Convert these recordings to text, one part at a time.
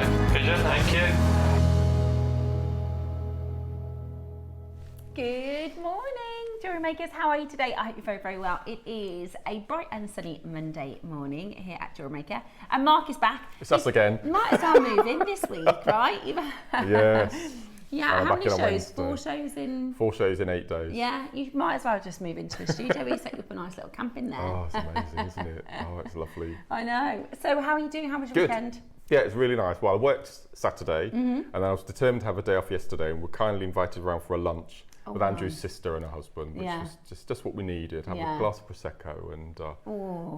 Pigeon, thank you. Good morning, jewellery makers. How are you today? I hope you're very, very well. It is a bright and sunny Monday morning here at JewelleryMaker, and Mark is back. It's us again. Might as well move in this week, right? Yes. Yeah, how many shows? Wednesday. 4 shows in? 4 shows in 8 days. Yeah, you might as well just move into the studio. We set you up a nice little camp in there. Oh, it's amazing, isn't it? Oh, it's lovely. I know. So how are you doing? How was your weekend? Yeah, it's really nice. Well, I worked Saturday, and I was determined to have a day off yesterday, and we're kindly invited around for a lunch with Andrew's sister and her husband, which was just what we needed. Have a glass of Prosecco, and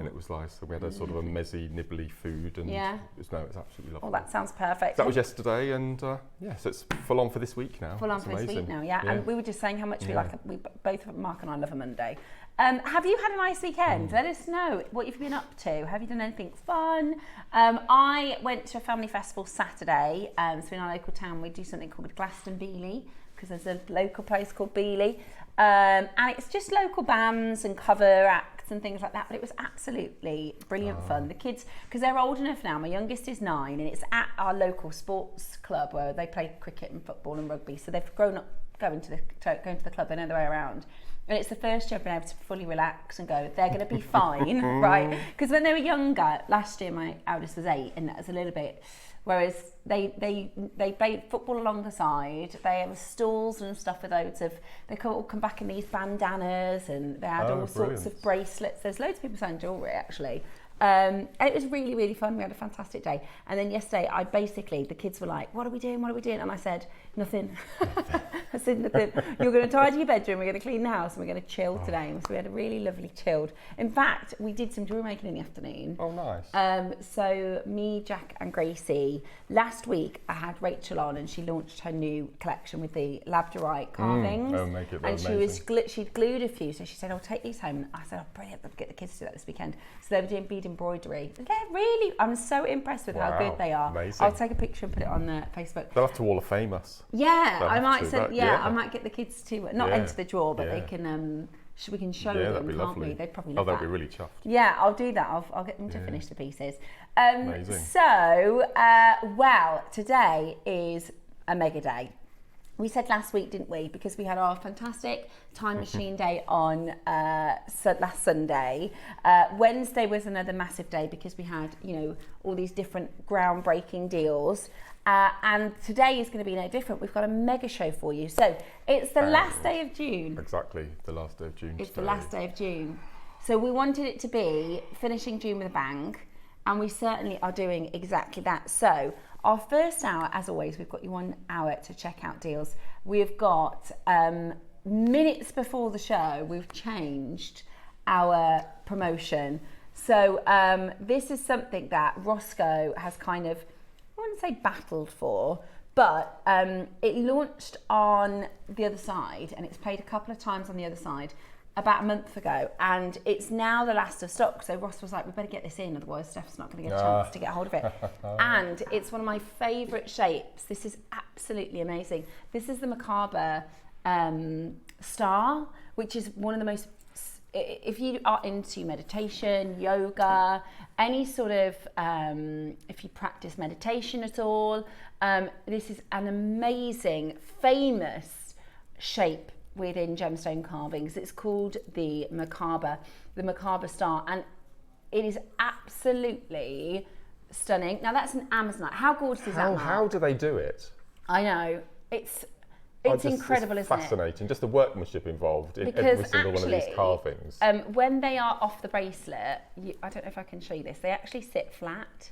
it was nice. So we had a sort of a mezzy, nibbly food, and it was absolutely lovely. Oh, that sounds perfect. That was yesterday, and so it's full on for this week now. Full on for this week now, yeah. And we were just saying how much we both, Mark and I, love a Monday. Have you had a nice weekend? Let us know what you've been up to. Have you done anything fun? I went to a family festival Saturday. So in our local town, we do something called Glastonbury, because there's a local place called Beeley. And it's just local bands and cover acts and things like that. But it was absolutely brilliant fun. The kids, because they're old enough now, my youngest is 9, and it's at our local sports club where they play cricket and football and rugby. So they've grown up going to the club, they know their way around. And it's the first year I've been able to fully relax and go, they're going to be fine, right? Because when they were younger, last year my eldest was 8, and that was a little bit, whereas they played football along the side, they have stalls and stuff with loads of, they all come back in these bandanas, and they had all sorts of bracelets. There's loads of people selling jewellery actually. It was really, really fun. We had a fantastic day. And then yesterday, the kids were like, what are we doing? What are we doing? And I said, nothing. I said, nothing. You're going to tidy your bedroom, we're going to clean the house, and we're going to chill today. So we had a really lovely chilled. In fact, we did some jewellery making in the afternoon. Oh, nice. So me, Jack and Gracie, last week I had Rachel on, and she launched her new collection with the labradorite carvings. And she'd glued a few, so she said, I'll take these home. And I said, oh, brilliant, let's get the kids to do that this weekend. So they were doing bead embroidery. I'm so impressed with how good they are. Amazing. I'll take a picture and put it on Facebook. They'll have to Wall of Fame us. Yeah, I might say, I might get the kids to not enter the drawer, but they can. We can show them, can't lovely. we? They'd probably love they'll be really chuffed. Yeah, I'll do that. I'll get them to finish the pieces. Amazing. So, today is a mega day. We said last week, didn't we? Because we had our fantastic time machine day on last Sunday. Wednesday was another massive day because we had, all these different groundbreaking deals. And today is going to be no different. We've got a mega show for you. So it's the last day of June. Exactly, the last day of June. It's the last day of June. So we wanted it to be finishing June with a bang. And we certainly are doing exactly that. So our first hour, as always, we've got you 1 hour to check out deals. We've got minutes before the show, we've changed our promotion. So this is something that Roscoe has kind of, I wouldn't say battled for, but it launched on the other side, and it's played a couple of times on the other side about a month ago, and it's now the last of stock. So Ross was like, we better get this in, otherwise Steph's not going to get a chance to get hold of it. And it's one of my favourite shapes. This is absolutely amazing. This is the Macabre star, which is one of the most, if you are into meditation, yoga, any sort of, if you practice meditation at all, this is an amazing, famous shape within gemstone carvings. It's called the Macabre star, and it is absolutely stunning. Now that's an Amazonite. How gorgeous is that, Mark? How do they do it? I know, it's incredible, isn't it? Fascinating, just the workmanship involved in every single one of these carvings. When they are off the bracelet, I don't know if I can show you this, they actually sit flat.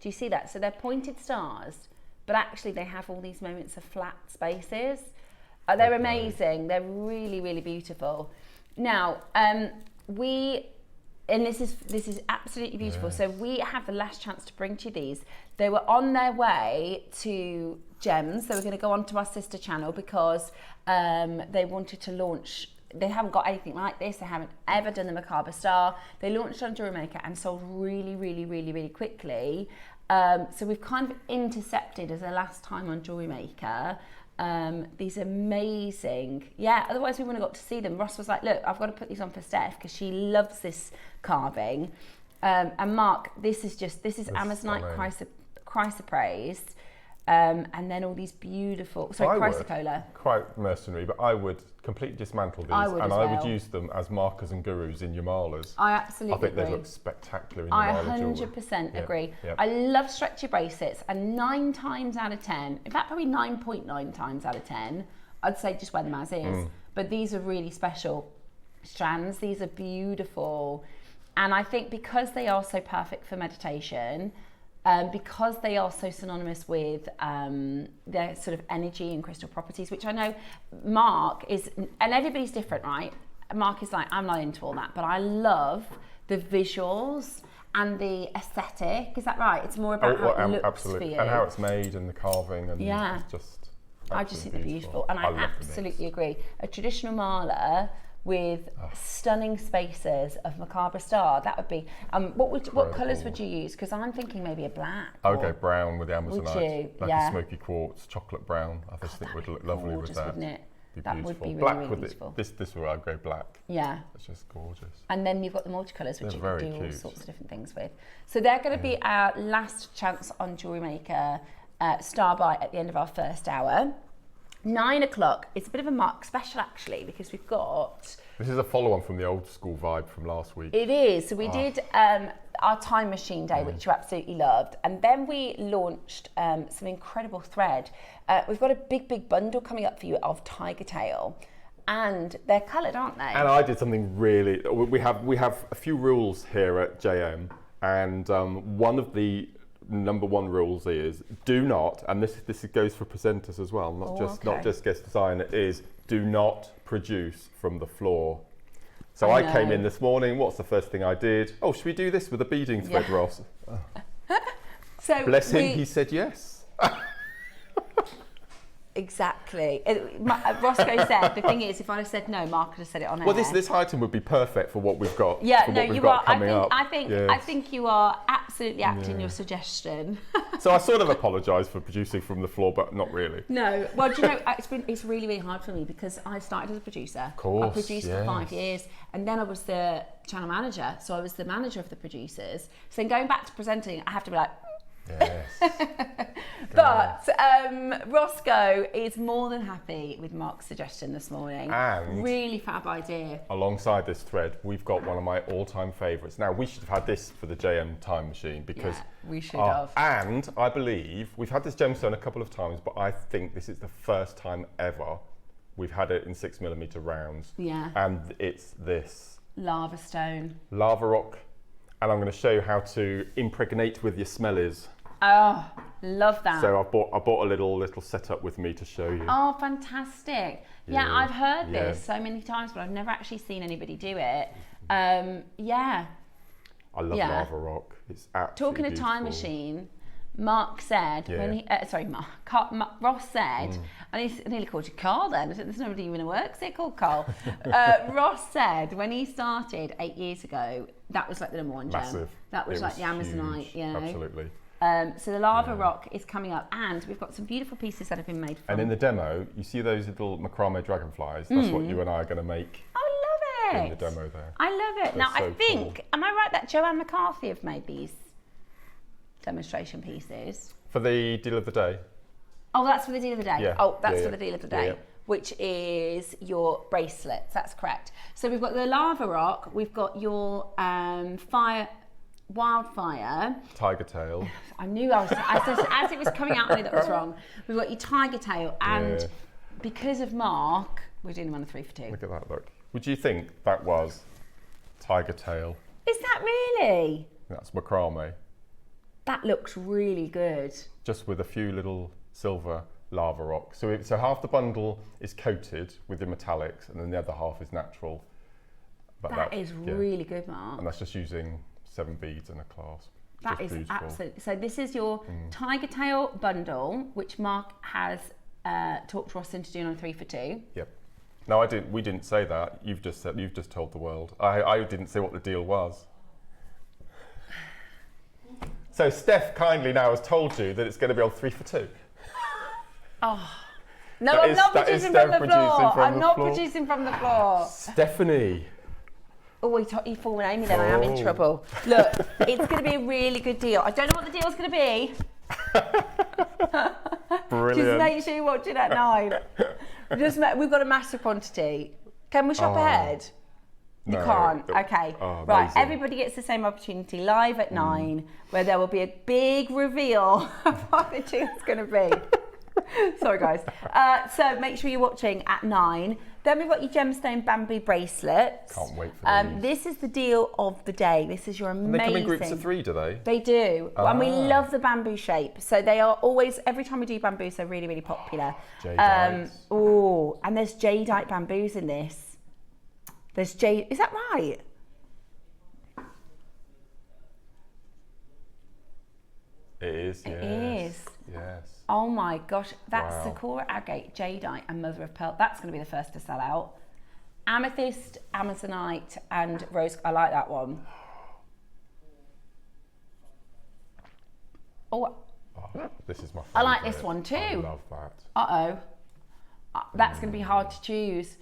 Do you see that? So they're pointed stars, but actually they have all these moments of flat spaces. They're amazing. They're really, really beautiful. Now, this is absolutely beautiful. Yes. So we have the last chance to bring to you these. They were on their way to Gems. They were going to go onto our sister channel because they wanted to launch. They haven't got anything like this. They haven't ever done the Macabre star. They launched on JewelleryMaker and sold really, really, really, really quickly. So we've kind of intercepted as a last time on JewelleryMaker. These amazing, otherwise we wouldn't have got to see them. Ross was like, look, I've got to put these on for Steph because she loves this carving. And Mark, this is Amazonite chrysoprase, and then all these beautiful, chrysocolla. Quite mercenary, but I would completely dismantle these, I would use them as markers and gurus in your malas. I absolutely I think agree. they look spectacular in your mala jewellery. 100% agree. Yep. I love stretchy bracelets, and 9 times out of 10, in fact probably 9.9 times out of 10, I'd say just wear them as is. But these are really special strands. These are beautiful, and I think because they are so perfect for meditation, because they are so synonymous with their sort of energy and crystal properties, which I know Mark is, and everybody's different, right? Mark is like, I'm not into all that, but I love the visuals and the aesthetic. Is that right? It's more about how it looks absolutely. for you. And how it's made and the carving, and it's just I just think they're beautiful, and I absolutely agree. A traditional mala with stunning spaces of macabre star, that would be. What colours would you use? Because I'm thinking maybe a black. I would go brown with the Amazonite. Would you? Like a smoky quartz, chocolate brown. I just think would look lovely with that. Wouldn't it? That would be black really with beautiful. This where I'd go black. Yeah. It's just gorgeous. And then you've got the multicolours, which you can do all cute. sorts of different things with. So they're going to be our last chance on JewelleryMaker Star Buy at the end of our first hour. 9 o'clock. It's a bit of a Mark special actually, because we've got. This is a follow-on from the old school vibe from last week. It is. So we did our time machine day, which you absolutely loved, and then we launched some incredible thread. We've got a big bundle coming up for you of tiger tail, and they're coloured, aren't they? And I did something really. We have a few rules here at JM, and one of the number one rules is do not, and this goes for presenters as well, not just guest designer, is do not produce from the floor. So I came in this morning, what's the first thing I did? Oh, should we do this with a beading thread, Ross? So bless him, he said yes. Exactly. Roscoe said, the thing is, if I'd have said no, Mark could have said it on air. Well, this item would be perfect for what we've got. Yeah, no, you are. I Yes. think you are absolutely apt in your suggestion. So I sort of apologise for producing from the floor, but not really. No. Well, do you know, it's really, really hard for me because I started as a producer. Of course, I produced for 5 years, and then I was the channel manager, so I was the manager of the producers. So then going back to presenting, I have to be like, yes. But Roscoe is more than happy with Mark's suggestion this morning. And really fab idea. Alongside this thread, we've got one of my all-time favourites. Now, we should have had this for the JM time machine because we should have. And I believe we've had this gemstone a couple of times, but I think this is the first time ever we've had it in 6mm rounds. Yeah. And it's this lava stone, lava rock, and I'm going to show you how to impregnate with your smellies. Oh, love that. So I bought a little setup with me to show you. Oh, fantastic. Yeah, I've heard this so many times, but I've never actually seen anybody do it. Yeah. I love lava rock. It's absolutely Talking of time machine, Mark said, when he, Ross said, and he nearly called you Carl then, there's nobody even who works here called Carl. Ross said when he started 8 years ago, that was like the number one gem. Massive. That was like the Amazonite, you know. Absolutely. So the lava rock is coming up, and we've got some beautiful pieces that have been made from. And in the demo, you see those little macrame dragonflies. That's what you and I are going to make. I love it. In the demo there. I love it. Now I think, am I right that Joanne McCarthy have made these demonstration pieces? For the deal of the day. Oh, that's for the deal of the day. Yeah. Oh, that's for the deal of the day. Yeah. Which is your bracelets. That's correct. So we've got the lava rock. We've got your wildfire. Tiger tail. I knew as it was coming out, I knew that was wrong. We've got your tiger tail, and because of Mark, we're doing them on a 3 for 2. Look at that, look. Would you think that was tiger tail? Is that really? That's macrame. That looks really good. Just with a few little silver lava rocks. So half the bundle is coated with the metallics, and then the other half is natural. But that is really good, Mark. And that's just using 7 beads and a clasp. That is absolutely. So this is your tiger tail bundle, which Mark has talked Ross into doing on 3 for 2. Yep. No, I didn't. We didn't say that. You've just told the world. I didn't say what the deal was. So Steph kindly now has told you that it's going to be on 3 for 2. Oh. No, I'm not producing from the floor. I'm not producing from the floor. Stephanie. Oh, he full name me then. I am in trouble. Look, it's going to be a really good deal. I don't know what the deal's going to be, Brilliant. Just make sure you watch it at 9. We've got a massive quantity. Can we shop ahead? You can't. Okay. Right. Amazing. Everybody gets the same opportunity live at 9, where there will be a big reveal of what the jewel's going to be. Sorry, guys. So make sure you're watching at 9. Then we've got your gemstone bamboo bracelets. Can't wait for these. This is the deal of the day. This is your amazing. And they come in groups of 3, do they? They do. And we love the bamboo shape. So they are always, every time we do bamboos, they're really, really popular. Jadeite. And there's jadeite bamboos in this. There's jade. Is that right? It is. It yes. is. Yes. Oh my gosh, that's Sakura agate, jadeite, and mother of pearl. That's going to be the first to sell out. Amethyst, amazonite, and rose. I like that one. Oh, this is my favorite. I like this one too. I love that. That's going to be hard to choose.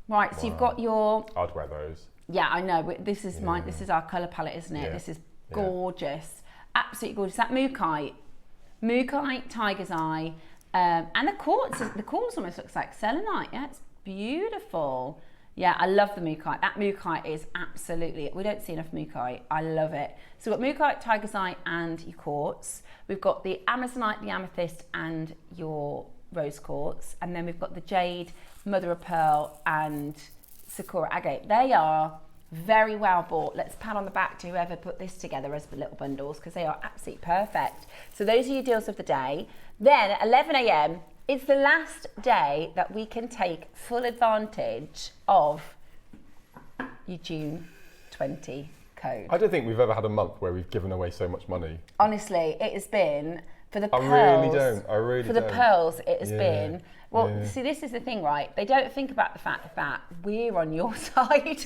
Right, so you've got your. I'd wear those. Yeah, I know. This is mine. This is our colour palette, isn't it? Yeah. This is gorgeous. Absolutely gorgeous. That Mookaite, tiger's eye, and the quartz almost looks like selenite. Yeah, it's beautiful. Yeah, I love the Mookaite. That Mookaite is absolutely, we don't see enough Mookaite. I love it. So we've got Mookaite, tiger's eye, and your quartz. We've got the amazonite, the amethyst, and your rose quartz. And then we've got the jade, mother of pearl, and Sakura agate. They are very well bought. Let's pat on the back to whoever put this together as little bundles, because they are absolutely perfect. So those are your deals of the day. Then at 11 a.m, it's the last day that we can take full advantage of your June 20 code. I don't think we've ever had a month where we've given away so much money. Honestly, it has been, for the pearls. I really don't. For the pearls, it has been. Well, see, this is the thing, right? They don't think about the fact that we're on your side.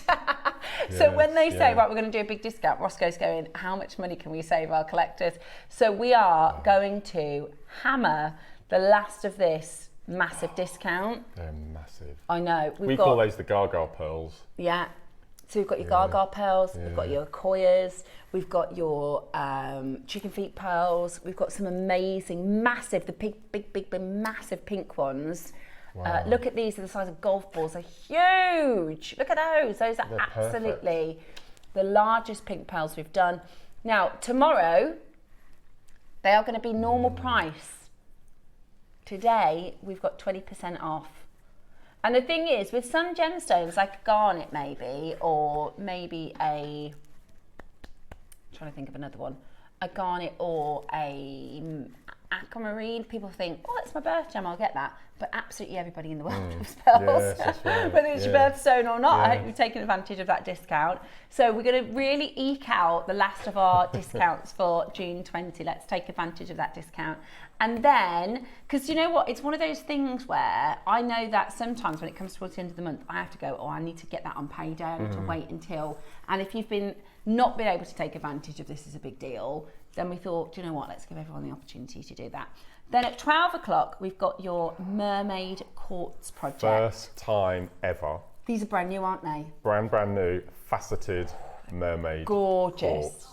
So when they say, right, we're going to do a big discount, Roscoe's going, how much money can we save our collectors? So we are going to hammer the last of this massive discount. They're massive. I know. We call those the Gaga pearls. Yeah. So we've got your Gaga pearls, we've got your Koyas, we've got your chicken feet pearls, we've got some amazing, massive, the big, massive pink ones. Wow. Look at these, they're the size of golf balls, they're huge. Look at those, they're absolutely the largest pink pearls we've done. Now, tomorrow, they are going to be normal price. Today, we've got 20% off. And the thing is, with some gemstones, like a garnet maybe, or maybe I'm trying to think of another one, a garnet or a aquamarine, people think, oh, it's my birth gem, I'll get that. But absolutely everybody in the world loves pearls. Yes, that's right. Whether it's your birthstone or not, I hope you've taken advantage of that discount. So we're going to really eke out the last of our discounts for June 20. Let's take advantage of that discount. And then, because you know what, it's one of those things where I know that sometimes when it comes towards the end of the month, I have to go, oh, I need to get that on payday, I need to wait until, and if you've not been able to take advantage of this as a big deal, then we thought, do you know what, let's give everyone the opportunity to do that. Then at 12 o'clock, we've got your Mermaid Quartz project. First time ever. These are brand new, aren't they? Brand new, faceted Mermaid Gorgeous. Quartz.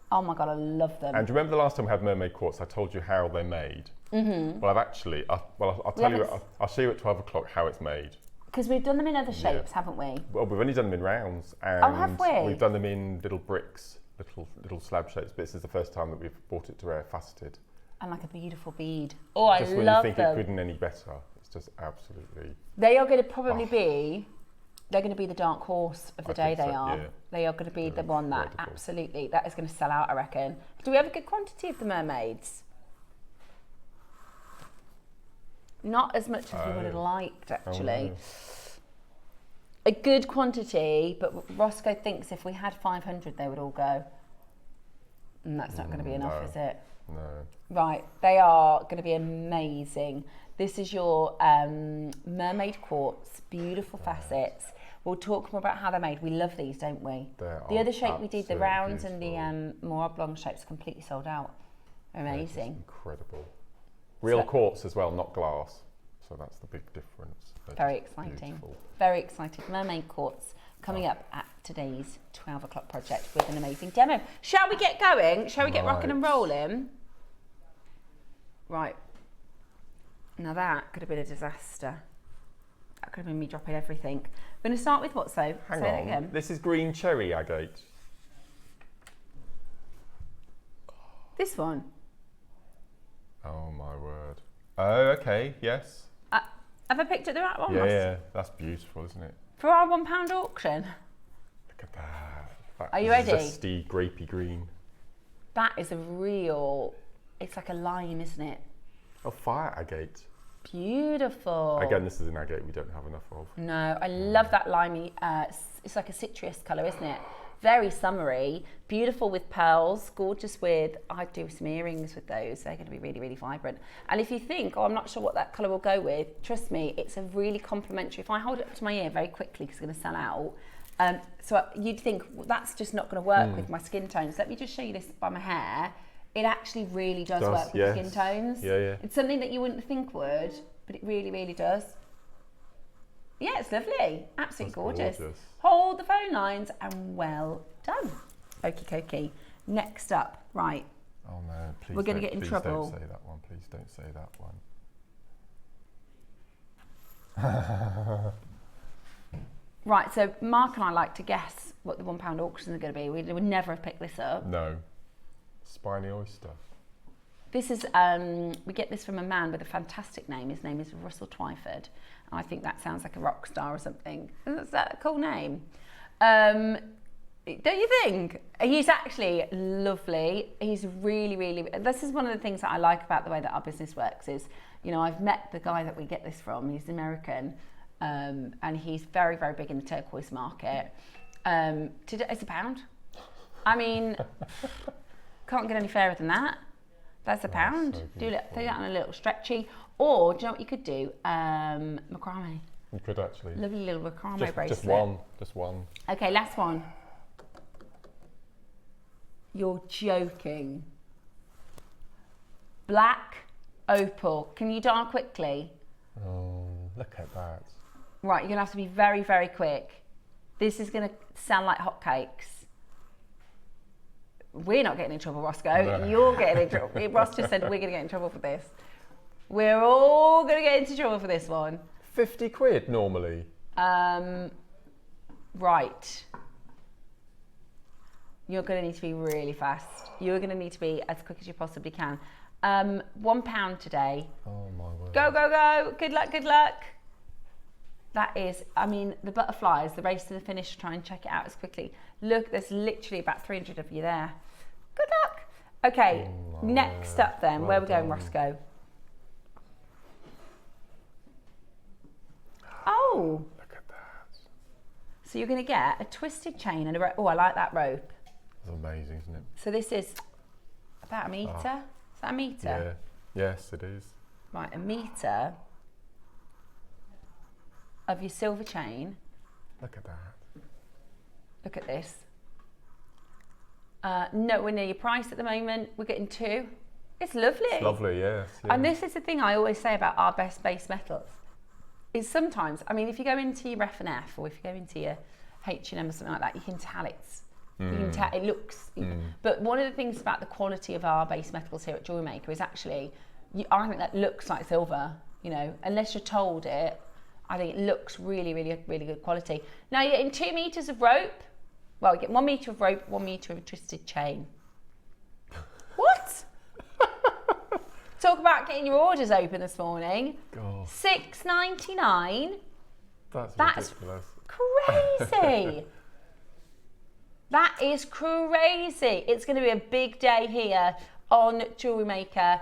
Oh my God, I love them. And do you remember the last time we had Mermaid Quartz, I told you how they're made? Well, I'll show you at 12 o'clock how it's made. Because we've done them in other shapes, haven't we? Well, we've only done them in rounds. And have we? We've done them in little bricks, little slab shapes, but this is the first time that we've brought it to air faceted. And like a beautiful bead. Oh, I love them. Just when you think it couldn't any better, it's just absolutely... They are going to probably be... They're going to be the dark horse of the day. They are going to be the one that absolutely, that is going to sell out, I reckon. Do we have a good quantity of the mermaids? Not as much as we would have liked, actually. A good quantity, but Roscoe thinks if we had 500, they would all go. And that's not going to be enough, is it? No. Right, they are going to be amazing. This is your Mermaid Quartz, beautiful facets. We'll talk more about how they're made. We love these, don't we? The other shape we did, the rounds beautiful. And the more oblong shapes, completely sold out. Amazing. Incredible. Real quartz as well, not glass. So that's the big difference. Very exciting. Beautiful. Very excited. Mermaid Quartz coming up at today's 12 o'clock project with an amazing demo. Shall we get going? Shall we get rocking and rolling? Right. Now that could have been a disaster. That could have been me dropping everything. I'm going to start with what, so? Hang Say on. that again. This is green cherry agate. This one? Oh my word. Oh, okay, yes. Have I picked up the right one? Yeah, that's beautiful, isn't it? For our £1 auction? Look at that. Are you ready? Zesty, grapey green. That is a real, it's like a lime, isn't it? Oh, fire agate. Beautiful. Again, this is an agate we don't have enough of. No, I love that limey, it's like a citrus colour, isn't it? Very summery, beautiful with pearls, gorgeous with, I'd do some earrings with those. They're going to be really, really vibrant. And if you think, oh, I'm not sure what that colour will go with, trust me, it's a really complimentary. If I hold it up to my ear very quickly, because it's going to sell out, so you'd think, well, that's just not going to work with my skin tones. Let me just show you this by my hair. It actually really does work with skin tones. Yeah. It's something that you wouldn't think would, but it really, really does. Yeah, it's lovely. Absolutely gorgeous. Hold the phone lines and well done. Okie dokie. Next up, right. Oh no, please. We're going to get in trouble. Please don't say that one. Please don't say that one. Right, so Mark and I like to guess what the £1 auctions are going to be. We would never have picked this up. No. Spiny oyster. This is, we get this from a man with a fantastic name. His name is Russell Twyford. I think that sounds like a rock star or something. Is that a cool name? Don't you think? He's actually lovely. He's really, really, this is one of the things that I like about the way that our business works is, you know, I've met the guy that we get this from. He's American, and he's very, very big in the turquoise market. It's £1. I mean, can't get any fairer than that. That's £1. So do that on a little stretchy. Or, do you know what you could do? Macrame. You could actually. Lovely little macrame bracelet. Just one. Okay, last one. You're joking. Black opal. Can you dial quickly? Oh, look at that. Right, you're going to have to be very, very quick. This is going to sound like hotcakes. We're not getting in trouble, Roscoe. No. You're getting in trouble. Ross just said we're going to get in trouble for this. We're all going to get into trouble for this one. 50 quid normally. Right. You're going to need to be really fast. You're going to need to be as quick as you possibly can. £1 today. Oh my word. Go, go, go. Good luck, good luck. That is, I mean, the butterflies, the race to the finish, try and check it out as quickly. Look, there's literally about 300 of you there. Good luck. Okay, next up then, well where are we going, Roscoe? Oh. Look at that. So you're going to get a twisted chain and a rope. Oh, I like that rope. That's amazing, isn't it? So this is about a metre. Is that a metre? Yeah. Yes, it is. Right, a metre of your silver chain. Look at that. Look at this. Nowhere near your price at the moment. We're getting 2. It's lovely. It's lovely, yes. Yeah. And this is the thing I always say about our best base metals. Is sometimes, I mean, if you go into your F&F or if you go into your H&M or something like that, you can tell you can tell it looks. But one of the things about the quality of our base metals here at JewelleryMaker is actually, I think that looks like silver. You know, unless you're told it, I think it looks really, really, really good quality. Now you're getting 2 meters of rope. Well, you get 1 meter of rope, 1 meter of a twisted chain. What? Talk about getting your orders open this morning. God. $6.99. That's ridiculous. Crazy. That is crazy. It's going to be a big day here on JewelleryMaker.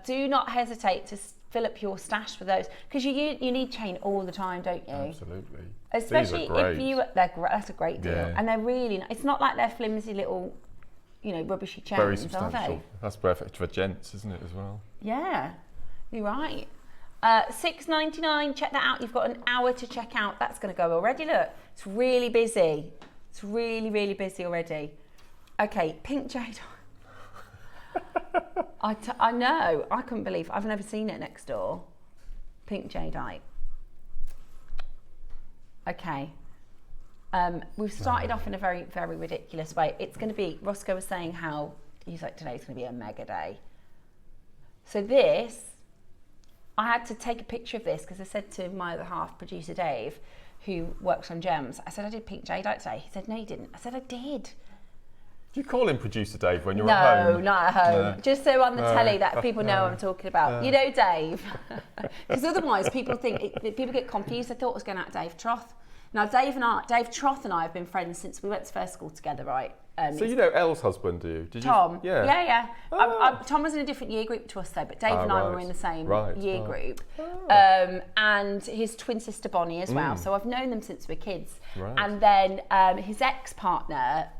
Do not hesitate to fill up your stash for those because you need chain all the time, don't you? Absolutely. Especially if you, that's a great deal, yeah. And they're really. It's not like they're flimsy little, rubbishy chains. Very substantial. Are they? That's perfect for gents, isn't it, as well? Yeah, you're right. $6.99. Check that out. You've got an hour to check out. That's going to go already. Look, it's really busy. It's really, really busy already. Okay, pink jade. I know. I couldn't believe. I've never seen it next door. Pink jadeite. Okay. We've started off in a very, very ridiculous way. It's going to be. Roscoe was saying how he's like today's going to be a mega day. So this, I had to take a picture of this because I said to my other half, producer Dave, who works on gems, I said, I did pink jade today. He said, no, you didn't. I said, I did. Do you call him producer Dave when you're at home? No, not at home. No. Just so on the telly that people know I'm talking about. You know Dave. Because otherwise people people get confused. I thought I was going out Dave Troth. Now Dave Troth and I have been friends since we went to first school together, right? So you know Elle's husband, do you? Tom. Yeah. Oh. Tom was in a different year group to us though, but Dave and I were in the same year group. Oh. And his twin sister Bonnie as well. So I've known them since we were kids. Right. And then his ex-partner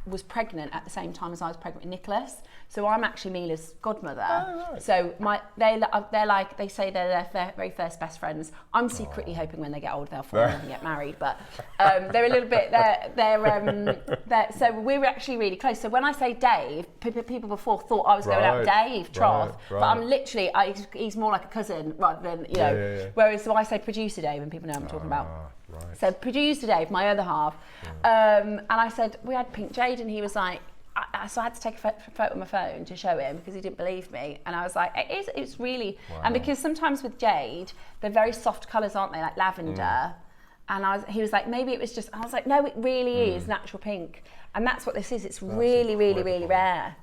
was pregnant at the same time as I was pregnant with Nicholas, so I'm actually Mila's godmother. Oh, right. So they're like, they say they're their very first best friends. I'm secretly hoping when they get older they'll fall in love and get married, but they're a little bit so we were actually really close. So when I say Dave, people before thought I was going out with Dave Troth, but I'm literally he's more like a cousin rather than you know. Yeah. Whereas so I say producer Dave and people know what I'm talking about. Right. So producer Dave, my other half, and I said we had pink jade, and he was like, so I had to take a photo on my phone to show him because he didn't believe me, and I was like, it's really, and because sometimes with jade they're very soft colours, aren't they, like lavender, and he was like, maybe it was just, I was like, no, it really is natural pink, and that's what this is. It's really rare.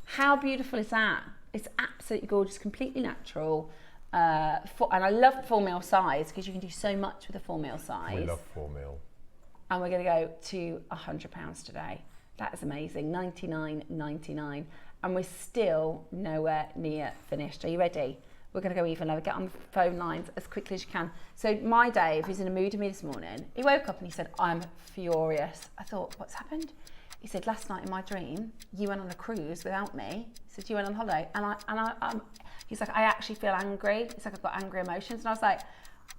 How beautiful is that? It's absolutely gorgeous, completely natural. And I love 4 mil size because you can do so much with a 4 mil size. We love 4 mil. And we're going to go to £100 today. That is amazing. $99.99, and we're still nowhere near finished. Are you ready? We're going to go even lower. Get on the phone lines as quickly as you can. So my Dave, who's in a mood with me this morning, he woke up and he said, I'm furious. I thought, what's happened? He said, last night in my dream, you went on a cruise without me. He said, you went on holiday. And he's like, I actually feel angry. It's like I've got angry emotions. And I was like,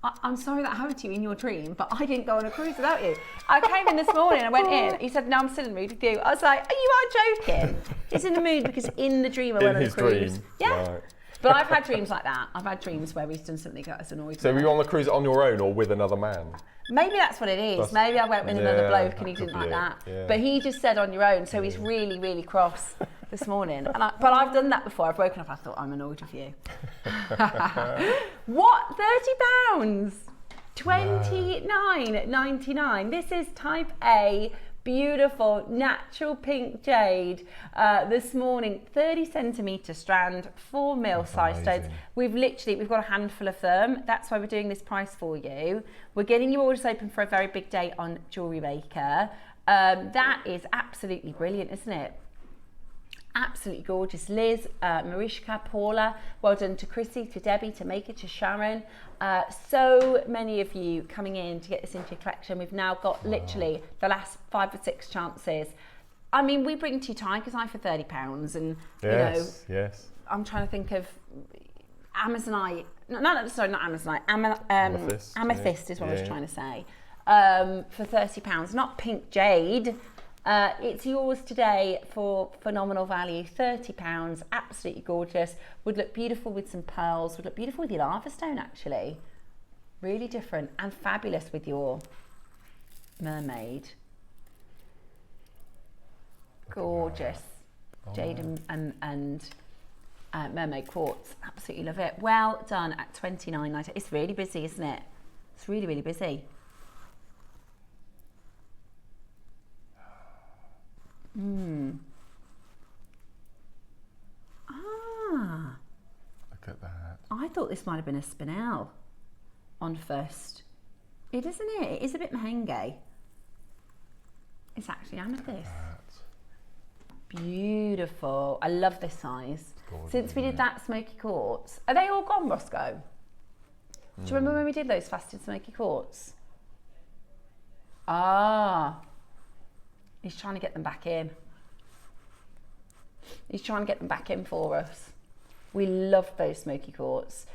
I'm sorry that happened to you in your dream, but I didn't go on a cruise without you. I came in this morning, I went in. He said, no, I'm still in the mood with you. I was like, you are joking. He's in the mood because in the dream I went on a cruise. Dream. Yeah. Right. But I've had dreams like that. I've had dreams where he's done something that has annoyed me. So were you on the cruise on your own or with another man? Maybe that's what it is. Maybe I went with another bloke and he didn't like that. Yeah. But he just said on your own, so he's really, really cross this morning. But I've done that before. I've woken up, I thought, I'm annoyed with you. What? £30? $29.99. This is type A, beautiful, natural pink jade. This morning, 30 centimetre strand, 4 mil size stones. We've got a handful of them. That's why we're doing this price for you. We're getting your orders open for a very big day on JewelleryMaker. That is absolutely brilliant, isn't it? Absolutely gorgeous. Liz, Mariska, Paula, well done to Chrissy, to Debbie, to Maker, to Sharon. So many of you coming in to get this into your collection. We've now got literally the last 5 or 6 chances. I mean, we bring to you Tiger's Eye for £30, and yes. I'm trying to think of Amazonite. Not Amazonite. Amethyst is what I was trying to say. For £30, not pink jade. It's yours today for phenomenal value, £30, absolutely gorgeous. Would look beautiful with some pearls, would look beautiful with your lava stone actually. Really different and fabulous with your mermaid. Gorgeous. Jade and mermaid quartz, absolutely love it. Well done at $29.90. It's really busy, isn't it? It's really, really busy. Look at that. I thought this might have been a spinel on first. It isn't it? It is a bit merengue. It's actually amethyst. Beautiful. I love this size. Gorgeous, since we did that smoky quartz. Are they all gone, Roscoe? Do you remember when we did those faceted smoky quartz? He's trying to get them back in. He's trying to get them back in for us. We love those smoky quartz.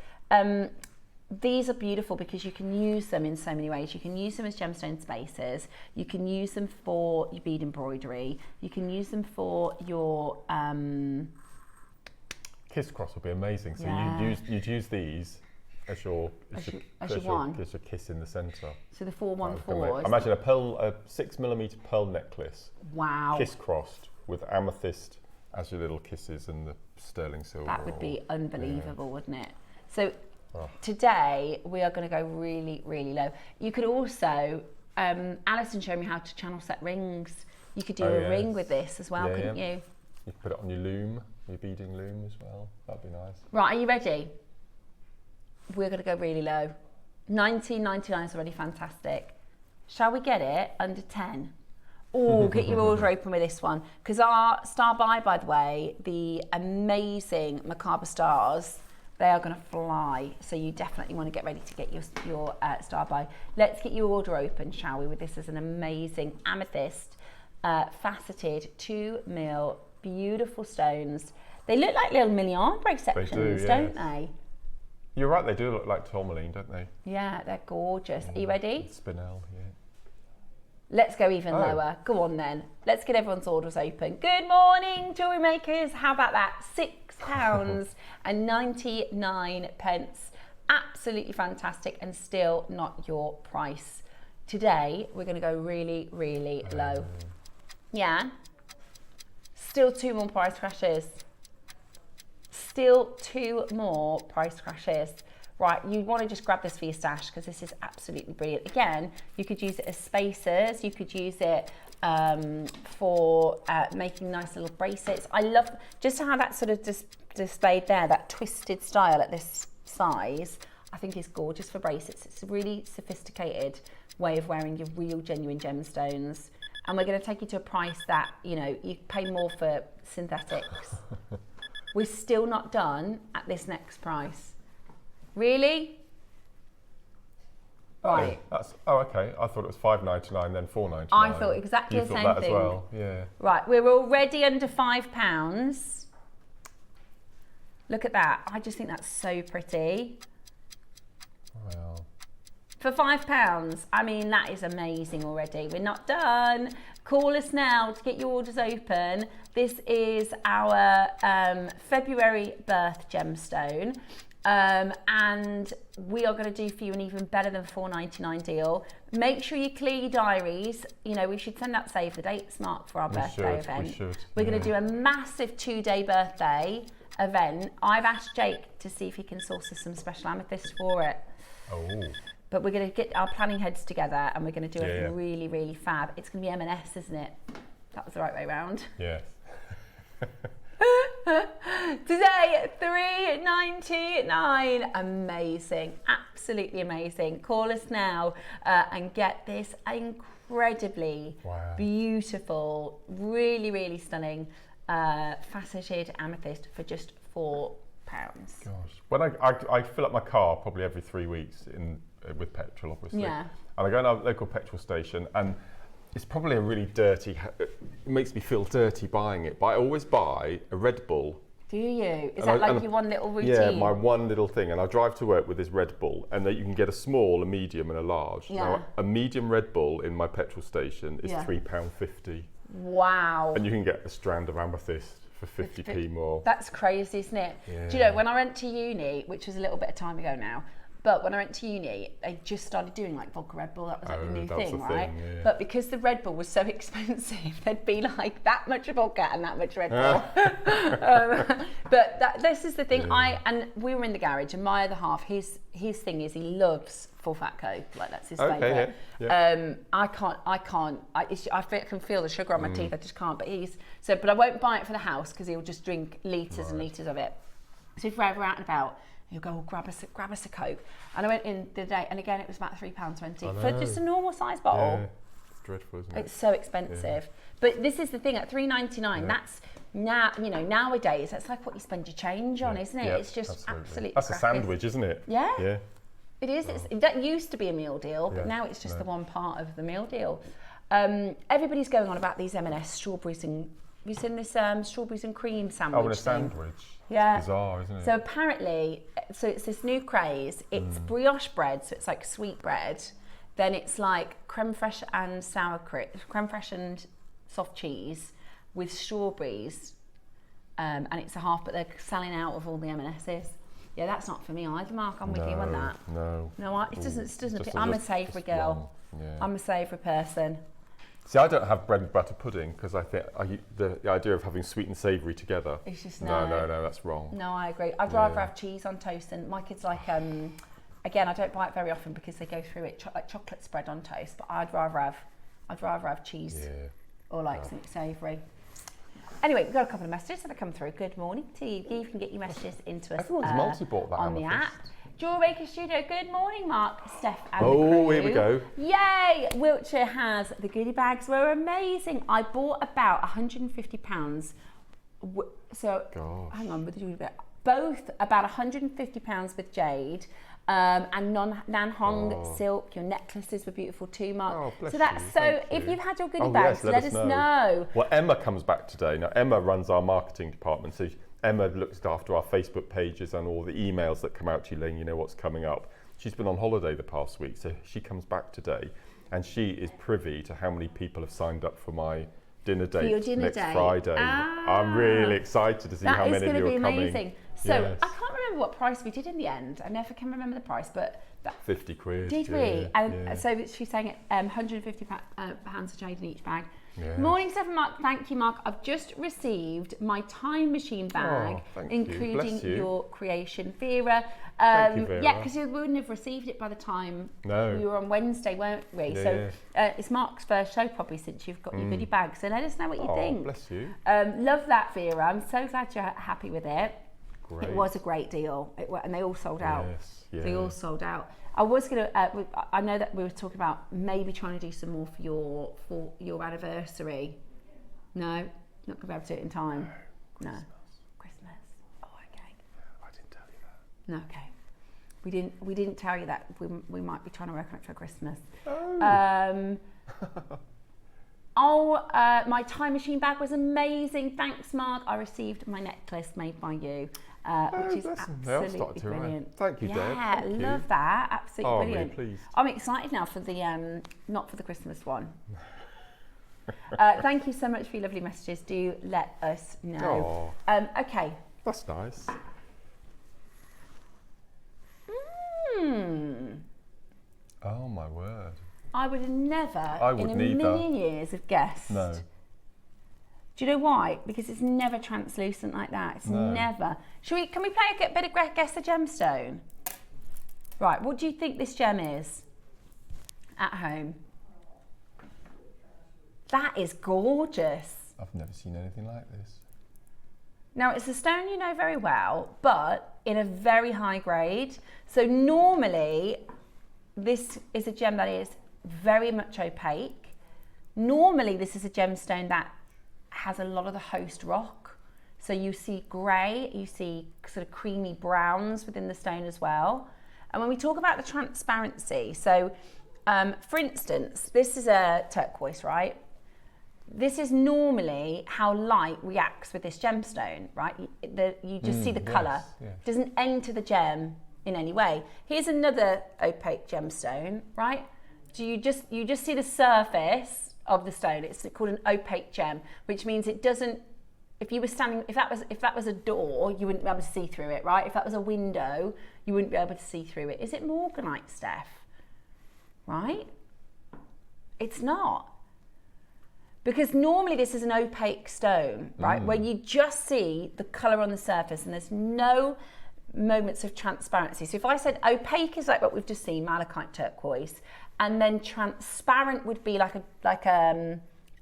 These are beautiful because you can use them in so many ways. You can use them as gemstone spacers. You can use them for your bead embroidery. You can use them for your... Kiss cross would be amazing. So you'd use these as your kiss in the centre. So the 414. Imagine a 6mm pearl necklace. Wow. Kiss crossed with amethyst as your little kisses and the sterling silver. That would be unbelievable, wouldn't it? So today we are going to go really, really low. You could also, Alison showed me how to channel set rings. You could do a ring with this as well, couldn't you? You could put it on your loom, your beading loom as well. That'd be nice. Right, are you ready? We're going to go really low. $19.99 is already fantastic. Shall we get it under 10? Oh, get your order open with this one. Because our star by the way, the amazing Macabre stars, they are going to fly. So you definitely want to get ready to get your star by. Let's get your order open, shall we? With this as an amazing amethyst, faceted 2mm, beautiful stones. They look like little mini arm-break sections, don't they? You're right, they do look like tourmaline, don't they? Yeah, they're gorgeous. Are you ready? Spinel, yeah. Let's go even lower. Go on then. Let's get everyone's orders open. Good morning, jewellery makers. How about that? £6.99. Absolutely fantastic and still not your price. Today, we're going to go really, really low. Yeah. Still 2 more price crashes. Still 2 more price crashes. Right, you want to just grab this for your stash because this is absolutely brilliant. Again, you could use it as spacers. You could use it for making nice little bracelets. I love just how that sort of displayed there, that twisted style at this size. I think is gorgeous for bracelets. It's a really sophisticated way of wearing your real genuine gemstones. And we're going to take you to a price that, you know, you pay more for synthetics. We're still not done at this next price. Really? Right. Okay. I thought it was $5.99, then $4.99. I thought exactly the same thing. thing. As well, yeah. Right, we're already under £5. Look at that. I just think that's so pretty. Well. For £5, I mean, that is amazing already. We're not done. Call us now to get your orders open. This is our February birth gemstone. And we are going to do for you an even better than $4.99 deal. Make sure you clear your diaries. You know, we should send out save the dates mark for our birthday event. We're going to do a massive 2-day birthday event. I've asked Jake to see if he can source us some special amethyst for it. Oh. But we're going to get our planning heads together and we're going to do it really, really fab. It's going to be M&S, isn't it? That was the right way around. Yes. Today, $3.99. Amazing, absolutely amazing. Call us now and get this incredibly beautiful, really, really stunning faceted amethyst for just £4. Gosh, when I fill up my car probably every 3 weeks with petrol, obviously. Yeah. And I go to our local petrol station and it's probably a really dirty, it makes me feel dirty buying it, but I always buy a Red Bull. Do you? Is that like your one little routine? Yeah, my one little thing. And I drive to work with this Red Bull and you can get a small, a medium and a large. Yeah. Now, a medium Red Bull in my petrol station is £3.50. Wow. And you can get a strand of amethyst for 50p more. That's crazy, isn't it? Yeah. Do you know, when I went to uni, which was a little bit of time ago now, but when I went to uni, they just started doing like vodka Red Bull. That was like the new thing, right? Yeah. But because the Red Bull was so expensive, there'd be like that much vodka and that much Red Bull. But this is the thing. Yeah. And we were in the garage, and my other half, his thing is he loves full fat Coke. Like that's his favourite. Yeah. I can feel the sugar on my teeth. I just can't. But but I won't buy it for the house because he'll just drink litres and litres of it. So if we're ever out and about, he'll go, grab us a Coke. And I went in the day, and again, it was about £3.20 for just a normal size bottle. Yeah. It's dreadful, isn't it? It's so expensive. Yeah. But this is the thing, at $3.99, that's now, you know, nowadays, that's like what you spend your change on, isn't it? It's just absolutely That's crackers. a sandwich, isn't it? Yeah. Yeah. It is. That used to be a meal deal, but now it's just the one part of the meal deal. Everybody's going on about these M&S strawberries and, have you seen this strawberries and cream sandwich in a thing? sandwich. Yeah. It's bizarre, isn't it? So apparently, it's this new craze. It's brioche bread, so it's like sweet bread. Then it's like creme fraiche and creme fraiche and soft cheese with strawberries, and it's a half. But they're selling out of all the M&Ss. Yeah, that's not for me either, Mark. I'm with you on that. No. It doesn't. I'm a savoury girl. Yeah. I'm a savoury person. See, I don't have bread and butter pudding because I think the idea of having sweet and savoury together. It's just no, that's wrong. No, I agree. I'd rather have cheese on toast, and my kids like. Again, I don't buy it very often because they go through it like chocolate spread on toast. But I'd rather have cheese or like something savoury. Anyway, we've got a couple of messages that have come through. Good morning to you. You can get your messages into us. Everyone's multi-bought that on the app. JewelleryMaker Studio, good morning, Mark, Steph, and the crew. Here we go. Yay! Wiltshire has the goodie bags. Were amazing. I bought about £150. So, hang on, with the goodie bag. Both about £150 with jade. And Nan Hong silk. Your necklaces were beautiful too, Mark. So that's if you've had your goodie bags, let us know. Well, Emma comes back today. Now, Emma runs our marketing department, so Emma looks after our Facebook pages and all the emails that come out to you letting you know what's coming up. She's been on holiday the past week, so she comes back today, and she is privy to how many people have signed up for my dinner date next Friday. I'm really excited to see how many of you are coming. That is going to be amazing. So I can't remember what price we did in the end. I never can remember the price, but 50 quid. Did we? So she's saying it, £150 of jade in each bag. Yes. Morning, Steph and Mark. Thank you, Mark. I've just received my time machine bag, including your creation, Vera. Thank you, Vera. Yeah, because we wouldn't have received it by the time we were on Wednesday, weren't we? It's Mark's first show probably since you've got your goodie bag. So let us know what you think. Bless you. Love that, Vera. I'm so glad you're happy with it. Great. It was a great deal, and they all sold out. Yes, They all sold out. I was gonna. I know that we were talking about maybe trying to do some more for your anniversary. No, not gonna be able to do it in time. Christmas. Oh, okay. I didn't tell you that. No, okay. We didn't tell you that. We might be trying to work on it for Christmas. My time machine bag was amazing. Thanks, Mark. I received my necklace made by you, which is absolutely brilliant. Thank you, Deb. Yeah, love that. Absolutely brilliant. Really pleased. I'm excited now for the not for the Christmas one. Thank you so much for your lovely messages. Do let us know. Okay. That's nice. Oh my word. I would have never in a million years have guessed. No. Do you know why? Because it's never translucent like that. It's never. Can we play a bit of Guess the Gemstone? Right, what do you think this gem is at home? That is gorgeous. I've never seen anything like this. Now, it's a stone you know very well, but in a very high grade. So normally, this is a gem that is very much opaque. Normally, this is a gemstone that has a lot of the host rock. So you see grey, you see sort of creamy browns within the stone as well. And when we talk about the transparency, so for instance, this is a turquoise, right? This is normally how light reacts with this gemstone, right? You just see the colour. Yes. It doesn't enter the gem in any way. Here's another opaque gemstone, right? So you just see the surface of the stone. It's called an opaque gem, which means it doesn't. If you were standing, if that was a door, you wouldn't be able to see through it, right? If that was a window, you wouldn't be able to see through it. Is it morganite, Steph? Right? It's not. Because normally this is an opaque stone, right? Where you just see the colour on the surface and there's no moments of transparency. So if I said opaque is like what we've just seen, malachite turquoise, and then transparent would be like a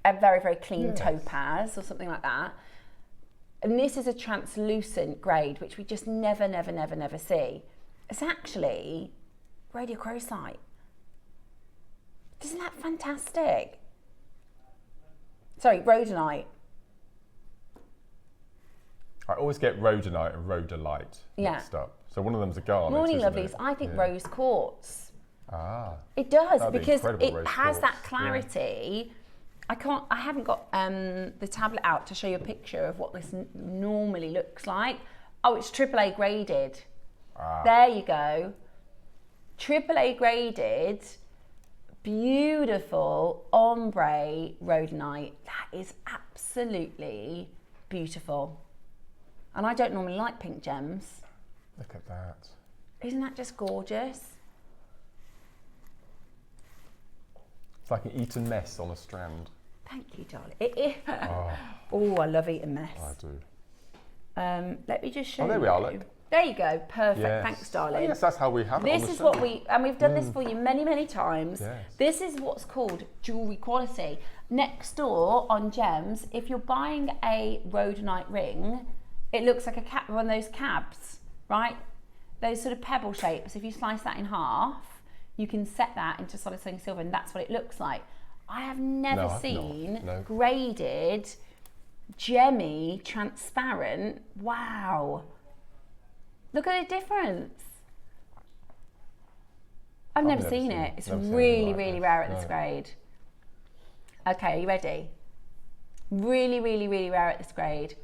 very, very clean topaz or something like that. And this is a translucent grade, which we just never see. It's actually radiochrosite. Isn't that fantastic? Sorry, rhodonite. I always get rhodonite and rhodolite mixed up. So one of them's a garnet. Morning, lovelies. I think rose quartz. Ah. It does because it has that clarity. Yeah. I haven't got the tablet out to show you a picture of what this normally looks like. Oh, it's AAA graded. There you go. AAA graded. Beautiful ombre rhodonite. That is absolutely beautiful. And I don't normally like pink gems. Look at that. Isn't that just gorgeous? It's like an eaten mess on a strand. Thank you, darling. Oh, I love eating mess. I do. Let me just show you. Oh, there we are, look. There you go. Perfect. Yes. Thanks, darling. Oh, yes, that's how we have it on the This is show. what and we've done this for you many, many times. Yes. This is what's called jewellery quality. Next door on Gems, if you're buying a rhodonite ring, it looks like one of those cabs, right? Those sort of pebble shapes. If you slice that in half, you can set that into solid sterling silver, and that's what it looks like. I have never seen graded, gemmy, transparent. Wow. Look at the difference. I've never seen it. It's really, really rare at this grade. Okay, are you ready? Really, really, really rare at this grade.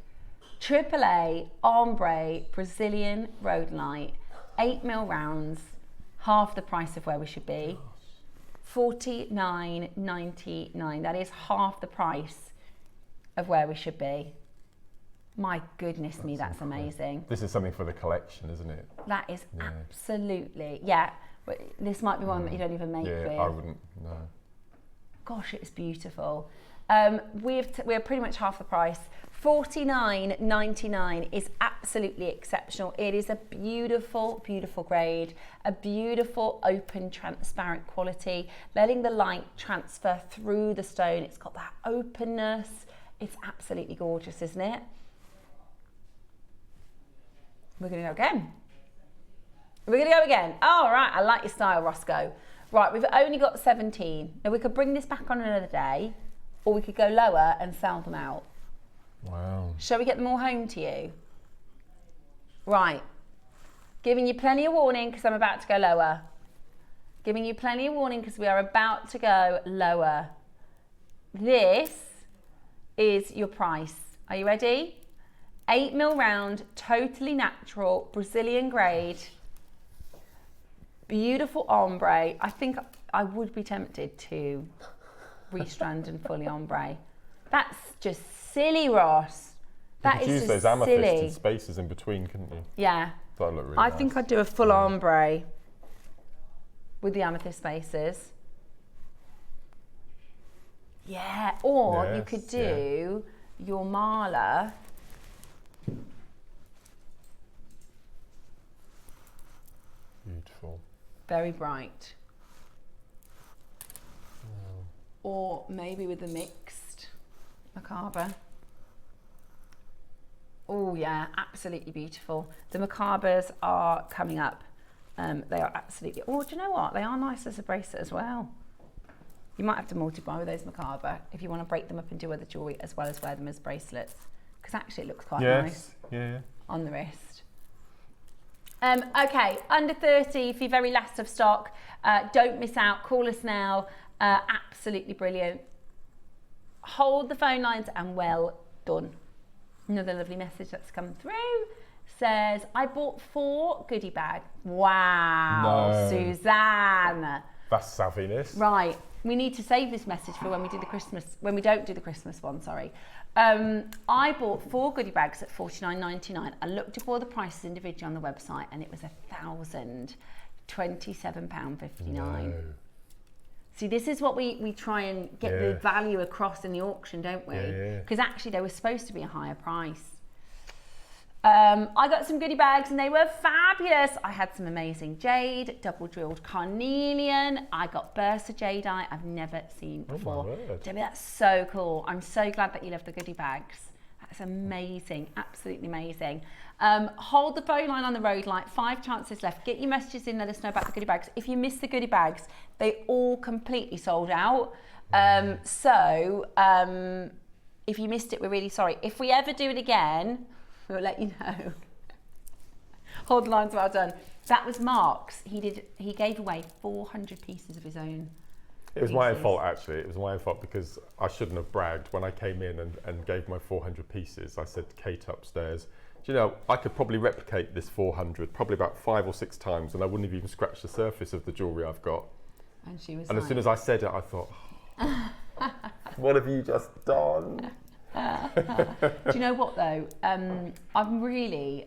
AAA ombre Brazilian rhodonite, 8mm rounds, half the price of where we should be. $49.99. That is half the price of where we should be. My goodness me, that's amazing. This is something for the collection, isn't it? That is absolutely, yeah. This might be one that you don't even make with. I wouldn't, no. Gosh, it's beautiful. We're pretty much half the price. $49.99 is absolutely exceptional. It is a beautiful, beautiful grade, a beautiful, open, transparent quality, letting the light transfer through the stone. It's got that openness. It's absolutely gorgeous, isn't it? We're going to go again. We're going to go again. All right, I like your style, Roscoe. Right, we've only got 17. Now, we could bring this back on another day, or we could go lower and sell them out. Wow. Shall we get them all home to you? Right. Giving you plenty of warning because I'm about to go lower. Giving you plenty of warning because we are about to go lower. This is your price. Are you ready? 8mm round, totally natural, Brazilian grade, beautiful ombre. I think I would be tempted to restrand and fully ombre. That's just silly, Ross. That is use just those amethyst silly. spaces in between, couldn't you? Yeah. That'd look really I nice. think I'd do a full ombre with the amethyst spaces. Yeah, or you could do your mala. Beautiful. Very bright. Or maybe with the mixed macabre. Oh yeah, absolutely beautiful. The macabres are coming up. They are absolutely, oh, do you know what? They are nice as a bracelet as well. You might have to multiply with those macabre if you want to break them up and do other jewellery as well as wear them as bracelets. Because actually it looks quite nice on the wrist. Okay, under 30 for your very last of stock. Don't miss out, call us now. Absolutely brilliant. Hold the phone lines and well done. Another lovely message that's come through says, I bought 4 goodie bags. Wow, No. Suzanne. That's savviness. Right, we need to save this message for when we do the Christmas, when we don't do the Christmas one, sorry. I bought 4 goodie bags at $49.99. I looked up all the prices individually on the website and it was £1,027.59. No. See, this is what we try and get the value across in the auction, don't we? Because actually they were supposed to be a higher price. I got some goodie bags and they were fabulous. I had some amazing jade, double drilled carnelian. I got bursts of jadeite I've never seen before. Oh my word. Debbie, that's so cool. I'm so glad that you love the goodie bags. That's amazing, absolutely amazing. Hold the phone line on the road light, 5 chances left. Get your messages in, let us know about the goodie bags. If you missed the goodie bags, they all completely sold out. If you missed it, we're really sorry. If we ever do it again, we'll let you know. Hold the lines, well done. That was Mark's. He gave away 400 pieces of his own. It was my own fault, actually. It was my own fault because I shouldn't have bragged when I came in and gave my 400 pieces. I said to Kate upstairs, do you know, I could probably replicate this 400 probably about 5 or 6 times and I wouldn't have even scratched the surface of the jewellery I've got. And she was as soon as I said it, I thought, oh, what have you just done? Do you know what though? I'm really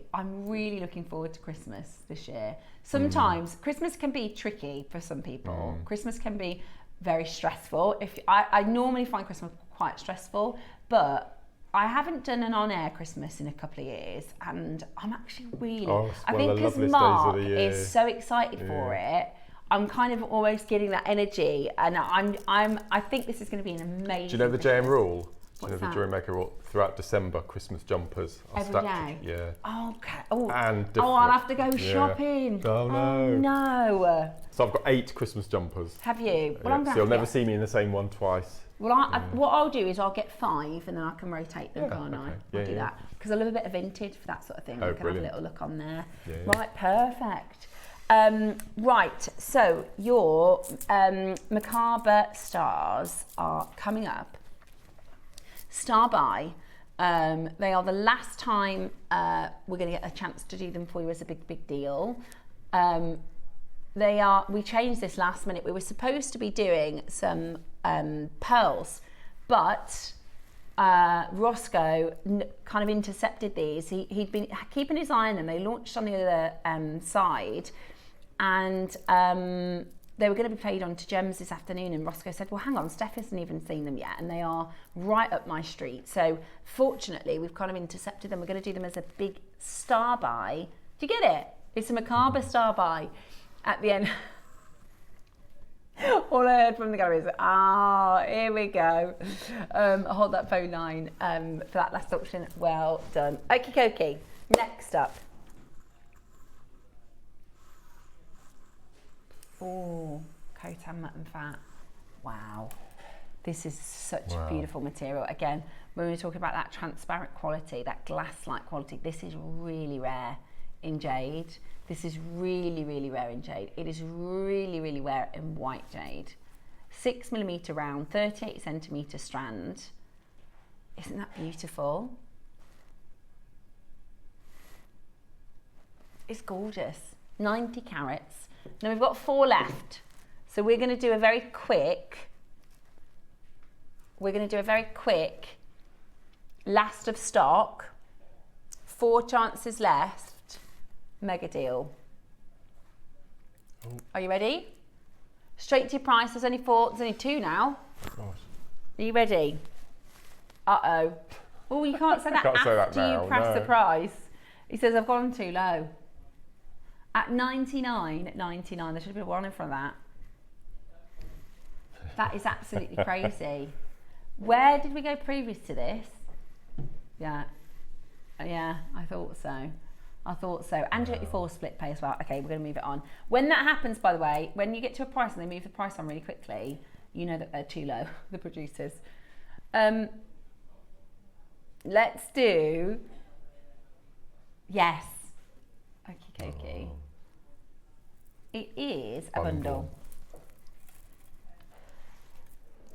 looking forward to Christmas this year. Sometimes Christmas can be tricky for some people. Christmas can be very stressful. I normally find Christmas quite stressful, but I haven't done an on-air Christmas in a couple of years, and I'm actually really, I think because Mark is so excited for it, I'm kind of almost getting that energy, and I think this is going to be an amazing. Do you know the JM rule? Do you know What's the JewelleryMaker rule? Throughout December, Christmas jumpers are every stacked. day. Yeah. Okay. Oh, and I'll have to go shopping. Oh no. Oh no. So I've got 8 Christmas jumpers. Have you? Well, I'm so you'll never see me in the same one twice. Well, what I'll do is I'll get 5 and then I can rotate them, can't I? I'll do that. Because I love a bit of vintage for that sort of thing. I can have a little look on there. Right, perfect. Right, so your Macabre stars are coming up. Star by. They are the last time we're going to get a chance to do them for you as a big deal. We changed this last minute. We were supposed to be doing some pearls, but Roscoe kind of intercepted these. He'd been keeping his eye on them. They launched on the other side, and they were going to be played on to Gems this afternoon, and Roscoe said, well, hang on, Steph hasn't even seen them yet, and they are right up my street. So fortunately, we've kind of intercepted them. We're going to do them as a big star buy. Do you get it? It's a Macabre star buy at the end. All I heard from the gallery is, here we go. Hold that phone line for that last option. Well done. Okie dokie. Next up. Oh, Khotan mutton fat. Wow. This is such a beautiful material. Again, when we were talking about that transparent quality, that glass-like quality, this is really rare in jade. This is really, really rare in jade. It is really, really rare in white jade. 6mm round, 38cm strand. Isn't that beautiful? It's gorgeous. 90 carats. Now we've got 4 left. So we're going to do a very quick, last of stock. 4 chances left. Mega deal. Are you ready? Straight to your price. There's only 4. There's only 2 now. Gosh. Are you ready? Uh-oh. Oh, you can't say that after you press the price. He says, I've gone too low. At $99.99, there should have been 1 in front of that. That is absolutely crazy. Where did we go previous to this? Yeah, I thought so. And you got your 4 split pay as well. Okay, we're going to move it on. When that happens, by the way, when you get to a price and they move the price on really quickly, you know that they're too low, the producers. Let's do, yes. Okie dokie. It is a bundle.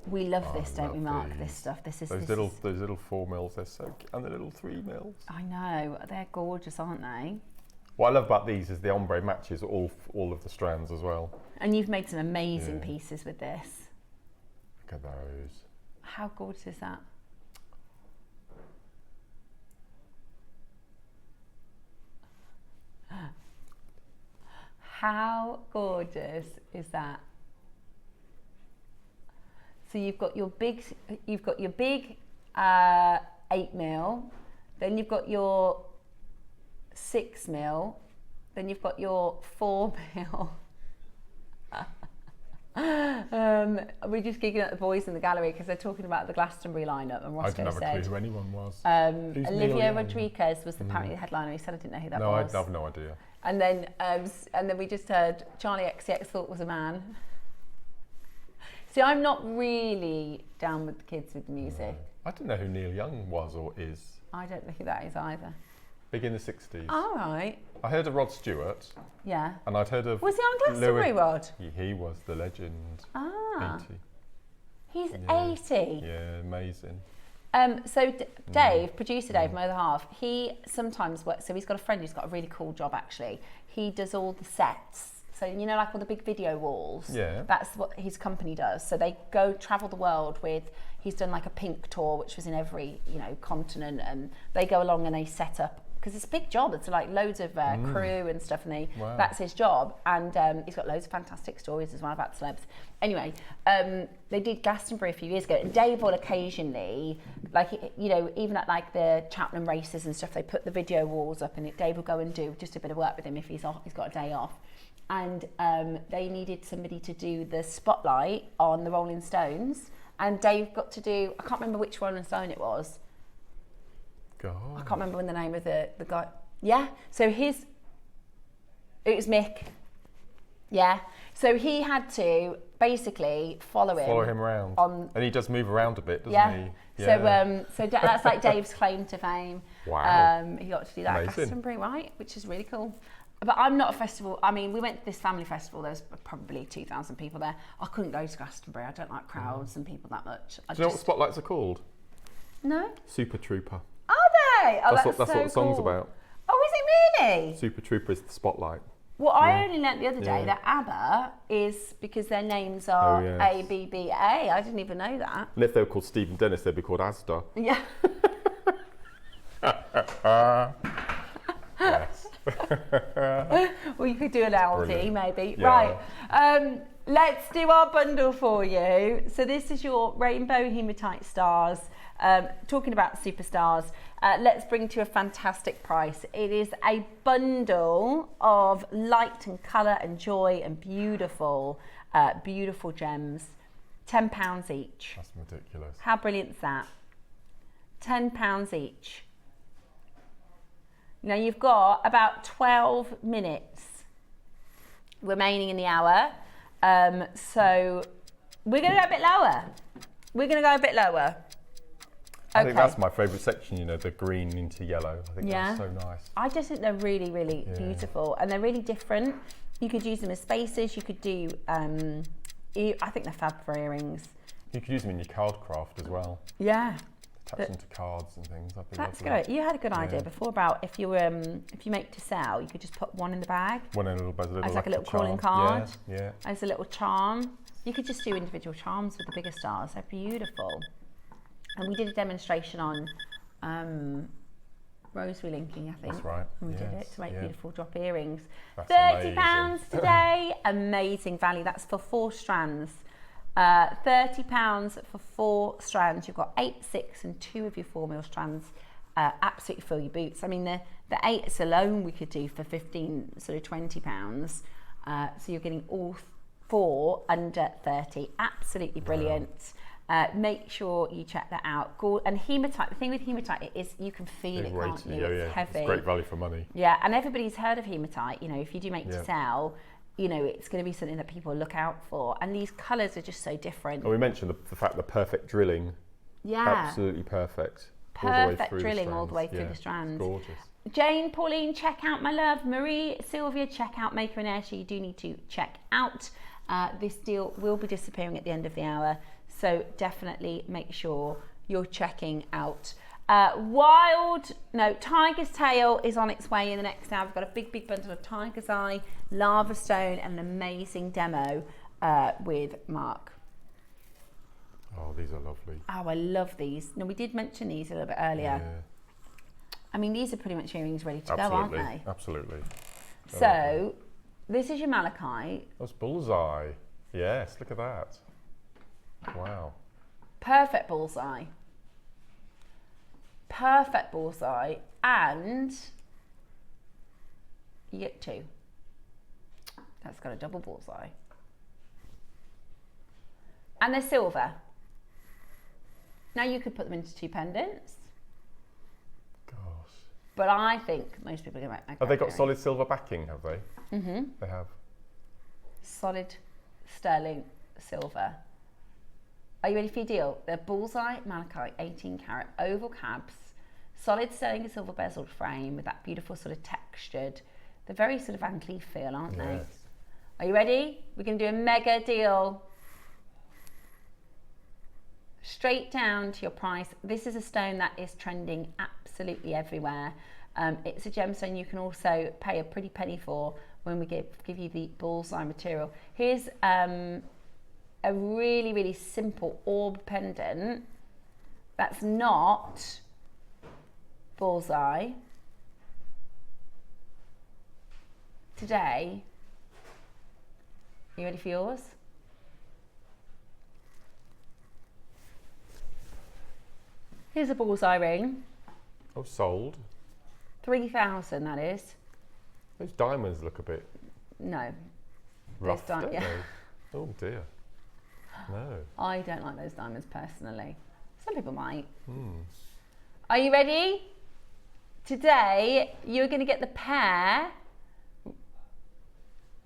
We love this, don't we, Mark? This stuff. Those little 4 mils. They're so cute, and the little 3 mils. I know, they're gorgeous, aren't they? What I love about these is the ombre matches all of the strands as well. And you've made some amazing pieces with this. Look at those. How gorgeous is that? How gorgeous is that? So you've got your big 8mm, then you've got your 6mm, then you've got your 4mm. We're just giggling at the boys in the gallery because they're talking about the Glastonbury lineup, and Roscoe I didn't have said, a clue who anyone was. Olivia Rodriguez was apparently the headliner. He said I didn't know who that was. No, I have no idea. And then we just heard Charlie XCX thought was a man. See, I'm not really down with the kids with the music. I didn't know who Neil Young was or is. I don't know who that is either. Big in the 60s. All right. I heard of Rod Stewart. Yeah. And I'd heard of... Was he on Glastonbury, Rod? He was the legend. 80. He's 80? Yeah, amazing. So Dave, producer Dave, my other half, he sometimes works, so he's got a friend who's got a really cool job actually. He does all the sets. So, you know, like all the big video walls. Yeah. That's what his company does. So they go travel the world with, he's done like a pink tour, which was in every, continent, and they go along and they set up because it's a big job. It's like loads of crew and stuff, and Wow. that's his job. And he's got loads of fantastic stories as well about celebs. Anyway, they did Glastonbury a few years ago, and Dave will occasionally, like, you know, even at like the Cheltenham races and stuff, they put the video walls up, and Dave will go and do just a bit of work with him if he's got a day off. And they needed somebody to do the spotlight on the Rolling Stones, and Dave got to do, I can't remember which Rolling Stone it was. God. I can't remember the name of the guy. Yeah, so it was Mick. Yeah, so he had to basically follow him around. And he does move around a bit, doesn't he? Yeah. So that's like Dave's claim to fame. Wow. He got to do that at Amazing. Glastonbury, right? Which is really cool. But I'm not a festival. I mean, we went to this family festival. There was probably 2,000 people there. I couldn't go to Glastonbury. I don't like crowds and people that much. Do you know what spotlights are called? No. Super Trooper. Are they? Oh, that's what the song's about. Oh, is it really? Super Trooper is the spotlight. Well, I only learnt the other day that ABBA is because their names are ABBA. I didn't even know that. And if they were called Stephen Dennis, they'd be called Asda. Yeah. Yes. Well, you could do an Aldi, Brilliant. maybe. Yeah. Right. Let's do our bundle for you. So this is your rainbow hematite stars. Talking about superstars, let's bring to a fantastic price. It is a bundle of light and colour and joy and beautiful, beautiful gems. £10 each. That's ridiculous. How brilliant is that? £10 each. Now you've got about 12 minutes remaining in the hour. So we're going to go a bit lower. I think that's my favourite section, you know, the green into yellow. I think that's so nice. I just think they're really, really beautiful, and they're really different. You could use them as spaces. You could do, I think they're fab for earrings. You could use them in your card craft as well. Yeah. Attach them to cards and things. That's good. You had a good idea before about if you make to sell, you could just put one in the bag. One in a little as like a little calling charm. card. Yeah. As a little charm. You could just do individual charms with the bigger stars. They're beautiful. And we did a demonstration on rosary linking, I think. That's right. And we did it to make beautiful drop earrings. That's £30 today. Amazing value. That's for 4 strands. £30 for 4 strands. You've got 8, 6 and 2 of your 4 mil strands. Absolutely fill your boots. I mean, the 8s alone we could do for 15, sort of £20. So you're getting all 4 under 30. Absolutely brilliant. Wow. Make sure you check that out. And hematite, the thing with hematite is you can feel it, can't you? It's heavy. It's great value for money. Yeah, and everybody's heard of hematite. You know, if you do make to sell, you know, it's going to be something that people look out for. And these colours are just so different. And we mentioned the fact the perfect drilling. Yeah. Absolutely perfect. Perfect drilling all the way through the strands. Gorgeous. Jane, Pauline, check out my love. Marie, Sylvia, check out Maker and Ayrshire. You do need to check out. This deal will be disappearing at the end of the hour. So definitely make sure you're checking out. Tiger's Tail is on its way in the next hour. We've got a big bundle of Tiger's Eye, Lava Stone, and an amazing demo with Mark. Oh, these are lovely. Oh, I love these. No, we did mention these a little bit earlier. Yeah. I mean, these are pretty much earrings ready to go, aren't they? Absolutely. So, this is your malachite. That's bullseye. Yes, look at that. Wow. Perfect bullseye. Perfect bullseye. And you get 2. That's got a double bullseye. And they're silver. Now you could put them into 2 pendants. Gosh. But I think most people are going to make Have they got solid silver backing, have they? Mm-hmm. They have. Solid sterling silver. Are you ready for your deal? They're bullseye malachite 18 carat oval cabs, solid sterling and silver bezeled frame with that beautiful sort of textured, they're very sort of Van Cleef feel, aren't they? Are you ready? We're going to do a mega deal. Straight down to your price. This is a stone that is trending absolutely everywhere. It's a gemstone you can also pay a pretty penny for when we give you the bullseye material. Here's a really, really simple orb pendant that's not bullseye. today, you ready for yours? Here's a bullseye ring. Oh, sold. 3,000, that is. Those diamonds look a bit No. rough, don't yeah. they? Oh dear. No. I don't like those diamonds personally. Some people might. Are you ready? Today, you're going to get the pair.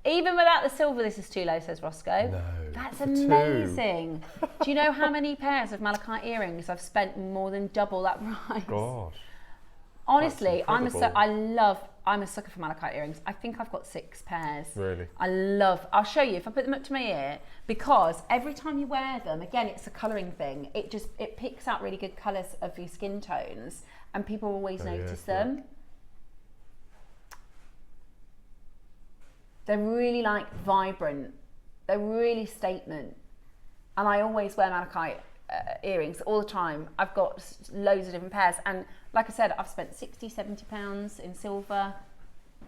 Even without the silver, this is too low, says Roscoe. No. That's amazing. Do you know how many pairs of malachite earrings I've spent more than double that price? Gosh. Honestly, I'm a sucker for malachite earrings. I think I've got 6 pairs. Really? I'll show you if I put them up to my ear, because every time you wear them, again, it's a colouring thing. It picks out really good colours of your skin tones, and people always notice them. They're really like vibrant. They're really statement. And I always wear malachite earrings all the time. I've got loads of different pairs, and like I said, I've spent 60, 70 pounds in silver.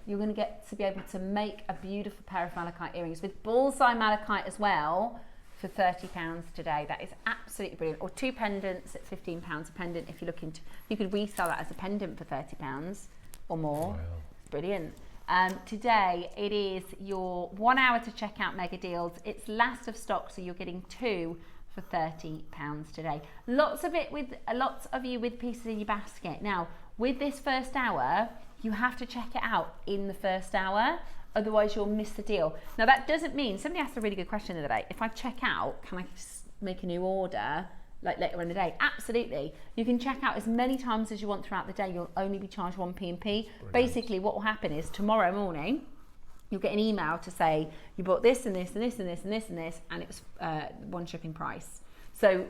You're going to get to be able to make a beautiful pair of malachite earrings with bullseye malachite as well for £30 today. That is absolutely brilliant. Or 2 pendants at £15 a pendant. If you're looking to, you could resell that as a pendant for £30 or more. Wow. It's brilliant. Today it is your 1 hour to check out mega deals. It's last of stock, so you're getting 2 for £30 today. Lots of you with pieces in your basket. Now, with this first hour, you have to check it out in the first hour, otherwise you'll miss the deal. Now, that doesn't mean, somebody asked a really good question the other day, if I check out, can I just make a new order like later in the day? Absolutely. You can check out as many times as you want throughout the day. You'll only be charged 1p. Basically, what will happen is tomorrow morning, you'll get an email to say you bought this and this and this and this and this and this, and it's one shipping price. So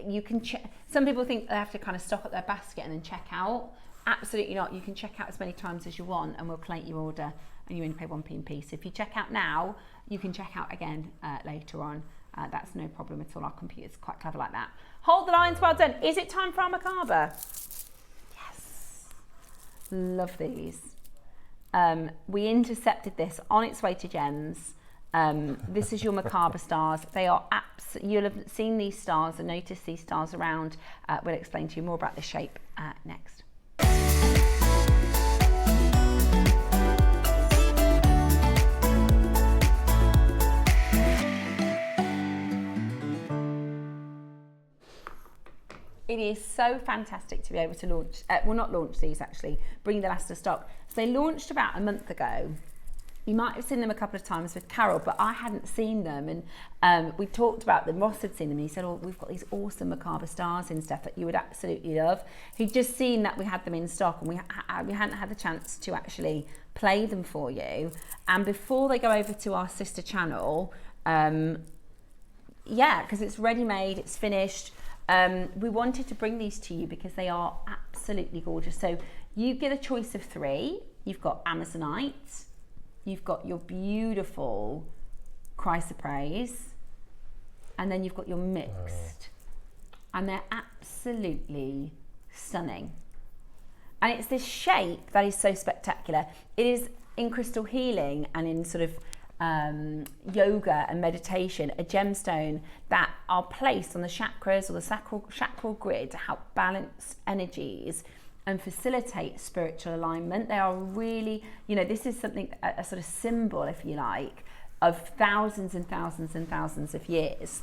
you can check. Some people think they have to kind of stock up their basket and then check out. Absolutely not. You can check out as many times as you want, and we'll collate your order, and you only pay 1p. So if you check out now, you can check out again later on. That's no problem at all. Our computer's quite clever like that. Hold the lines. Well done. Is it time for our macabre? Yes. Love these. We intercepted this on its way to Jen's. This is your macabre stars. They are you'll have seen these stars and noticed these stars around. We'll explain to you more about the shape next. It is so fantastic to be able to launch, not launch these actually, bring the last of stock. So they launched about a month ago. You might have seen them a couple of times with Carol, but I hadn't seen them, and we talked about them. Ross had seen them, and he said, oh, we've got these awesome macabre stars and stuff that you would absolutely love. He'd just seen that we had them in stock, and we hadn't had the chance to actually play them for you. And before they go over to our sister channel, because it's ready-made, it's finished, we wanted to bring these to you because they are absolutely gorgeous. So you get a choice of 3. You've got Amazonite, you've got your beautiful chrysoprase, and then you've got your mixed. And they're absolutely stunning. And it's this shape that is so spectacular. It is in crystal healing and in sort of yoga and meditation, a gemstone that are placed on the chakras or the sacral grid to help balance energies and facilitate spiritual alignment. They are really, this is something, a sort of symbol, if you like, of thousands and thousands and thousands of years.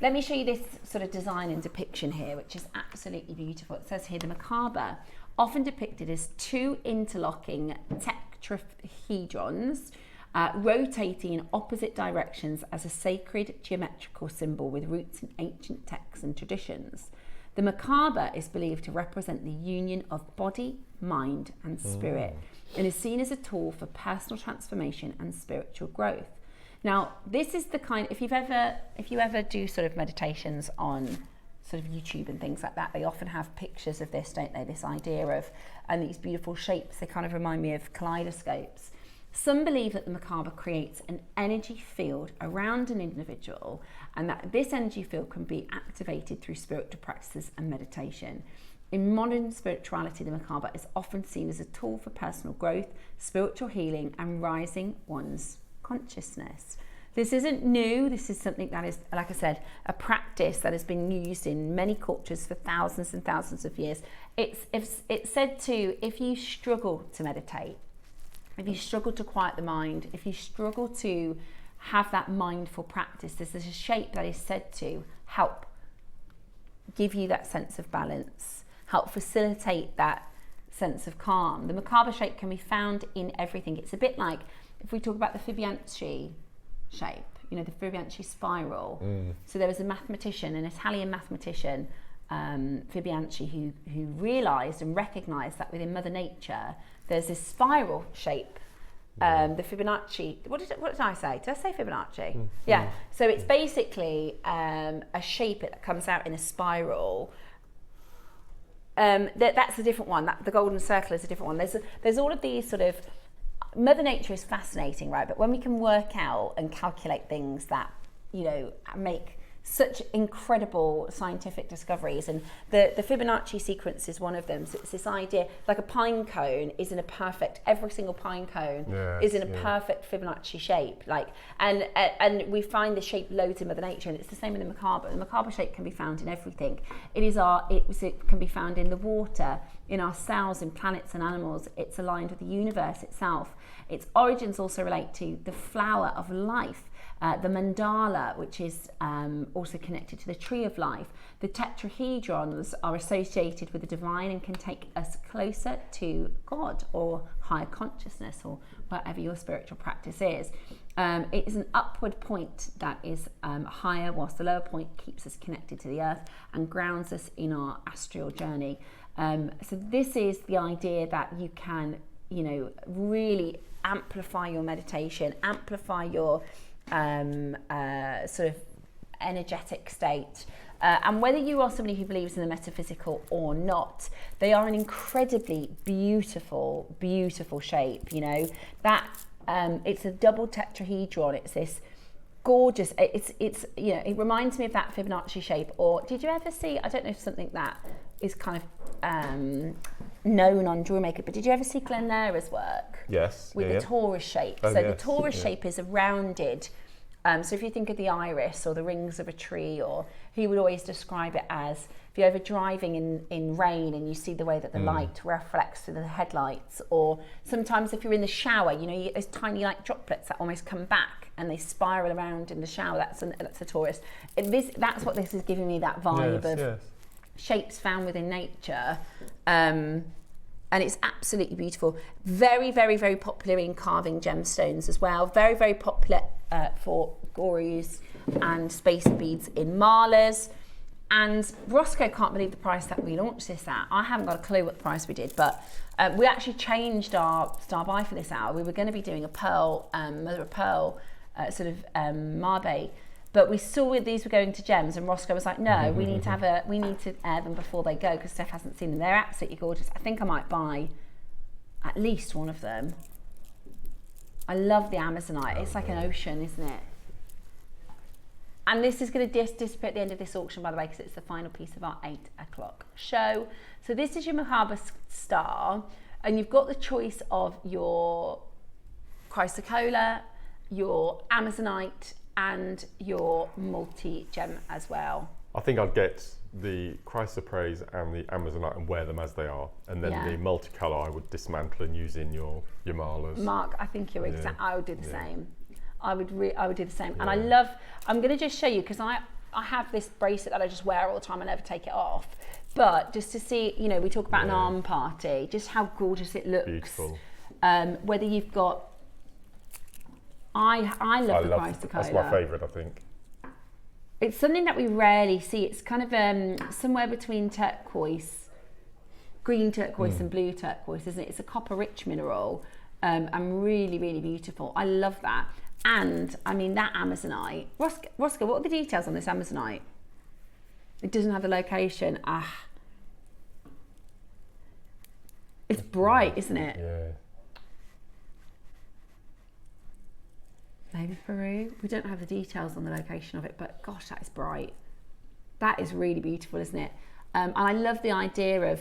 Let me show you this sort of design and depiction here, which is absolutely beautiful. It says here, the macabre, often depicted as 2 interlocking tetrahedrons, rotating in opposite directions as a sacred geometrical symbol with roots in ancient texts and traditions. The macabre is believed to represent the union of body, mind, and spirit, and is seen as a tool for personal transformation and spiritual growth. Now, this is the kind, if you ever do sort of meditations on sort of YouTube and things like that, they often have pictures of this, don't they? This idea of, and these beautiful shapes, they kind of remind me of kaleidoscopes. Some believe that the macabre creates an energy field around an individual, and that this energy field can be activated through spiritual practices and meditation. In modern spirituality, the macabre is often seen as a tool for personal growth, spiritual healing, and rising one's consciousness. This isn't new. This is something that is, like I said, a practice that has been used in many cultures for thousands and thousands of years. It's said to, if you struggle to meditate, if you struggle to quiet the mind, if you struggle to have that mindful practice, there's a shape that is said to help give you that sense of balance, help facilitate that sense of calm. The macabre shape can be found in everything. It's a bit like, if we talk about the Fibonacci shape, you know, the Fibonacci spiral. So there was a mathematician, an Italian mathematician, Fibonacci, who realised and recognised that within Mother Nature there's this spiral shape. The Fibonacci, what did I say? Did I say Fibonacci? Yeah. So it's basically a shape that comes out in a spiral. That's a different one. The golden circle is a different one. There's all of these sort of, Mother Nature is fascinating, right? But when we can work out and calculate things that, you know, make such incredible scientific discoveries, and the Fibonacci sequence is one of them. So it's this idea, like a pine cone is in a perfect, every single pine cone is in a perfect Fibonacci shape, like, and we find the shape loads in Mother Nature, and it's the same in the macabre. The macabre shape can be found in everything. It can be found in the water, in our cells, in planets and animals. It's aligned with the universe itself. Its origins also relate to the flower of life, the mandala, which is also connected to the tree of life. The tetrahedrons are associated with the divine and can take us closer to God or higher consciousness, or whatever your spiritual practice is. It is an upward point that is higher, whilst the lower point keeps us connected to the earth and grounds us in our astral journey. So this is the idea that you can, you know, really amplify your meditation, amplify your sort of energetic state, and whether you are somebody who believes in the metaphysical or not, they are an incredibly beautiful shape. You know that it's a double tetrahedron. It's this gorgeous, it's you know, it reminds me of that Fibonacci shape. Or did you ever see, I don't know if something that is kind of known on JewelleryMaker, but did you ever see Glenn Naira's work? Yes. With the torus shape. So the torus shape is a rounded, so if you think of the iris or the rings of a tree, or he would always describe it as, if you're ever driving in rain and you see the way that the light reflects through the headlights, or sometimes if you're in the shower, you know, you get those tiny like droplets that almost come back and they spiral around in the shower. That's a torus. That's what this is giving me, that vibe of shapes found within nature. And it's absolutely beautiful. Very, very, very popular in carving gemstones as well. Very, very popular for gurus and spacer beads in malas. And Roscoe can't believe the price that we launched this at. I haven't got a clue what the price we did, but we actually changed our star buy for this hour. We were going to be doing a pearl, mother of pearl, sort of Marbe. But we saw these were going to gems, and Roscoe was like, "No, we need to air them before they go, because Steph hasn't seen them. They're absolutely gorgeous. I think I might buy at least one of them." I love the Amazonite. It's like an ocean, isn't it? And this is going to disappear at the end of this auction, by the way, because it's the final piece of our 8 o'clock show. So this is your macabre star, and you've got the choice of your chrysocolla, your Amazonite, and your multi-gem as well. I think I'd get the chrysoprase and the Amazonite and wear them as they are, and then the multicolour I would dismantle and use in your malas. Mark, I think you're I would do the same. I would do the same. And I'm going to just show you, because I have this bracelet that I just wear all the time. I never take it off. But just to see, you know, we talk about an arm party, just how gorgeous it looks. Beautiful. Whether you've got, I love the chrysocolla. That's my favourite, I think. It's something that we rarely see. It's kind of somewhere between turquoise, green turquoise and blue turquoise, isn't it? It's a copper-rich mineral, and really, really beautiful. I love that. And I mean, that Amazonite. Roscoe, what are the details on this Amazonite? It doesn't have the location. It's bright, isn't it? Yeah. Maybe Peru. We don't have the details on the location of it, but gosh, that is bright. That is really beautiful, isn't it? And I love the idea of,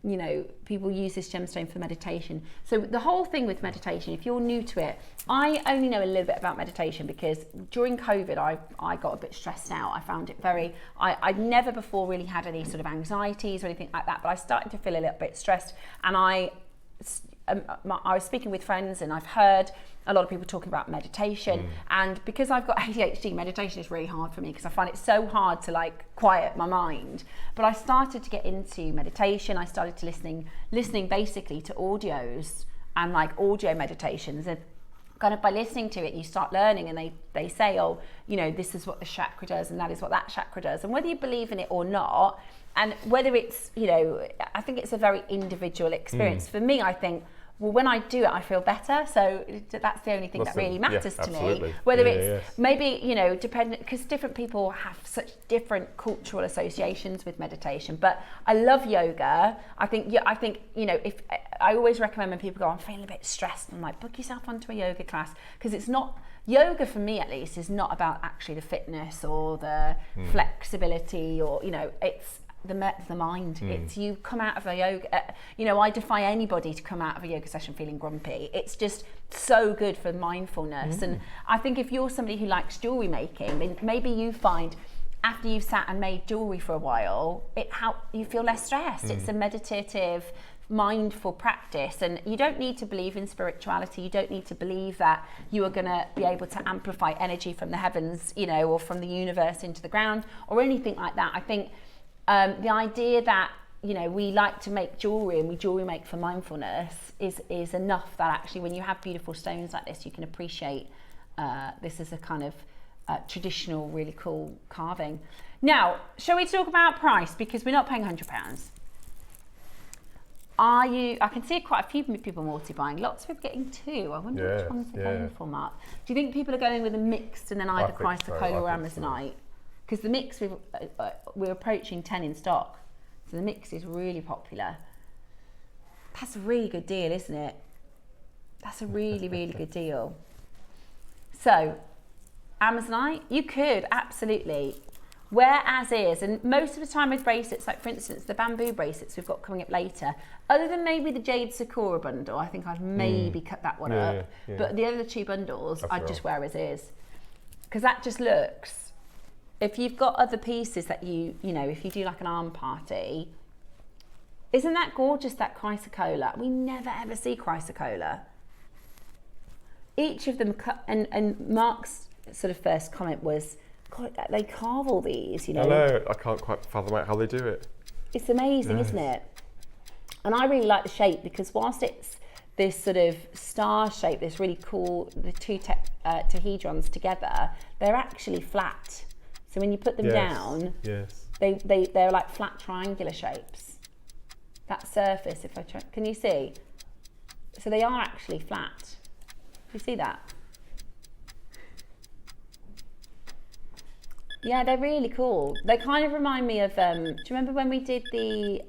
you know, people use this gemstone for meditation. So the whole thing with meditation, if you're new to it, I only know a little bit about meditation because during COVID, I got a bit stressed out. I found it very, I'd never before really had any sort of anxieties or anything like that, but I started to feel a little bit stressed, and I was speaking with friends, and I've heard a lot of people talking about meditation, and because I've got ADHD, meditation is really hard for me because I find it so hard to like quiet my mind. But I started to get into meditation. I started to listening basically to audios and like audio meditations, and kind of by listening to it you start learning, and they say, oh, you know, this is what the chakra does and that is what that chakra does, and whether you believe in it or not, and whether it's, you know, I think it's a very individual experience. For me, I think, well, when I do it, I feel better. So that's the only thing that really matters to me. Whether it's maybe, you know, dependent, because different people have such different cultural associations with meditation. But I love yoga. I think, you know, if I always recommend when people go, I'm feeling a bit stressed, I'm like, book yourself onto a yoga class, because it's not, yoga for me at least is not about actually the fitness or the flexibility, or, you know, it's the mind. It's, you come out of a yoga, you know, I defy anybody to come out of a yoga session feeling grumpy. It's just so good for mindfulness. And I think if you're somebody who likes jewellery making, then maybe you find after you've sat and made jewellery for a while, you feel less stressed. It's a meditative, mindful practice, and you don't need to believe in spirituality. You don't need to believe that you are going to be able to amplify energy from the heavens, you know, or from the universe into the ground or anything like that. I think the idea that, you know, we like to make jewellery and we jewellery make for mindfulness is enough, that actually when you have beautiful stones like this, you can appreciate this as a kind of traditional, really cool carving. Now, shall we talk about price? Because we're not paying £100. I can see quite a few people multi-buying. Lots of people getting two. I wonder which ones they're going for, Mark. Do you think people are going with a mixed and then either chrysocolla or amazonite? Because the mix, we're approaching 10 in stock. So the mix is really popular. That's a really good deal, isn't it? That's a really, really good deal. So, amazonite, you could absolutely wear as is. And most of the time with bracelets, like for instance, the bamboo bracelets we've got coming up later, other than maybe the Jade Sakura bundle, I think I'd maybe cut that one up. Yeah. But the other two bundles, I'd just wear as is. Because that just looks, if you've got other pieces that you know, if you do like an arm party, isn't that gorgeous, that chrysocolla? We never ever see chrysocolla. Each of them, and Mark's sort of first comment was, God, they carve all these, you know. I know, I can't quite fathom out how they do it. It's amazing, isn't it? And I really like the shape, because whilst it's this sort of star shape, this really cool, the two tehedrons together, they're actually flat. So when you put them down, they're like flat triangular shapes. That surface, if I try, can you see? So they are actually flat. Do you see that? Yeah, they're really cool. They kind of remind me of, do you remember when we did the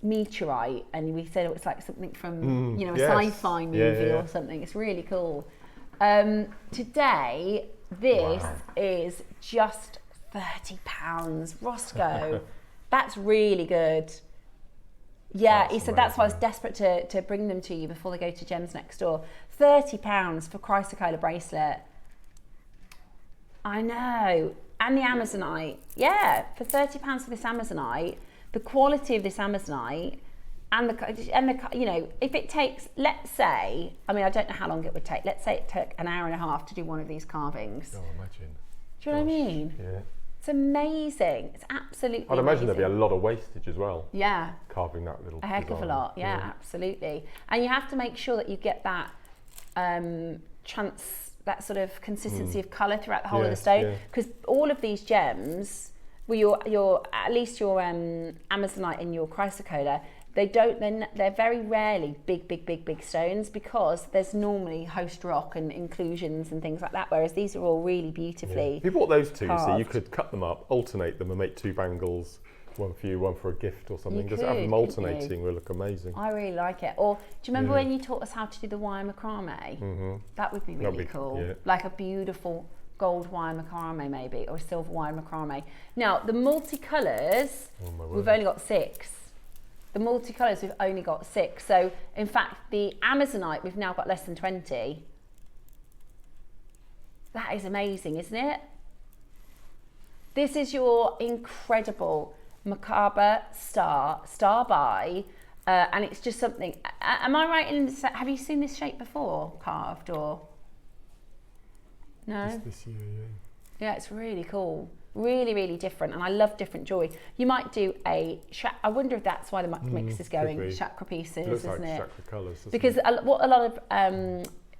meteorite, and we said it was like something from, you know, a sci-fi movie or something? It's really cool. Today, this is just £30, Roscoe. That's really good. Yeah, he said that's why I was desperate to bring them to you before they go to Gems Next Door. £30 for chrysocolla bracelet. I know. And the amazonite. Yeah, for £30 for this amazonite, the quality of this amazonite, and the you know, if it takes, let's say, I mean, I don't know how long it would take. Let's say it took an hour and a half to do one of these carvings. Oh, imagine. Do you know what I mean? Yeah. It's amazing. It's absolutely I'd imagine there'd be a lot of wastage as well. Yeah. Carving that little a heck of a lot. Yeah, absolutely. And you have to make sure that you get that that sort of consistency of colour throughout the whole of the stone, because all of these gems, well, your at least your amazonite and your chrysocolla, they're very rarely big stones, because there's normally host rock and inclusions and things like that, whereas these are all really beautifully If you bought those two, carved. so you could cut them up, alternate them and make two bangles, one for you, one for a gift or something. Just have them alternating will look amazing. I really like it. Or do you remember when you taught us how to do the wire macrame? That would be really cool. Yeah. Like a beautiful gold wire macrame maybe, or silver wire macrame. Now the multicolours, we've only got 6. The multicolours we've only got 6. So in fact the Amazonite we've now got less than 20. That is amazing, isn't it? This is your incredible macabre star by, and it's just something. Am I right in this? Have you seen this shape before, carved or no? This year, yeah. Yeah, it's really cool. Really, really different, and I love different jewelry. You might do a I wonder if that's why the mix is going chakra pieces, it looks isn't like it? Chakra colours. Because what a lot of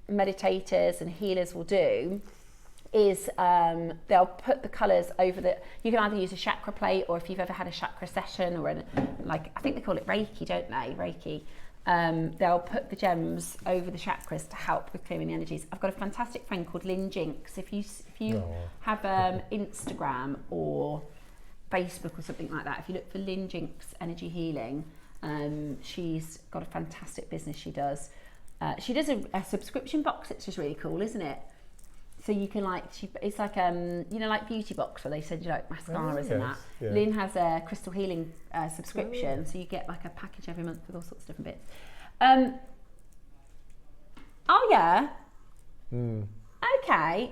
meditators and healers will do is they'll put the colours over the. You can either use a chakra plate, or if you've ever had a chakra session, or like I think they call it Reiki, don't they? Reiki. They'll put the gems over the chakras to help with clearing the energies. I've got a fantastic friend called Lynn Jinks. If you have Instagram or Facebook or something like that, if you look for Lynn Jinks Energy Healing, she's got a fantastic business she does. She does a subscription box, which is really cool, isn't it? So you can it's like like Beauty Box where they send you like mascaras and that. Yeah. Lynn has a crystal healing subscription, so you get like a package every month with all sorts of different bits. Oh yeah. Okay.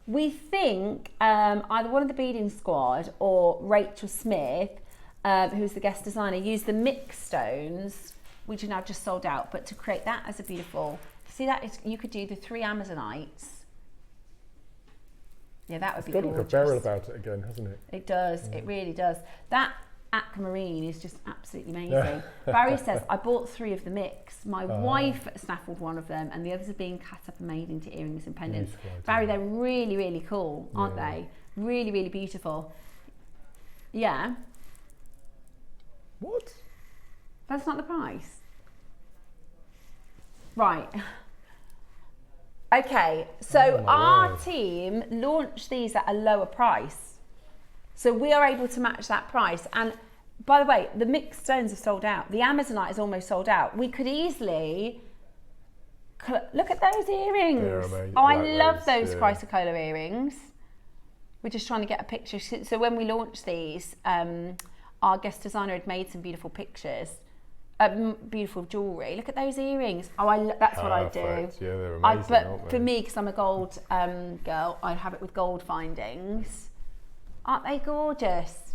We think either one of the beading squad or Rachel Smith, who's the guest designer, used the mixed stones, which are now just sold out. But to create that as a beautiful, see that is, you could do the 3 Amazonites. Yeah, that would be gorgeous. It's got a beryl about it again, hasn't it? It does. It really does. That aquamarine is just absolutely amazing. Barry says, I bought 3 of the mix. My wife snaffled one of them, and the others are being cut up and made into earrings and pendants. Barry, they're really, really cool, aren't they? Really, really beautiful. Yeah. What? That's not the price. Right. Okay, so our team launched these at a lower price. So we are able to match that price. And by the way, the mixed stones are sold out. The Amazonite is almost sold out. We could easily, look at those earrings. They're amazing. Oh, I love those chrysocolla earrings. We're just trying to get a picture. So when we launched these, our guest designer had made some beautiful pictures. Beautiful jewellery. Look at those earrings. Oh, that's what I do. Yeah, they're amazing, but aren't they? for me, because I'm a gold girl, I'd have it with gold findings. Aren't they gorgeous?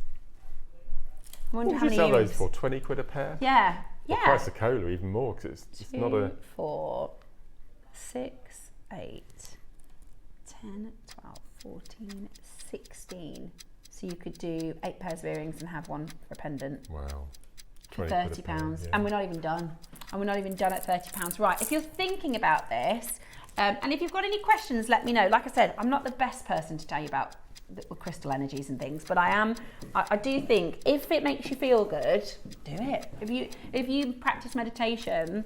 I wonder how many sell earrings. those for? 20 quid a pair? Yeah, yeah. The price of cola even more, because it's not a... 4, 6, 8, 10, 12, 14, 16. So you could do 8 pairs of earrings and have one for a pendant. Wow. For £30, yeah. And we're not even done. And we're not even done at £30. Right, if you're thinking about this, and if you've got any questions, let me know. Like I said, I'm not the best person to tell you about the crystal energies and things, but I do think if it makes you feel good, do it. If you practice meditation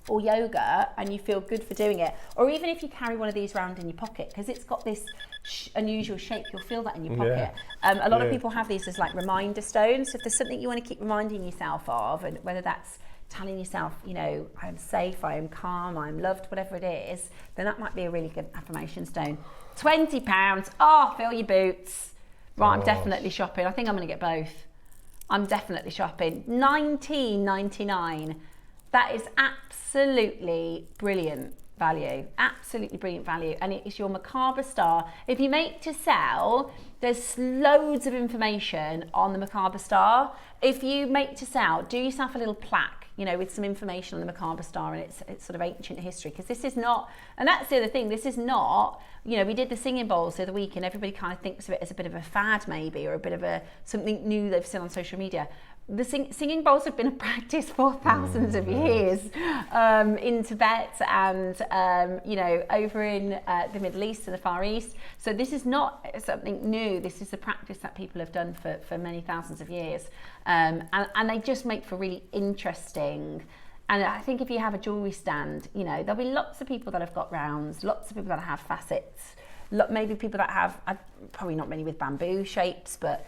or yoga and you feel good for doing it, or even if you carry one of these around in your pocket, because it's got this unusual shape, you'll feel that in your pocket. A lot of people have these as like reminder stones. So if there's something you want to keep reminding yourself of, and whether that's telling yourself, I am safe, I am calm, I am loved, whatever it is, then that might be a really good affirmation stone. £20. Oh, fill your boots. Right, I'm definitely shopping. I think I'm going to get both. I'm definitely shopping. $19.99. That is absolutely brilliant value. Absolutely brilliant value. And it is your macabre star. If you make to sell, there's loads of information on the macabre star. If you make to sell, do yourself a little plaque, with some information on the macabre star and its sort of ancient history. Because this is not, and that's the other thing, this is not, we did the singing bowls the other week and everybody kind of thinks of it as a bit of a fad maybe, or a bit of something new they've seen on social media. The singing bowls have been a practice for thousands of years in Tibet and, over in the Middle East and the Far East. So this is not something new. This is a practice that people have done for many thousands of years. And they just make for really interesting. And I think if you have a jewellery stand, there'll be lots of people that have got rounds, lots of people that have facets, maybe people that have, probably not many with bamboo shapes, but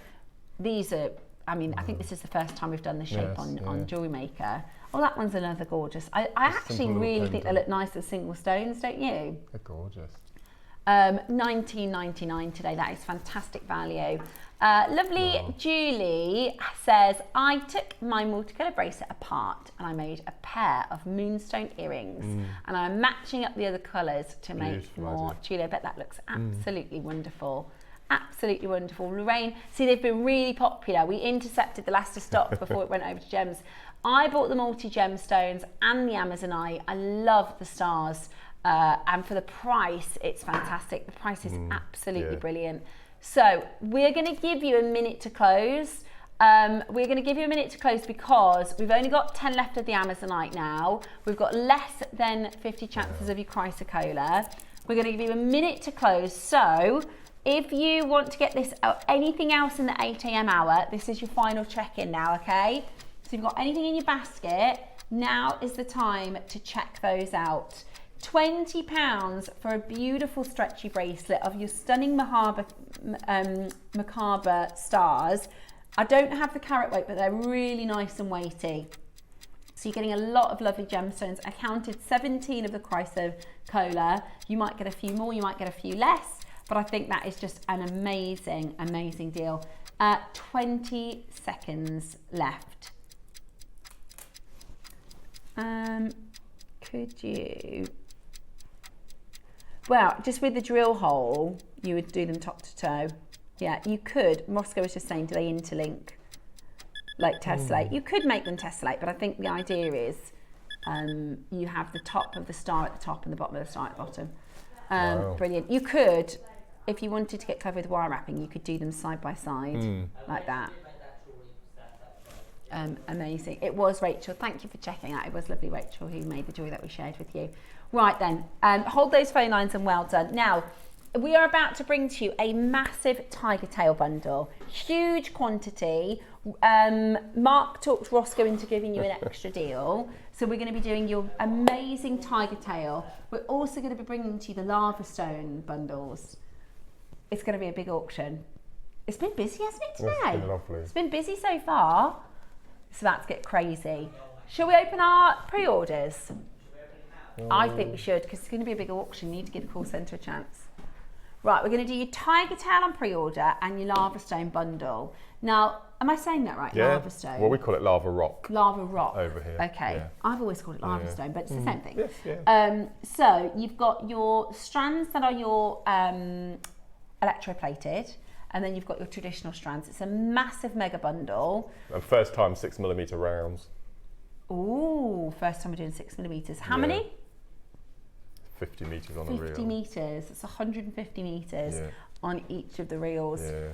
these are, I think this is the first time we've done the shape on JewelleryMaker. Oh, that one's another gorgeous. I actually really think they look nice as single stones, don't you? They're gorgeous. $19.99 today. That is fantastic value. Lovely Julie says, I took my multicolour bracelet apart and I made a pair of moonstone earrings and I'm matching up the other colours to make more. Julie, I bet that looks absolutely wonderful. Absolutely wonderful. Lorraine, see, they've been really popular. We intercepted the last of stock before it went over to gems. I bought the multi-gemstones and the Amazonite. I love the stars. And for the price, it's fantastic. The price is absolutely brilliant. So we're going to give you a minute to close. We're going to give you a minute to close because we've only got 10 left of the Amazonite now. We've got less than 50 chances of your chrysocolla. We're going to give you a minute to close. So if you want to get this out, anything else in the 8 a.m. hour, this is your final check-in now, okay? So if you've got anything in your basket, now is the time to check those out. £20 for a beautiful stretchy bracelet of your stunning macabre stars. I don't have the carat weight, but they're really nice and weighty. So you're getting a lot of lovely gemstones. I counted 17 of the chrysocolla. You might get a few more, you might get a few less, but I think that is just an amazing, amazing deal. 20 seconds left. Could you... Well, just with the drill hole, you would do them top to toe. Yeah, you could. Moscow was just saying, do they interlink like tessellate? You could make them tessellate, but I think the idea is you have the top of the star at the top and the bottom of the star at the bottom. Brilliant. You could, if you wanted to get clever with wire wrapping, you could do them side by side like that. Amazing. It was Rachel. Thank you for checking out. It was lovely Rachel who made the jewellery that we shared with you. Right then, hold those phone lines and well done. Now, we are about to bring to you a massive tiger tail bundle. Huge quantity. Mark talked Roscoe into giving you an extra deal. So we're going to be doing your amazing tiger tail. We're also going to be bringing to you the lava stone bundles. It's going to be a big auction. It's been busy, hasn't it, today? It's been lovely. It's been busy so far. It's about to get crazy. Shall we open our pre-orders? I think we should, because it's going to be a big auction. You need to give the call centre a chance. Right, we're going to do your tiger tail on pre-order and your lava stone bundle. Now, am I saying that right? Yeah. Lava stone. Well, we call it lava rock. Lava rock. Over here. Okay. Yeah. I've always called it lava stone, but it's the same thing. Yes, yeah. So you've got your strands that are your electroplated, and then you've got your traditional strands. It's a massive mega bundle. And first time 6mm rounds. Ooh, first time we're doing 6mm. How many? 50 metres on a reel. 50 metres. It's 150 metres on each of the reels. Yeah.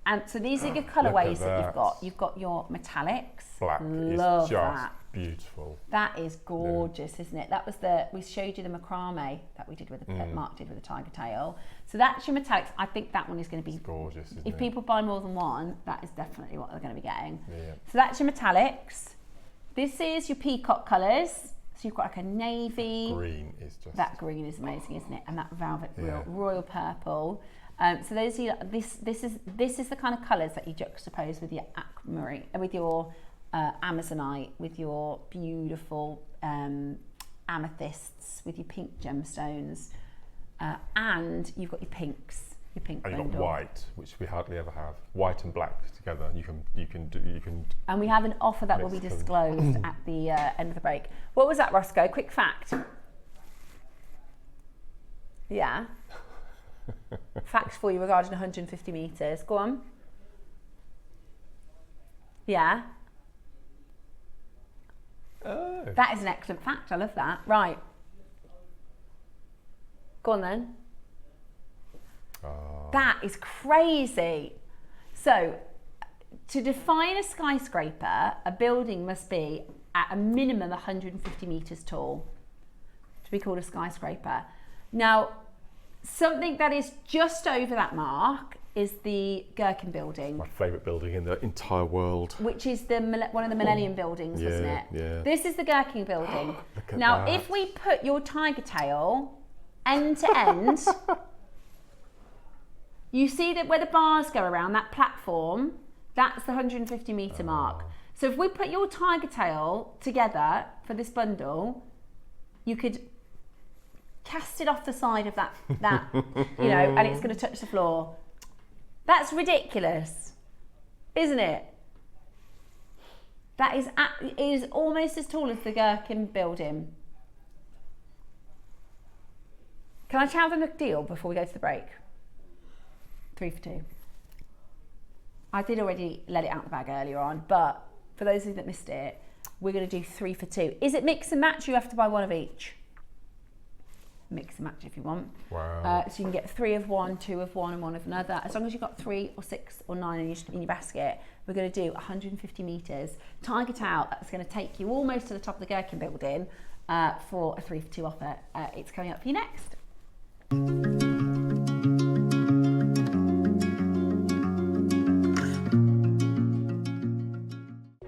And so these are your colourways that you've got. You've got your metallics. Black Love is just that. beautiful. That is gorgeous, isn't it? That was we showed you the macrame that we did with Mark did with the tiger tail. So that's your metallics. I think that one is going to be it's gorgeous, isn't if it? people buy more than one, that is definitely what they're going to be getting. Yeah. So that's your metallics. This is your peacock colours. So you've got like a navy. Green is just... That green is amazing, isn't it? And that velvet royal purple. So those are this is the kind of colours that you juxtapose with your aquamarine, with your amazonite, with your beautiful amethysts, with your pink gemstones, and you've got your pinks. Pink and bundle. you've got white, which we hardly ever have. White and black together. You can. And we have an offer that will be disclosed at the end of the break. What was that, Roscoe? Quick fact. Yeah. Facts for you regarding 150 metres. Go on. Yeah. Oh. That is an excellent fact. I love that. Right. Go on then. That is crazy. So, to define a skyscraper, a building must be at a minimum 150 metres tall to be called a skyscraper. Now, something that is just over that mark is the Gherkin building. My favourite building in the entire world. Which is one of the Millennium buildings, wasn't it? Yeah. This is the Gherkin building. Look at now, that. if we put your tiger tail end to end, you see that where the bars go around, that platform, that's the 150 metre mark. So if we put your tiger tail together for this bundle, you could cast it off the side of that you know, and it's going to touch the floor. That's ridiculous, isn't it? That is, it is almost as tall as the Gherkin building. Can I challenge a deal before we go to the break? 3 for 2. I did already let it out the bag earlier on, but for those of you that missed it, we're going to do 3 for 2. Is it mix and match? You have to buy one of each. Mix and match if you want. Wow. So you can get 3 of one, 2 of one, and 1 of another. As long as you've got 3 or 6 or 9 in your basket, we're going to do 150 metres. Target out, that's going to take you almost to the top of the Gherkin building for a 3 for 2 offer. It's coming up for you next.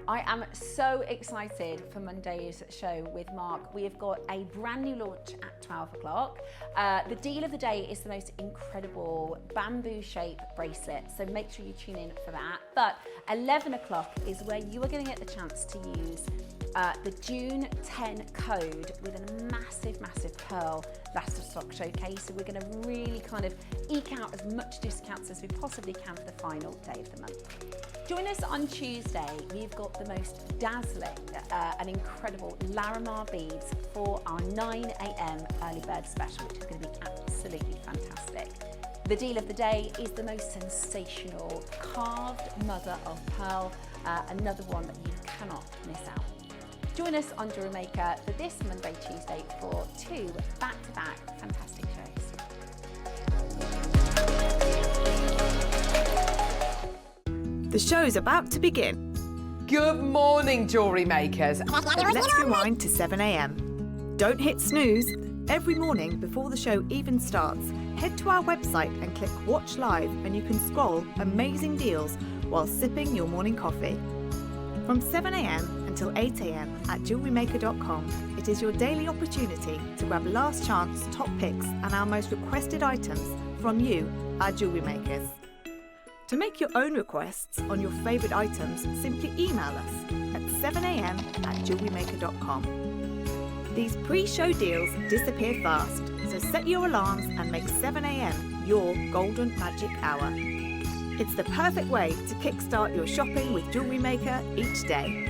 I am so excited for Monday's show with Mark. We have got a brand new launch at 12 o'clock. The deal of the day is the most incredible bamboo shape bracelet, so make sure you tune in for that. But 11 o'clock is where you are going to get the chance to use the June 10 code with a massive, massive pearl last of stock showcase. So we're going to really kind of eke out as much discounts as we possibly can for the final day of the month. Join us on Tuesday. We've got the most dazzling and incredible Larimar beads for our 9 a.m. early bird special, which is going to be absolutely fantastic. The deal of the day is the most sensational carved mother of pearl, another one that you cannot miss out. Join us on JewelleryMaker for this Monday, Tuesday for 2 back-to-back fantastic shows. The show's about to begin. Good morning, jewellery makers. Let's rewind to 7 a.m. Don't hit snooze. Every morning before the show even starts, head to our website and click Watch Live, and you can scroll amazing deals while sipping your morning coffee. From 7 a.m. until 8 a.m. at jewellerymaker.com, it is your daily opportunity to grab last chance top picks and our most requested items from you, our jewellery makers. To make your own requests on your favourite items, simply email us at 7 a.m. at jewellerymaker.com. These pre-show deals disappear fast, so set your alarms and make 7 a.m. your golden magic hour. It's the perfect way to kickstart your shopping with Jewellery Maker each day.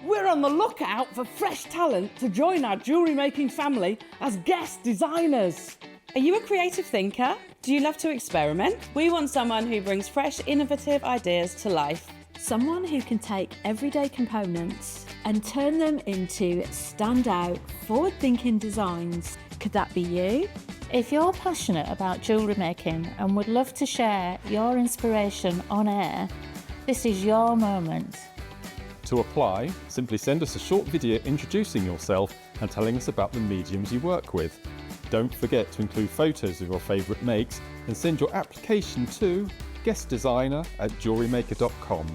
We're on the lookout for fresh talent to join our jewellery making family as guest designers. Are you a creative thinker? Do you love to experiment? We want someone who brings fresh, innovative ideas to life. Someone who can take everyday components and turn them into standout, forward-thinking designs. Could that be you? If you're passionate about jewellery making and would love to share your inspiration on air, this is your moment. To apply, simply send us a short video introducing yourself and telling us about the mediums you work with. Don't forget to include photos of your favourite makes and send your application to guestdesigner@jewellerymaker.com.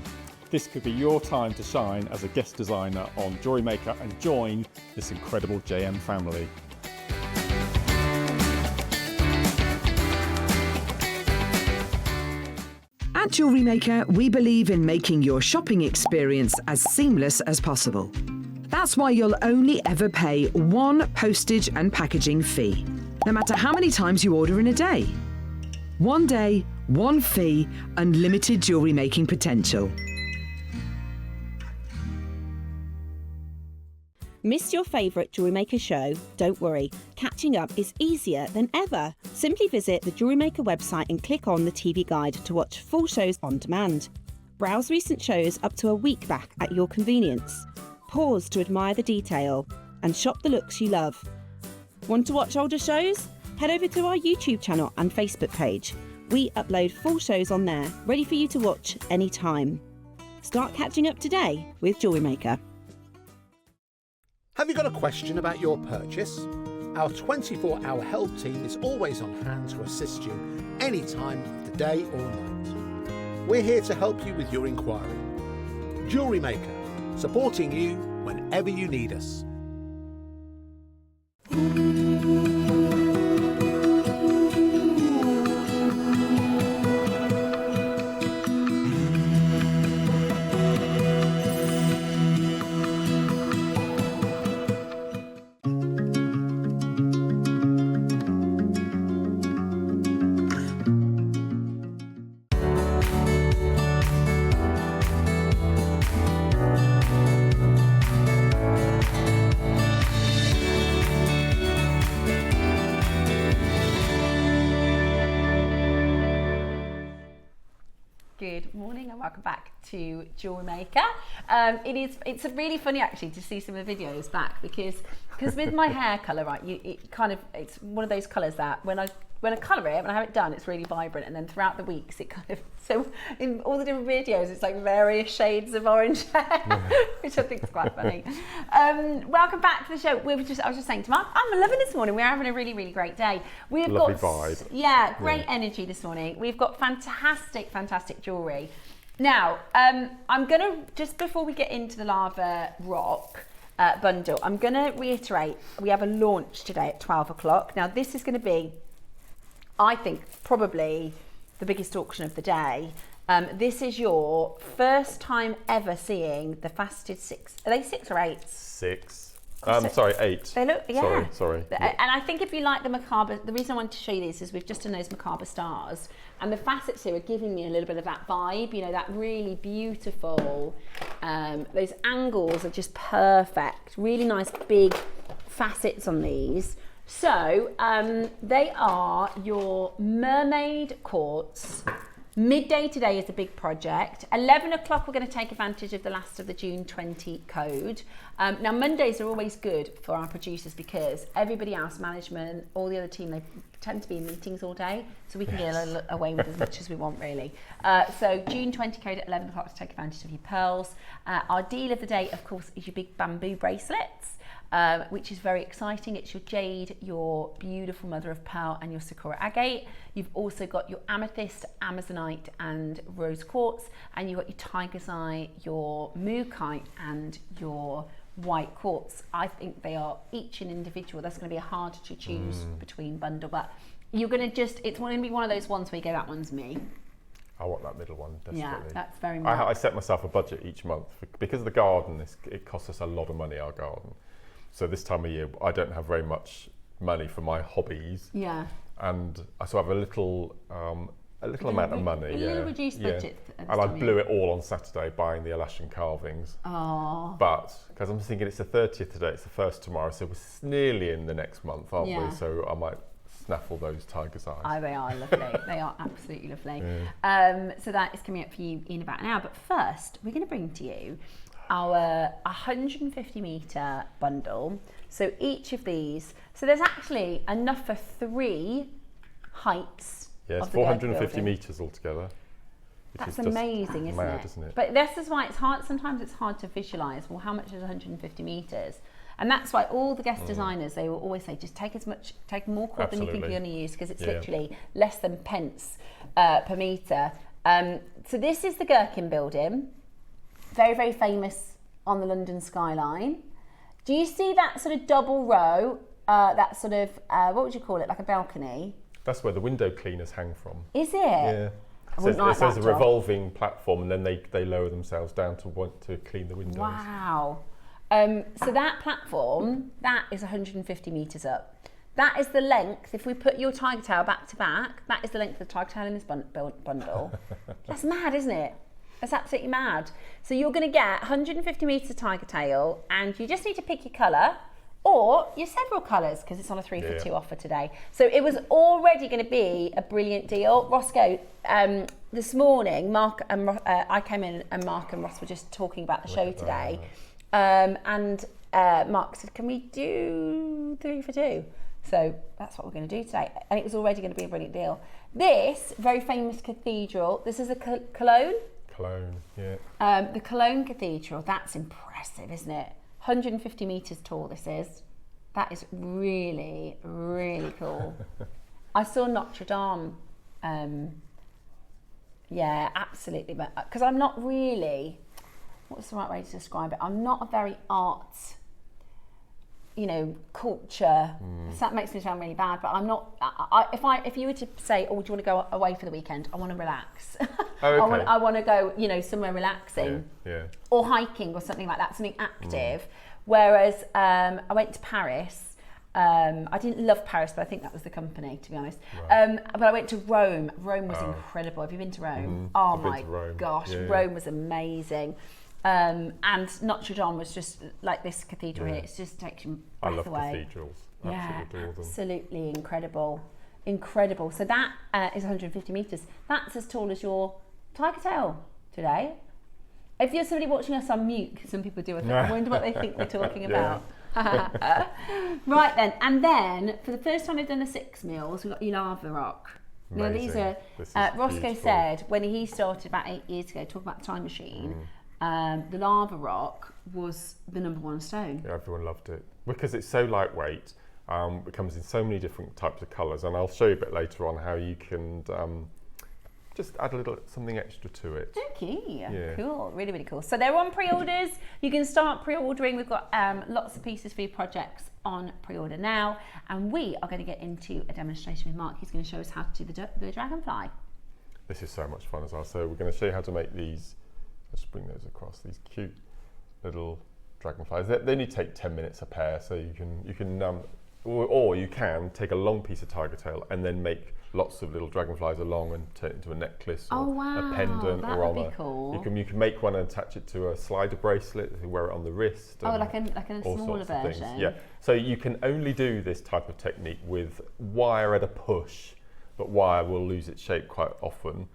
This could be your time to shine as a guest designer on JewelleryMaker and join this incredible JM family. At JewelleryMaker, we believe in making your shopping experience as seamless as possible. That's why you'll only ever pay one postage and packaging fee, no matter how many times you order in a day. One day, one fee, unlimited jewellery making potential. Missed your favourite Jewellery Maker show? Don't worry, catching up is easier than ever. Simply visit the Jewellery Maker website and click on the TV guide to watch full shows on demand. Browse recent shows up to a week back at your convenience. Pause to admire the detail and shop the looks you love. Want to watch older shows? Head over to our YouTube channel and Facebook page. We upload full shows on there, ready for you to watch anytime. Start catching up today with Jewellery Maker. Have you got a question about your purchase? Our 24-hour help team is always on hand to assist you any time of the day or night. We're here to help you with your inquiry. Jewellery Maker, supporting you whenever you need us. Good morning and welcome back to JewelleryMaker. It's really funny actually to see some of the videos back because with my hair colour, right, it's one of those colours that when I colour it, when I have it done, it's really vibrant, and then throughout the weeks it kind of, so in all the different videos it's like various shades of orange hair, which I think is quite funny. Welcome back to the show. I was just saying to Mark, I'm loving this morning. We're having a really, really great day. We've Lovely got vibe. Yeah, great energy this morning. We've got fantastic jewellery. Now, I'm gonna, just before we get into the lava rock bundle, I'm gonna reiterate, we have a launch today at 12 o'clock. Now this is gonna be, I think, probably the biggest auction of the day. This is your first time ever seeing the faceted 6. Are they 6 or 8? 6. Sorry, 8. They look, yeah. Sorry. And I think if you like the macabre, the reason I wanted to show you these is we've just done those macabre stars, and the facets here are giving me a little bit of that vibe, you know, that really beautiful, those angles are just perfect. Really nice big facets on these. So they are your Mermaid quartz. Midday today is the big project. 11 o'clock we're going to take advantage of the last of the June 20 code. Now Mondays are always good for our producers because everybody else, management, all the other team, they tend to be in meetings all day, so we can get away with as much as we want really. So June 20 code at 11 o'clock to take advantage of your pearls. Our deal of the day, of course, is your big bamboo bracelets. Which is very exciting. It's your jade, your beautiful mother of pearl, and your sakura agate. You've also got your amethyst, amazonite, and rose quartz, and you've got your tiger's eye, your mookaite, and your white quartz. I think they are each an individual. That's going to be hard to choose between bundle, but you're going to just, it's going to be one of those ones where you go, that one's me. I want that middle one, desperately. Yeah, that's very much. I set myself a budget each month because of the garden. It costs us a lot of money, our garden. So this time of year, I don't have very much money for my hobbies. Yeah. And so I have a little amount of money. A little reduced budget. And I blew it all on Saturday buying the Alaskan carvings. Oh. But, because I'm thinking it's the 30th today, it's the 1st tomorrow, so we're nearly in the next month, aren't we? So I might snaffle those tiger's eyes. Oh, they are lovely. They are absolutely lovely. Yeah. So that is coming up for you in about an hour. But first, we're going to bring to you our 150 metre bundle. So each of these, so there's actually enough for 3 heights. Yes, 450 metres altogether. That's amazing, isn't it? But this is why it's hard, sometimes it's hard to visualise, well, how much is 150 metres? And that's why all the guest designers, they will always say, just take more cord than you think you're going to use, because it's literally less than pence per metre. So this is the Gherkin building. Very, very famous on the London skyline. Do you see that sort of double row, that sort of, what would you call it, like a balcony? That's where the window cleaners hang from. Is it? Yeah. It says a revolving platform, and then they lower themselves down to want to clean the windows. Wow. So that platform, that is 150 metres up. That is the length, if we put your tiger tail back to back, that is the length of the tiger tail in this bundle. That's mad, isn't it? That's absolutely mad. So you're going to get 150 metres of tiger tail, and you just need to pick your colour or your several colours, because it's on a 3 for 2 offer today. So it was already going to be a brilliant deal. Roscoe, this morning, I came in and Mark and Ross were just talking about the show today. And Mark said, can we do 3 for 2? So that's what we're going to do today. And it was already going to be a brilliant deal. This very famous cathedral, this is a Cologne. Cologne, yeah. The Cologne Cathedral, that's impressive, isn't it? 150 metres tall this is. That is really, really cool. I saw Notre Dame. Yeah, absolutely. Because I'm not really, what's the right way to describe it? I'm not a very art, culture. That makes me sound really bad, but I'm not. If you were to say, "Oh, do you want to go away for the weekend?" I want to relax. Oh, okay. I want to go, somewhere relaxing, or hiking or something like that, something active. Whereas I went to Paris. I didn't love Paris, but I think that was the company, to be honest. Right. But I went to Rome. Rome was incredible. Have you been to Rome? Oh my gosh, Rome was amazing. And Notre Dame was just like this cathedral here. It's just takes your breath away. I love cathedrals. Absolutely incredible. So that is 150 metres. That's as tall as your tiger tail today. If you're somebody watching us on mute, some people do, I wonder what they think we're talking about. Right then, and then for the first time we've done the 6 mils, we've got your lava rock. Now these are, Roscoe said when he started about 8 years ago, talking about the time machine, the lava rock was the #1 stone. Yeah, everyone loved it because it's so lightweight. It comes in so many different types of colours, and I'll show you a bit later on how you can just add a little something extra to it. Okay, yeah. Cool, really, really cool. So they're on pre-orders. You can start pre-ordering. We've got lots of pieces for your projects on pre-order now, and we are going to get into a demonstration with Mark. He's going to show us how to do the dragonfly. This is so much fun as well. So we're going to show you how to make these. Let's bring those across. These cute little dragonflies. They only take 10 minutes a pair, so you can or you can take a long piece of tiger tail and then make lots of little dragonflies along and turn it into a necklace or a pendant, or on cool. You can make one and attach it to a slider bracelet. You can wear it on the wrist. Like a smaller version. Yeah. So you can only do this type of technique with wire at a push, but wire will lose its shape quite often.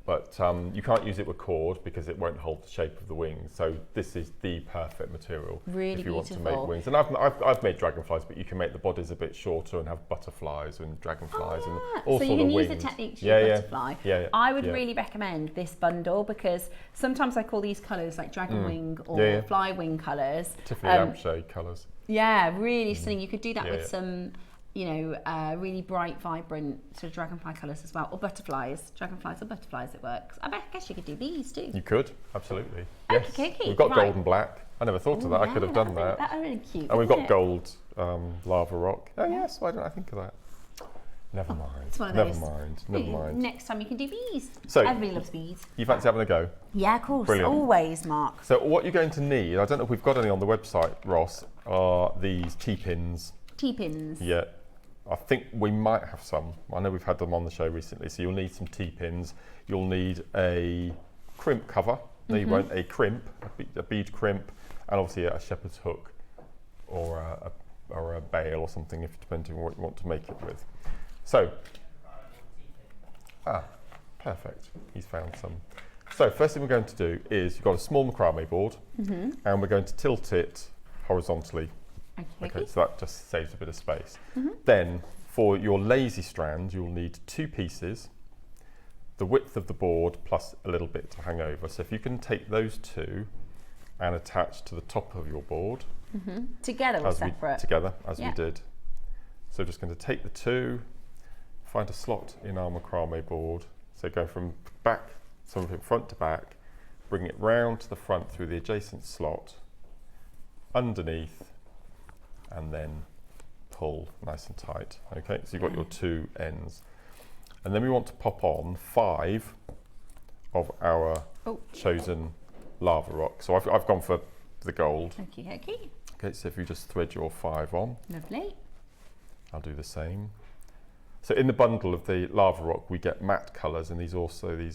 But you can't use it with cord because it won't hold the shape of the wings. So this is the perfect material if you want to make wings. And I've made dragonflies, but you can make the bodies a bit shorter and have butterflies and dragonflies and all sorts of wings. So you can use the technique to do butterfly. Yeah. I would really recommend this bundle because sometimes I call these colours like dragon wing or fly wing colours. Tiffany lampshade colours. Yeah, really stunning. You could do that with some really bright, vibrant sort of dragonfly colours as well, or butterflies. Dragonflies or butterflies, it works. I guess you could do these too. You could, absolutely. Yes. We've got gold and black. I never thought of that. I could have done that. That's really cute. And we've got gold lava rock. Oh yes, why don't I think of that? Never mind. It's one of never those. Never mind. Next time you can do bees. So everybody loves bees. You fancy having a go? Yeah, of course. Brilliant. Always, Mark. So what you're going to need, I don't know if we've got any on the website, Ross, are these T-pins. T-pins. Yeah. I think we might have some. I know we've had them on the show recently. So you'll need some T-pins. You'll need a crimp cover. No, you won't. A crimp, a bead crimp, and obviously a shepherd's hook or a bail or something, depending on what you want to make it with. So, perfect. He's found some. So first thing we're going to do is you've got a small macrame board, and we're going to tilt it horizontally. Okay, so that just saves a bit of space. Then for your lazy strand, you'll need 2 pieces, the width of the board plus a little bit to hang over. So if you can take those 2 and attach to the top of your board. Together or separate? Together, as we did. So just going to take the 2, find a slot in our macrame board. So go from front to back, bring it round to the front through the adjacent slot, underneath, and then pull nice and tight. Okay, so you've got your 2 ends. And then we want to pop on 5 of our chosen lava rock. So I've gone for the gold. Okay, so if you just thread your 5 on. Lovely. I'll do the same. So in the bundle of the lava rock, we get matte colours, and these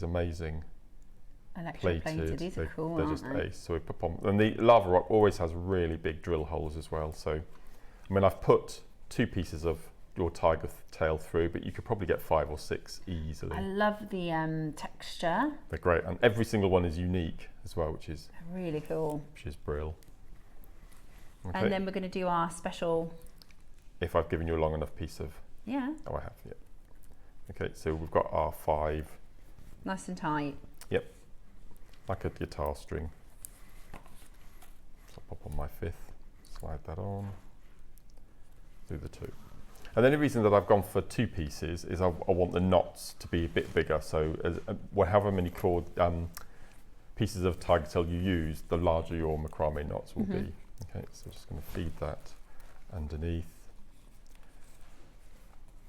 amazing plated. These are cool, they're just ace. So we pop on, and the lava rock always has really big drill holes as well. So I mean, I've put 2 pieces of your tiger tail through, but you could probably get 5 or 6 easily. I love the texture. They're great, and every single one is unique as well, which is really cool. Which is brill. Okay. And then we're going to do our special. If I've given you a long enough piece of. Yeah. Oh, I have. Yeah. Okay, so we've got our 5. Nice and tight. Yep. Like a guitar string. So I'll pop on my 5th. Slide that on. Do the 2. And the only reason that I've gone for 2 pieces is I want the knots to be a bit bigger. So however many pieces of tiger tail you use, the larger your macrame knots will be. Okay, so just going to feed that underneath,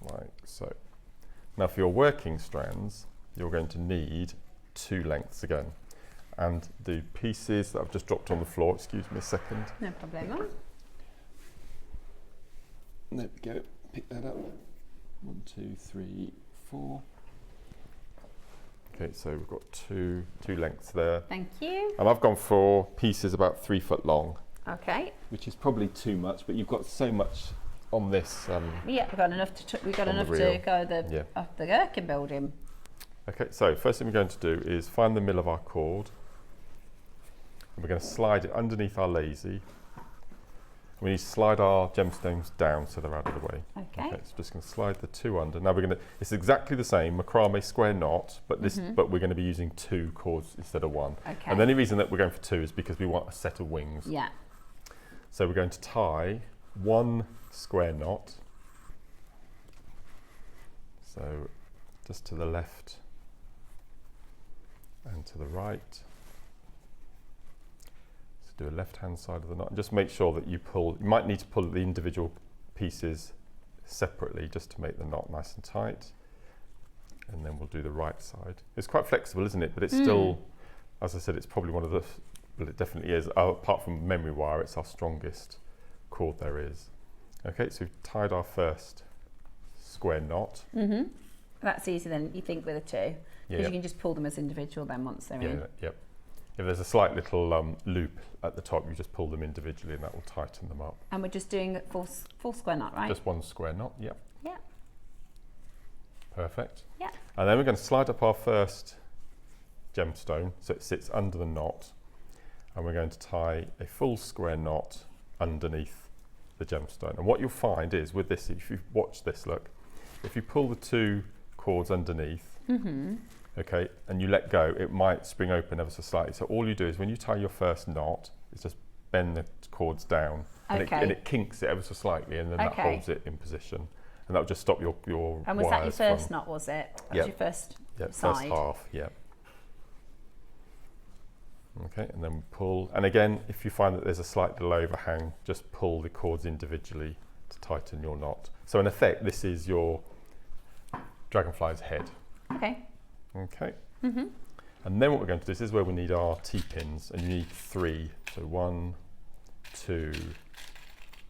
like so. Now for your working strands, you're going to need 2 lengths again. And the pieces that I've just dropped on the floor, excuse me a second. No problem. There we go, pick that up. 1, 2, 3, 4. Okay, so we've got two lengths there. Thank you. And I've gone for pieces about 3 foot long. Okay. Which is probably too much, but you've got so much on this. Yeah, we've got enough to go off the gherkin building. Okay, so first thing we're going to do is find the middle of our cord. And we're going to slide it underneath our lazy. We need to slide our gemstones down so they're out of the way. Okay. So just going to slide the 2 under. Now we're going to, it's exactly the same macrame square knot, but but we're going to be using 2 cords instead of 1. Okay. And the only reason that we're going for 2 is because we want a set of wings. Yeah. So we're going to tie 1 square knot. So just to the left and to the right. Do a left-hand side of the knot and just make sure that you pull. You might need to pull the individual pieces separately just to make the knot nice and tight, and then we'll do the right side. It's quite flexible, isn't it? But it's still, as I said, it's probably one of the, well, it definitely is, apart from memory wire, it's our strongest cord there is. Okay, so we've tied our first square knot. That's easy then, you think, with a 2, because you can just pull them as individual then once they're in. Yep. If there's a slight little loop at the top, you just pull them individually and that will tighten them up. And we're just doing full square knot, right? Just 1 square knot, Yeah. Perfect. Yeah. And then we're going to slide up our first gemstone so it sits under the knot, and we're going to tie a full square knot underneath the gemstone. And what you'll find is with this, if you watch this, look, if you pull the 2 cords underneath, okay, and you let go, it might spring open ever so slightly. So all you do is when you tie your first knot, is just bend the cords down, and it kinks it ever so slightly, and then that holds it in position, and that'll just stop your And was that your wires first knot? Was it? That was your first side. First half. Yeah. Okay, and then pull. And again, if you find that there's a slight little overhang, just pull the cords individually to tighten your knot. So in effect, this is your dragonfly's head. Okay. Okay. And then what we're going to do, this is where we need our T-pins, and you need 3. So 1, 2,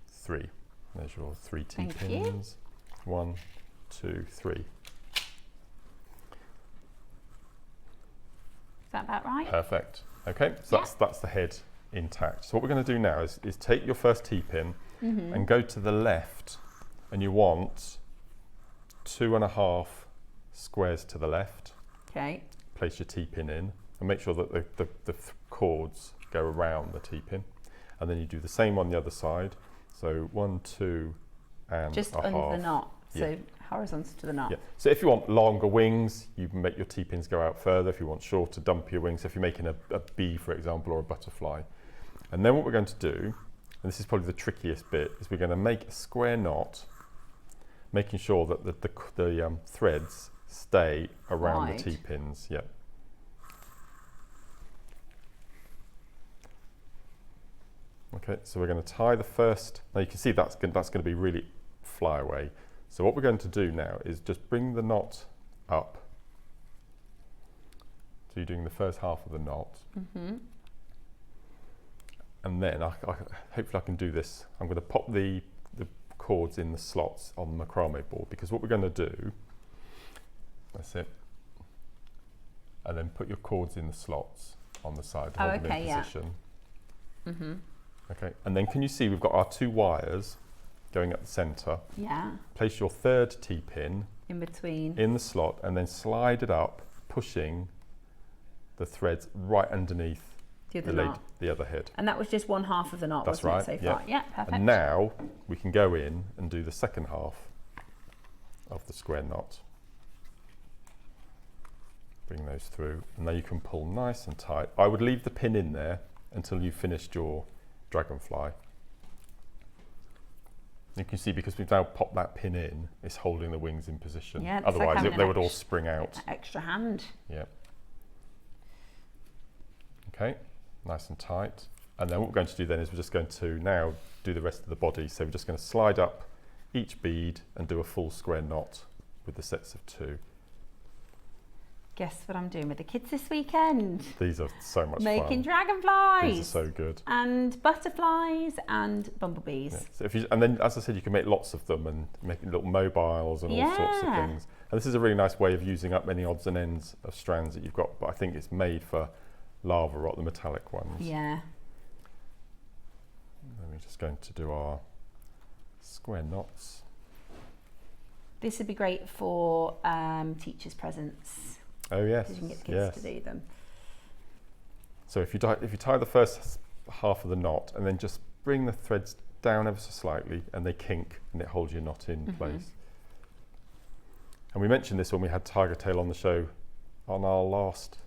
3. There's your 3 T-pins. 1, 2, 3. Is that about right? Perfect. Okay, so that's the head intact. So what we're going to do now is take your first T-pin and go to the left, and you want 2.5 squares to the left. Okay. Place your T-pin in and make sure that the cords go around the T-pin, and then you do the same on the other side. So 1, 2, and just a under half. the knot, so horizontal to the knot. Yeah. So if you want longer wings, you can make your T-pins go out further. If you want shorter, dumpier wings, if you're making a bee, for example, or a butterfly. And then what we're going to do, and this is probably the trickiest bit, is we're going to make a square knot, making sure that the threads stay around the T-pins. Yeah. Okay, so we're going to tie the first. Now you can see that's going to be really fly away. So what we're going to do now is just bring the knot up. So you're doing the first half of the knot. And then hopefully I can do this. I'm going to pop the cords in the slots on the macrame board, because what we're going to do, that's it, and then put your cords in the slots on the side, hold them in position. Okay, and then can you see we've got our 2 wires going at the centre? Yeah. Place your third T-pin in between, in the slot, and then slide it up, pushing the threads right underneath the other head. And that was just 1/2 of the knot, that's wasn't right, it, so far? Yeah, perfect. And now we can go in and do the second half of the square knot. Bring those through, and now you can pull nice and tight. I would leave the pin in there until you've finished your dragonfly. You can see, because we've now popped that pin in, it's holding the wings in position. Yeah, otherwise like they would all spring out. Extra hand. Yeah. Okay, nice and tight. And then what we're going to do then is we're just going to now do the rest of the body. So we're just going to slide up each bead and do a full square knot with the sets of 2. Guess what I'm doing with the kids this weekend? These are so much fun. Making dragonflies. These are so good. And butterflies and bumblebees. Yeah. So and then, as I said, you can make lots of them and make little mobiles and all sorts of things. And this is a really nice way of using up any odds and ends of strands that you've got. But I think it's made for lava rock, the metallic ones. Yeah. And then we're just going to do our square knots. This would be great for teachers' presents. Oh yes. Because you can get the kids to do them. So if you tie the first half of the knot and then just bring the threads down ever so slightly and they kink and it holds your knot in place. And we mentioned this when we had Tiger Tail on the show on our last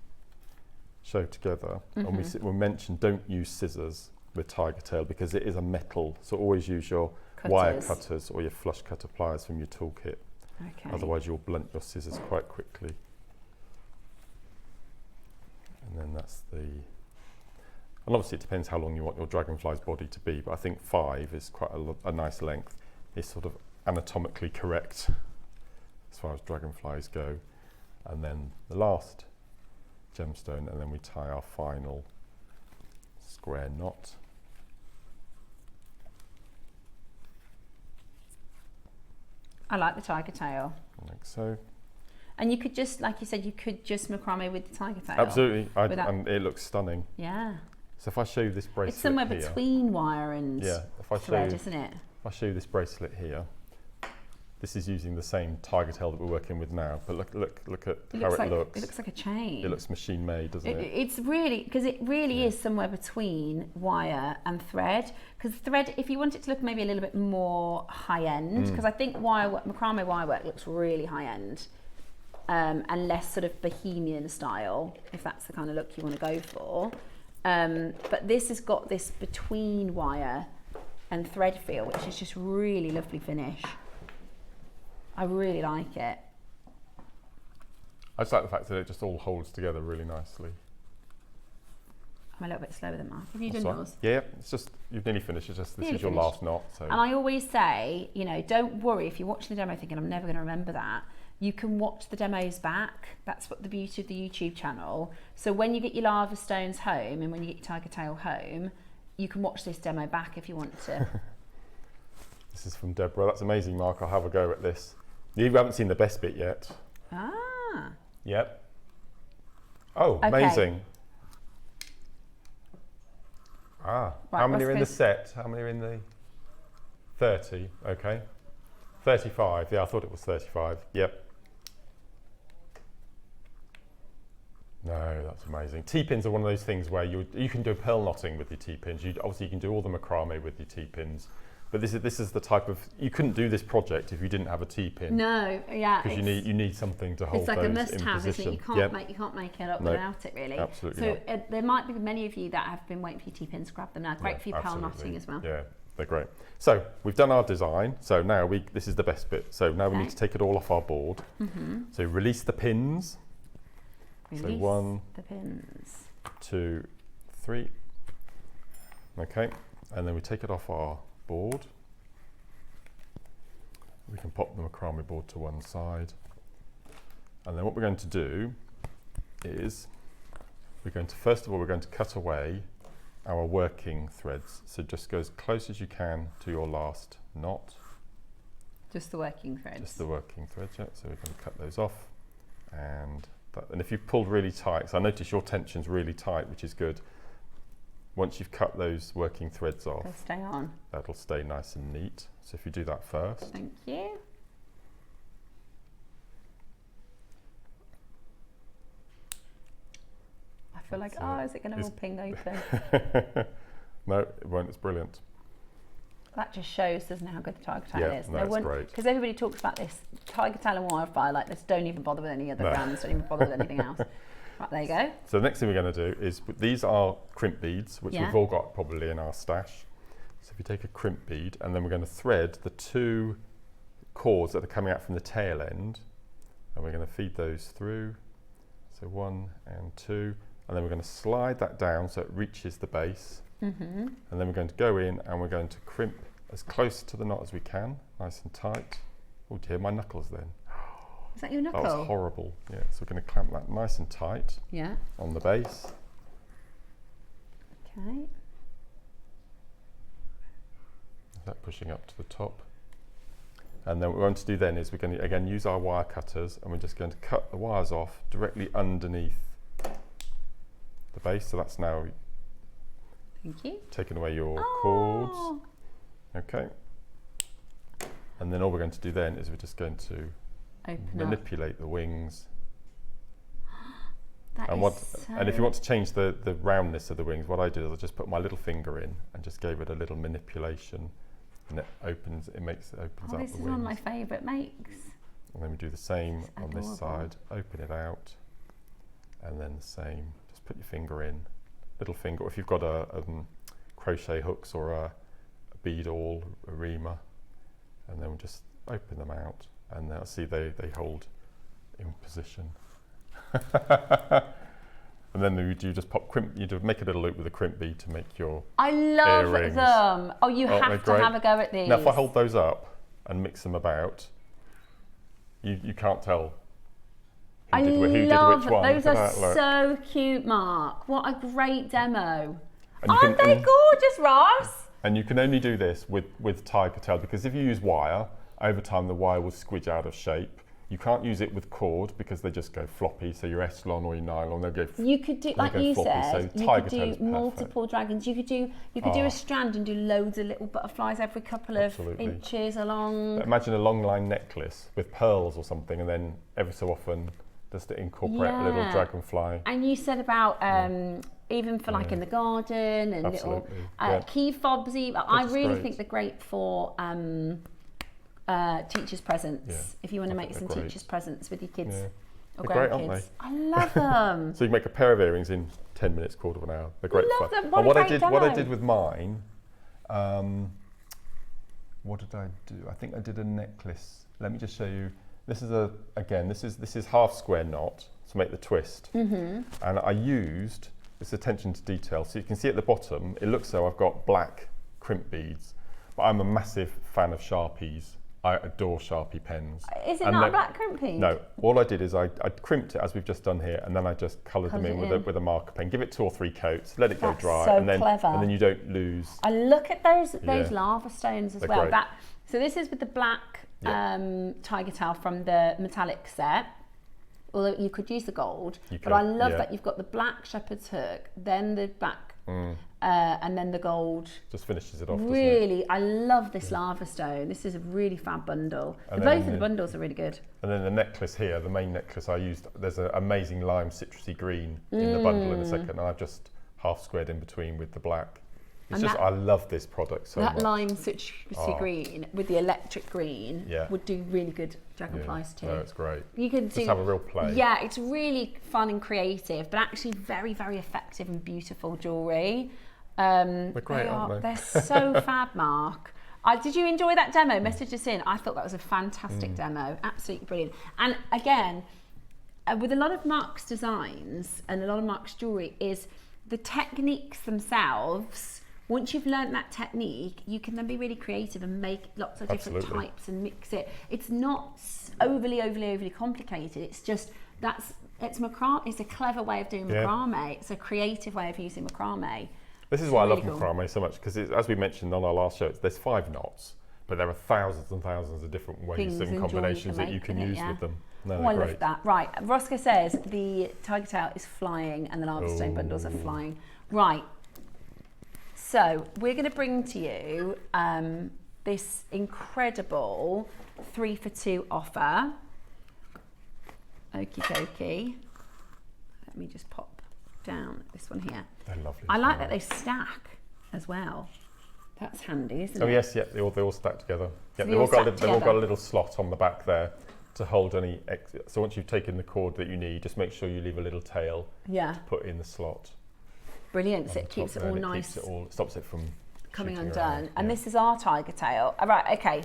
show together, and we mentioned don't use scissors with Tiger Tail because it is a metal, so always use your wire cutters or your flush cutter pliers from your toolkit. Okay. Otherwise you'll blunt your scissors quite quickly. And then that's and obviously it depends how long you want your dragonfly's body to be, but I think 5 is quite a nice length. It's sort of anatomically correct as far as dragonflies go. And then the last gemstone, and then we tie our final square knot. I like the tiger tail. Like so. And you could just, like you said, you could just macrame with the tiger tail. Absolutely, and it looks stunning. Yeah. So if I show you this bracelet it's somewhere here, between wire and thread, isn't it? If I show you this bracelet here, this is using the same tiger tail that we're working with now, but look at how it looks. It looks like a chain. It looks machine made, doesn't it? It's really, because it really is somewhere between wire and thread. Because thread, if you want it to look maybe a little bit more high end, because I think macrame wire work looks really high end, and less sort of bohemian style, if that's the kind of look you want to go for. But this has got this between wire and thread feel, which is just really lovely finish. I really like it. I just like the fact that it just all holds together really nicely. I'm a little bit slower than Mark. Have you done yours? Yeah, it's just, you've nearly finished. It's just, this is your last knot. So. And I always say, you know, don't worry if you're watching the demo thinking, I'm never going to remember that. You can watch the demos back. That's what the beauty of the YouTube channel. So when you get your lava stones home and when you get your tiger tail home, you can watch this demo back if you want to. This is from Deborah. That's amazing, Mark. I'll have a go at this. You haven't seen the best bit yet. Ah. Yep. Oh, okay. Amazing. Ah, right, how many are in the set? How many are in the 30? Okay. 35. Yeah, I thought it was 35. Yep. No, that's amazing. T-pins are one of those things where you can do pearl knotting with your T-pins. Obviously, you can do all the macrame with your T-pins. But this is the type of, you couldn't do this project if you didn't have a T-pin. No, yeah. Because you need something to hold it's like those a must-have, isn't it? You can't make it up without it, really. Absolutely. So there might be many of you that have been waiting for your T-pins to grab them now. Great for your pearl knotting as well. Yeah, they're great. So we've done our design. So now this is the best bit. So now we need to take it all off our board. So release the pins. Release so 1, the pins. 2, 3. Okay, and then we take it off our board. We can pop the macrame board to one side. And then what we're going to do is first of all, we're going to cut away our working threads. So just go as close as you can to your last knot. Just the working threads? Just the working threads, yeah. So we're going to cut those off. And if you've pulled really tight, so I notice your tension's really tight, which is good. Once you've cut those working threads off, they'll stay on. That'll stay nice and neat. So if you do that first. Thank you. I feel like, is it going to all ping open? No, it won't. It's brilliant. That just shows, doesn't it, how good the tiger tail is? No, it's great. Because everybody talks about this tiger tail and wildfire like this. Don't even bother with any other brands. Don't even bother with anything else. Right, there you go. So the next thing we're going to do is, these are crimp beads, which we've all got probably in our stash. So if you take a crimp bead, and then we're going to thread the 2 cords that are coming out from the tail end, and we're going to feed those through. So 1 and 2, and then we're going to slide that down so it reaches the base. And then we're going to go in and we're going to crimp as close to the knot as we can, nice and tight. Oh dear, my knuckles then. Is that your knuckle? That was horrible. Yeah, so we're going to clamp that nice and tight on the base. Okay. Is that pushing up to the top? And then what we're going to do then is we're going to again use our wire cutters, and we're just going to cut the wires off directly underneath the base. So that's now taking away your cords. Okay. And then all we're going to do then is we're just going to manipulate the wings And if you want to change the roundness of the wings, what I did is I just put my little finger in and just gave it a little manipulation, and it opens up the wings. This is one of my favourite makes. And then we do the same on this side, open it out, and then the same. Just put your finger in, little finger. If you've got a crochet hooks or a bead awl, a reamer, and then we'll just open them out, and then see they hold in position. And then you just pop crimp. You make a little loop with a crimp bead to make your I love earrings. them. Oh, you have to have a go at these. Now, if I hold those up and mix them about, you can't tell who did which one. Those are so cute, Mark. What a great demo. Aren't they gorgeous, Ross? And you can only do this with tiger tail, because if you use wire, over time the wire will squidge out of shape. You can't use it with cord because they just go floppy. So your Echelon or your nylon, they'll go. You could do, like you said, you could do multiple dragons. You could do a strand and do loads of little butterflies every couple of inches along. But imagine a long line necklace with pearls or something, and then every so often just to incorporate a little dragonfly. And you said about even for like in the garden and little key fobs. I really think they're great for teachers' presents. If you want to make some teachers' presents with your kids or grandkids. They're great, aren't they? I love them. So you can make a pair of earrings in 10 minutes, quarter of an hour. They're great fun. Them. What I did with mine, what did I do? I think I did a necklace. Let me just show you. This is this is half square knot to make the twist. And I used this attention to detail. So you can see at the bottom, it looks though I've got black crimp beads, but I'm a massive fan of Sharpies. I adore Sharpie pens. Is it not a black crimp bead? No. All I did is I crimped it as we've just done here, and then I just coloured them in with a marker pen. Give it 2 or 3 coats, let it go dry, so and then clever. And then you don't lose. I look at those lava stones as They're well. great. So this is with the black tiger tail from the metallic set. Although you could use the gold, but I love that you've got the black shepherd's hook, then the black, and then the gold. Just finishes it off. Really, I love this lava stone. This is a really fab bundle. Both of the bundles are really good. And then the necklace here, the main necklace I used, there's an amazing lime citrusy green in the bundle in a second, and I've just half squared in between with the black. It's just, I love this product so much. That lime citrusy green with the electric green would do really good dragonflies too. No, it's great. You can just have a real play. Yeah, it's really fun and creative, but actually very, very effective and beautiful jewellery. They're great, aren't they? They're so fab, Mark. Did you enjoy that demo? Message us in. I thought that was a fantastic demo. Absolutely brilliant. And again, with a lot of Mark's designs and a lot of Mark's jewellery is the techniques themselves. Once you've learned that technique, you can then be really creative and make lots of different types and mix it. It's not overly complicated. It's just it's macrame. It's a clever way of doing macrame. It's a creative way of using macrame. This is why I love macrame so much, because as we mentioned on our last show, there's 5 knots, but there are thousands and thousands of different ways and combinations that you can use with them. No, I love that. Right, Roscoe says the tiger tail is flying and the lava stone bundles are flying. Right. So we're going to bring to you this incredible 3 for 2 offer. Okie dokie. Let me just pop down this one here. They're lovely. I like that they stack as well. That's handy, isn't it? Oh yes, they all stack together. Yeah, they've all got a little slot on the back there to hold any. So once you've taken the cord that you need, just make sure you leave a little tail to put in the slot. Brilliant, so it keeps it all nice. Stops it from coming undone. And this is our tiger tail. All right, okay.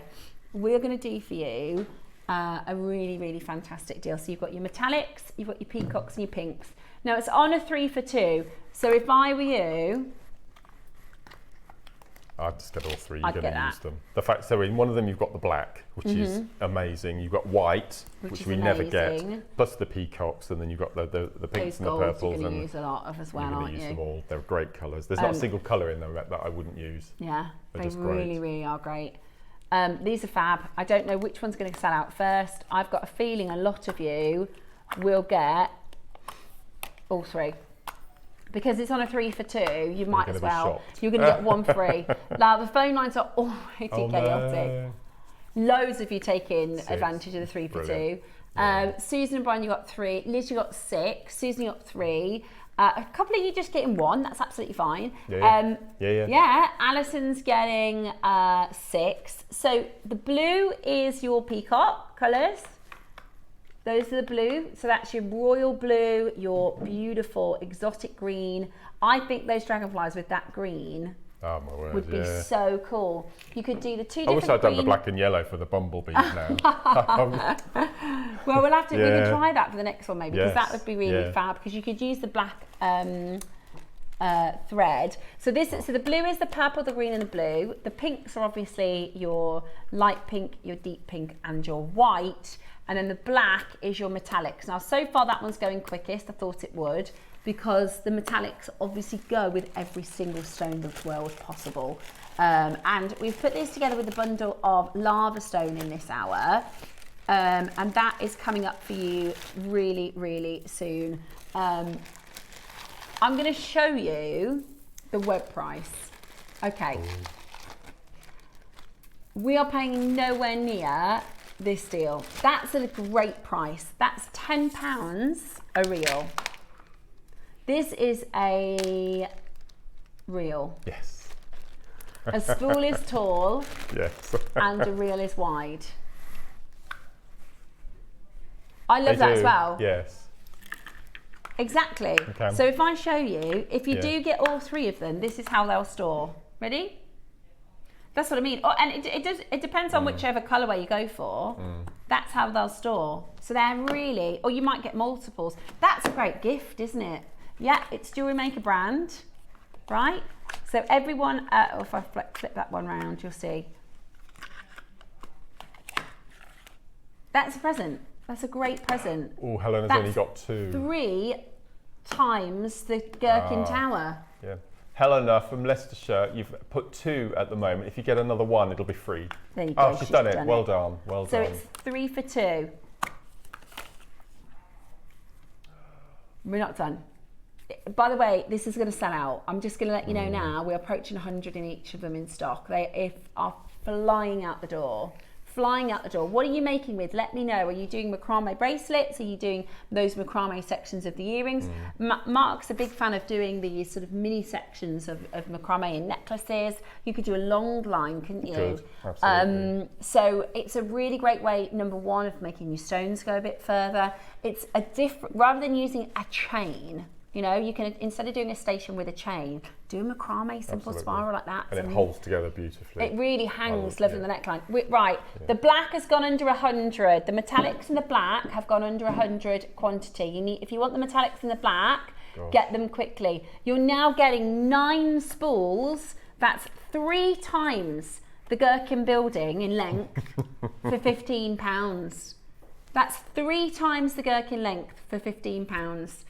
We're going to do for you a really, really fantastic deal. So you've got your metallics, you've got your peacocks and your pinks. Now it's on a 3 for 2. So if I were you, I'd just get all 3. You're going to use them. The fact, so in one of them you've got the black, which is amazing. You've got white, which we never get, plus the peacocks, and then you've got the pinks and the purples. You're going to use a lot of as well, aren't you? Use them all. They're great colours. There's not a single colour in them that I wouldn't use. Yeah, they really, really are great. These are fab. I don't know which one's going to sell out first. I've got a feeling a lot of you will get all 3. Because it's on a 3 for 2, you might as well. You're going to get 1 free. Now, the phone lines are already chaotic. Loads of you taking 6. advantage of the 3 for Brilliant. 2. Susan and Brian, you got 3. Liz, you got 6. Susan, you got 3. A couple of you just getting 1. That's absolutely fine. Yeah. Alison's getting 6. So the blue is your peacock colours. Those are the blue. So that's your royal blue, your beautiful exotic green. I think those dragonflies with that green would be so cool. You could do the 2 different I wish I'd done the green- black and yellow for the bumblebees now. Well, we'll have to we can try that for the next one maybe, because Yes. that would be really fab, because you could use the black thread. So the blue is the purple, the green and the blue. The pinks are obviously your light pink, your deep pink and your white. And then the black is your metallics. Now, so far that one's going quickest. I thought it would, because the metallics obviously go with every single stone in the world possible. And we've put this together with a bundle of lava stone in this hour. And that is coming up for you really, really soon. I'm going to show you the web price. Okay. We are paying nowhere near this deal. That's at a great price. That's £10 a reel. This is a reel. Yes. A spool is tall. Yes. And a reel is wide. I love that as well. Yes. Exactly. Okay. So if I show you, if you Yeah. do get all 3 of them, this is how they'll store. Ready? That's what I mean. Oh, and it depends on whichever colourway you go for. That's how they'll store. So they're really, or you might get multiples. That's a great gift, isn't it? Yeah, it's JewelleryMaker brand, right? So everyone, if I flip that one round, you'll see. That's a present. That's a great present. Oh, Helena's only got 2. 3 times the Gherkin Tower. Yeah. Helena from Leicestershire, you've put 2 at the moment. If you get another 1, it'll be free. There you go. Oh, she's done it. Well done. Well So done. it's 3 for 2. We're not done. By the way, this is going to sell out. I'm just going to let you know now, we're approaching 100 in each of them in stock. They are flying out the door. Flying out the door. What are you making with? Let me know. Are you doing macrame bracelets? Are you doing those macrame sections of the earrings? Mark's a big fan of doing these sort of mini sections of macrame in necklaces. You could do a long line, couldn't you? Could, absolutely. So it's a really great way, number one, of making your stones go a bit further. It's a different, rather than using a chain, you know, you can, instead of doing a station with a chain, do a macrame simple spiral like that. And it holds together beautifully. It really hangs lovely on the neckline. Right, the black has gone under 100. The metallics and the black have gone under 100 quantity. You need, if you want the metallics and the black, get them quickly. You're now getting 9 spools. That's 3 times the Gherkin building in length for £15. That's 3 times the Gherkin length for £15.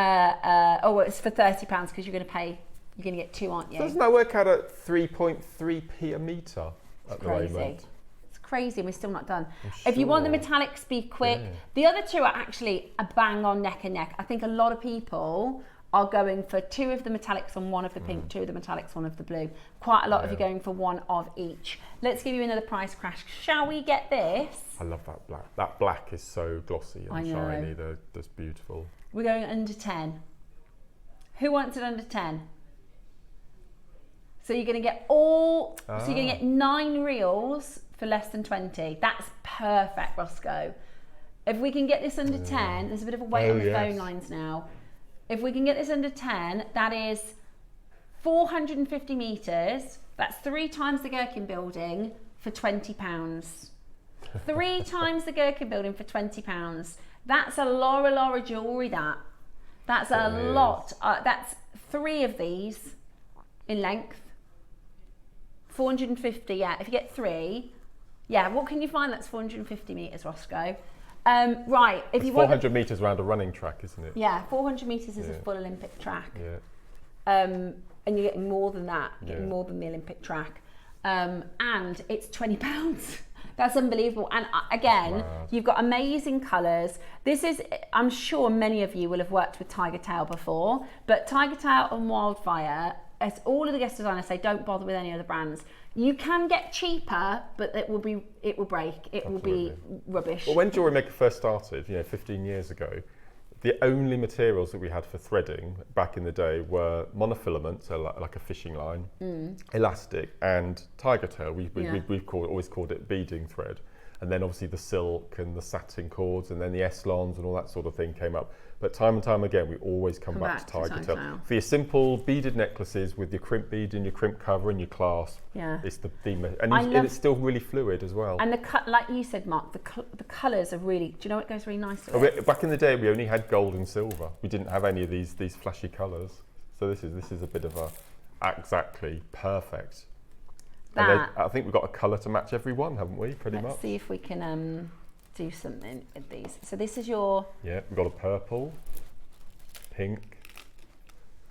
It's for £30 because you're going to pay. You're going to get 2, aren't you? Doesn't that work out at 3.3p a metre at the moment? It's crazy, and we're still not done. If you want the metallics to be quick, the other 2 are actually a bang on neck and neck. I think a lot of people are going for 2 of the metallics and 1 of the pink, 2 of the metallics, 1 of the blue. Quite a lot of you going for 1 of each. Let's give you another price crash. Shall we get this? I love that black. That black is so glossy and shiny. That's beautiful. We're going under 10. Who wants it under 10? So you're going to get so you're going to get 9 reels for less than 20. That's perfect, Roscoe. If we can get this under 10, there's a bit of a wait on the phone lines now. If we can get this under 10, that is 450 metres. That's 3 times the Gherkin building for £20. 3 times the Gherkin building for £20. That's a Laura jewellery, That's a lot. That's 3 of these in length. 450, yeah. If you get 3, yeah. What can you find that's 450 metres, Roscoe? Right. If you want 400 metres around a running track, isn't it? Yeah, 400 metres is a full Olympic track. Yeah. And you're getting more than that. You're getting more than the Olympic track. And it's £20. That's unbelievable. And again, you've got amazing colours. This is, I'm sure many of you will have worked with Tiger Tail before, but Tiger Tail and Wildfire as all of the guest designers say, don't bother with any other brands. You can get cheaper, but it will break. It will be rubbish. Well, when JewelleryMaker first started, 15 years ago, the only materials that we had for threading back in the day were monofilament, so like a fishing line, elastic, and tiger tail. We've always called it beading thread. And then obviously the silk and the satin cords, and then the S-lons and all that sort of thing came up. But time and time again, we always come back to tiger tail. For your simple beaded necklaces with your crimp bead and your crimp cover and your clasp, it's the theme. And it's still really fluid as well. And like you said, Mark, the colours are really, do you know what goes really nice with it? Back in the day, we only had gold and silver. We didn't have any of these flashy colours. So this is a bit of a exactly perfect. And I think we've got a colour to match every one, haven't we? Pretty much. Let's see if we can do something with these. So this is your... Yeah, we've got a purple, pink.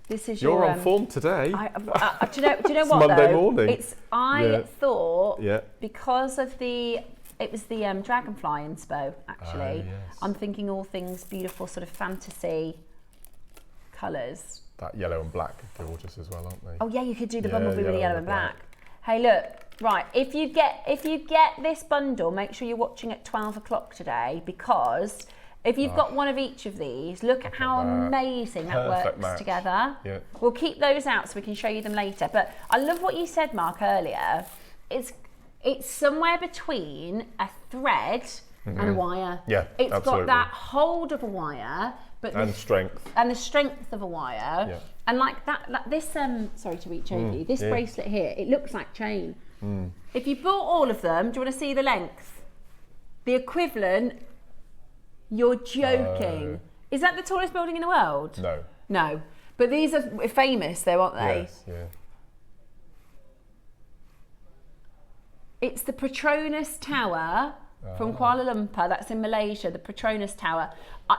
This is You're on form today. Do you know it's what Monday though? morning. I thought because of it was the Dragonfly inspo actually. Yes. I'm thinking all things beautiful, sort of fantasy colours. That yellow and black are gorgeous as well, aren't they? Oh yeah, you could do the bundle with the yellow and black. Hey, look, right, if you get this bundle, make sure you're watching at 12 o'clock today, because if you've got one of each of these, look at how amazing that works together. Yeah. We'll keep those out so we can show you them later. But I love what you said, Mark, earlier. It's somewhere between a thread and a wire. Yeah, It's got that hold of a wire, but and strength. And the strength of a wire. Yeah. And like this, sorry to reach over you, this bracelet here, it looks like chain. If you bought all of them, do you want to see the length? The equivalent, you're joking. Is that the tallest building in the world? No. No. But these are famous though, aren't they? Yes, yeah. It's the Petronas Tower from Kuala Lumpur, that's in Malaysia, the Petronas Tower.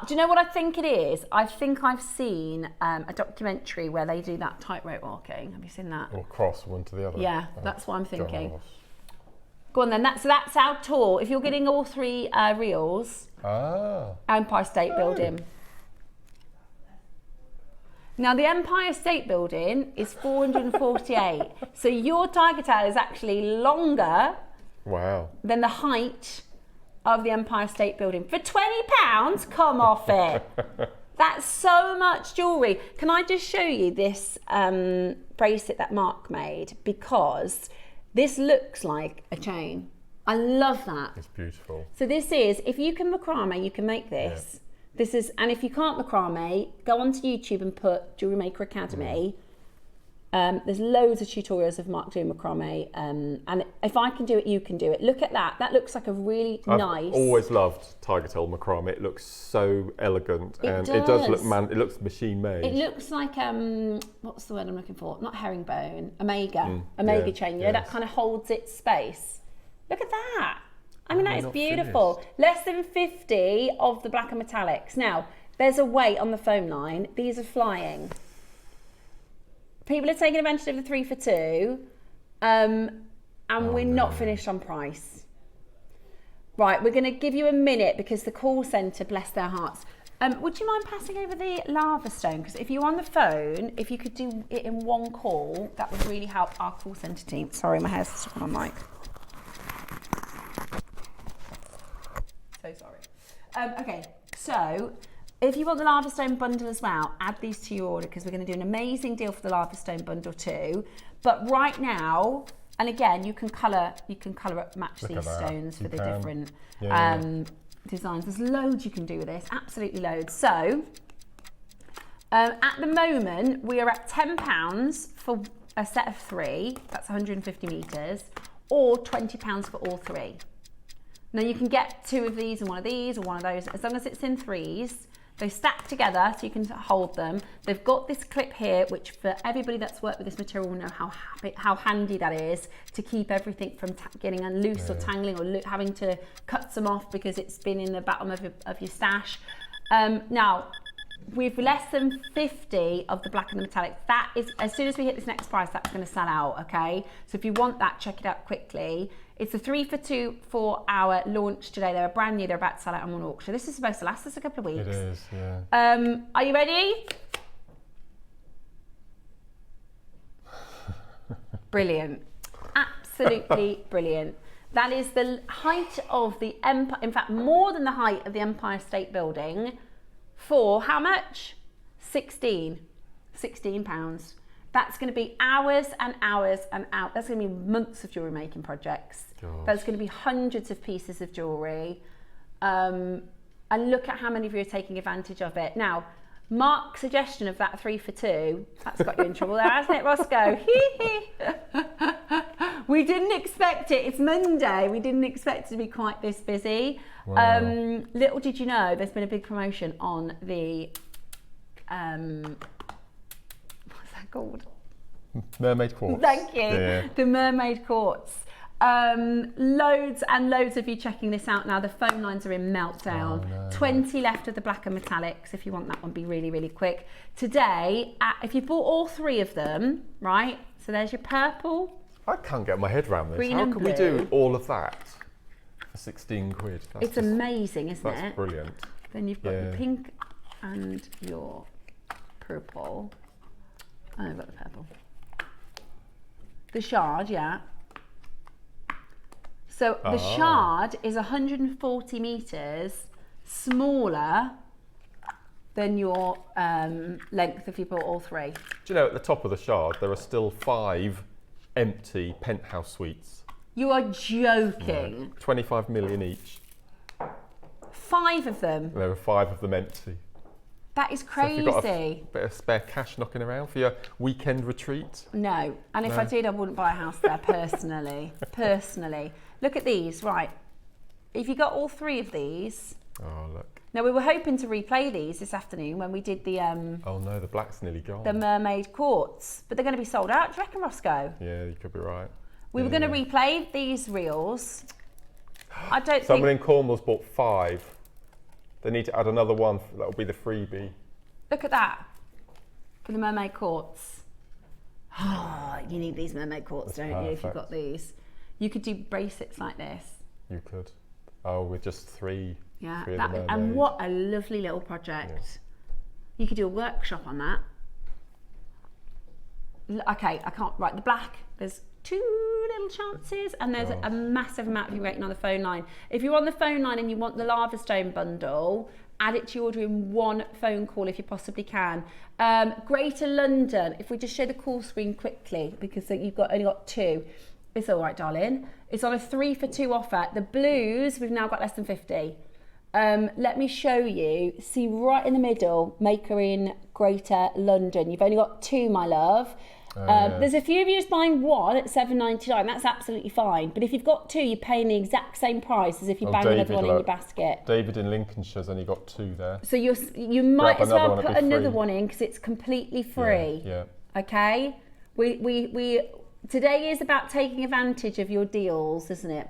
Do you know what I think it is? I think I've seen a documentary where they do that tightrope walking. Have you seen that? Or cross one to the other. Yeah, that's what I'm thinking. Gosh. Go on then, that's how tall, if you're getting all three reels, Empire State Building. Now the Empire State Building is 448, so your tiger tail is actually longer than the height of the Empire State Building. For £20, come off it. That's so much jewellery. Can I just show you this bracelet that Mark made? Because this looks like a chain. I love that. It's beautiful. So this is, if you can macrame, you can make this. Yeah. This is, and if you can't macrame, go onto YouTube and put JewelleryMaker Academy. There's loads of tutorials of Mark doing macrame, and if I can do it, you can do it. Look at that. That looks like a really nice... I've always loved tiger tail macrame. It looks so elegant, and it does look it looks machine made. It looks like what's the word I'm looking for? Not herringbone, omega chain. You know, that kind of holds its space. Look at that. I mean, that is beautiful. Finished. Less than 50 of the black and metallics. Now, there's a weight on the foam line. These are flying. People are taking advantage of the 3 for 2, and we're not finished on price. Right, we're going to give you a minute because the call centre, bless their hearts. Would you mind passing over the lava stone? Because if you're on the phone, if you could do it in one call, that would really help our call centre team. Sorry, my hair's stuck on my mic. So sorry. Okay, so if you want the lava stone bundle as well, add these to your order because we're going to do an amazing deal for the lava stone bundle too. But right now, and again, you can colour up, match these stones for the different designs. There's loads you can do with this, absolutely loads. So at the moment, we are at £10 for a set of 3. That's 150 metres, or £20 for all 3. Now you can get 2 of these and 1 of these or 1 of those, as long as it's in 3s. They stack together so you can hold them. They've got this clip here, which for everybody that's worked with this material will know how handy that is to keep everything from getting loose or tangling or having to cut some off because it's been in the bottom of your stash. Now, we've less than 50 of the black and the metallic. That is, as soon as we hit this next price, that's going to sell out, okay? So if you want that, check it out quickly. It's a 3 for 2 for our launch today. They're brand new. They're about to sell out on one auction. This is supposed to last us a couple of weeks. It is, yeah. Are you ready? Brilliant. Absolutely brilliant. That is the height of the Empire, in fact, more than the height of the Empire State Building for how much? 16 pounds. That's going to be hours and hours and hours. That's going to be months of jewellery making projects. Gosh. There's going to be hundreds of pieces of jewellery. And look at how many of you are taking advantage of it. Now, Mark's suggestion of that 3 for 2, that's got you in trouble there, hasn't it, Roscoe? We didn't expect it. It's Monday. We didn't expect it to be quite this busy. Wow. Little did you know, there's been a big promotion on the, what's that called? Mermaid Quartz. Thank you. Yeah. The Mermaid Quartz. Loads and loads of you checking this out now. The phone lines are in meltdown. Oh, no. 20 left of the black and metallics if you want that one, be really, really quick. Today, if you bought all 3 of them, right? So there's your purple. I can't get my head around this. Green How and can we blue. do all of that for 16 quid? That's It's just- amazing, isn't it? That's brilliant. Then you've got Yeah. your pink and your purple. Oh, I've got the purple. The shard, yeah. So the shard is 140 metres smaller than your length if you bought all 3. Do you know, at the top of the shard, there are still 5 empty penthouse suites. You are joking. 25 million each. 5 of them. There are 5 of them empty. That is So if crazy. you've got a bit of spare cash knocking around for your weekend retreat. No, and if I did, I wouldn't buy a house there personally. Personally. Look at these, right. If you got all 3 of these. Oh, look. Now, we were hoping to replay these this afternoon when we did the Oh no, the black's nearly gone. the Mermaid Quartz, but they're going to be sold out. Do you reckon, Roscoe? Yeah, you could be right. We were going to replay these reels. I don't Someone think... in Cornwall's bought 5. They need to add another one. That'll be the freebie. Look at that. For the Mermaid Quartz. Oh, you need these Mermaid Quartz, That's don't you, if you've perfect. got these. You could do bracelets like this. You could. Oh, with just 3. Yeah, 3 of that, the and mermaids. what a lovely little project. You could do a workshop on that. Okay, I can't, right, the black, there's 2 little chances and there's a massive amount of you waiting on the phone line. If you're on the phone line and you want the Lava Stone bundle, add it to your order in 1 phone call if you possibly can. Greater London, if we just show the call screen quickly because you've only got 2. It's all right, darling. It's on a 3 for 2 offer. The blues, we've now got less than 50. Let me show you. See right in the middle, Maker in Greater London. You've only got 2, my love. There's a few of you just buying 1 at $7.99. That's absolutely fine. But if you've got 2, you're paying the exact same price as if you bang another one in your basket. David in Lincolnshire's only got 2 there. So you might as well put another free. one in because it's completely free. Yeah. Okay. We today is about taking advantage of your deals, isn't it?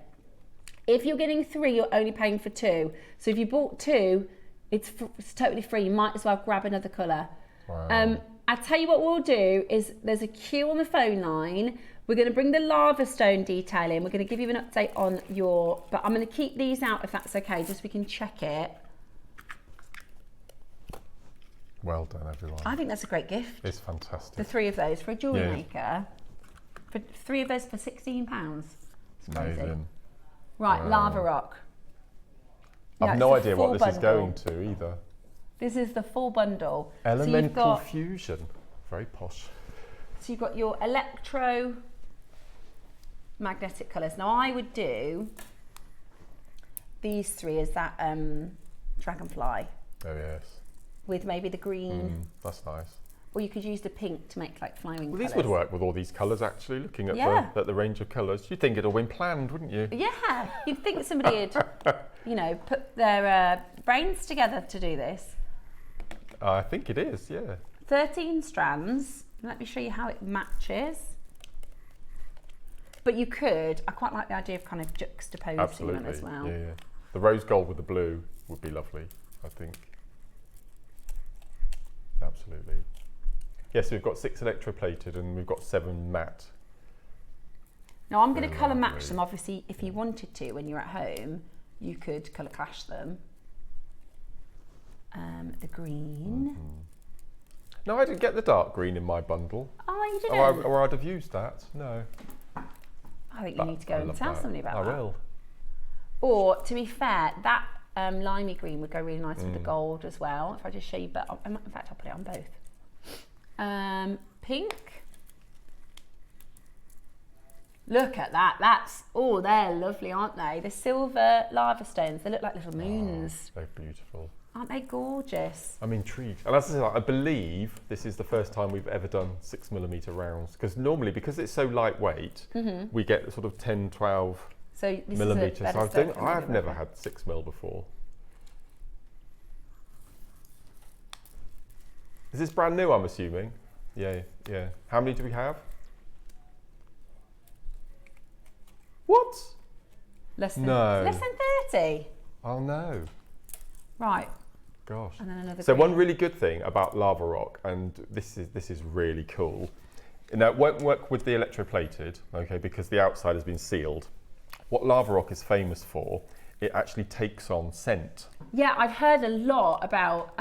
If you're getting 3, you're only paying for 2. So if you bought 2, it's totally free. You might as well grab another colour. Wow. I'll tell you what we'll do is there's a queue on the phone line. We're going to bring the Lava Stone detail in. We're going to give you an update on your, but I'm going to keep these out if that's okay, just so we can check it. Well done, everyone. I think that's a great gift. It's fantastic. The 3 of those for a jewellery maker. For 3 of those for £16. It's crazy. Amazing. Right, Wow. Lava Rock. I've it's no the idea full what this is bundle. going to either. This is the full bundle. Elemental Fusion. Very posh. So you've got your electro magnetic colours. Now I would do these 3 as that dragonfly. Oh yes. With maybe the green. That's nice. Or you could use the pink to make like flowing Well, colours. these would work with all these colours actually, looking at, at the range of colours. You'd think it'd all been planned, wouldn't you? Yeah, you'd think somebody had, put their brains together to do this. I think it is, yeah. 13 strands. Let me show you how it matches. But you could, I quite like the idea of kind of juxtaposing them as well. Yeah, yeah. The rose gold with the blue would be lovely, I think. Absolutely. Yes, we've got 6 electroplated and we've got 7 matte. Now I'm going to colour match them. Obviously, if you wanted to, when you're at home, you could colour clash them. The green. No, I didn't get the dark green in my bundle. Oh, you didn't? Or I'd have used that. No. I think you need to go and tell somebody about that. I will. Or, to be fair, that limey green would go really nice with the gold as well. If I just show you, but in fact, I'll put it on both. Pink. Look at that. They're lovely, aren't they? The silver lava stones, they look like little moons. They're beautiful. Aren't they gorgeous? I'm intrigued. And as I said, I believe this is the first time we've ever done 6mm rounds. Because normally, because it's so lightweight, we get sort of 10, 12 millimetres. So I've never had 6mm before. Is this brand new, I'm assuming? Yeah. How many do we have? What? Less than 30? Oh no. Right. Gosh. And then another so green. one really good thing about lava rock, and this is really cool. Now it won't work with the electroplated, okay, because the outside has been sealed. What lava rock is famous for, it actually takes on scent. Yeah, I've heard a lot about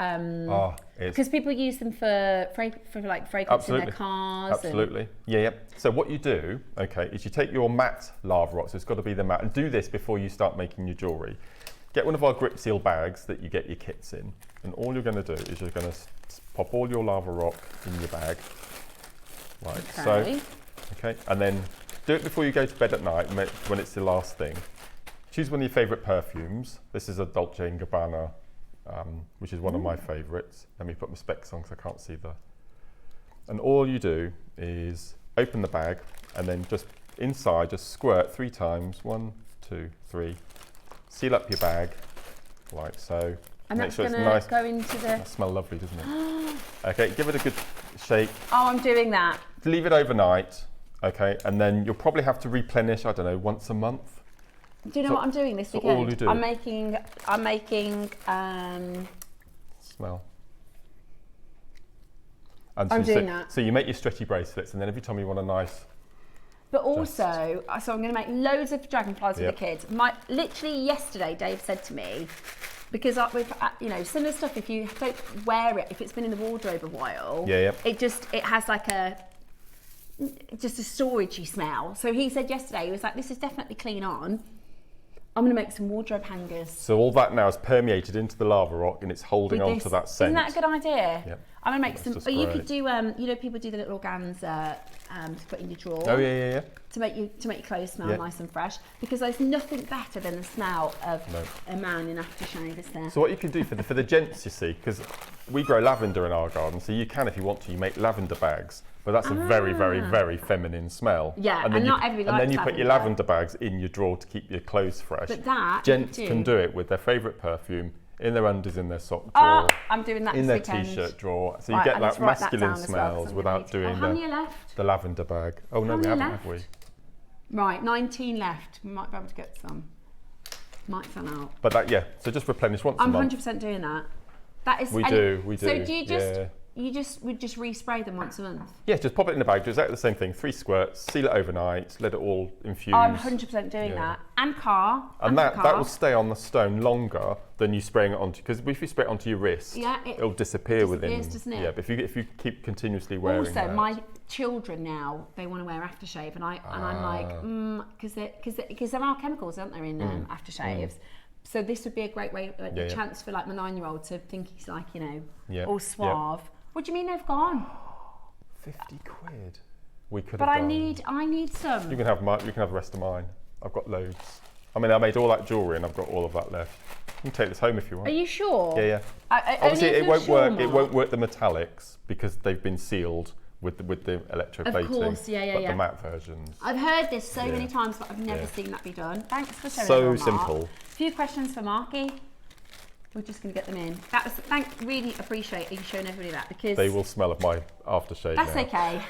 because people use them for like fragrance in their cars. Absolutely. Yeah. So what you do, okay, is you take your matte lava rock, so it's got to be the matte, and do this before you start making your jewellery. Get one of our grip seal bags that you get your kits in, and all you're going to do is you're going to pop all your lava rock in your bag, like so. Okay, and then do it before you go to bed at night when it's the last thing. Choose one of your favourite perfumes. This is a Dolce & Gabbana, which is one of my favourites. Let me put my specs on because I can't see the... And all you do is open the bag and then just inside, just squirt 3 times. 1, 2, 3. Seal up your bag, like so. And that's going to go into the... That smells lovely, doesn't it? Okay, give it a good shake. Oh, I'm doing that. Leave it overnight, okay, and then you'll probably have to replenish, I don't know, once a month. Do you know what I'm doing this weekend? All you do. I'm making smell. And I'm doing that. So you make your stretchy bracelets, and then every time you want a nice... But also, so I'm going to make loads of dragonflies with the kids. Literally yesterday, Dave said to me, because with some of the stuff, if you don't wear it, if it's been in the wardrobe a while, it has like just a storagey smell. So he said yesterday, he was like, this is definitely clean on. I'm going to make some wardrobe hangers. So all that now is permeated into the lava rock and it's holding on to that scent. Isn't that a good idea? Yep. I'm going to make some, or you could do, people do the little organza to put in your drawer. Oh yeah. To make your clothes smell nice and fresh, because there's nothing better than the smell of a man in aftershave, is there? So what you can do for the gents, you see, because we grow lavender in our garden, so you can, if you want to, you make lavender bags, but that's a very, very, very feminine smell. Yeah, and not everybody likes lavender. And then you put your lavender bags in your drawer to keep your clothes fresh. But that gents can do it with their favourite perfume, in their undies, in their sock drawer. I'm doing that in this their weekend. T-shirt drawer. So you get that masculine smells without doing how many are left? the lavender bag. Oh no, we haven't, have we? Right, 19 left. We might be able to get some. Might sell out. But so just replenish once a month. I'm 100% doing that. That is. We do. So do you would just respray them once a month? Yeah, just pop it in the bag, do exactly the same thing, 3 squirts, seal it overnight, let it all infuse. I'm 100% doing that. And that will stay on the stone longer than you spraying it onto, because if you spray it onto your wrist, it'll disdisappear within. Doesn't it? Yeah, but if you keep continuously wearing also, that. my children now, they want to wear aftershave, and I'm like, because there are chemicals, aren't there, in aftershaves. So this would be a great way, a chance for like my 9-year-old to think he's like, all suave. What do you mean they've gone? 50 quid. We could have But I done. need some. You can have the rest of mine. I've got loads. I mean, I made all that jewellery and I've got all of that left. You can take this home if you want. Are you sure? Yeah. Obviously, it won't work. Mark. It won't work the metallics because they've been sealed with the electroplating. Of course, But the matte versions. I've heard this so many times, but I've never seen that be done. Thanks for showing So everyone, Mark. simple. A few questions for Marky. We're just going to get them in. Really appreciate you showing everybody that, because they will smell of my aftershave. That's now. Okay.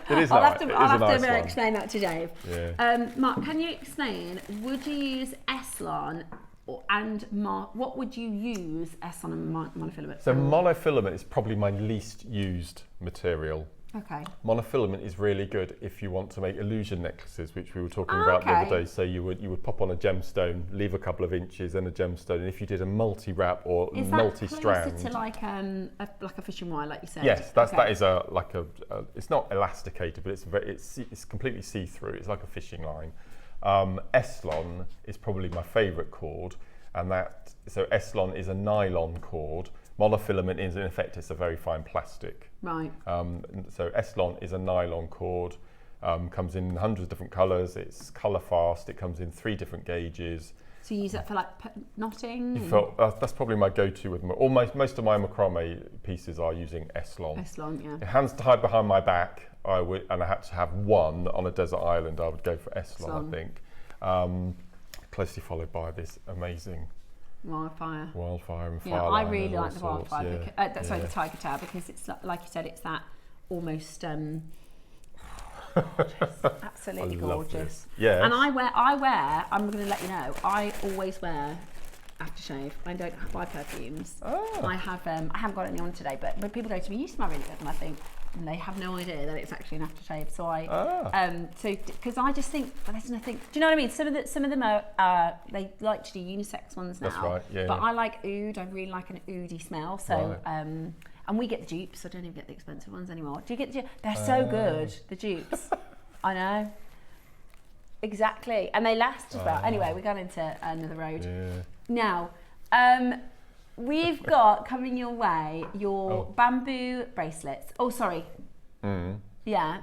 It is I'll nice. have to explain that to Dave. Yeah. Mark, can you explain? Would you use Eslon what would you use Eslon and monofilament? So monofilament is probably my least used material. Okay. Monofilament is really good if you want to make illusion necklaces, which we were talking about the other day. So you would pop on a gemstone, leave a couple of inches, and a gemstone. And if you did a multi-wrap or multi-strand, is that closer to like a fishing wire, like you said? Yes, that is it's not elasticated, but it's completely see-through. It's like a fishing line. Eslon is probably my favourite cord, and so Eslon is a nylon cord. Monofilament is, in effect, it's a very fine plastic. Right. So Eslon is a nylon cord, comes in hundreds of different colours, it's colour fast, it comes in 3 different gauges. So you use that for like knotting? That's probably my go-to with most of my macrame pieces are using Eslon. Eslon, yeah. Hands tied behind my back, I had to have one on a desert island, I would go for Eslon. I think. Closely followed by this amazing Wildfire and yeah, Fireline. I really like the Wildfire. Yeah. Sorry, the Tiger Tail, because it's like you said, it's that almost absolutely gorgeous. Yeah. And I wear. I'm going to let you know. I always wear aftershave. I don't buy perfumes. Oh. I haven't got any on today, but when people go to me, you smell really good, and I think. And they have no idea that it's actually an aftershave. So because I just think, well, there's nothing. Do you know what I mean? Some of them are they like to do unisex ones now. That's right. Yeah. But I like oud. I really like an oudy smell. So and we get the dupes. So I don't even get the expensive ones anymore. Do you get they're so good, the dupes. I know. Exactly, and they last as well. Anyway, we're going into another road now. We've got coming your way your bamboo bracelets. Oh, sorry. Yeah.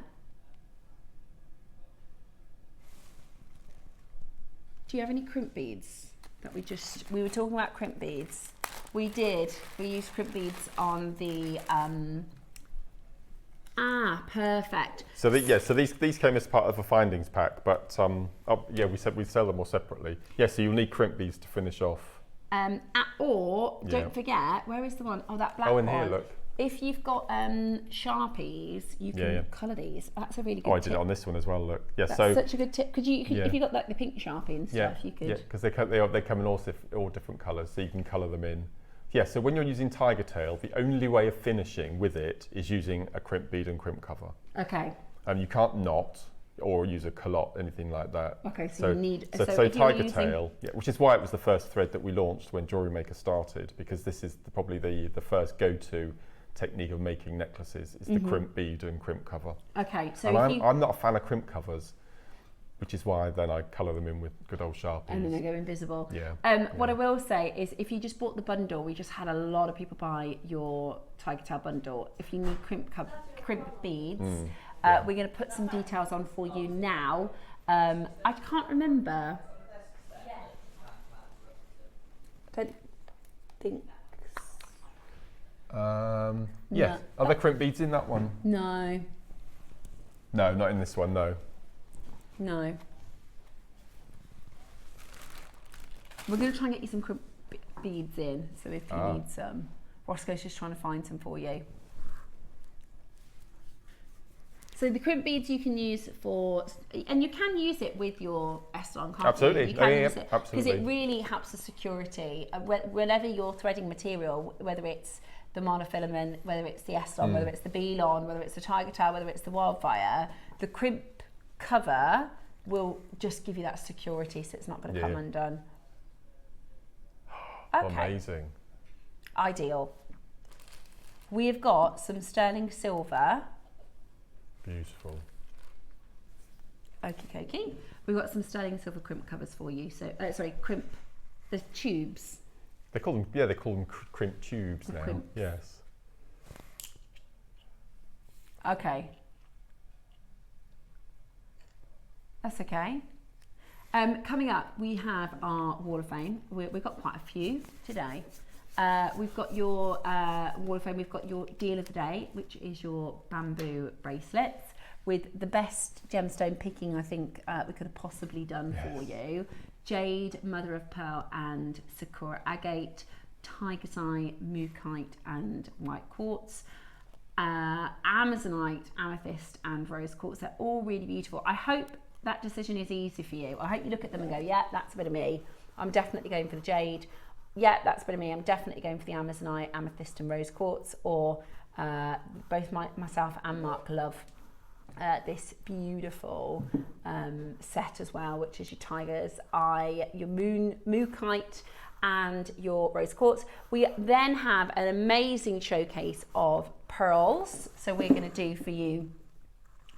Do you have any crimp beads that we were talking about crimp beads. We used crimp beads on the, perfect. So these came as part of a findings pack, but we said we'd sell them all separately. Yeah, so you'll need crimp beads to finish off. Don't forget, where is the one? Oh, that black one. Oh, in here, look. If you've got Sharpies, you can colour these. That's a really good tip. Oh, I did it on this one as well, look. Yeah, that's such a good tip. If you got like the pink Sharpie and stuff, you could. Yeah, because they come in all different colours, so you can colour them in. Yeah, so when you're using tiger tail, the only way of finishing with it is using a crimp bead and crimp cover. Okay. You can't knot or use a culotte, anything like that. Okay, so you need... So tiger tail, which is why it was the first thread that we launched when JewelleryMaker started, because this is probably the first go-to technique of making necklaces, is the crimp bead and crimp cover. Okay, so I'm not a fan of crimp covers, which is why then I colour them in with good old Sharpies. And then they go invisible. Yeah. What I will say is, if you just bought the bundle, we just had a lot of people buy your tiger tail bundle. If you need crimp beads, we're going to put some details on for you now. I can't remember. Don't think. Yes. Are there crimp beads in that one? No. No, not in this one. No. No. We're going to try and get you some crimp beads in. So if you need some, Roscoe's just trying to find some for you. So the crimp beads you can use for, and you can use it with your Eslon, can't absolutely. you? You can use it absolutely. because it really helps the security. Whenever you're threading material, whether it's the monofilament, whether it's the Eslon, whether it's the Belon, whether it's the tiger tail, whether it's the Wildfire, the crimp cover will just give you that security, so it's not going to come undone. Okay. Amazing. Ideal. We've got some sterling silver. Beautiful. Okie dokie. We've got some sterling silver crimp covers for you. So, crimp, the tubes. They call them crimp tubes now. Crimps. Yes. Okay. That's okay. Coming up, we have our Wall of Fame. We've got quite a few today. We've got your Wall of Fame, we've got your deal of the day, which is your bamboo bracelets with the best gemstone picking I think we could have possibly done for you. Jade, Mother of Pearl and Sakura Agate, Tiger's Eye, Mookaite and White Quartz, Amazonite, Amethyst and Rose Quartz. They're all really beautiful. I hope that decision is easy for you. I hope you look at them and go, yeah, that's a bit of me. I'm definitely going for the Jade. Yeah, that's a bit of me. I'm definitely going for the Amazonite, Amethyst and Rose Quartz, or both myself and Mark love this beautiful set as well, which is your tiger's eye, your mookaite, and your rose quartz. We then have an amazing showcase of pearls. So we're going to do for you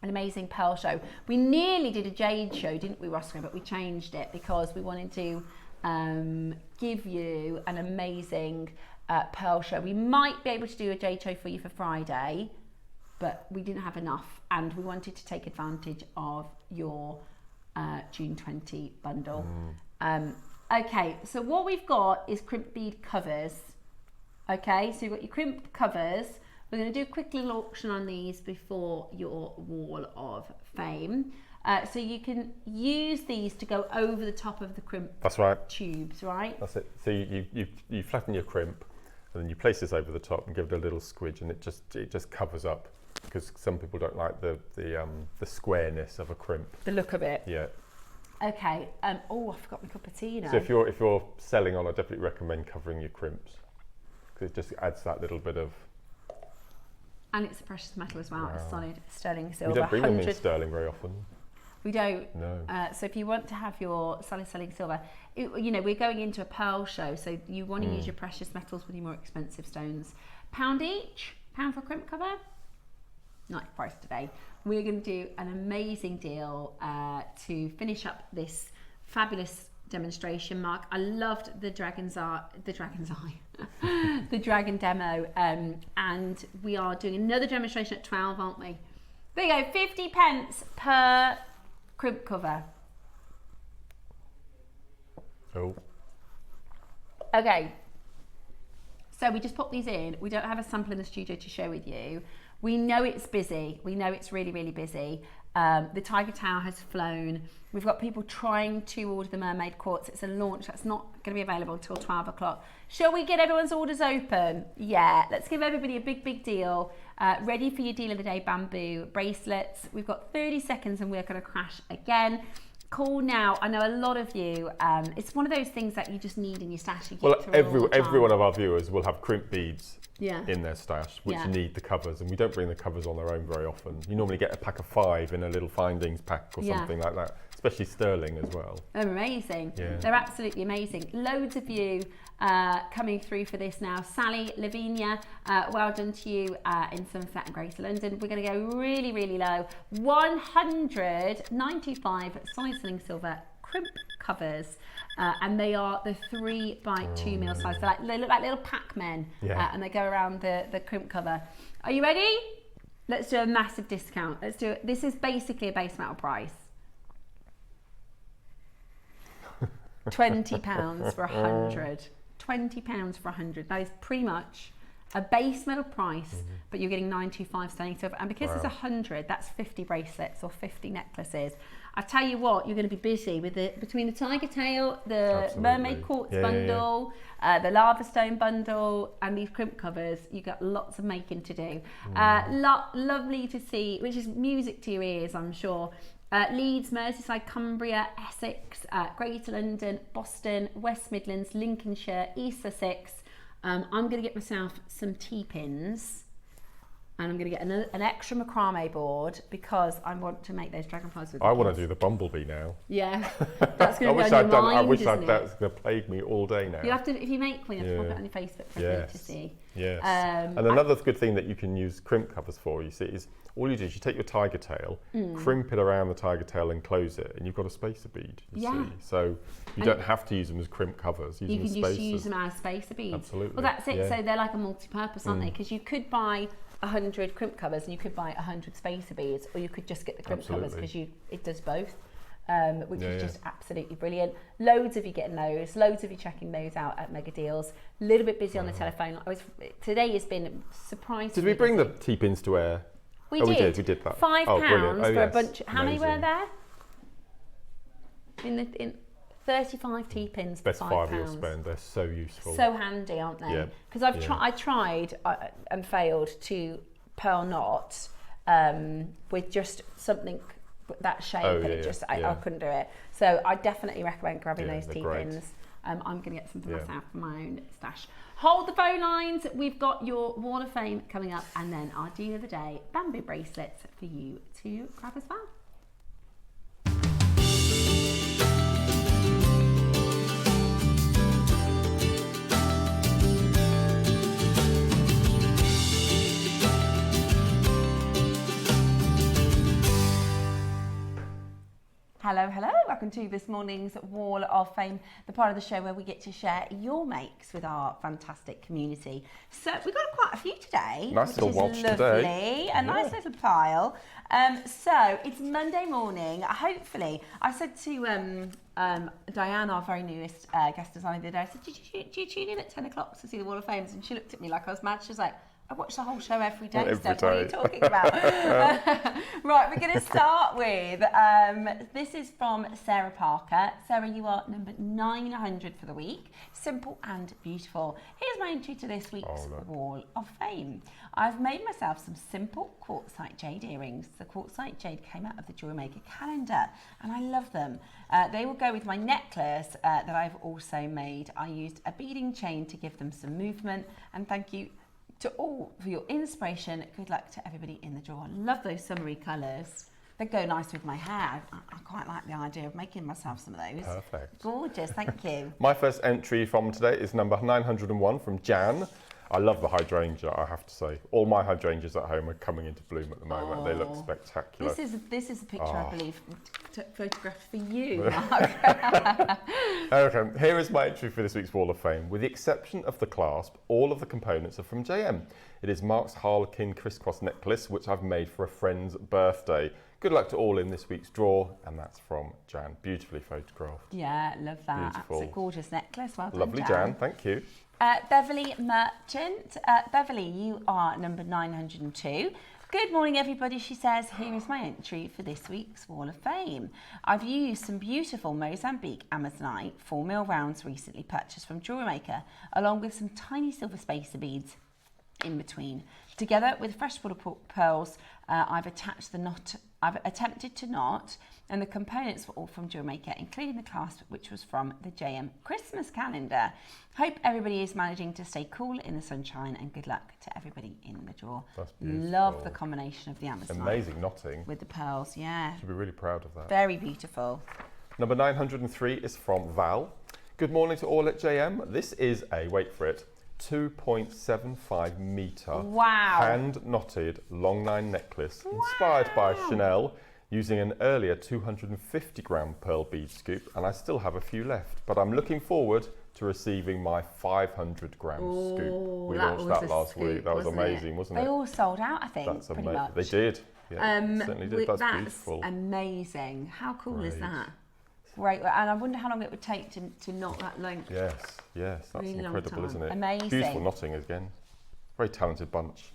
an amazing pearl show. We nearly did a jade show, didn't we, Roscoe? But we changed it because we wanted to give you an amazing pearl show. We might be able to do a jade show for you for Friday, but we didn't have enough, and we wanted to take advantage of your June 20 bundle. Okay, so what we've got is crimp bead covers. Okay, so you've got your crimp covers. We're going to do a quick little auction on these before your wall of fame. So you can use these to go over the top of the crimp tubes, right? That's it. So you flatten your crimp, and then you place this over the top and give it a little squidge, and it just covers up, because some people don't like the squareness of a crimp. The look of it. Yeah. Okay. Oh, I forgot my cup of tea now. So if you're selling on, I definitely recommend covering your crimps, because it just adds that little bit of. And it's a precious metal as well. It's solid sterling silver. We don't bring them in sterling very often. We don't. No. So if you want to have your solid sterling silver, we're going into a pearl show, so you want to use your precious metals with your more expensive stones. £1 each. £1 for a crimp cover. Not price today. We're going to do an amazing deal to finish up this fabulous demonstration, Mark. I loved the dragon's eye, the dragon demo, and we are doing another demonstration at 12, aren't we? There you go, 50p per crimp cover. Oh. Okay. So we just pop these in. We don't have a sample in the studio to share with you. We know it's busy. We know it's really, really busy. The Tiger Tower has flown. We've got people trying to order the Mermaid Quartz. It's a launch that's not going to be available until 12 o'clock. Shall we get everyone's orders open? Yeah, let's give everybody a big deal. Ready for your deal of the day, bamboo bracelets. We've got 30 seconds and we're going to crash again. Call now. I know a lot of you, it's one of those things that you just need in your stash. Every one of our viewers will have crimp beads in their stash, which need the covers, and we don't bring the covers on their own very often. You normally get a pack of 5 in a little findings pack or something like that, especially sterling as well. They're amazing. Yeah. They're absolutely amazing. Loads of you coming through for this now. Sally, Lavinia, well done to you in Somerset and Greater London. We're going to go really, really low. 195 solid sterling silver crimp covers, and they are the 3x2 mil size. They look like little Pac-Men, and they go around the crimp cover. Are you ready? Let's do a massive discount. Let's do it. This is basically a base metal price. £20 for 100. £20 for 100. That is pretty much a base metal price, but you're getting 925 sterling silver. And because it's 100, that's 50 bracelets or 50 necklaces. I tell you what, you're going to be busy with between the tiger tail, the Mermaid Quartz bundle, the lava stone bundle, and these crimp covers. You got lots of making to do. Lovely to see, which is music to your ears, I'm sure. Leeds, Merseyside, Cumbria, Essex, Greater London, Boston, West Midlands, Lincolnshire, East Sussex. I'm going to get myself some T-pins, and I'm going to get an extra macrame board because I want to make those dragonflies with. I want to do the bumblebee now. Yeah, that's going to be on your mind, I wish that's going to plague me all day now. You have to, if you make one, you have to pop it on your Facebook for me to see. Yes. And another good thing that you can use crimp covers for, you see, is all you do is you take your tiger tail, crimp it around the tiger tail and close it, and you've got a spacer bead, you see. So you don't have to use them as crimp covers. You can just use them as spacer beads. Absolutely. Well, that's it. Yeah. So they're like a multi-purpose, aren't they? Because you could buy 100 crimp covers and you could buy 100 spacer beads, or you could just get the crimp covers because it does both. Which is just absolutely brilliant. Loads of you getting those, loads of you checking those out at Mega Deals. A little bit busy on the telephone. Today has been surprising. Did we bring the T-pins to air? We did. We did that. £5 for a bunch. How many were there? In 35 T-pins. Best £5 you'll spend. They're so useful. So handy, aren't they? Because I tried and failed to pearl knot with just something that shape, and it just I couldn't do it. So I definitely recommend grabbing those T-pins. I'm going to get some for myself for my own stash. Hold the phone lines. We've got your Wall of Fame coming up, and then our deal of the day, bamboo bracelets for you to grab as well. Hello, hello, welcome to this morning's Wall of Fame, the part of the show where we get to share your makes with our fantastic community. So we've got quite a few today, nice little watch lovely, today. A nice little pile. So it's Monday morning, hopefully. I said to Diane, our very newest guest designer the other day, I said, do you tune in at 10 o'clock to see the Wall of Fames? And she looked at me like I was mad. She was like, I watch the whole show every day, Steph. What are you talking about? Right, we're going to start with, this is from Sarah Parker. Sarah, you are number 900 for the week. Simple and beautiful. Here's my entry to this week's Wall of Fame. I've made myself some simple quartzite jade earrings. The quartzite jade came out of the JewelleryMaker calendar, and I love them. They will go with my necklace that I've also made. I used a beading chain to give them some movement, and thank you to all for your inspiration. Good luck to everybody in the drawer. Love those summery colours. They go nice with my hair. I quite like the idea of making myself some of those. Perfect. Gorgeous, thank you. My first entry from today is number 901 from Jan. I love the hydrangea, I have to say. All my hydrangeas at home are coming into bloom at the moment. They look spectacular. This is a picture, I believe, photographed for you, Mark. Okay, here is my entry for this week's Wall of Fame. With the exception of the clasp, all of the components are from JM. It is Mark's Harlequin crisscross necklace, which I've made for a friend's birthday. Good luck to all in this week's draw, and that's from Jan. Beautifully photographed. Yeah, love that. Beautiful. It's a gorgeous necklace. Well done, Lovely, Jan. Thank you. Beverly Merchant. Beverly, you are number 902. Good morning, everybody, she says. Here is my entry for this week's Wall of Fame. I've used some beautiful Mozambique Amazonite 4mm rounds recently purchased from JewelleryMaker, along with some tiny silver spacer beads in between. Together with freshwater pearls, I've attempted to knot, and the components were all from JewelleryMaker, including the clasp, which was from the JM Christmas calendar. Hope everybody is managing to stay cool in the sunshine, and good luck to everybody in the drawer. That's beautiful. Love the combination of the Amazonite. Amazing knotting. With the pearls, yeah. Should be really proud of that. Very beautiful. Number 903 is from Val. Good morning to all at JM. This is a, wait for it, 2.75 metre hand knotted long nine necklace inspired by Chanel, using an earlier 250 gram pearl bead scoop, and I still have a few left, but I'm looking forward to receiving my 500 gram scoop. We launched that last week. That was amazing, wasn't it? They all sold out, I think. That's pretty much. They did. Yeah, certainly did. That's beautiful. Amazing. How cool is that? Great, and I wonder how long it would take to knot that length. Yes, that's really incredible, isn't it? Amazing. Beautiful knotting again. Very talented bunch.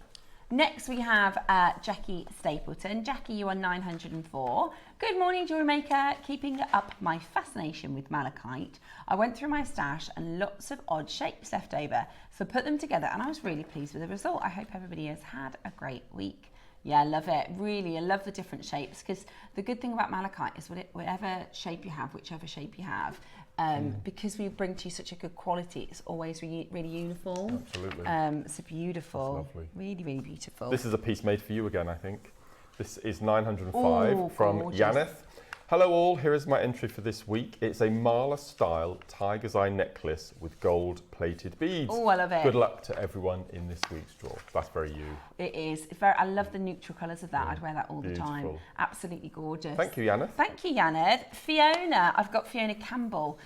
Next we have Jackie Stapleton. Jackie, you are 904. Good morning, JewelleryMaker. Keeping up my fascination with malachite, I went through my stash and lots of odd shapes left over, so put them together, and I was really pleased with the result. I hope everybody has had a great week. Yeah, I love it. Really, I love the different shapes, because the good thing about malachite is whatever shape you have, whichever shape you have, because we bring to you such a good quality, it's always really uniform. Absolutely. It's beautiful. That's lovely. Really, really beautiful. This is a piece made for you again, I think. This is 905 from gorgeous. Yaneth. Hello all, here is my entry for this week. It's a Marla style tiger's eye necklace with gold plated beads. Oh, I love it. Good luck to everyone in this week's draw. That's very you. It is. I love the neutral colours of that. I'd wear that all the time. Absolutely gorgeous. Thank you, Yaneth. Thank you, Yaneth. Fiona, I've got Fiona Campbell.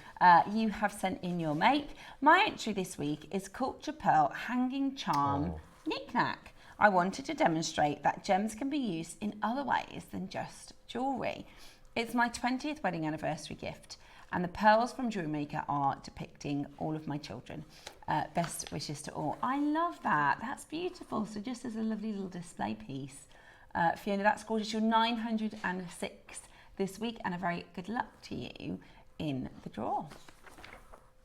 You have sent in your make. My entry this week is Culture Pearl Hanging Charm Knick-Knack. I wanted to demonstrate that gems can be used in other ways than just jewellery. It's my 20th wedding anniversary gift, and the pearls from JewelleryMaker are depicting all of my children. Best wishes to all. I love that. That's beautiful. So just as a lovely little display piece. Fiona, that's gorgeous. You're 906 this week, and a very good luck to you in the draw.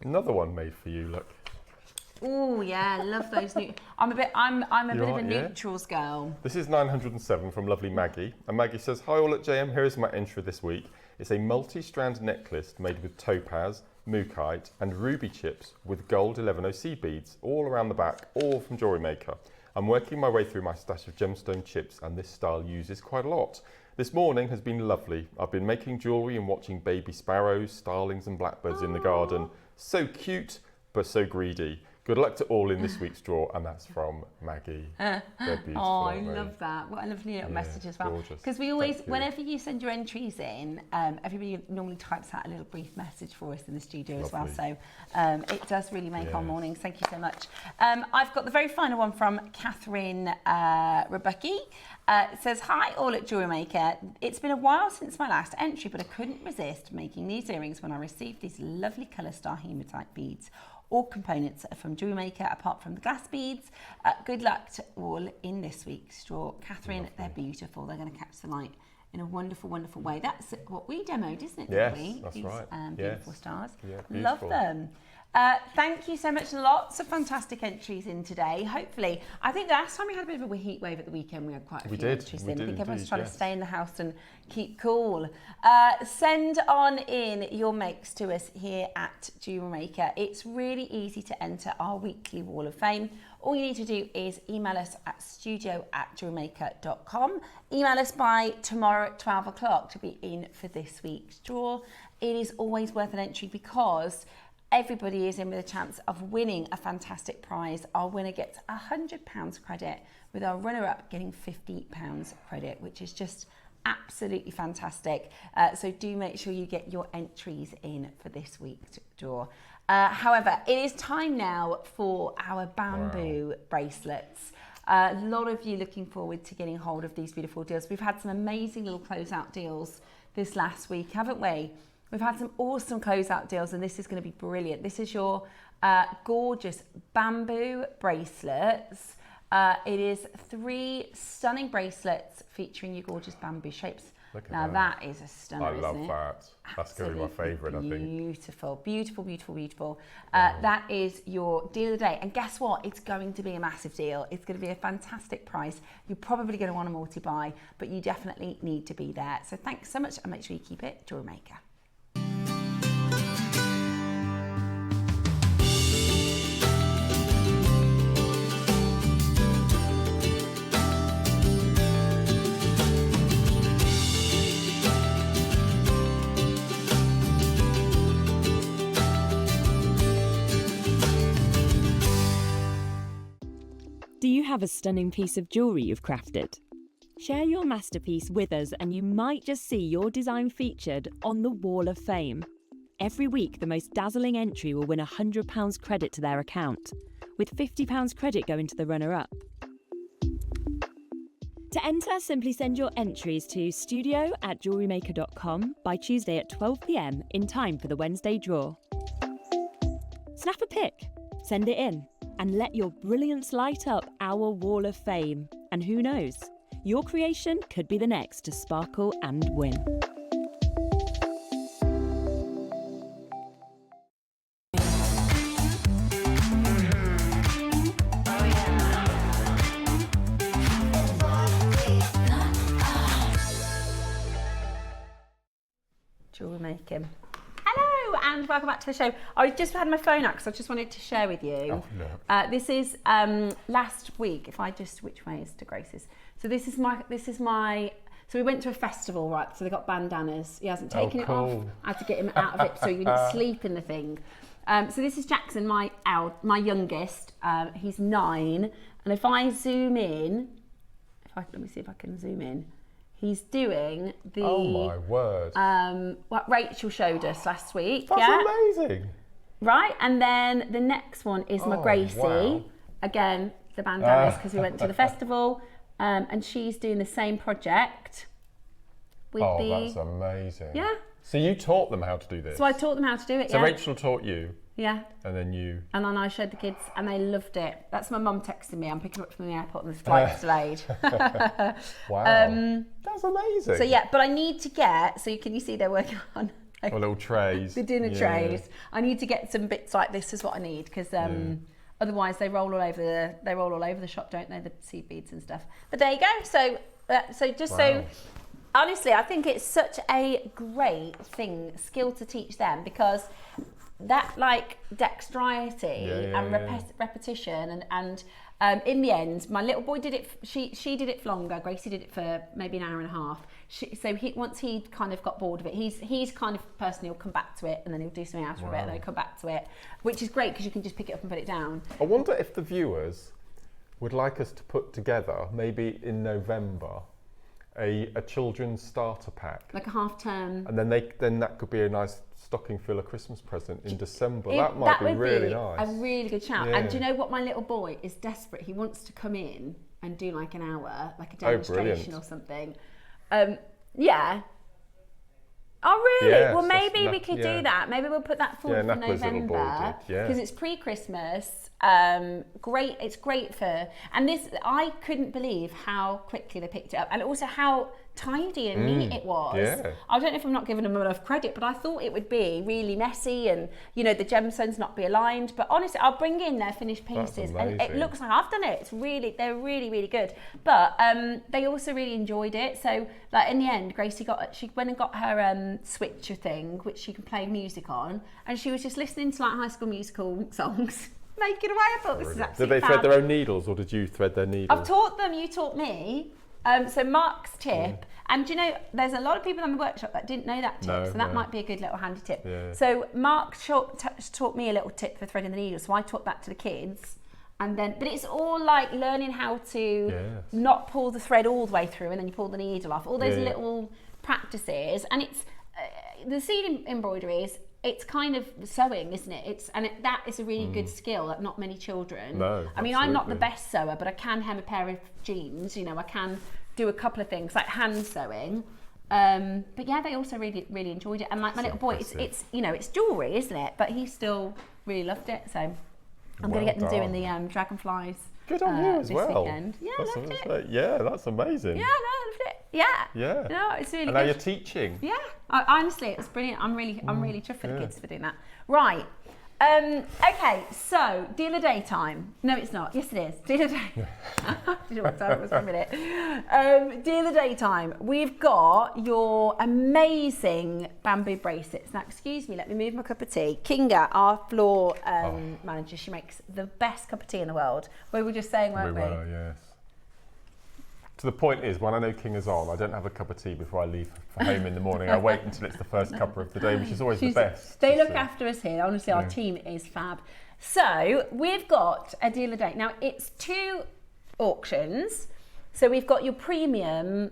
Another one made for you, look. Oh yeah, love those. I'm a bit of a neutrals girl. This is 907 from lovely Maggie, and Maggie says, "Hi all at JM. Here is my entry this week. It's a multi-strand necklace made with topaz, mookaite and ruby chips with gold 11OC beads all around the back, all from JewelleryMaker. I'm working my way through my stash of gemstone chips, and this style uses quite a lot. This morning has been lovely. I've been making jewellery and watching baby sparrows, starlings and blackbirds in the garden. So cute, but so greedy. Good luck to all in this week's draw, and that's from Maggie. They're beautiful. Oh, I love that. What a lovely little message as well. Because we always, whenever you send your entries in, everybody normally types out a little brief message for us in the studio as well. So it does really make our mornings. Thank you so much. I've got the very final one from Catherine Rebecca. It says, hi all at JewelleryMaker. It's been a while since my last entry, but I couldn't resist making these earrings when I received these lovely colour star hematite beads. All components are from JewelleryMaker apart from the glass beads. Good luck to all in this week's draw. Catherine, they're beautiful. They're going to catch the light in a wonderful, wonderful way. That's what we demoed, isn't it? Yes, didn't we? that's These, right. beautiful stars. Yeah, love them. Thank you so much. Lots of fantastic entries in today. Hopefully, I think the last time we had a bit of a heat wave at the weekend, we had quite a few entries in. I think everyone's trying to stay in the house and keep cool. Send on in your makes to us here at JewelleryMaker. It's really easy to enter our weekly Wall of Fame. All you need to do is email us at studio@jewellerymaker.com. Email us by tomorrow at 12 o'clock to be in for this week's draw. It is always worth an entry because everybody is in with a chance of winning a fantastic prize. Our winner gets £100 credit, with our runner-up getting £50 credit, which is just absolutely fantastic. So do make sure you get your entries in for this week's draw. However, it is time now for our bamboo bracelets. A lot of you looking forward to getting hold of these beautiful deals. We've had some amazing little closeout deals this last week, haven't we? We've had some awesome closeout deals, and this is going to be brilliant. This is your gorgeous bamboo bracelets. It is 3 stunning bracelets featuring your gorgeous bamboo shapes. Look at now that is a stunner, isn't it? I love that. That's going to be my favourite, I think. Beautiful, beautiful, beautiful, beautiful. That is your deal of the day. And guess what? It's going to be a massive deal. It's going to be a fantastic price. You're probably going to want to multi-buy, but you definitely need to be there. So thanks so much, and make sure you keep it JewelleryMaker. Do you have a stunning piece of jewellery you've crafted? Share your masterpiece with us and you might just see your design featured on the Wall of Fame. Every week, the most dazzling entry will win £100 credit to their account, with £50 credit going to the runner-up. To enter, simply send your entries to studio@jewellerymaker.com by Tuesday at 12 p.m. in time for the Wednesday draw. Snap a pic, send it in, and let your brilliance light up our Wall of Fame. And who knows, your creation could be the next to sparkle and win. Jewellery making. Hello and welcome back to the show. I just had my phone out because I just wanted to share with you. This is last week. If I just which way is to Grace's? So this is my. So we went to a festival, right? So they got bandanas. He hasn't taken it off. I had to get him out of it so he wouldn't sleep in the thing. So this is Jackson, my youngest. He's 9, and if I zoom in, let me see if I can zoom in. He's doing the. Oh my word! What Rachel showed us last week. That's amazing. Right, and then the next one is my Gracie. Wow. Again, the bandanas because we went to the festival, and she's doing the same project. With that's amazing. Yeah. So you taught them how to do this. So I taught them how to do it. So Rachel taught you. Yeah. And then you. And then I showed the kids, and they loved it. That's my mum texting me. I'm picking up from the airport, and the flight's delayed. Wow. That's amazing. So yeah, but I need to get. So can you see they're working on little trays. The dinner trays. I need to get some bits like this. Is what I need because otherwise they roll all over the shop, don't they? The seed beads and stuff. But there you go. So so. Honestly, I think it's such a great skill to teach them because that like dexterity and repetition and in the end, my little boy did it. She did it for longer. Gracie did it for maybe an hour and a half. Once he kind of got bored of it, he's kind of person who'll come back to it and then he'll do something else for a bit and then he'll come back to it, which is great because you can just pick it up and put it down. I wonder if the viewers would like us to put together, maybe in November, a children's starter pack, like a half term, and then that could be a nice stocking filler Christmas present in December. That might be really nice. A really good shout. And do you know what? My little boy is desperate. He wants to come in and do like an hour, like a demonstration or something. Yeah. Oh, really? Yes, well, maybe we could do that. Maybe we'll put that forward for November because it's pre-Christmas. Great. It's great for, and this, I couldn't believe how quickly they picked it up and also how tidy and neat it was. Yeah. I don't know if I'm not giving them enough credit, but I thought it would be really messy and, you know, the gemstones not be aligned. But honestly, I'll bring in their finished pieces and it looks like I've done it. It's really, they're really, really good. But they also really enjoyed it. So like in the end, Gracie she went and got her switcher thing, which she can play music on. And she was just listening to like High School Musical songs. Making away. I thought this is absolutely Did they thread their own needles or did you thread their needles? I've taught them, you taught me. So Mark's tip, and do you know, there's a lot of people in the workshop that didn't know that tip, so that might be a good little handy tip. Yeah. So Mark taught me a little tip for threading the needle, so I taught that to the kids. And then, but it's all like learning how to not pull the thread all the way through and then you pull the needle off, all those little practices. And it's, the seed embroidery it's kind of sewing, isn't it? That is a really good skill that not many children. No, I mean, I'm not the best sewer, but I can hem a pair of jeans. You know, I can do a couple of things like hand sewing. But yeah, they also really, really enjoyed it. And like my little boy, it's you know, it's jewellery, isn't it? But he still really loved it. So I'm going to get them doing the dragonflies. Good on you as well. Weekend. Yeah, I loved it. Yeah, that's amazing. Yeah, no, I loved it. Yeah. No, it's really good. And now you're teaching. Yeah, honestly, it's brilliant. I'm really chuffed for the kids for doing that. Right. Okay, so deal of the day time. No, it's not. Yes, it is. Deal of the day. Do you know what time it was for a minute? Deal of the day time. We've got your amazing bamboo bracelets. Now, excuse me, let me move my cup of tea. Kinga, our floor manager, she makes the best cup of tea in the world. We were just saying, weren't we? We were, yes. To the point is, when I know Kinga's on, I don't have a cup of tea before I leave for home in the morning. I wait until it's the first cuppa of the day, which is always the best. They look after us here. Honestly, our team is fab. So we've got a deal of the day. Now, it's 2 auctions. So we've got your premium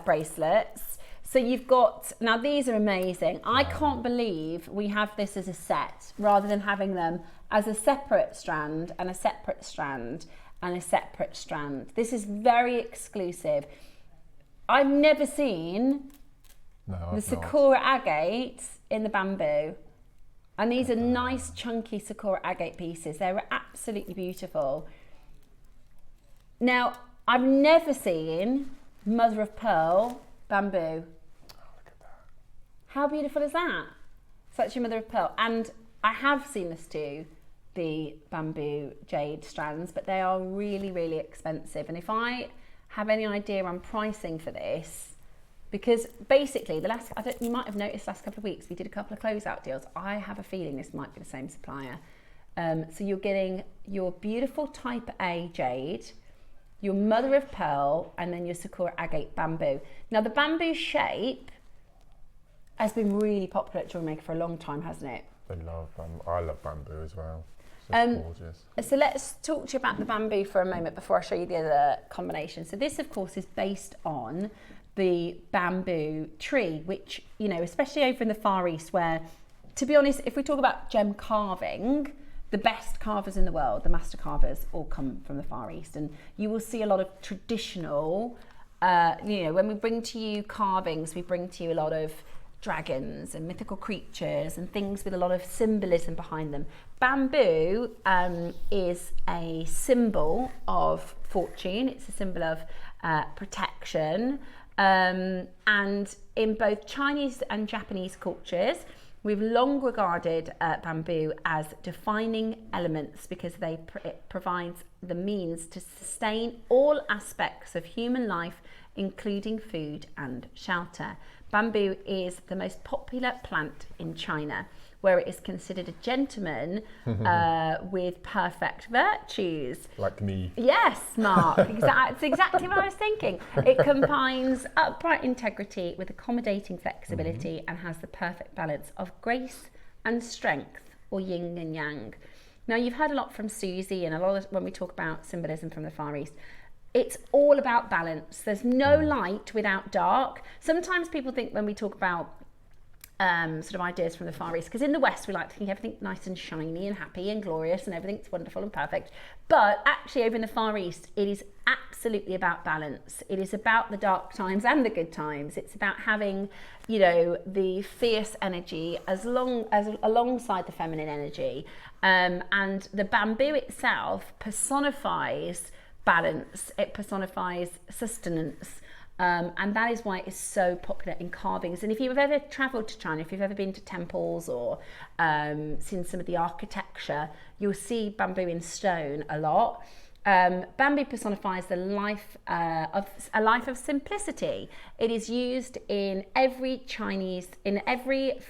bracelets. So you've got, now these are amazing. I can't believe we have this as a set rather than having them as a separate strand and a separate strand and a separate strand. This is very exclusive. I've never seen the Sakura agate in the bamboo. And these are nice chunky Sakura agate pieces. They're absolutely beautiful. Now, I've never seen mother of pearl bamboo. Oh, look at that. How beautiful is that? Such a mother of pearl. And I have seen this too, the bamboo jade strands, but they are really, really expensive. And if I have any idea on pricing for this, because basically you might have noticed last couple of weeks, we did a couple of closeout deals. I have a feeling this might be the same supplier. So you're getting your beautiful type A jade, your mother of pearl, and then your Sakura agate bamboo. Now the bamboo shape has been really popular at JewelleryMaker for a long time, hasn't it? I love bamboo as well. It's gorgeous. So let's talk to you about the bamboo for a moment before I show you the other combination. So this, of course, is based on the bamboo tree, which, you know, especially over in the Far East, where, to be honest, if we talk about gem carving, the best carvers in the world, the master carvers, all come from the Far East. And you will see a lot of traditional, you know, when we bring to you carvings, we bring to you a lot of dragons and mythical creatures and things with a lot of symbolism behind them. Bamboo is a symbol of fortune. It's a symbol of protection. And in both Chinese and Japanese cultures, we've long regarded bamboo as defining elements because it provides the means to sustain all aspects of human life, including food and shelter. Bamboo is the most popular plant in China, where it is considered a gentleman with perfect virtues. Like me. Yes, Mark. That's exactly what I was thinking. It combines upright integrity with accommodating flexibility and has the perfect balance of grace and strength, or yin and yang. Now, you've heard a lot from Susie and a lot of, when we talk about symbolism from the Far East, it's all about balance. There's no light without dark. Sometimes people think when we talk about sort of ideas from the Far East, because in the West we like to think everything's nice and shiny and happy and glorious and everything's wonderful and perfect, but actually over in the Far East it is absolutely about balance. It is about the dark times and the good times. It's about having, you know, the fierce energy alongside the feminine energy, and the bamboo itself personifies balance. It personifies sustenance. And that is why it's so popular in carvings. And if you've ever travelled to China, if you've ever been to temples or seen some of the architecture, you'll see bamboo in stone a lot. Bamboo personifies a life of simplicity. It is used in every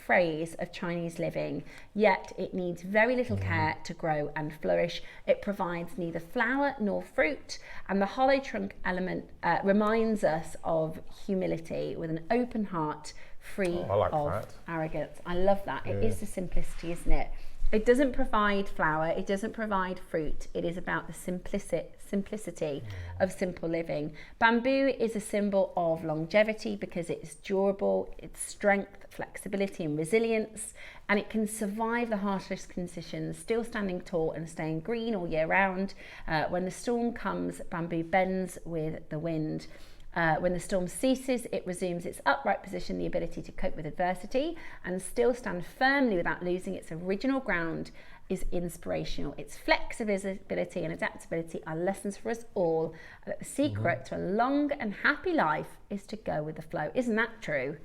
phrase of Chinese living, yet it needs very little care to grow and flourish. It provides neither flower nor fruit, and the hollow trunk element reminds us of humility with an open heart, free of arrogance. I love that. It is the simplicity, isn't it? It doesn't provide flower, it doesn't provide fruit. It is about the simplicity of simple living. Bamboo is a symbol of longevity because it's durable, its strength, flexibility and resilience, and it can survive the harshest conditions, still standing tall and staying green all year round. When the storm comes, bamboo bends with the wind. When the storm ceases, it resumes its upright position, the ability to cope with adversity and still stand firmly without losing its original ground is inspirational. Its flexibility and adaptability are lessons for us all. That the secret to a long and happy life is to go with the flow. Isn't that true?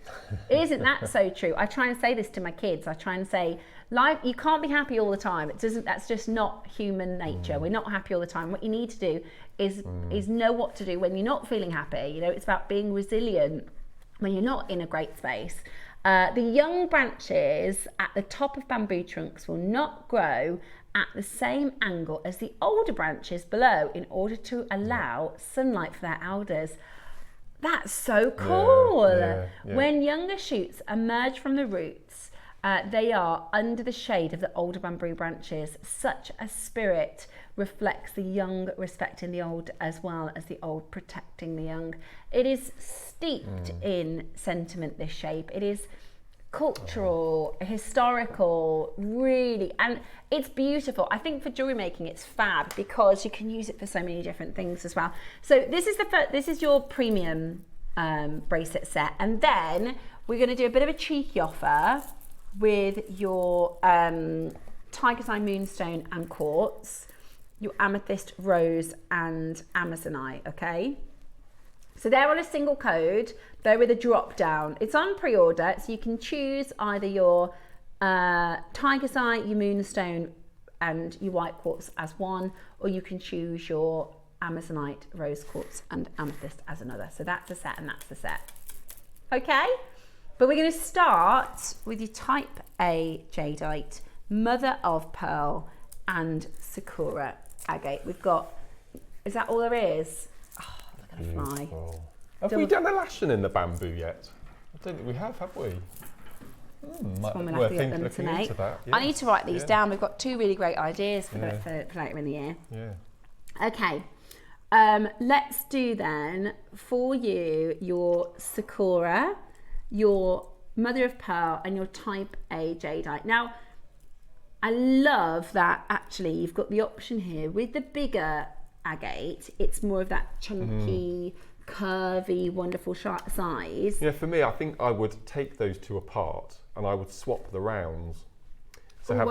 Isn't that so true? I try and say this to my kids. I try and say, life, you can't be happy all the time. That's just not human nature. We're not happy all the time. What you need to do is know what to do when you're not feeling happy. You know, it's about being resilient when you're not in a great space. The young branches at the top of bamboo trunks will not grow at the same angle as the older branches below in order to allow sunlight for their elders. That's so cool. When younger shoots emerge from the roots, they are under the shade of the older bamboo branches. Such a spirit reflects the young respecting the old as well as the old protecting the young. It is steeped in sentiment, this shape. It is cultural, historical, really, and it's beautiful. I think for jewelry making it's fab because you can use it for so many different things as well. So this is your premium bracelet set, and then we're going to do a bit of a cheeky offer with your tiger's eye moonstone and quartz, your amethyst rose and amazonite. Okay, so they're on a single code. They're with a drop down. It's on pre-order, so you can choose either your tiger's eye, your moonstone and your white quartz as one, or you can choose your amazonite, rose quartz and amethyst as another. So that's the set and that's the set. Okay, but we're going to start with your type A jadeite, mother of pearl and sakura agate. We've got, is that all there is? Oh, look at a fly. Have we done a lashing in the bamboo yet? I don't think we have we? We'll have to get them to make. I need to write these down. We've got two really great ideas for later in the year. Okay, let's do then for you your sakura, your mother of pearl and your type A jadeite. Now, I love that actually you've got the option here with the bigger agate. It's more of that chunky, curvy, wonderful size. Yeah, for me, I think I would take those two apart and I would swap the rounds. So have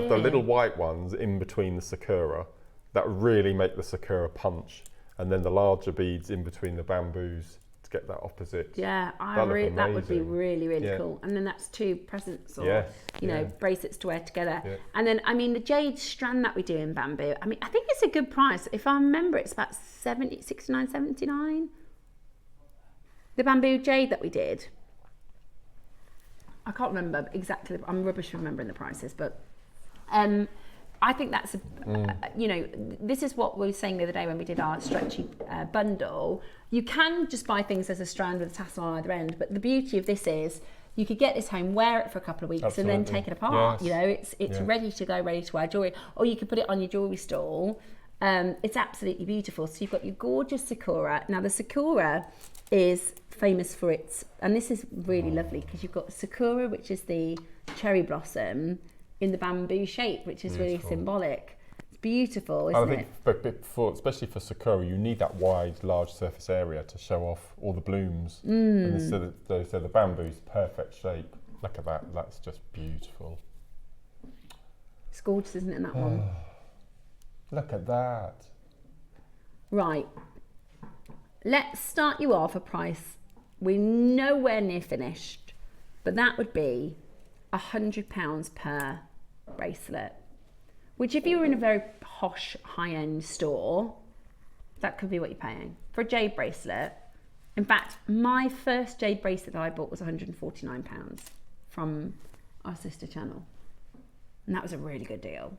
the little white ones in between the sakura that really make the sakura punch, and then the larger beads in between the bamboos to get that opposite. Yeah, that would be really, really cool. And then that's two presents or bracelets to wear together. And then, I mean, the jade strand that we do in bamboo, I mean, I think it's a good price. If I remember, it's about $69.79. The bamboo jade that we did. I can't remember exactly. I'm rubbish remembering the prices, but I think that's you know, this is what we were saying the other day when we did our stretchy bundle. You can just buy things as a strand with a tassel on either end, but the beauty of this is you could get this home, wear it for a couple of weeks, and then take it apart. Yes. You know, it's ready to go, ready to wear jewelry, or you could put it on your jewelry stall. It's absolutely beautiful. So you've got your gorgeous Sakura. Now the Sakura is famous for its, and this is really lovely because you've got Sakura, which is the cherry blossom in the bamboo shape, which is really symbolic. It's beautiful, isn't it? But especially for Sakura, you need that wide, large surface area to show off all the blooms. And so the bamboo's perfect shape. Look at that, that's just beautiful. It's gorgeous, isn't it, in that one? Look at that. Right, let's start you off a price. We're nowhere near finished, but that would be £100 per bracelet, which if you were in a very posh high-end store, that could be what you're paying for a jade bracelet. In fact, my first jade bracelet that I bought was £149 from our sister channel, and that was a really good deal.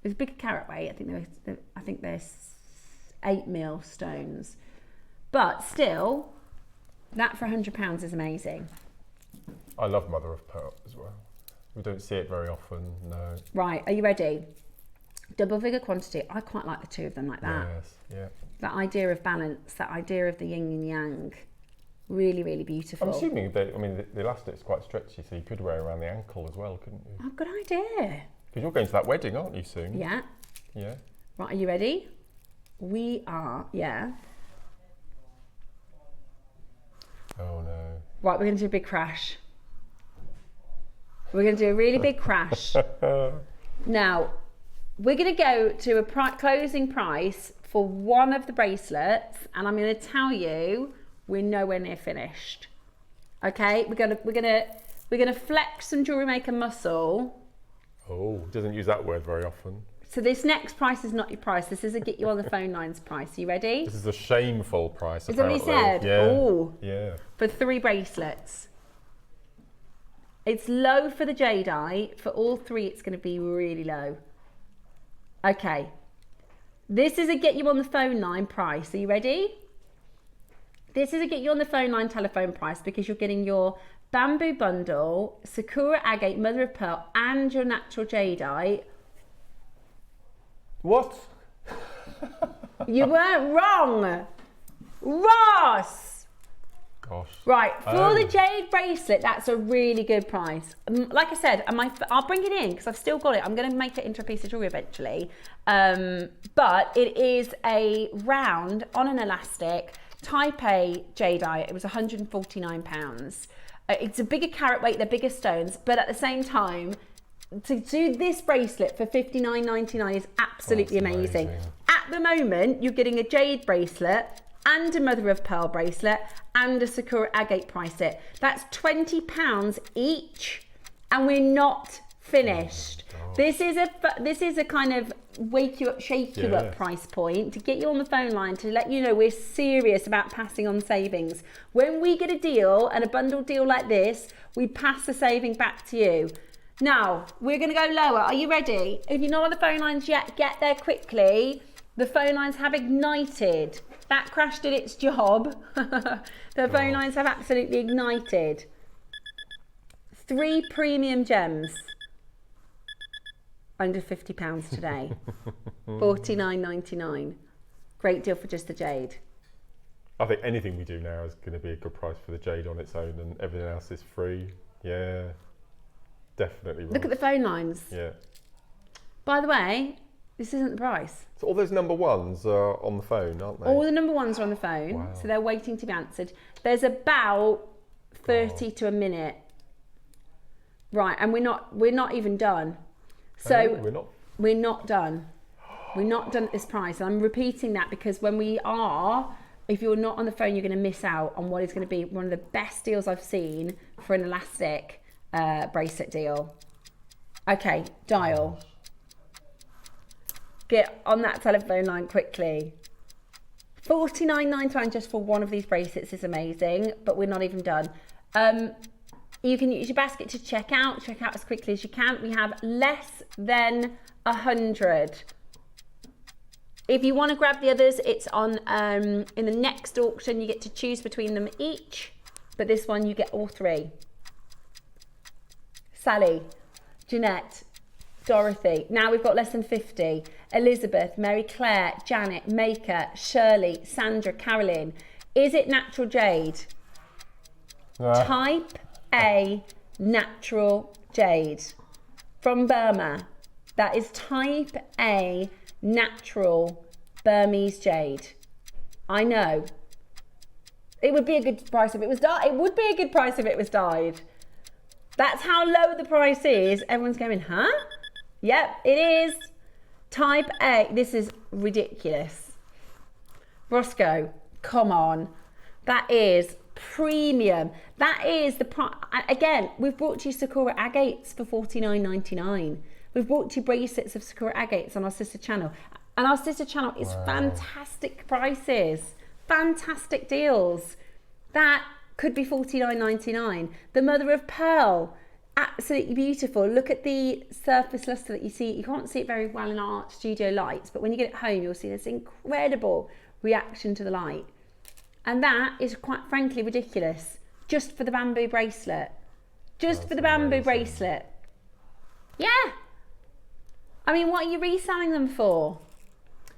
It was a bigger carat weight. I think there's 8mm stones, but still, that for £100 is amazing. I love mother of pearl as well. We don't see it very often, no. Right, are you ready? Double figure quantity. I quite like the two of them like that. Yes, yeah. That idea of balance, that idea of the yin and yang. Really, really beautiful. I'm assuming that, I mean, the elastic's quite stretchy, so you could wear it around the ankle as well, couldn't you? Oh, good idea. Because you're going to that wedding, aren't you, soon? Yeah. Yeah. Right, are you ready? We are, yeah. Oh, no. Right, we're going to do a big crash. We're going to do a really big crash. Now, we're going to go to a closing price for one of the bracelets, and I'm going to tell you we're nowhere near finished. Okay, we're gonna flex some jewellery maker muscle. Oh, doesn't use that word very often. So this next price is not your price. This is a get you on the phone lines price. Are you ready? This is a shameful price. Is that what he said? Yeah. Oh, yeah. For 3 bracelets. It's low for the jadeite. For all 3, it's going to be really low. Okay. This is a get you on the phone line price. Are you ready? This is a get you on the phone line telephone price because you're getting your bamboo bundle, Sakura agate, mother of pearl, and your natural jadeite. What? You weren't wrong, Ross. Gosh. Right, for the jade bracelet, that's a really good price. Like I said, I'll bring it in because I've still got it. I'm going to make it into a piece of jewellery eventually. But it is a round on an elastic type A jadeite. It was £149. It's a bigger carat weight, they're bigger stones, but at the same time, to do this bracelet for £59.99 is absolutely amazing. At the moment, you're getting a jade bracelet and a mother of pearl bracelet and a Sakura agate bracelet. That's £20 each, and we're not finished. This is a kind of wake you up, shake you up price point to get you on the phone line to let you know we're serious about passing on savings. When we get a deal and a bundle deal like this, we pass the saving back to you. Now, we're going to go lower. Are you ready? If you're not on the phone lines yet, get there quickly. The phone lines have ignited. That crash did its job. The phone lines have absolutely ignited. 3 premium gems. Under £50 today. $49.99. Great deal for just the jade. I think anything we do now is going to be a good price for the jade on its own, and everything else is free. Yeah, definitely. Look at the phone lines. Yeah. By the way, this isn't the price. So all those number ones are on the phone, aren't they? All the number ones are on the phone, wow. So they're waiting to be answered. There's about 30 to a minute. Right, and we're not even done. So we're not done. We're not done at this price. And I'm repeating that because when we are, if you're not on the phone, you're going to miss out on what is going to be one of the best deals I've seen for an elastic bracelet deal. Okay, dial. Get on that telephone line quickly. £49.99 just for one of these bracelets is amazing, but we're not even done. You can use your basket to check out as quickly as you can. We have less than 100. If you want to grab the others, it's on in the next auction. You get to choose between them each, but this one you get all 3. Sally, Jeanette, Dorothy. Now we've got less than 50. Elizabeth, Mary Claire, Janet, Maker, Shirley, Sandra, Caroline. Is it natural jade? Type A natural jade from Burma. That is type A natural Burmese jade. I know. It would be a good price if it was dyed. It would be a good price if it was dyed. That's how low the price is. Everyone's going, huh? Yep, it is. Type A. This is ridiculous. Roscoe, come on. That is premium. That is the price. Again, we've brought you Sakura agates for $49.99. We've brought you bracelets of Sakura agates on our sister channel. And our sister channel is fantastic prices, fantastic deals. That could be $49.99. The mother of pearl, absolutely beautiful. Look at the surface luster that you see. You can't see it very well in our studio lights, but when you get it home, you'll see this incredible reaction to the light. And that is quite frankly ridiculous, just for the bamboo bracelet. Just for the bamboo bracelet. Yeah. I mean, what are you reselling them for?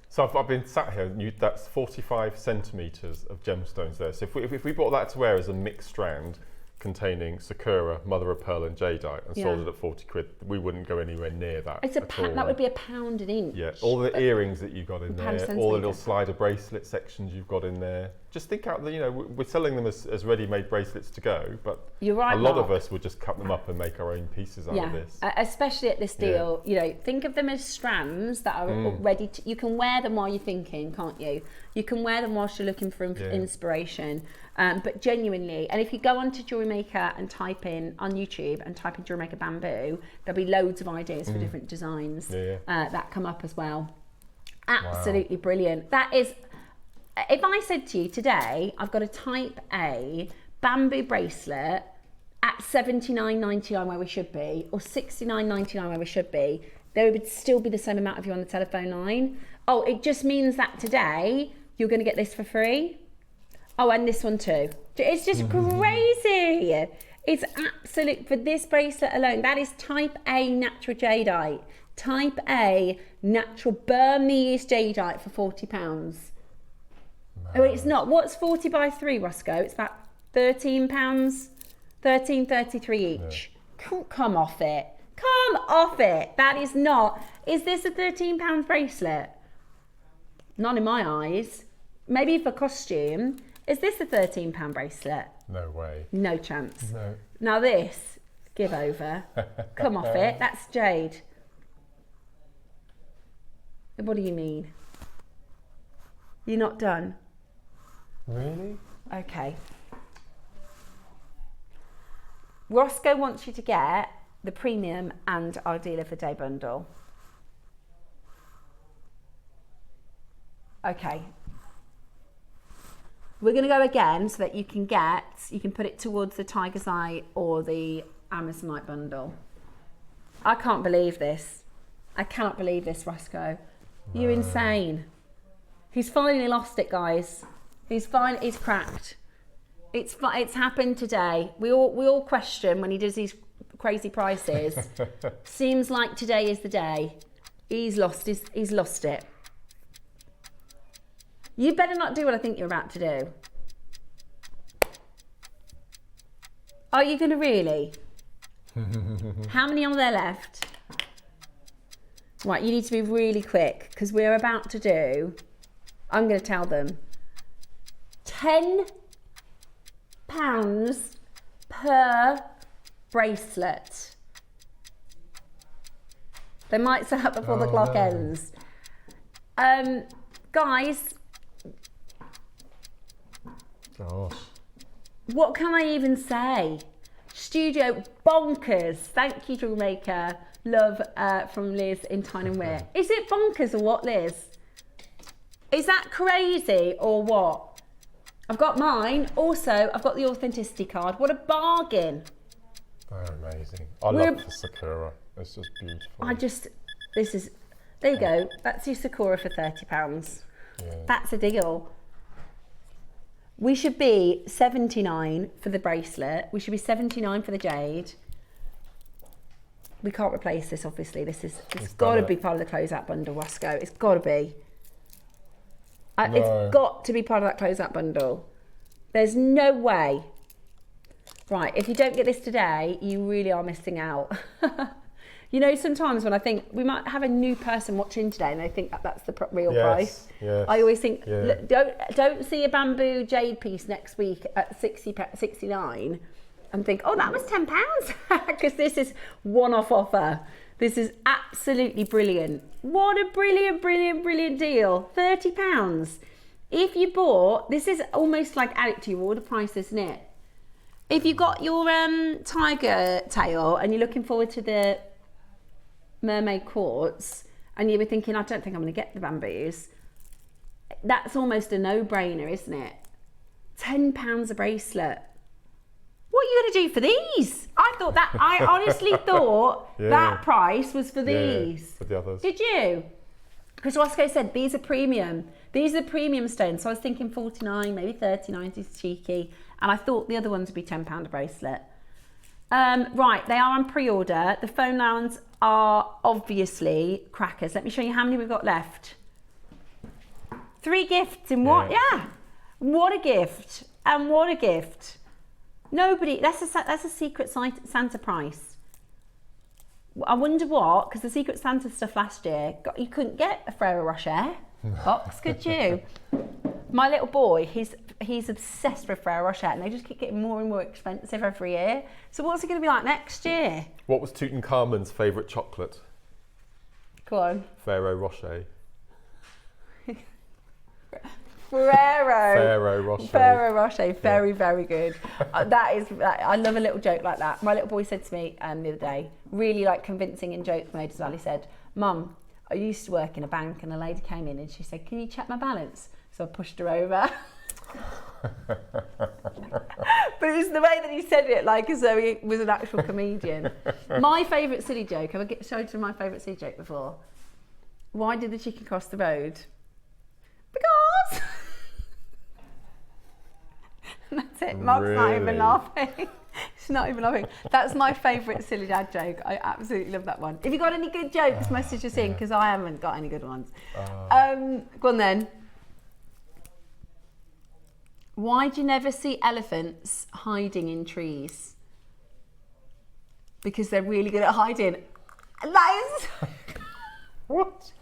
So I've been sat here, and that's 45 centimetres of gemstones there. So if we brought that to wear as a mixed strand containing Sakura, mother of pearl and jadeite and sold it at 40 quid, we wouldn't go anywhere near that. It's that would be £1 an inch. Yeah, all the earrings that you've got in there, all the little slider bracelet sections you've got in there. Just think out, we're selling them as ready-made bracelets to go, but you're right, a lot of us would just cut them up and make our own pieces out of this. Especially at this deal, think of them as strands that are ready to, you can wear them while you're thinking, can't you? You can wear them whilst you're looking for inspiration. But genuinely, and if you go onto JewelleryMaker and type in on YouTube and type in JewelleryMaker bamboo, there'll be loads of ideas for different designs that come up as well. Absolutely brilliant. That is, if I said to you today, I've got a type A bamboo bracelet at $79.99 where we should be, or $69.99 where we should be, there would still be the same amount of you on the telephone line. Oh, it just means that today you're going to get this for free. Oh, and this one too. It's just crazy. It's absolute, for this bracelet alone, that is type A natural jadeite. Type A natural Burmese jadeite for £40. Oh, it's not. What's 40 by 3, Roscoe? It's about £13, $13.33 each. Yeah. Come off it. Come off it. That is not. Is this a £13 bracelet? Not in my eyes. Maybe for costume. Is this a £13 bracelet? No way. No chance. No. Now this, give over. Come off it. That's jade. What do you mean? You're not done? Really? Okay. Roscoe wants you to get the premium and our deal of the day bundle. Okay. We're going to go again so that you can put it towards the Tiger's Eye or the Amazonite bundle. I can't believe this. I cannot believe this, Roscoe. You're insane. He's finally lost it, guys. He's cracked. It's happened today. We all question when he does these crazy prices. Seems like today is the day. He's lost it. You better not do what I think you're about to do. Are you going to really? How many are there left? Right, you need to be really quick because we're about to do, I'm going to tell them, £10 per bracelet. They might set up before the clock ends. Guys, gosh, what can I even say? Studio bonkers. Thank you, JewelleryMaker. Love from Liz in Tyne and Wear. Is it bonkers or what, Liz? Is that crazy or what? I've got mine. Also, I've got the authenticity card. What a bargain. They're amazing. I love the Sakura. It's just beautiful. There you go. That's your Sakura for £30. Yeah. That's a deal. We should be $79 for the bracelet. We should be $79 for the jade. We can't replace this, obviously. It's got to be part of the closeout bundle, Roscoe. It's got to be. No. It's got to be part of that closeout bundle. There's no way. Right, if you don't get this today, you really are missing out. You know, sometimes when I think we might have a new person watching today and they think that's the real price. Yes. I always think, look, don't see a bamboo jade piece next week at $69 and think, oh, that was £10, because this is one-off offer. This is absolutely brilliant. What a brilliant, brilliant, brilliant deal. £30. If you bought, this is almost like add it to your order price, isn't it? If you got your tiger tail and you're looking forward to the Mermaid quartz and you were thinking, I don't think I'm going to get the bamboos, that's almost a no-brainer, isn't it? £10 a bracelet. What are you going to do for these? I honestly thought that price was for these. For the others. Did you? Because Roscoe said these are premium. These are premium stones. So I was thinking 49, maybe 39 is cheeky. And I thought the other ones would be £10 a bracelet. Right, they are on pre-order. The phone lines are obviously crackers. Let me show you how many we've got left. 3 gifts in what? Yeah. What a gift. And what a gift. Nobody, that's a Secret Santa price. I wonder what, because the Secret Santa stuff last year, you couldn't get a Ferrero Rocher box, could you? My little boy, he's obsessed with Ferrero Rocher and they just keep getting more and more expensive every year. So what's it going to be like next year? What was Tutankhamun's favourite chocolate? Go on. Ferrero Rocher. Ferrero Rocher, very, yeah. Very good. I love a little joke like that. My little boy said to me the other day, really like convincing in joke mode as well, he said, Mum, I used to work in a bank and a lady came in and she said, can you check my balance? So I pushed her over. But it was the way that he said it, like as though he was an actual comedian. My favourite silly joke, have I showed you my favourite silly joke before? Why did the chicken cross the road? Because... That's it. Mark's not even laughing. He's not even laughing. That's my favourite silly dad joke. I absolutely love that one. If you got any good jokes, message us in, because I haven't got any good ones. Go on then. Why do you never see elephants hiding in trees? Because they're really good at hiding. That is... What?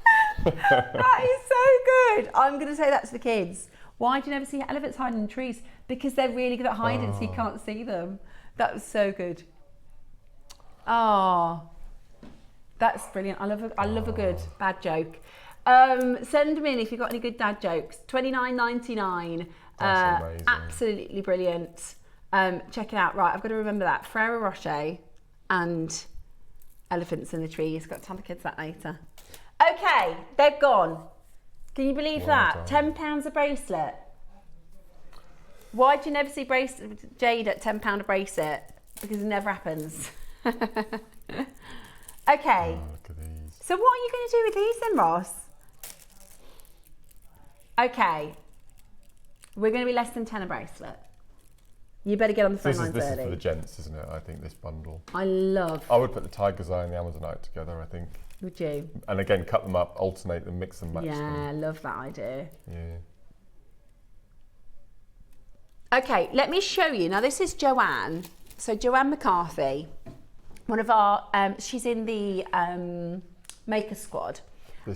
That is so good. I'm going to say that to the kids. Why do you never see elephants hiding in trees? Because they're really good at hiding, so you can't see them. That was so good. Oh, that's brilliant. I love a good bad joke. Send them in if you've got any good dad jokes. $29.99. That's amazing. Absolutely brilliant. Check it out. Right, I've got to remember that. Ferrero Rocher and elephants in the trees. Got to tell the kids that later. Okay, they're gone. Can you believe that? £10 a bracelet. Why do you never see jade at £10 a bracelet? Because it never happens. Okay. Look at these. So what are you going to do with these then, Ross? Okay. We're going to be less than 10 a bracelet. You better get on the phone lines This early. is for the gents, isn't it? I think this bundle. I would put the tiger's eye and the Amazonite together, I think. Would you? And again, cut them up, alternate them, mix them, match them. Yeah, I love that idea. Yeah. Okay, let me show you. Now, this is Joanne. So, Joanne McCarthy, one of our, she's in the Maker Squad. Do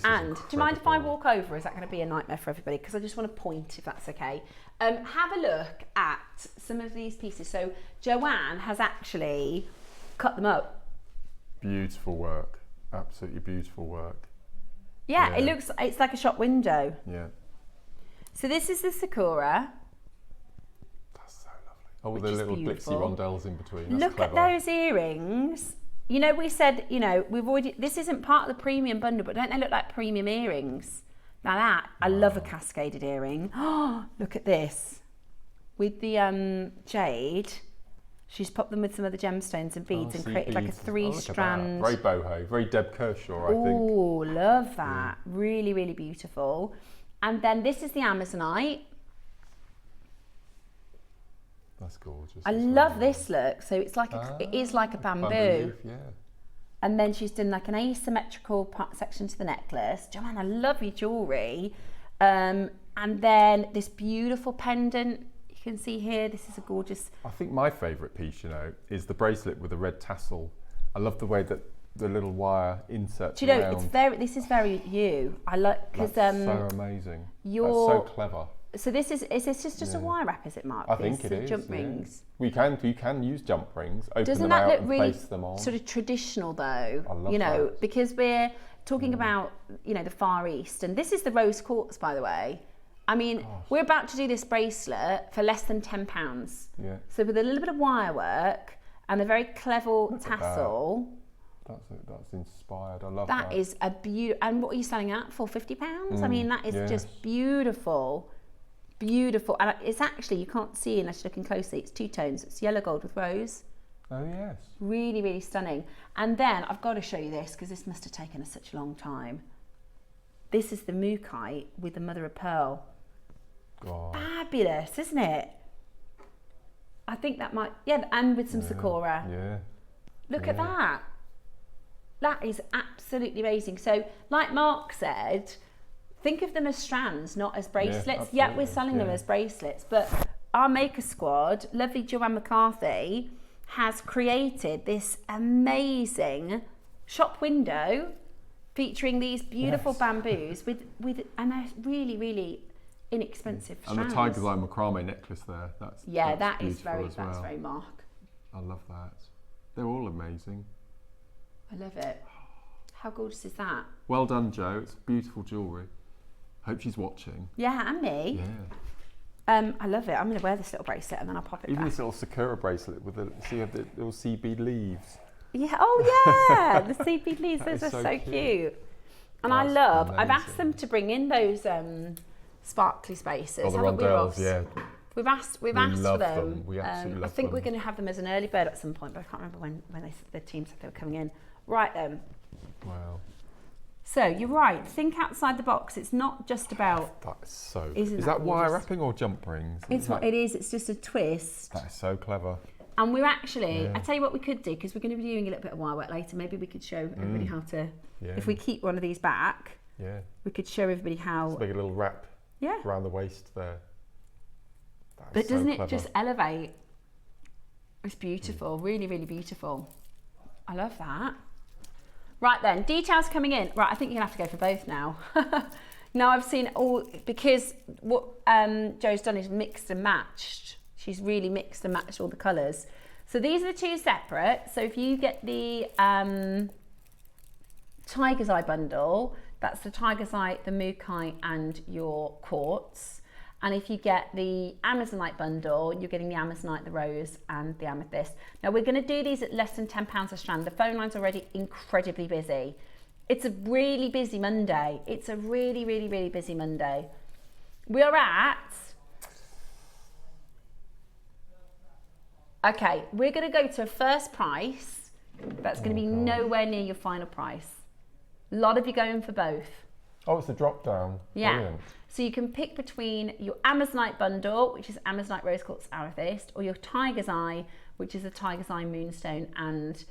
you mind if I walk over? Is that going to be a nightmare for everybody? Because I just want to point, if that's okay. Have a look at some of these pieces. So, Joanne has actually cut them up. Beautiful work. Absolutely beautiful work. Yeah, it's like a shop window. Yeah. So this is the Sakura. That's so lovely. Oh, with the little glitzy rondelles in between. That's Look clever. at those earrings. You know, we said, you know, this isn't part of the premium bundle, but don't they look like premium earrings? Now that, I love a cascaded earring. Oh, look at this. With the jade She's popped them with some other gemstones and beads and created like a 3-strand. Very boho, very Deb Kershaw, I think. Oh, love that. Really, really beautiful. And then this is the Amazonite. That's gorgeous. I love this look. So it's like it is like a bamboo. Leaf, yeah. And then she's done like an asymmetrical section to the necklace. Joanne, I love your jewellery. And then this beautiful pendant. You can see here, this is a gorgeous... I think my favourite piece, you know, is the bracelet with the red tassel. I love the way that the little wire inserts Do you know, around. this is very you. I like, because... so amazing. That's so clever. So this is this just a wire wrap, is it, Mark? I think it is. Jump rings. You can use jump rings, open Doesn't them that out look and really place them on. sort of traditional though? I love you know, that. because we're talking about, you know, the Far East, and this is the rose quartz, by the way. I mean, we're about to do this bracelet for less than £10. Yeah. So with a little bit of wire work and a very clever tassel. That's inspired. I love that. That is a beautiful. And what are you selling at for? £50? I mean, that is just beautiful. Beautiful. And it's actually, you can't see unless you're looking closely, it's 2 tones. It's yellow gold with rose. Oh, yes. Really, really stunning. And then I've got to show you this because this must have taken us such a long time. This is the Mookite with the mother of pearl. God. Fabulous, isn't it? I think that might, and with some Sakura. Yeah. Look at that. That is absolutely amazing. So, like Mark said, think of them as strands, not as bracelets. Yeah, we're selling them as bracelets, but our maker squad, lovely Joanne McCarthy, has created this amazing shop window featuring these beautiful bamboos with and they're really, really inexpensive strands. And the tiger's eye macrame necklace there. That's that's very Mark. I love that. They're all amazing. I love it. How gorgeous is that? Well done, Joe. It's beautiful jewellery. Hope she's watching. Yeah, and me. Yeah. I love it. I'm going to wear this little bracelet and then I'll pop it Even back. this little Sakura bracelet with the little sea bead leaves. Yeah. Oh yeah, the sea bead leaves. Those are so cute. And I love. I've asked them to bring in those sparkly spaces. Oh, the rondelles, yeah. We've asked for them. We absolutely love I think them. we're going to have them as an early bird at some point, but I can't remember when the team said they were coming in. Right then. Wow. So you're right. Think outside the box. It's not just about. That is so. Is that wire wrapping or jump rings? It's what it is. It's just a twist. That is so clever. And we're actually. I tell you what we could do, because we're going to be doing a little bit of wire work later. Maybe we could show everybody how to. Yeah. If we keep one of these back. Yeah. We could show everybody how. Just make a little wrap. Yeah. Around the waist there. But doesn't it just elevate? It's beautiful, really, really beautiful. I love that. Right then, details coming in. Right, I think you're gonna have to go for both now. Now I've seen all, because what Jo's done is mixed and matched. She's really mixed and matched all the colours. So these are the 2 separate. So if you get the Tiger's Eye bundle, that's the Tiger's Eye, the Mookite and your Quartz. And if you get the Amazonite bundle, you're getting the Amazonite, the Rose and the Amethyst. Now we're going to do these at less than £10 a strand. The phone line's already incredibly busy. It's a really busy Monday. It's a really, really, really busy Monday. We are at... Okay, we're going to go to a first price. That's going to be nowhere near your final price. A lot of you going for both. Oh, it's a drop down. Yeah. Brilliant. So you can pick between your Amazonite bundle, which is Amazonite Rose Quartz Amethyst, or your Tiger's Eye, which is a Tiger's Eye Moonstone and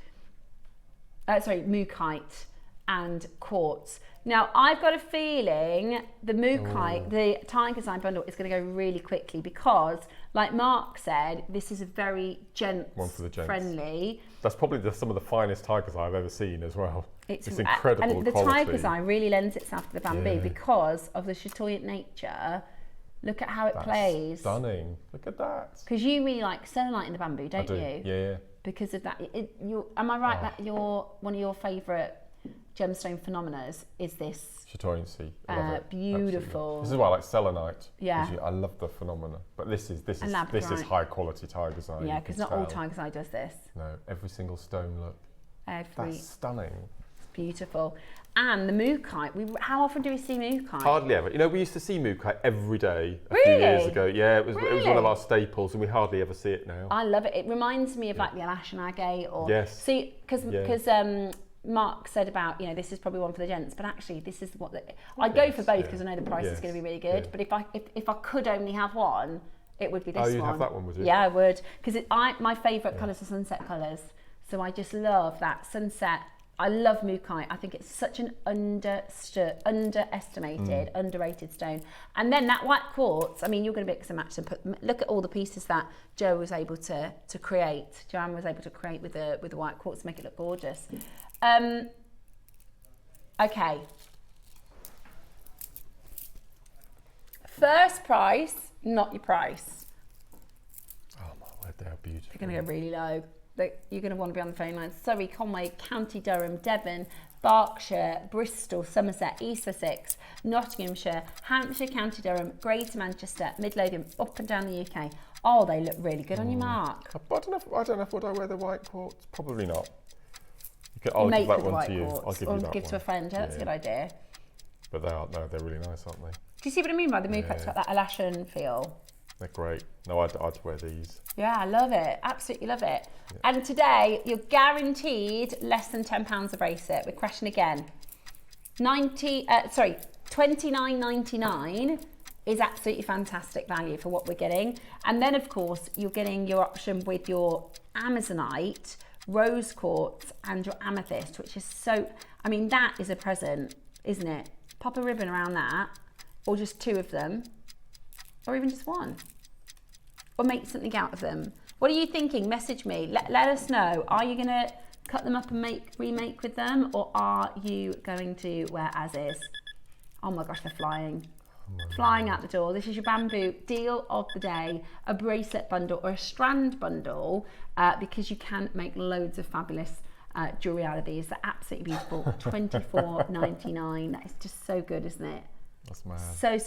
Mookite and Quartz. Now I've got a feeling the Mookite, the Tiger's Eye bundle is going to go really quickly because, like Mark said, this is a very friendly. That's probably some of the finest Tiger's Eye I've ever seen as well. It's incredible and the quality. Tiger's Eye really lends itself to the bamboo because of the chatoyant nature. Look at how it plays. Stunning. Look at that. Because you really like selenite in the bamboo, don't you? Yeah. Because of that. Am I right that one of your favourite gemstone phenomena is this? Chatoyancy. I love it. Beautiful. Absolutely. This is why I like selenite. Yeah. I love the phenomena. But this is high quality Tiger's Eye. Yeah, because not all Tiger's Eye does this. No, every single stone look. That's stunning. Beautiful. And the mookaite, how often do we see mookaite? Hardly ever. You know, we used to see mookaite every day a Really? few years ago. Yeah, it was Really? one of our staples, and we hardly ever see it now. I love it. It reminds me of like the Alash agate, or see, because Mark said about, you know, this is probably one for the gents, but actually this is what I go for both because I know the price is going to be really good. But if I could only have one, it would be this one. Oh, you'd have that one, would you? Yeah, I would, because my favourite colours are sunset colours, so I just love that sunset. I love mookaite. I think it's such an underestimated, underrated stone. And then that white quartz, I mean, you're going to mix and match and look at all the pieces that Jo was able to create. Joanne was able to create with the white quartz to make it look gorgeous. Okay. First price, not your price. Oh my word, they are beautiful. They're going to go really low. You're going to want to be on the phone lines. Surrey, Conway, County Durham, Devon, Berkshire, Bristol, Somerset, East Sussex, Nottinghamshire, Hampshire, County Durham, Greater Manchester, Mid Lothian, up and down the UK. Oh, they look really good on you, Mark. I don't know if would I wear the white quartz? Probably not. I'll give that one to you. I'll give you that give to a friend. Yeah, that's a good idea. But they're really nice, aren't they? Do you see what I mean by the mookaite's got that Alashan feel? They're great. No, I'd wear these. Yeah, I love it. Absolutely love it. Yeah. And today, you're guaranteed less than £10 a bracelet. We're crashing again. $29.99 is absolutely fantastic value for what we're getting. And then, of course, you're getting your option with your Amazonite, rose quartz, and your amethyst, which is so, I mean, that is a present, isn't it? Pop a ribbon around that, or just two of them, or even just one, or make something out of them. What are you thinking? Message me, let us know. Are you gonna cut them up and remake with them, or are you going to wear as is? Oh my gosh, they're flying. Flying out the door. This is your bamboo deal of the day, a bracelet bundle or a strand bundle, because you can make loads of fabulous jewellery out of these. They're absolutely beautiful. $24.99. That is just so good, isn't it? That's mad. So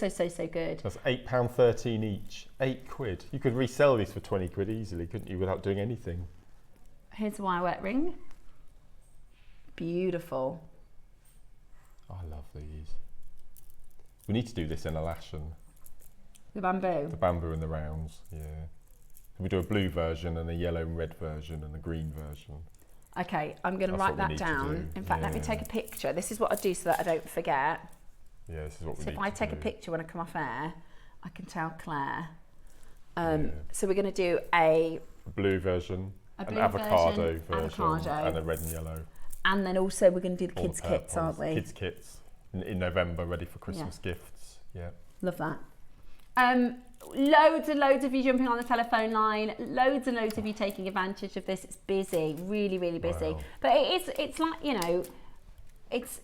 good. That's £8.13 each. £8. You could resell these for 20 quid easily, couldn't you, without doing anything? Here's a wire wet ring. Beautiful. I love these. We need to do this in Alashan. The bamboo? The bamboo and the rounds, yeah. We do a blue version and a yellow and red version and a green version. Okay, I'm going to write that down. In fact, let me take a picture. This is what I do so that I don't forget. Yeah, this is what we need to do. So if I take a picture when I come off air, I can tell Claire. So we're going to do a blue version, an avocado version, and a red and yellow. And then also we're going to do the kids' kits, aren't we? Kids' kits. In November, ready for Christmas gifts. Yeah. Love that. Loads and loads of you jumping on the telephone line. Loads and loads of you taking advantage of this. It's busy, really, really busy. Wow. But it's like, you know, it's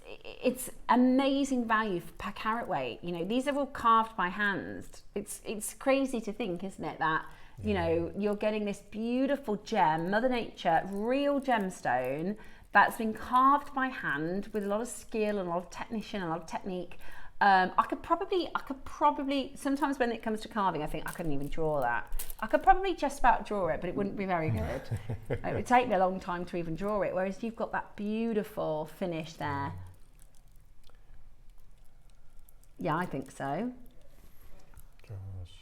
amazing value per carat weight. You know, these are all carved by hand. It's crazy to think, isn't it, that you know you're getting this beautiful gem, Mother Nature, real gemstone that's been carved by hand with a lot of skill and a lot of technician and a lot of technique. I could probably, sometimes when it comes to carving, I think I couldn't even draw that. I could probably just about draw it, but it wouldn't be very good. It would take me a long time to even draw it, whereas you've got that beautiful finish there. Yeah, I think so. Gosh.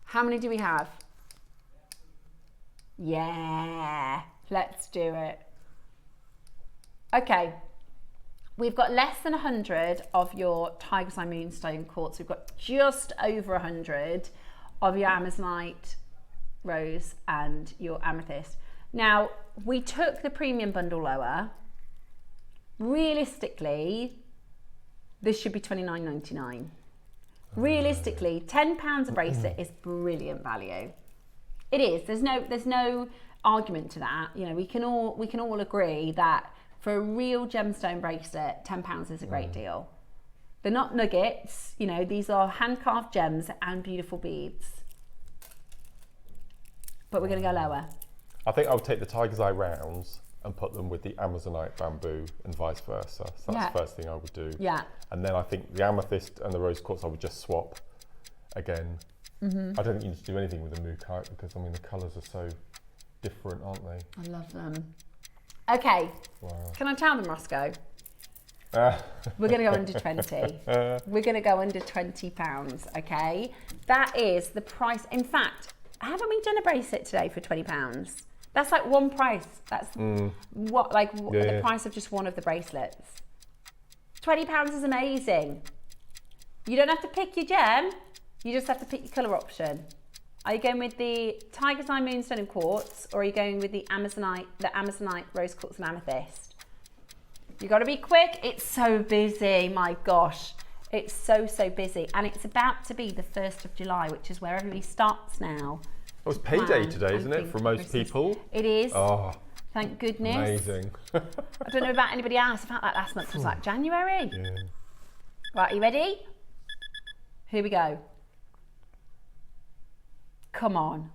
How many do we have? Yeah, let's do it. Okay, we've got less than 100 of your Tiger's Eye Moonstone quartz. We've got just over 100 of your Amazonite rose and your amethyst. Now, we took the premium bundle lower. Realistically, this should be $29.99. Realistically, £10 a bracelet is brilliant value. It is. There's no argument to that. You know, we can all agree that for a real gemstone bracelet, £10 is a great deal. They're not nuggets, you know, these are hand-carved gems and beautiful beads. But we're going to go lower. I think I would take the Tiger's Eye rounds and put them with the Amazonite bamboo and vice versa. So that's the first thing I would do. Yeah. And then I think the amethyst and the rose quartz I would just swap again. I don't think you need to do anything with the mookaite because, I mean, the colours are so different, aren't they? I love them. Okay, Wow. can I tell them, Roscoe? We're going to go under 20. We're going to go under £20, okay? That is the price. In fact, haven't we done a bracelet today for £20? That's like one price. That's the price of just one of the bracelets. £20 is amazing. You don't have to pick your gem. You just have to pick your colour option. Are you going with the Tiger's Eye Moonstone and Quartz, or are you going with the Amazonite Rose Quartz and Amethyst? You got to be quick. It's so busy. My gosh, it's so busy, and it's about to be the 1st of July, which is where everybody starts now. Oh, it's payday today, isn't it, for most people? It is. Oh, thank goodness. Amazing. I don't know about anybody else. I felt like last month was like January. Yeah. Right, are you ready? Here we go. Come on,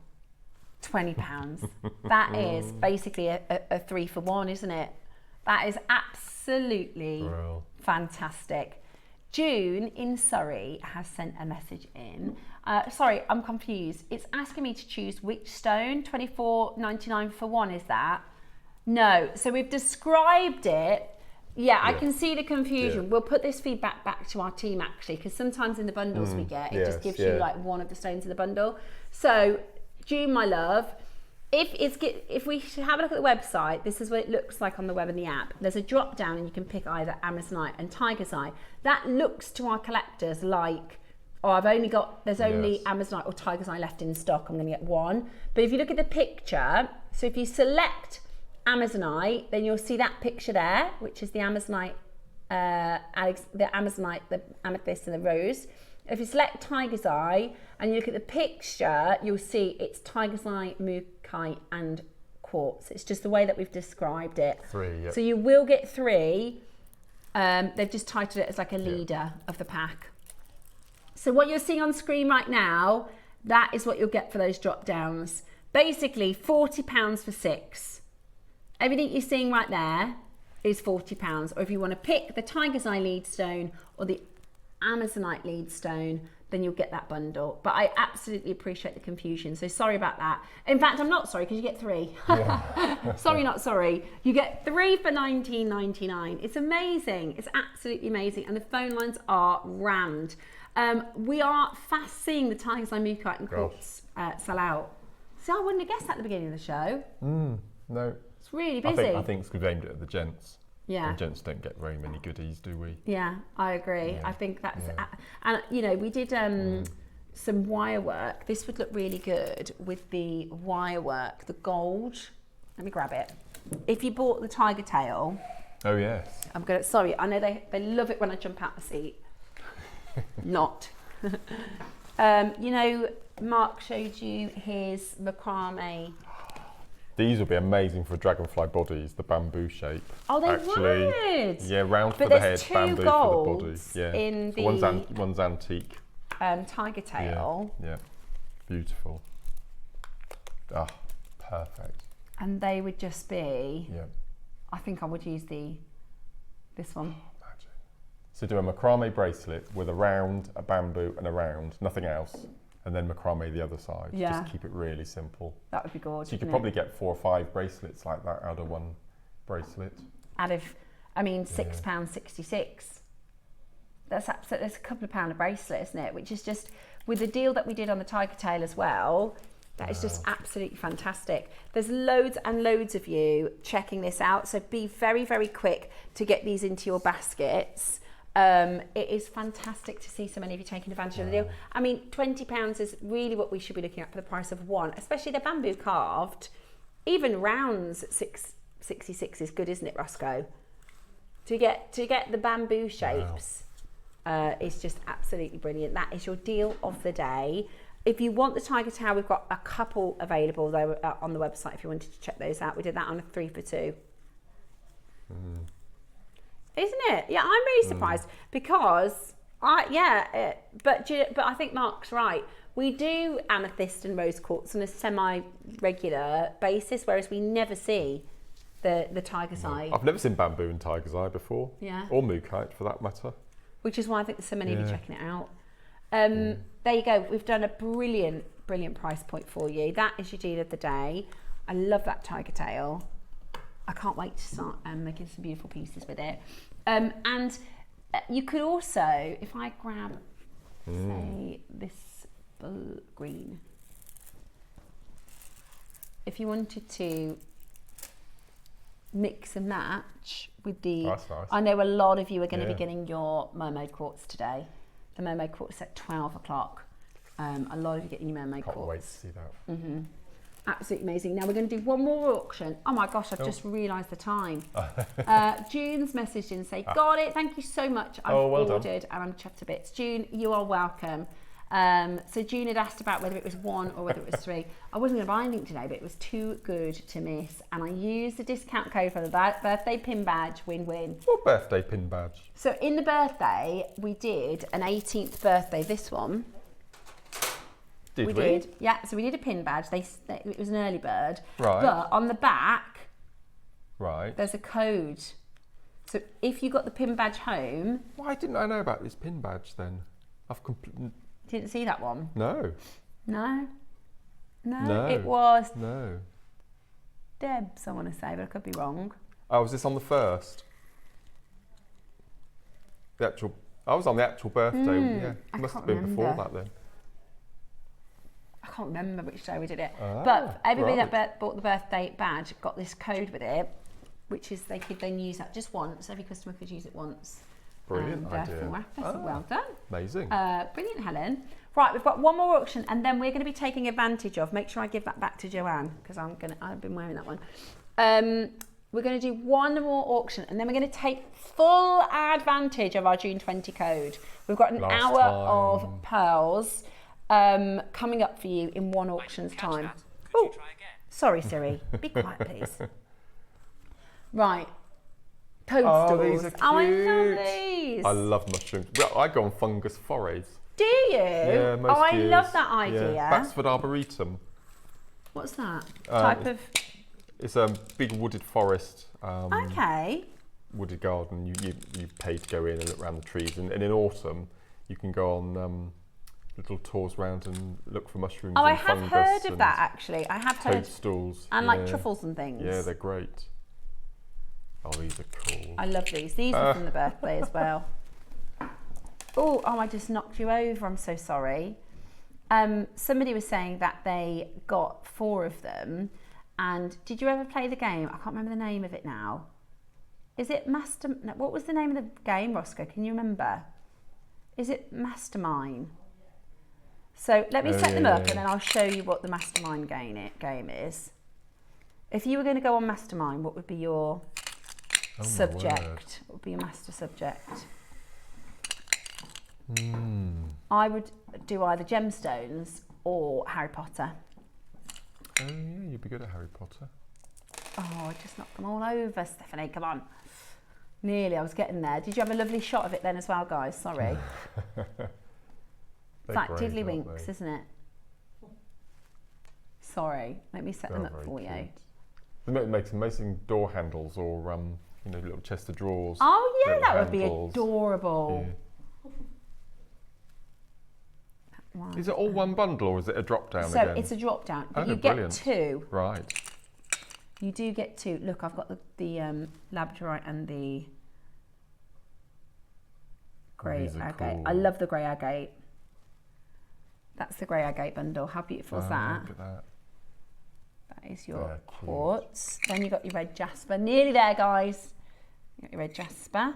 £20. That is basically a 3 for 1, isn't it? That is absolutely fantastic. June in Surrey has sent a message in. Sorry, I'm confused. It's asking me to choose which stone. £24.99 for 1, is that? No, so we've described it. Yeah, I can see the confusion. Yeah. We'll put this feedback back to our team actually, because sometimes in the bundles we get, it just gives you like one of the stones in the bundle. So, June, my love, if we have a look at the website, this is what it looks like on the web and the app. There's a drop down and you can pick either Amazonite and Tiger's Eye. That looks to our collectors like, oh, there's only Amazonite or Tiger's Eye left in stock, I'm gonna get one. But if you look at the picture, so if you select Amazonite, then you'll see that picture there, which is the Amazonite, the amethyst and the rose. If you select Tiger's Eye and you look at the picture, you'll see it's Tiger's Eye, Mookaite and Quartz. It's just the way that we've described it. 3, yep. So you will get 3. They've just titled it as like a leader of the pack. So what you're seeing on screen right now, that is what you'll get for those drop downs. Basically £40 for 6. Everything you're seeing right there is £40. Or if you want to pick the Tiger's Eye lead stone or the Amazonite lead stone, then you'll get that bundle. But I absolutely appreciate the confusion, so sorry about that. In fact, I'm not sorry, because you get 3. Yeah. Sorry, not sorry. You get 3 for £19.99. It's amazing. It's absolutely amazing, and the phone lines are rammed. We are fast seeing the Tiger's Eye Mookaite and Quartz sell out. So I wouldn't have guessed that at the beginning of the show. No. It's really busy. I think it's because we aimed it at the gents. Yeah. And gents don't get very many goodies, do we? Yeah, I agree. Yeah. I think that's... Yeah. And, you know, we did some wire work. This would look really good with the wire work, the gold. Let me grab it. If you bought the tiger tail... Oh, yes. I'm going to... Sorry, I know they love it when I jump out the seat. Not. You know, Mark showed you his macrame... These will be amazing for dragonfly bodies, the bamboo shape. Oh, they would. Yeah, round for the head, bamboo for the body. Yeah. In the one's antique. Tiger tail. Yeah. Beautiful. Ah, perfect. And they would just be. Yeah. I think I would use this one. Oh, magic. So do a macrame bracelet with a round, a bamboo, and a round, nothing else. And then macrame the other side. Yeah. Just keep it really simple. That would be gorgeous. So you could probably get 4 or 5 bracelets like that out of one bracelet. Out of, I mean, £6.66. That's absolutely, that's a couple of pound a bracelet, isn't it? Which is just, with the deal that we did on the tiger tail as well, that is just absolutely fantastic. There's loads and loads of you checking this out. So be very, very quick to get these into your baskets. It is fantastic to see so many of you taking advantage of the deal. I mean, £20 is really what we should be looking at for the price of one, especially the bamboo carved. Even rounds at $6.66 is good, isn't it, Roscoe? To get the bamboo shapes is just absolutely brilliant. That is your deal of the day. If you want the tiger tail, we've got a couple available though on the website if you wanted to check those out. We did that on a 3 for 2. Isn't it? Yeah, I'm really surprised because but I think Mark's right. We do amethyst and rose quartz on a semi-regular basis, whereas we never see the tiger's eye. I've never seen bamboo and tiger's eye before. Yeah. Or mookaite for that matter. Which is why I think there's so many of you checking it out. There you go. We've done a brilliant price point for you. That is your deal of the day. I love that tiger tail. I can't wait to start making some beautiful pieces with it. And you could also, if I grab, say, this green, if you wanted to mix and match with the, that's nice. I know a lot of you are going to be getting your Mermaid Quartz today. The Mermaid Quartz at 12 o'clock. A lot of you getting your Mermaid Quartz. Can't wait to see that. Mm-hmm. Absolutely amazing. Now we're going to do one more auction. Oh my gosh, I've just realised the time. June's messaged in and say, got it, thank you so much. I've ordered and I'm chuffed to bits. June, you are welcome. So June had asked about whether it was 1 or whether it was 3. I wasn't going to buy anything today, but it was too good to miss. And I used the discount code for the birthday pin badge, win-win. What birthday pin badge? So in the birthday, we did an 18th birthday, this one. We did, yeah. So we did a pin badge. It was an early bird, right? But on the back, right, there's a code. So if you got the pin badge home, why didn't I know about this pin badge then? I've didn't see that one. No. It was Debs. I want to say, but I could be wrong. Oh, was this on the first? I was on the actual birthday. Yeah, it must have been before that then. I can't remember which day we did it, but everybody that bought the birthday badge got this code with it, which is they could then use that just once. Every customer could use it once. Brilliant idea. Well done. Amazing. Brilliant, Helen. Right, we've got one more auction, and then we're going to be taking advantage of. Make sure I give that back to Joanne because I've been wearing that one. We're going to do one more auction, and then we're going to take full advantage of our June 20 code. We've got an hour of pearls. Coming up for you in one auction's time. Oh, sorry, Siri. Be quiet, please. Right. Toadstools. These are cute. Oh, I love these. I love mushrooms. Well, I go on fungus forays. Do you? Yeah, most years. Love that idea. Yeah. Baxford Arboretum. What's that? Type of? It's a big wooded forest. Okay. Wooded garden. You pay to go in and look around the trees, and in autumn you can go on little tours around and look for mushrooms. Oh, and I have heard of that actually. I have heard. Toadstools. And like truffles and things. Yeah, they're great. Oh, these are cool. I love these. These are from the birthday as well. Oh, I just knocked you over. I'm so sorry. Somebody was saying that they got 4 of them. And did you ever play the game? I can't remember the name of it now. Is it what was the name of the game, Roscoe? Can you remember? Is it Mastermind? So let me set them up and then I'll show you what the Mastermind game is. If you were going to go on Mastermind, what would be your subject? What would be your master subject? I would do either gemstones or Harry Potter. Oh yeah, you'd be good at Harry Potter. Oh, I just knocked them all over, Stephanie, come on. Nearly, I was getting there. Did you have a lovely shot of it then as well, guys? Sorry. It's like tiddlywinks, isn't it? Sorry, let me set them up for you. They make some amazing door handles or little chest of drawers. Oh yeah, that would be adorable. Yeah. Is it all one bundle or is it a drop down again? So it's a drop down, but you brilliant. Get 2. Right. You do get 2. Look, I've got the labradorite and the grey agate. Cool. I love the grey agate. That's the grey agate bundle. How beautiful is that? Look at that. That is your quartz. Then you got your red jasper. Nearly there, guys. You got your red jasper.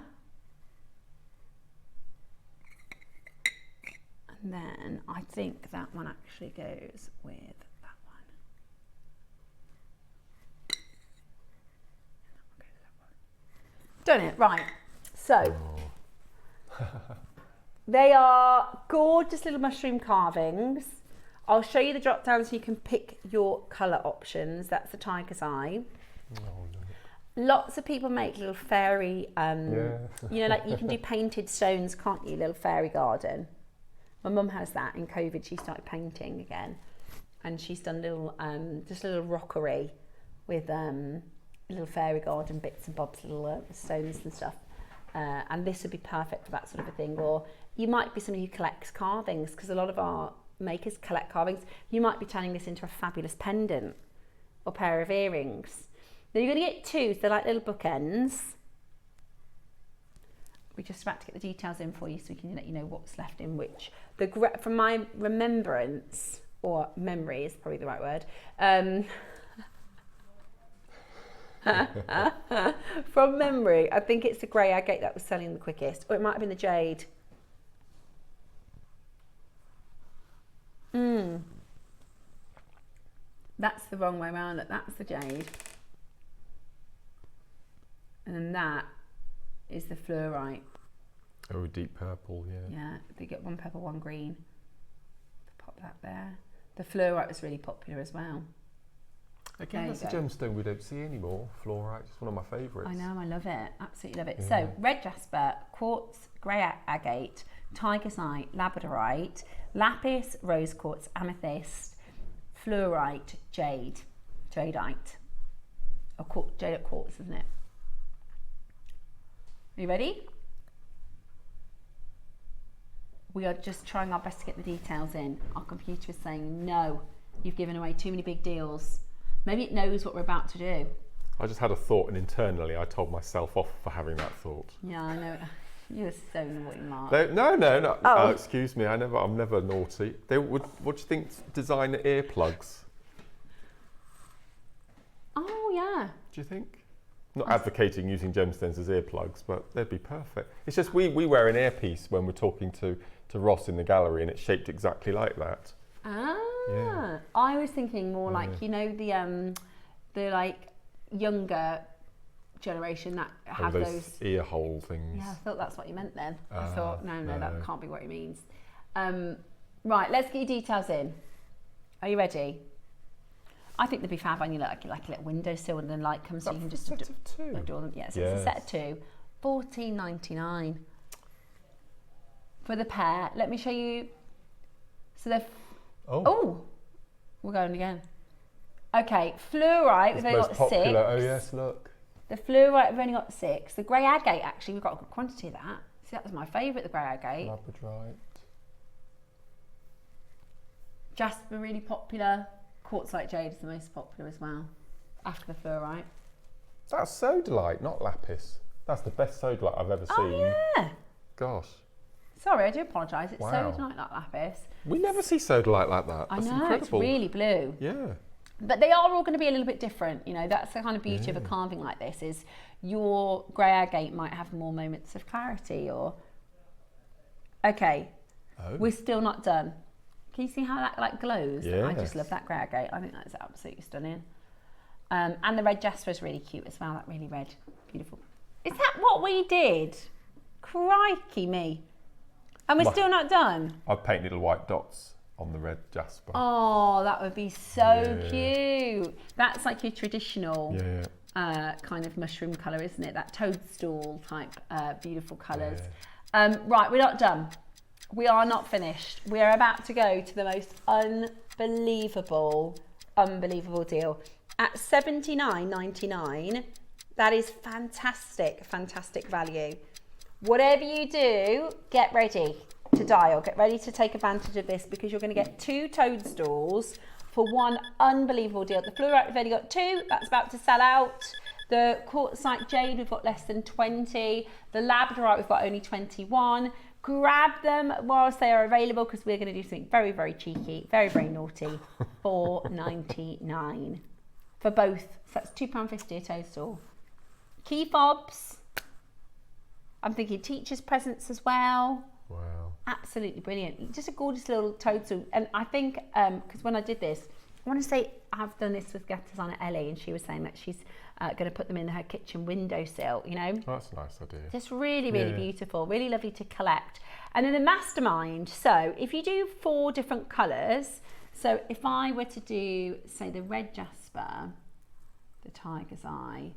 And then I think that one actually goes with that one. Done it, right. So, they are gorgeous little mushroom carvings. I'll show you the drop down so you can pick your colour options. That's the tiger's eye. Lots of people make little fairy, like you can do painted stones, can't you? Little fairy garden. My mum has that. In COVID, she started painting again. And she's done little, just a little rockery with little fairy garden bits and bobs, little stones and stuff. And this would be perfect for that sort of a thing. Or you might be somebody who collects carvings, because a lot of our makers collect carvings. You might be turning this into a fabulous pendant or pair of earrings. Then you're going to get 2, so they're like little bookends. We're just about to get the details in for you so we can let you know what's left in which. From my remembrance, or memory is probably the right word, from memory, I think it's the grey agate that was selling the quickest, or it might have been the jade. That's the wrong way around. Look, that's the jade, and then that is the fluorite. Oh, deep purple, yeah. Yeah, they get 1 purple, 1 green. Pop that there. The fluorite was really popular as well. Again, that's a gemstone we don't see anymore. Fluorite, it's one of my favourites. I know, I love it. Absolutely love it. Yeah. So, red jasper, quartz, grey agate, tiger's eye, labradorite, lapis, rose quartz, amethyst, fluorite, jade, jadeite. Or jade quartz, isn't it? Are you ready? We are just trying our best to get the details in. Our computer is saying, no, you've given away too many big deals. Maybe it knows what we're about to do. I just had a thought, and internally I told myself off for having that thought. Yeah, I know. You're so naughty, Mark. No. Oh. Excuse me, I'm never naughty. What do you think, designer earplugs? Oh, yeah. Do you think? Not advocating using gemstones as earplugs, but they'd be perfect. It's just we wear an earpiece when we're talking to Ross in the gallery, and it's shaped exactly like that. Ah, yeah. I was thinking more like, you know, the like younger generation that have those ear hole things. Yeah, I thought that's what you meant then. I thought, no, that can't be what he means. Right, let's get your details in. Are you ready? I think they'd be fab on you like a little windowsill, and then light comes so you can just adore them. Yeah, so it's a set of 2, $14.99 for the pair. Let me show you. So they're we're going again. Okay, fluorite, we've only got 6. Oh yes, look. The fluorite, we've only got 6. The grey agate, actually, we've got a good quantity of that. See, that was my favourite, the grey agate. Labradorite. Jasper, really popular. Quartzite jade is the most popular as well, after the fluorite. That's sodalite, not lapis. That's the best sodalite I've ever seen. Oh, yeah. Gosh. Sorry, I do apologise. It's Wow. sodalite, not lapis. We never see sodalite like that. I That's know, incredible. it's really blue. Yeah. But they are all going to be a little bit different. You know, that's the kind of beauty of a carving like this, is your grey agate might have more moments of clarity or... Okay, we're still not done. Can you see how that like glows? Yes. I just love that grey agate. I think that's absolutely stunning. And the red jasper is really cute as well, that really red, beautiful. Is that what we did? Crikey me. And we're still not done? I've painted little white dots on the red jasper. Oh, that would be so cute. That's like your traditional kind of mushroom colour, isn't it? That toadstool type beautiful colours. Yeah. Right, we're not done. We are not finished. We are about to go to the most unbelievable deal. At $79.99, that is fantastic, fantastic value. Whatever you do, get ready to dial. Get ready to take advantage of this, because you're going to get 2 toadstools for one unbelievable deal. The fluorite, we've only got 2. That's about to sell out. The quartzite jade, we've got less than 20. The labradorite, we've got only 21. Grab them whilst they are available, because we're going to do something very, very cheeky, very, very naughty. $4.99 for both. So that's £2.50 a toadstool. Key fobs. I'm thinking teachers' presents as well. Wow. Absolutely brilliant. Just a gorgeous little toadstool. And I think, because when I did this, I want to say I've done this with guest designer Ellie, and she was saying that she's going to put them in her kitchen windowsill, you know. Oh, that's a nice idea. Just really, really beautiful, really lovely to collect. And then the mastermind. So if you do 4 different colours, so if I were to do, say, the red jasper, the tiger's eye,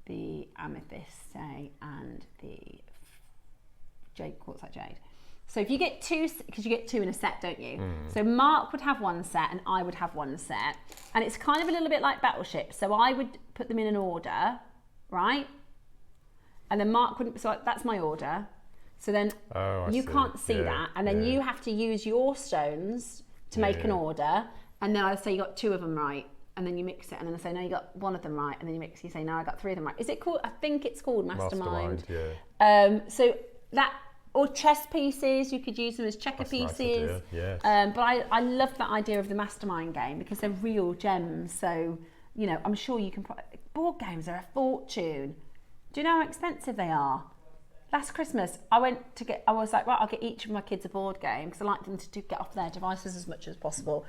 the amethyst, say, and the jade, quartzite jade. So if you get 2, because you get 2 in a set, don't you? So Mark would have 1 set and I would have 1 set. And it's kind of a little bit like Battleship. So I would put them in an order, right? And then Mark wouldn't, so that's my order. So then you can't see that. And then you have to use your stones to make an order. And then I'd say you got 2 of them right. and then you mix it, and then I say, no, you got one of them right, and then you mix, you say, no, I got 3 of them right. Is it called, I think it's called Mastermind. Yeah. So that, or chess pieces, you could use them as checker pieces. Nice idea, yes. But I love that idea of the Mastermind game because they're real gems. So, you know, I'm sure you can, board games are a fortune. Do you know how expensive they are? Last Christmas, I was like, right, I'll get each of my kids a board game because I like them to get off their devices as much as possible.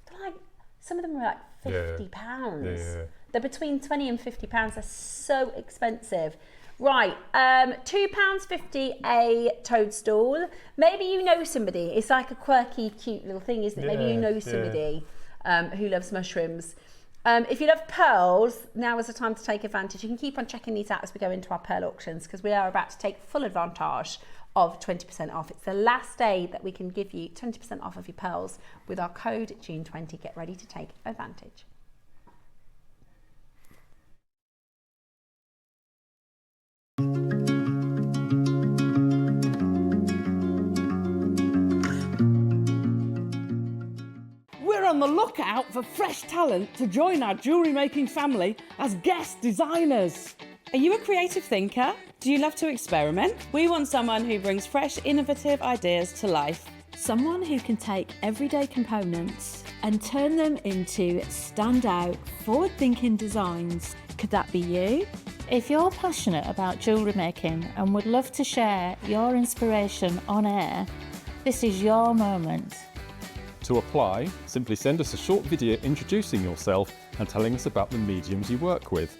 They're like, some of them are like £50. Yeah. They're between £20 and £50. They're so expensive. Right, £2.50 a toadstool. Maybe you know somebody. It's like a quirky, cute little thing, isn't it? Maybe you know somebody who loves mushrooms. If you love pearls, now is the time to take advantage. You can keep on checking these out as we go into our pearl auctions because we are about to take full advantage of 20% off. It's the last day that we can give you 20% off of your pearls with our code June20. Get ready to take advantage. We're on the lookout for fresh talent to join our jewellery making family as guest designers. Are you a creative thinker? Do you love to experiment? We want someone who brings fresh, innovative ideas to life. Someone who can take everyday components and turn them into standout, forward-thinking designs. Could that be you? If you're passionate about jewellery making and would love to share your inspiration on air, this is your moment. To apply, simply send us a short video introducing yourself and telling us about the mediums you work with.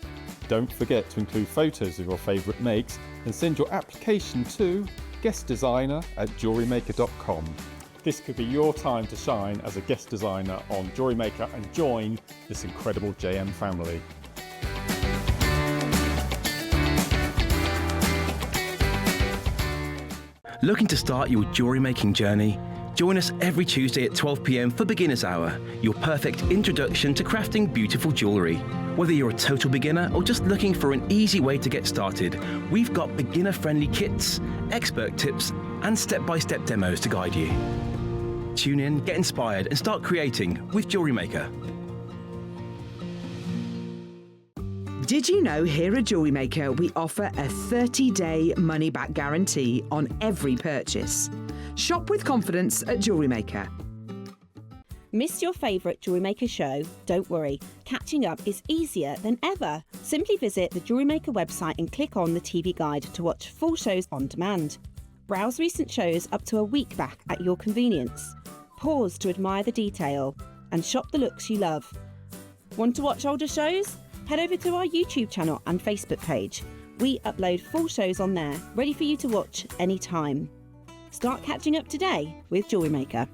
Don't forget to include photos of your favourite makes and send your application to guestdesigner@jewellerymaker.com. This could be your time to shine as a guest designer on JewelleryMaker and join this incredible JM family. Looking to start your jewellery making journey? Join us every Tuesday at 12 p.m. for Beginner's Hour, your perfect introduction to crafting beautiful jewellery. Whether you're a total beginner or just looking for an easy way to get started, we've got beginner-friendly kits, expert tips, and step-by-step demos to guide you. Tune in, get inspired, and start creating with Jewellery Maker. Did you know here at Jewellery Maker we offer a 30-day money-back guarantee on every purchase? Shop with confidence at Jewellery Maker. Missed your favourite Jewellery Maker show? Don't worry, catching up is easier than ever. Simply visit the Jewellery Maker website and click on the TV guide to watch full shows on demand. Browse recent shows up to a week back at your convenience. Pause to admire the detail and shop the looks you love. Want to watch older shows? Head over to our YouTube channel and Facebook page. We upload full shows on there, ready for you to watch anytime. Start catching up today with Jewellery Maker.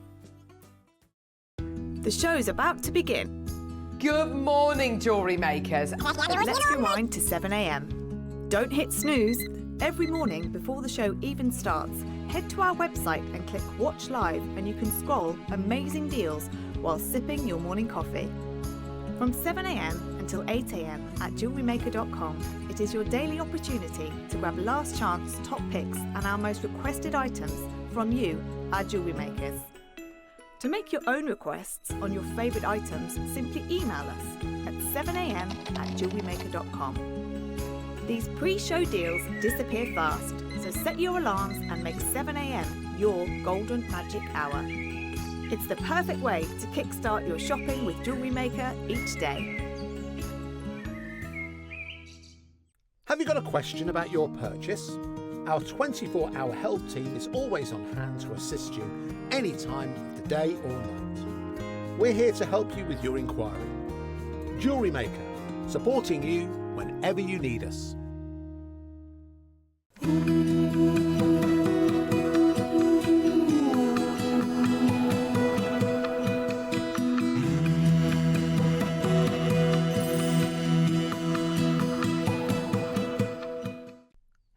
The show's about to begin. Good morning, jewellery makers. Let's rewind to 7 a.m. Don't hit snooze. Every morning before the show even starts, head to our website and click Watch Live and you can scroll amazing deals while sipping your morning coffee. From 7 a.m. until 8 a.m. at jewellerymaker.com, it is your daily opportunity to grab last chance top picks and our most requested items from you, our jewellery makers. To make your own requests on your favourite items, simply email us at 7 a.m. at jewellerymaker.com. These pre-show deals disappear fast, so set your alarms and make 7 a.m. your golden magic hour. It's the perfect way to kickstart your shopping with Jewellery Maker each day. Have you got a question about your purchase? Our 24-hour help team is always on hand to assist you any time of the day or night. We're here to help you with your inquiry. Jewellery Maker, supporting you whenever you need us.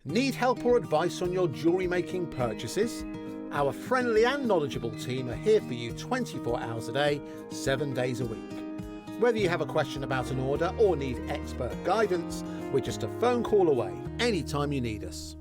Need help or advice on your jewellery making purchases? Our friendly and knowledgeable team are here for you 24 hours a day, 7 days a week. Whether you have a question about an order or need expert guidance, we're just a phone call away anytime you need us.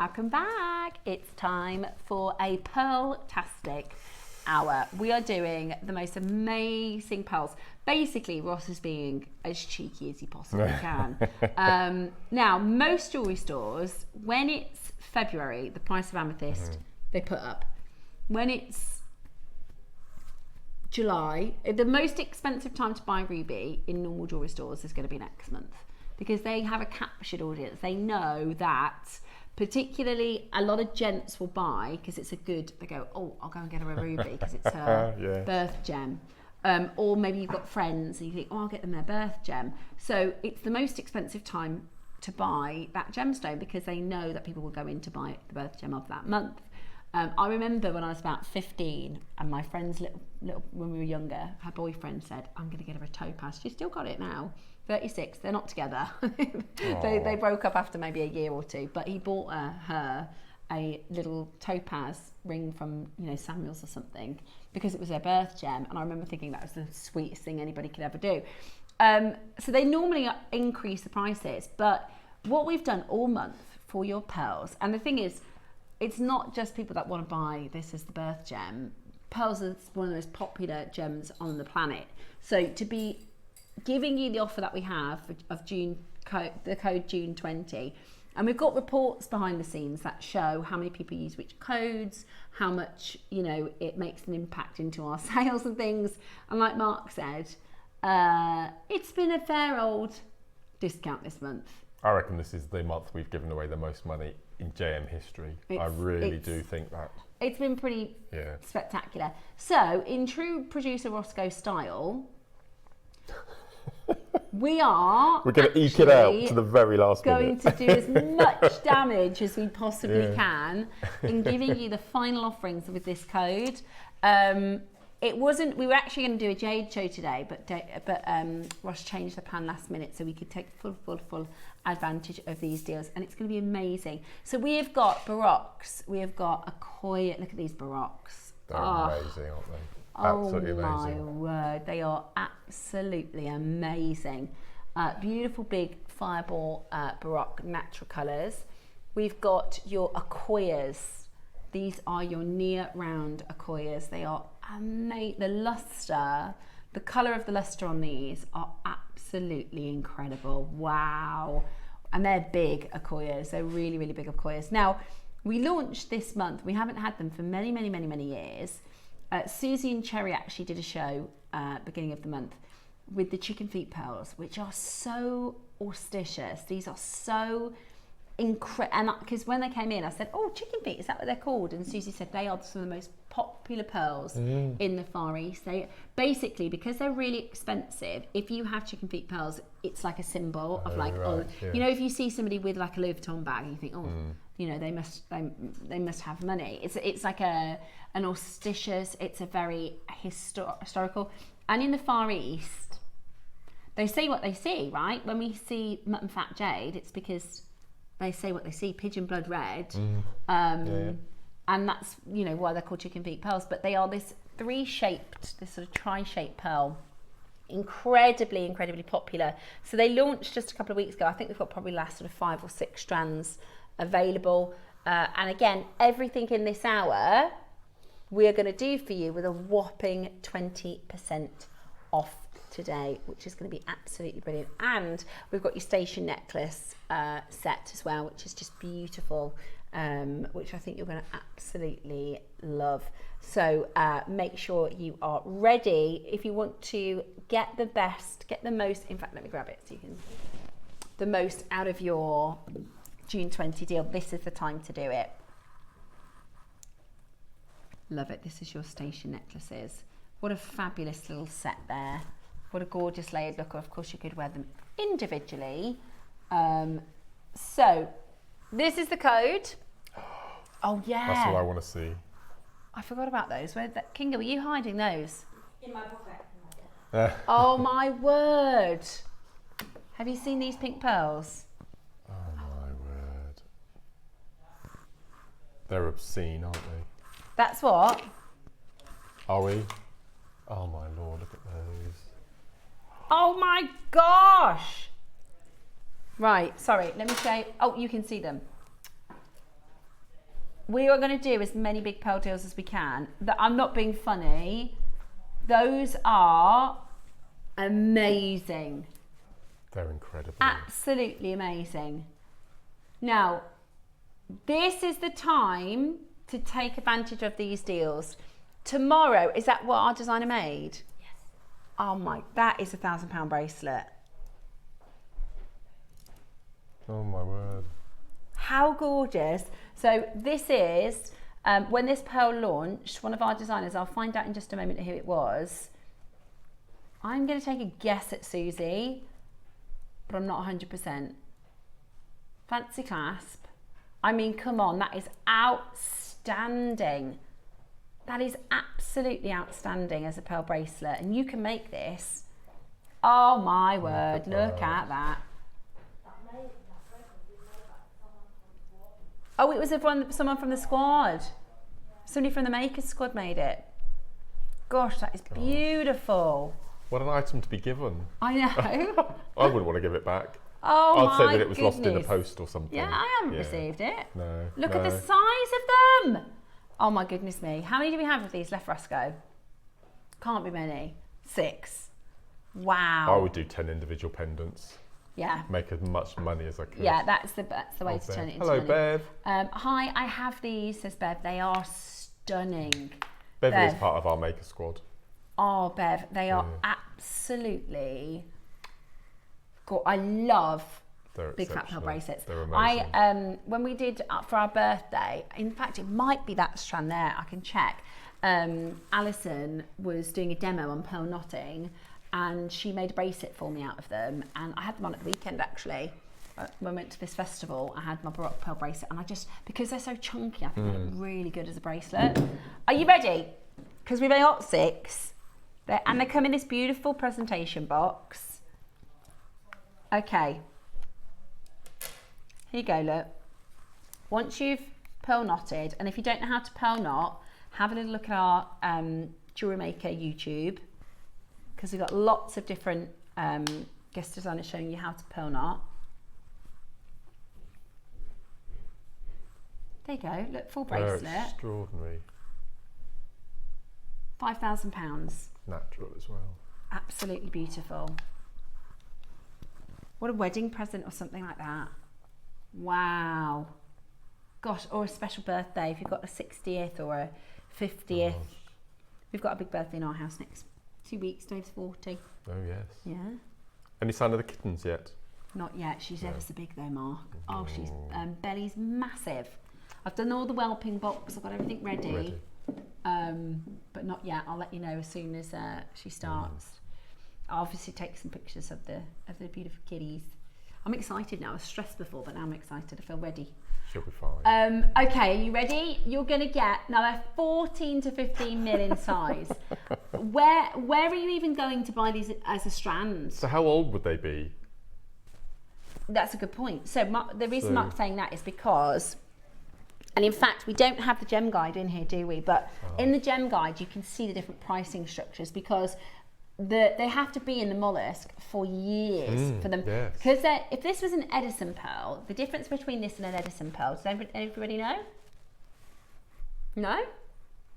Welcome back. It's time for a pearl-tastic hour. We are doing the most amazing pearls. Basically, Ross is being as cheeky as he possibly can. Now, most jewellery stores, when it's February, the price of amethyst, they put up. When it's July, the most expensive time to buy ruby in normal jewellery stores is going to be next month, because they have a captured audience. They know that particularly a lot of gents will buy because it's a good, they go, oh, I'll go and get her a ruby because it's her birth gem. Or maybe you've got friends and you think, oh, I'll get them their birth gem. So it's the most expensive time to buy that gemstone because they know that people will go in to buy the birth gem of that month. I remember when I was about 15 and my friend's little when we were younger, her boyfriend said, I'm going to get her a topaz. She's still got it now, 36. They're not together. they broke up after maybe a year or two, but he bought her a little topaz ring from, Samuel's or something, because it was their birth gem. And I remember thinking that was the sweetest thing anybody could ever do. So they normally increase the prices, but what we've done all month for your pearls, and the thing is, it's not just people that want to buy this as the birth gem. Pearls are one of the most popular gems on the planet. So to be giving you the offer that we have of June, the code June 20, and we've got reports behind the scenes that show how many people use which codes, how much, it makes an impact into our sales and things. And like Mark said, it's been a fair old discount this month. I reckon this is the month we've given away the most money in JM history. I really do think that. It's been pretty spectacular. So, in true producer Roscoe style, we're going to eke it out to the very last minute. Going to do as much damage as we possibly can in giving you the final offerings with this code. We were actually going to do a jade show today, but Ross changed the plan last minute so we could take full advantage of these deals, and it's going to be amazing. So we have got baroques, we have got Accoya. Look at these baroques. They're amazing, aren't they? Absolutely amazing. Oh my word, they are absolutely amazing. Beautiful big fireball baroque natural colours. We've got your Accoyas. These are your near round Accoyas. They are amazing. The lustre, the colour of the lustre on these are absolutely incredible. Wow. And they're big Accoyas. They're really, really big Accoyas. Now, we launched this month. We haven't had them for many, many, many, many years. Susie and Cherry actually did a show beginning of the month with the chicken feet pearls, which are so auspicious. These are so incredible. And because when they came in, I said, oh, chicken feet, is that what they're called? And Susie said they are some of the most popular pearls in the Far East. They basically, because they're really expensive, if you have chicken feet pearls, it's like a symbol of if you see somebody with like a Louis Vuitton bag and you think, they must have money. It's like an auspicious, it's a very historical. And in the Far East, they say what they see, right? When we see mutton fat jade, it's because they say what they see, pigeon blood red. And that's, why they're called chicken feet pearls. But they are this this sort of tri-shaped pearl. Incredibly, incredibly popular. So they launched just a couple of weeks ago. I think we've got probably last sort of 5 or 6 strands available. And again, everything in this hour, we're going to do for you with a whopping 20% off today, which is going to be absolutely brilliant. And we've got your station necklace set as well, which is just beautiful, which I think you're going to absolutely love. So make sure you are ready if you want to get the best, get the most. In fact, let me grab it so you can the most out of your June 20 deal. This is the time to do it. Love it. This is your station necklaces. What a fabulous little set there. What a gorgeous layered look. Of course, you could wear them individually. So this is the code. Oh yeah. That's what I want to see. I forgot about those. Kinga, were you hiding those? In my pocket. Oh my word. Have you seen these pink pearls? Oh my word. They're obscene, aren't they? That's what? Are we? Oh my lord, look at those. Oh my gosh! Right, sorry, let me show you. Oh, you can see them. we are going to do as many big pearl deals as we can. I'm not being funny. Those are amazing. They're incredible. Absolutely amazing. Now, this is the time to take advantage of these deals. Tomorrow, is that what our designer made? Yes. Oh my, that is £1,000 bracelet. Oh my word. How gorgeous. So this is, when this pearl launched, one of our designers, I'll find out in just a moment who it was. I'm going to take a guess at Susie, but I'm not 100%. Fancy clasp. I mean, come on, that is outstanding. That is absolutely outstanding as a pearl bracelet. And you can make this. Oh my word, look at that. Oh, it was someone from the squad. Somebody from the Makers squad made it. Gosh, that is beautiful. What an item to be given. I know. I wouldn't want to give it back. Oh, I'd say that it was lost in a post or something. Yeah, I haven't received it. No. Look at the size of them. Oh my goodness me. How many do we have of these left, Roscoe? Can't be many. 6. Wow. I would do 10 individual pendants. Yeah. Make as much money as I could. Yeah, that's the way to turn it into money. Hello, Bev. Hi, I have these, says Bev. They are stunning. Bev is part of our maker squad. Oh, Bev, they are absolutely... I love big fat pearl bracelets. They're amazing. When we did for our birthday, in fact, it might be that strand there. I can check. Alison was doing a demo on pearl knotting, and she made a bracelet for me out of them. And I had them on at the weekend actually. When I went to this festival, I had my Baroque pearl bracelet, and because they're so chunky, I think they look really good as a bracelet. Are you ready? Because we've only got 6, and they come in this beautiful presentation box. Okay, here you go, look. Once you've pearl knotted, and if you don't know how to pearl knot, have a little look at our JewelleryMaker YouTube, because we've got lots of different guest designers showing you how to pearl knot. There you go, look, full bracelet. They're extraordinary. £5,000. Natural as well. Absolutely beautiful. What a wedding present or something like that. Wow. Gosh, or a special birthday if you've got a 60th or a 50th. Gosh. We've got a big birthday in our house next 2 weeks. Dave's 40. Oh, yes. Yeah. Any sign of the kittens yet? Not yet. She's ever so big though, Mark. Oh, she's belly's massive. I've done all the whelping box. I've got everything ready. But not yet. I'll let you know as soon as she starts. I'll obviously take some pictures of the beautiful kitties. I'm excited now. I was stressed before, but now I'm excited. I feel ready. She'll be fine. Okay, are you ready? You're going to get, now they're 14 to 15 mil in size. Where are you even going to buy these as a strand? So how old would they be? That's a good point. So the reason Mark's saying that is because, and in fact, we don't have the gem guide in here, do we? But in the gem guide, you can see the different pricing structures, because they have to be in the mollusk for years for them. Yes. Because if this was an Edison pearl, the difference between this and an Edison pearl, does everybody know? No?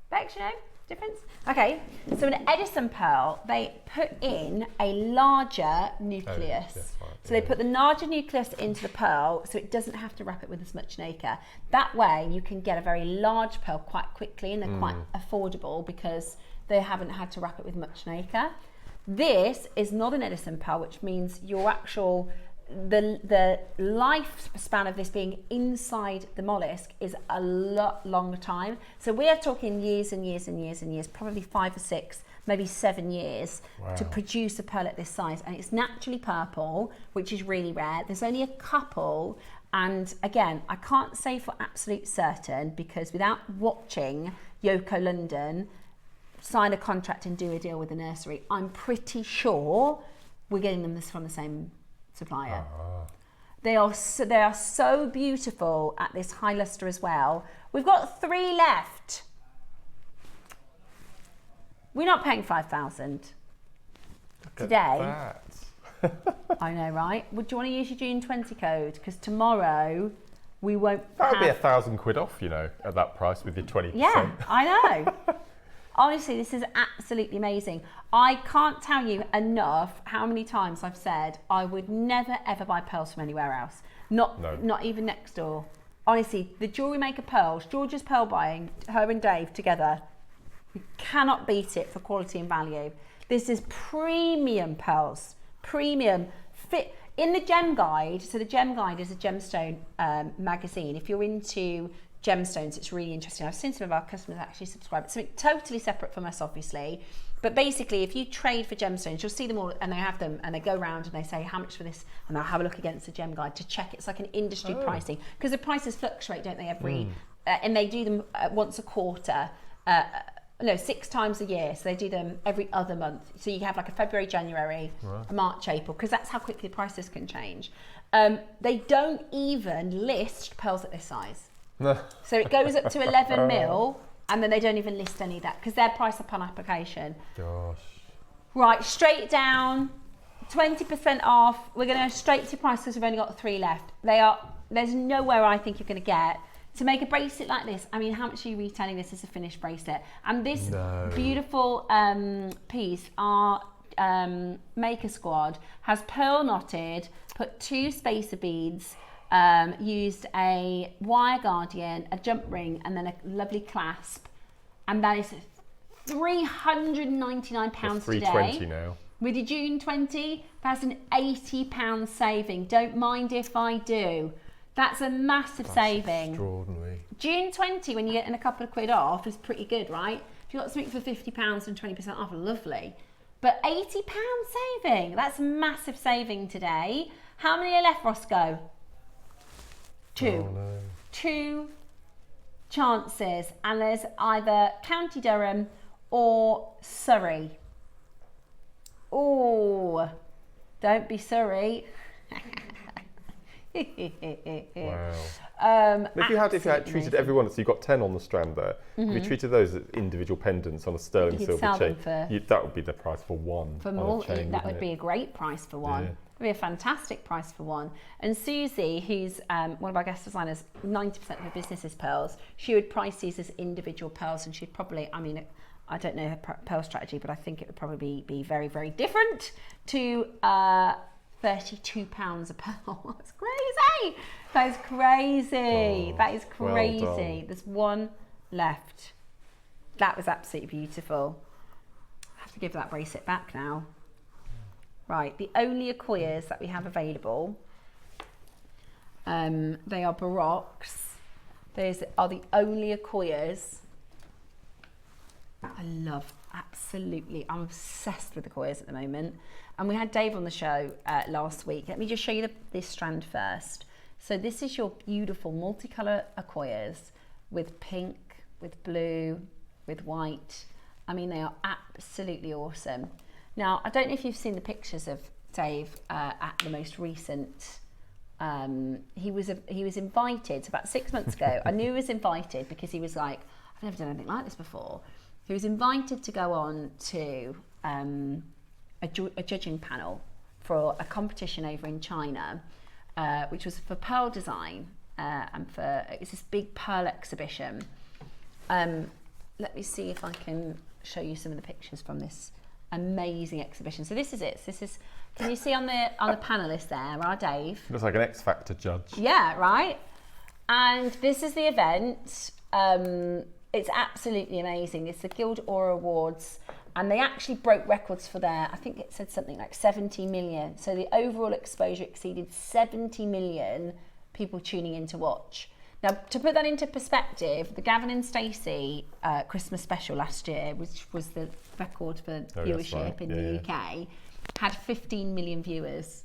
Bex, you know difference? Okay, so an Edison pearl, they put in a larger nucleus. Yes, right. So they put the larger nucleus into the pearl so it doesn't have to wrap it with as much nacre. That way you can get a very large pearl quite quickly, and they're quite affordable because they haven't had to wrap it with much nacre. This is not an Edison pearl, which means your actual the lifespan of this being inside the mollusk is a lot longer time. So we are talking years and years and years and years, probably 5 or 6, maybe 7 years to produce a pearl at this size. And it's naturally purple, which is really rare. There's only a couple. And again, I can't say for absolute certain, because without watching Yoko London sign a contract and do a deal with the nursery, I'm pretty sure we're getting them from the same supplier. They are so beautiful at this high luster as well. We've got 3 left. We're not paying 5,000 today. That. I know, right? Would you want to use your June 20 code? Because tomorrow we won't That would be £1,000 off, you know, at that price with your 20%. Yeah, I know. Honestly, this is absolutely amazing. I can't tell you enough how many times I've said I would never ever buy pearls from anywhere else. Not even next door. Honestly, the Jewellery Maker pearls, George's pearl buying, her and Dave together, you cannot beat it for quality and value. This is premium pearls, premium fit. In the Gem Guide, so the Gem Guide is a gemstone magazine. If you're into gemstones, it's really interesting. I've seen some of our customers actually subscribe. It's something totally separate from us, obviously. But basically, if you trade for gemstones, you'll see them all, and they have them, and they go around and they say how much for this, and they'll have a look against the Gem Guide to check. It's like an industry pricing, because the prices fluctuate, don't they? And they do them once a quarter. No, 6 times a year, so they do them every other month. So you have like a February, January, a March, April, because that's how quickly the prices can change. They don't even list pearls at this size. So it goes up to 11 mil, and then they don't even list any of that, because they're priced upon application. Gosh. Right, straight down, 20% off. We're going to go straight to price because we've only got 3 left. There's nowhere I think you're going to get. To make a bracelet like this, I mean, how much are you retailing this as a finished bracelet? And this beautiful piece, our maker squad has pearl knotted, put 2 spacer beads, used a wire guardian, a jump ring, and then a lovely clasp. And that is £399 today. £320 now. With your June 20, that's an £80 saving. Don't mind if I do. That's a massive saving. Extraordinary. June 20, when you're getting a couple of quid off, is pretty good, right? If you've got something for £50 and 20% off, lovely. But £80 saving, that's a massive saving today. How many are left, Roscoe? 2. Oh, no. 2 chances, and there's either County Durham or Surrey. Oh, don't be Surrey. Wow. If you had treated everyone, so you got 10 on the strand there, if you treated those as individual pendants on a sterling silver chain, that would be the price for one. For more, that would be a great price for one. It would be a fantastic price for one. And Susie, who's one of our guest designers, 90% of her business is pearls. She would price these as individual pearls, and she'd probably, I mean, I don't know her pearl strategy, but I think it would probably be very, very different to £32 a pearl. That's crazy. That is crazy. That is crazy. Well, there's one left. That was absolutely beautiful. I have to give that bracelet back now. Right, the only Acquoias that we have available, they are Baroques. Those are the only Acquoias. I love, absolutely, I'm obsessed with Acquoias at the moment. And we had Dave on the show last week. Let me just show you this strand first. So this is your beautiful multicolour Acquoias with pink, with blue, with white. I mean, they are absolutely awesome. Now, I don't know if you've seen the pictures of Dave at the most recent. He was invited about 6 months ago. I knew he was invited because he was like, I've never done anything like this before. He was invited to go on to a judging panel for a competition over in China, which was for pearl design, and it's this big pearl exhibition. Let me see if I can show you some of the pictures from this amazing exhibition. So this is it. Can you see on the panelist there, our Dave? Looks like an X Factor judge. Yeah, right. And this is the event. It's absolutely amazing. It's the Guild Aura Awards, and they actually broke records for I think it said something like 70 million. So the overall exposure exceeded 70 million people tuning in to watch. Now, to put that into perspective, the Gavin and Stacey Christmas special last year, which was the record for viewership in the UK, had 15 million viewers,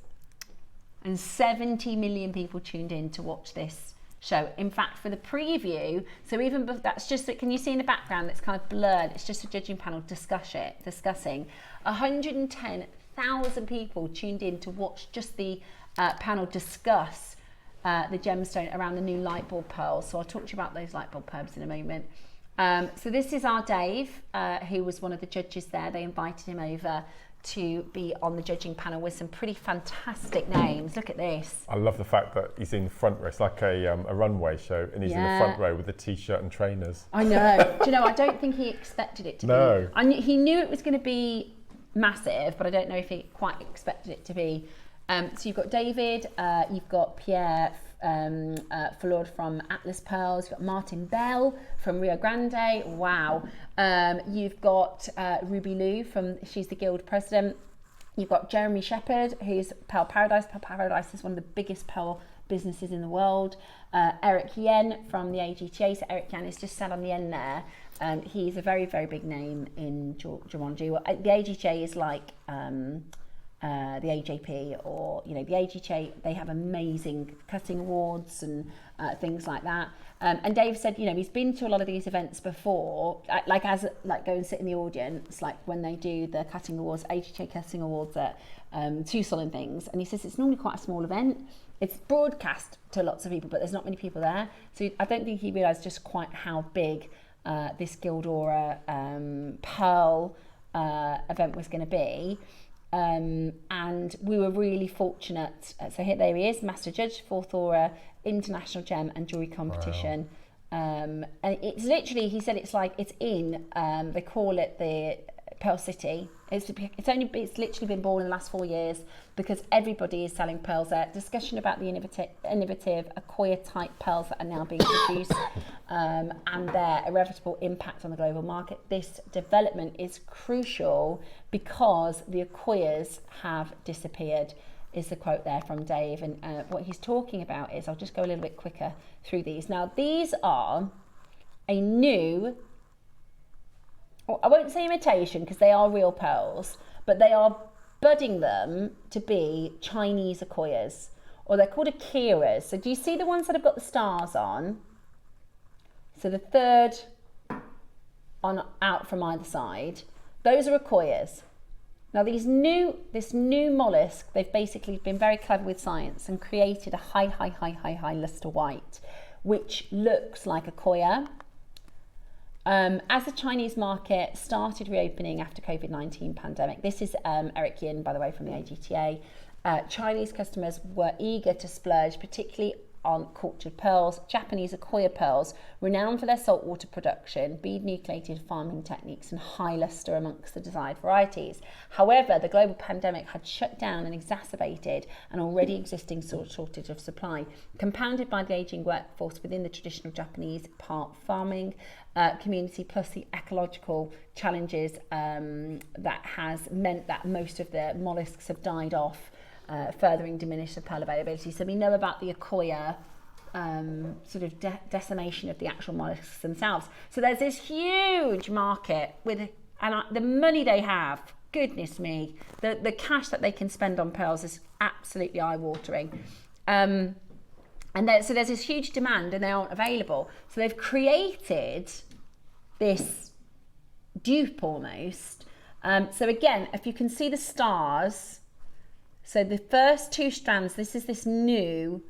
and 70 million people tuned in to watch this show. In fact, for the preview, so even that's just, can you see in the background that's kind of blurred, it's just a judging panel discussing 110,000 people tuned in to watch just the panel discuss the gemstone around the new light bulb pearls. So I'll talk to you about those light bulb pearls in a moment. So this is our Dave, who was one of the judges there. They invited him over to be on the judging panel with some pretty fantastic names. Look at this. I love the fact that he's in the front row. It's like a runway show, and he's in the front row with a t-shirt and trainers. I know. Do you know, I don't think he expected it to be. He knew it was going to be massive, but I don't know if he quite expected it to be. So you've got David, you've got Pierre Fulord from Atlas Pearls, you've got Martin Bell from Rio Grande, wow. You've got Ruby Lou she's the guild president. You've got Jeremy Shepherd, who's Pearl Paradise. Pearl Paradise is one of the biggest pearl businesses in the world. Eric Yen from the AGTA, so Eric Yen is just sat on the end there. He's a very, very big name in jewellery. The AGTA is like the AJP, or the AGTA. They have amazing cutting awards and things like that. And Dave said, he's been to a lot of these events before, like go and sit in the audience, like when they do the cutting awards, AGTA cutting awards at Tucson and things. And he says it's normally quite a small event. It's broadcast to lots of people, but there's not many people there. So I don't think he realised just quite how big this Gildora Pearl event was going to be. And we were really fortunate. So there he is, Master Judge, 4th Aura, International Gem and Jewellery Competition. Wow. And it's literally, he said it's in, they call it the Pearl City. It's literally been born in the last 4 years because everybody is selling pearls there. Discussion about the innovative Acquoia type pearls that are now being produced and their irrevocable impact on the global market. This development is crucial because the Acquoias have disappeared, is the quote there from Dave. And what he's talking about is, I'll just go a little bit quicker through these. Now, these are a new, I won't say imitation because they are real pearls, but they are budding them to be Chinese Acquoias, or they're called Akiras. So do you see the ones that have got the stars on? So the third out from either side, those are Acquoias. Now this new mollusk, they've basically been very clever with science and created a high luster white, which looks like Acquoia. As the Chinese market started reopening after COVID-19 pandemic, this is Eric Yin, by the way, from the AGTA, Chinese customers were eager to splurge, particularly on cultured pearls, Japanese Acquoia pearls, renowned for their saltwater production, bead nucleated farming techniques and high luster amongst the desired varieties. However, the global pandemic had shut down and exacerbated an already existing shortage of supply, compounded by the ageing workforce within the traditional Japanese pearl farming community, plus the ecological challenges that has meant that most of the mollusks have died off, furthering diminished the pearl availability. So we know about the Acquoia sort of decimation of the actual mollusks themselves. So there's this huge market the money they have, goodness me, the cash that they can spend on pearls is absolutely eye-watering. So there's this huge demand and they aren't available. So they've created this dupe almost. So again, if you can see the stars, so the first two strands, this is this new,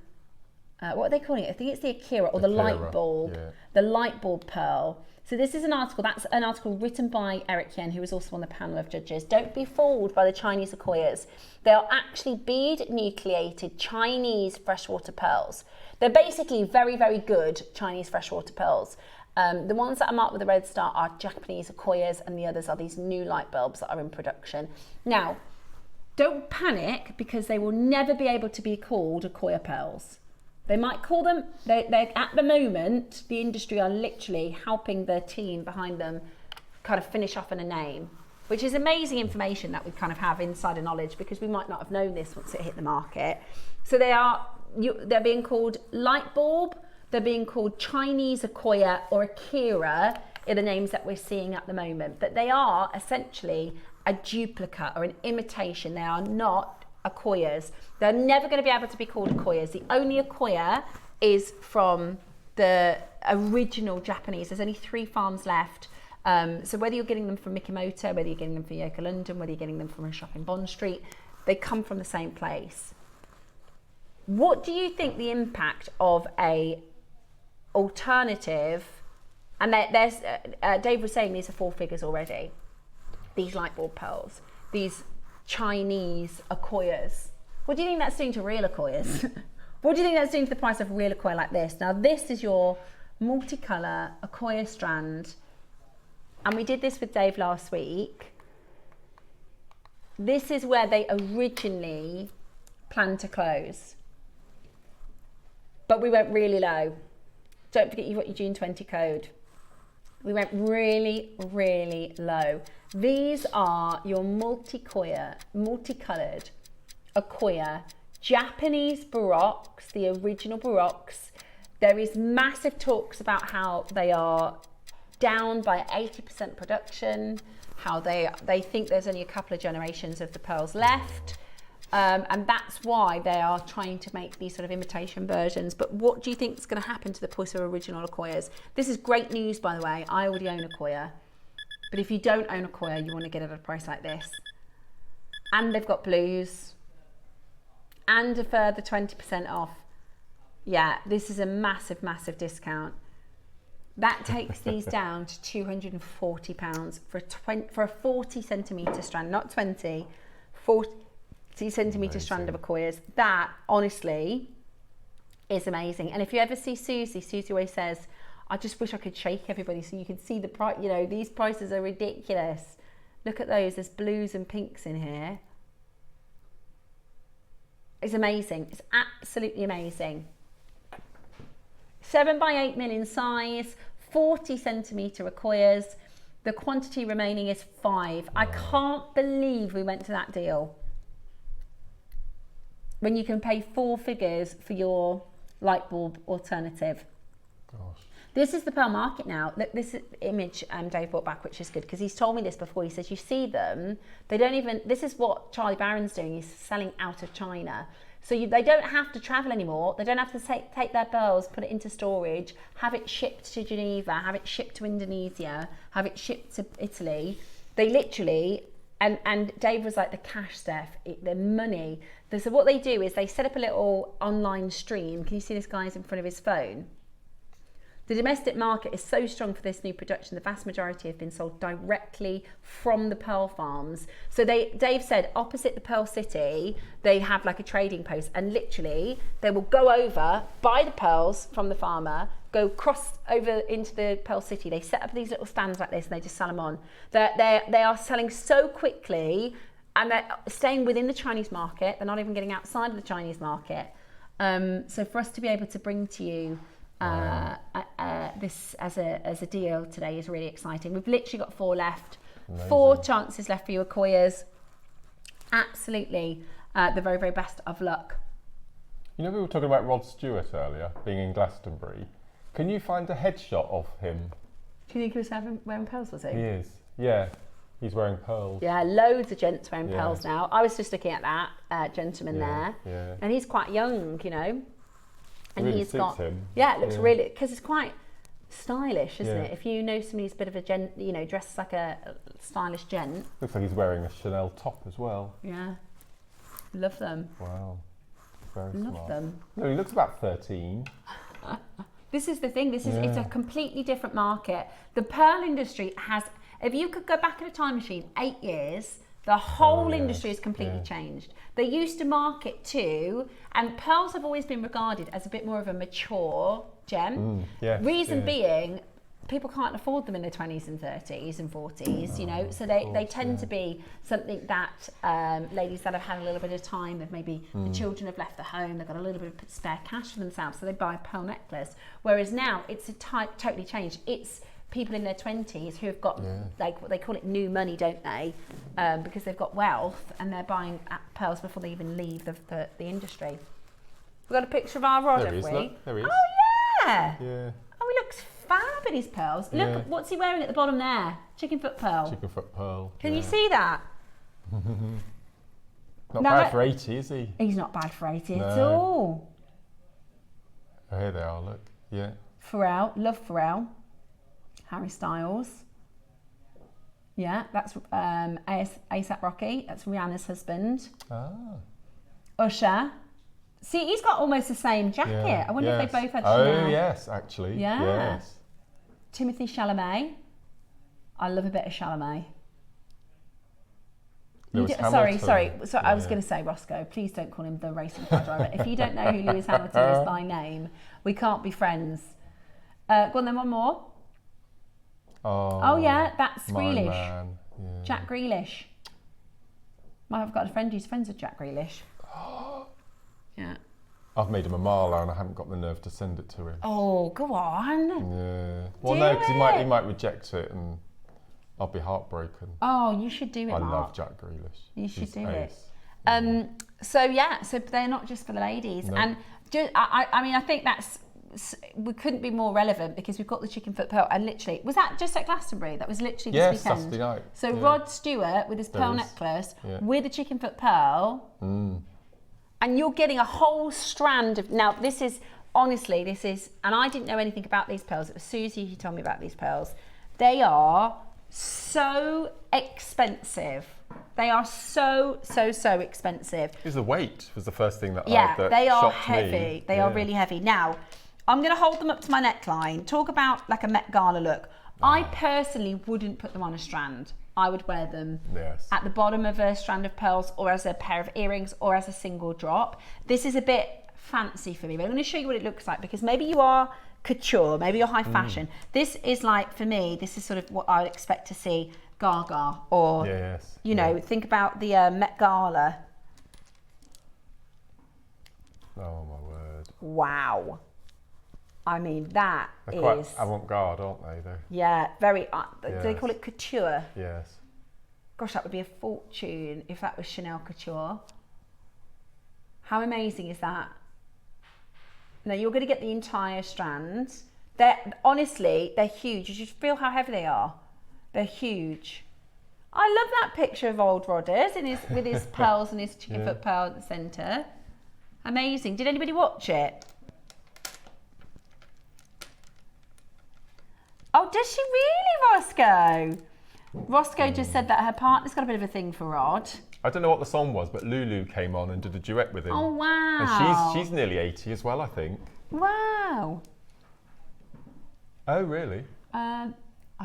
what are they calling it? I think it's the Akira or the light bulb, the light bulb pearl. So this is that's an article written by Eric Yen, who was also on the panel of judges. Don't be fooled by the Chinese Acquoias. They are actually bead nucleated Chinese freshwater pearls. They're basically very, very good Chinese freshwater pearls. The ones that are marked with the red star are Japanese Acquoias, and the others are these new light bulbs that are in production. Now, don't panic because they will never be able to be called Acquoia pearls. They might call them, they're at the moment, the industry are literally helping the team behind them kind of finish off in a name, which is amazing information that we kind of have insider knowledge because we might not have known this once it hit the market. So they're being called light bulb, they're being called Chinese Acquoia or Akira are the names that we're seeing at the moment, but they are essentially a duplicate or an imitation. They are not Acquoias. They're never going to be able to be called Acquoias. The only Acquoia is from the original Japanese. There's only 3 farms left. So whether you're getting them from Mikimoto, whether you're getting them from Yoko London, whether you're getting them from a shop in Bond Street, they come from the same place. What do you think the impact of a alternative, and Dave was saying these are 4 figures already, these light bulb pearls, these Chinese Accoyas. What do you think that's doing to real Accoyas? What do you think that's doing to the price of real Accoya like this? Now this is your multicolour Accoya strand, and we did this with Dave last week. This is where they originally planned to close, but we went really low. Don't forget you've got your June 20 code. We went really, really low. These are your multicoloured Accoya Japanese Baroques, the original Baroques. There is massive talks about how they are down by 80% production, how they think there's only a couple of generations of the pearls left. And that's why they are trying to make these sort of imitation versions. But what do you think is going to happen to the price of original Accoyas? This is great news, by the way. I already own Accoya. But if you don't own Accoya, you want to get it at a price like this. And they've got blues. And a further 20% off. Yeah, this is a massive, massive discount. That takes these down to £240 for a 40 centimetre strand, not 20, 40 centimetre strand of Accoyas. That, honestly, is amazing. And if you ever see Susie always says, I just wish I could shake everybody so you could see the price. You know, these prices are ridiculous. Look at those, there's blues and pinks in here. It's amazing, it's absolutely amazing. 7x8 mil in size, 40 centimetre Accoyas. The quantity remaining is 5. I can't believe we went to that deal. When you can pay 4 figures for your light bulb alternative. Gosh. This is the pearl market now. Look, this image Dave brought back, which is good, because he's told me this before. He says, you see them, they don't even, this is what Charlie Barron's doing, he's selling out of China. So they don't have to travel anymore. They don't have to take their pearls, put it into storage, have it shipped to Geneva, have it shipped to Indonesia, have it shipped to Italy. They literally, and Dave was like, the cash, Steph, the money. So what they do is they set up a little online stream. Can you see this guy's in front of his phone? The domestic market is so strong for this new production. The vast majority have been sold directly from the pearl farms. So Dave said opposite the Pearl City, they have like a trading post, and literally they will go over, buy the pearls from the farmer, go cross over into the Pearl City. They set up these little stands like this and they just sell them on. They are selling so quickly, and they're staying within the Chinese market. They're not even getting outside of the Chinese market. So for us to be able to bring to you this as a deal today is really exciting. We've literally got 4 left. Amazing. 4 chances left for you Accoyas. Absolutely the very, very best of luck. You know, we were talking about Rod Stewart earlier, being in Glastonbury. Can you find a headshot of him? Do you think he was wearing pearls, was he? He is, yeah. He's wearing pearls. Yeah, loads of gents wearing pearls now. I was just looking at that gentleman there. Yeah. And he's quite young, you know. And really he's suits got him. Yeah, it looks really, because it's quite stylish, isn't it? If you know somebody's a bit of a gent, you know, dressed like a stylish gent. Looks like he's wearing a Chanel top as well. Yeah, love them. Wow, very love smart. them. No, he looks about 13. This is the thing. It's a completely different market. The pearl industry has. If you could go back in a time machine 8 years, the whole industry has completely changed. They used to market to, and pearls have always been regarded as a bit more of a mature gem. Reason being, people can't afford them in their 20s and 30s and 40s, you know, so they tend to be something that ladies that have had a little bit of time, that maybe the children have left the home, they've got a little bit of spare cash for themselves, so they buy a pearl necklace. Whereas now it's totally changed. It's people in their 20s who have got like what they call it new money, don't they? Because they've got wealth and they're buying pearls before they even leave the industry. We've got a picture of our Rod, have we? Look, there he is. Oh yeah. Yeah. Oh, he looks fab in his pearls. Look, what's he wearing at the bottom there? Chicken foot pearl. Chicken foot pearl. Can you see that? Not bad for 80, is he? He's not bad for 80 at all. Oh, here they are, look. Yeah. Pharrell, love Pharrell. Harry Styles. Yeah, that's ASAP Rocky. That's Rihanna's husband. Usher. See, he's got almost the same jacket. Yeah. I wonder if they both had Chanel. Chanel. Oh, yes, actually. Yeah. Yes. Timothy Chalamet. I love a bit of Chalamet. Lewis Sorry. Hamilton. I was going to say Roscoe. Please don't call him the racing car driver. If you don't know who Lewis Hamilton is by name, we can't be friends. Go on then, one more. Oh yeah, that's Grealish. Yeah. Jack Grealish. I've got a friend who's friends with Jack Grealish. Yeah. I've made him a Marla and I haven't got the nerve to send it to him. Oh, go on. Yeah. Well, no, because he might reject it and I'll be heartbroken. Oh, you should do it, I Mark. love Jack Grealish. You should do ace. it. So they're not just for the ladies. No. And I think we couldn't be more relevant because we've got the chicken foot pearl and literally, was that just at Glastonbury? That was literally this weekend? Saturday night. So Rod Stewart with his pearl necklace with a chicken foot pearl. And you're getting a whole strand of, now this is, and I didn't know anything about these pearls. It was Susie who told me about these pearls. They are so expensive. They are so expensive. It was the weight was the first thing that they are shocked heavy. me. They are really heavy. Now, I'm going to hold them up to my neckline. Talk about like a Met Gala look. I personally wouldn't put them on a strand. I would wear them at the bottom of a strand of pearls or as a pair of earrings or as a single drop. This is a bit fancy for me, but I'm going to show you what it looks like because maybe you are couture, maybe you're high fashion. This is like, for me, this is sort of what I would expect to see Gaga or, think about the Met Gala. Oh my word. Wow. I mean, that They're quite avant-garde, aren't they, though? Yeah, very, they call it couture. Yes. Gosh, that would be a fortune if that was Chanel couture. How amazing is that? Now, you're going to get the entire strand. Honestly, they're huge. You should feel how heavy they are. They're huge. I love that picture of old Rodders with his pearls and his chicken foot pearl at the centre. Amazing. Did anybody watch it? Oh, does she really, Roscoe? Roscoe just said that her partner's got a bit of a thing for Rod. I don't know what the song was, but Lulu came on and did a duet with him. Oh, wow. And she's nearly 80 as well, I think. Wow. Oh, really? I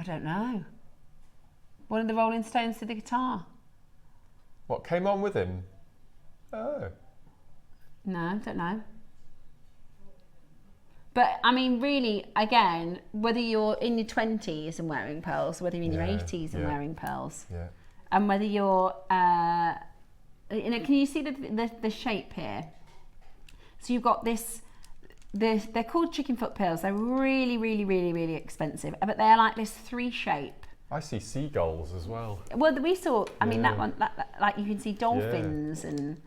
don't know. One of the Rolling Stones did the guitar. What, came on with him? Oh. No, don't know. But, I mean, really, again, whether you're in your 20s and wearing pearls, whether you're in your 80s and wearing pearls, and whether you're, can you see the shape here? So you've got this, they're called chicken foot pearls. They're really, really, really, really expensive, but they're like this 3 shape. I see seagulls as well. Well, we saw, I mean, that one, like you can see dolphins and...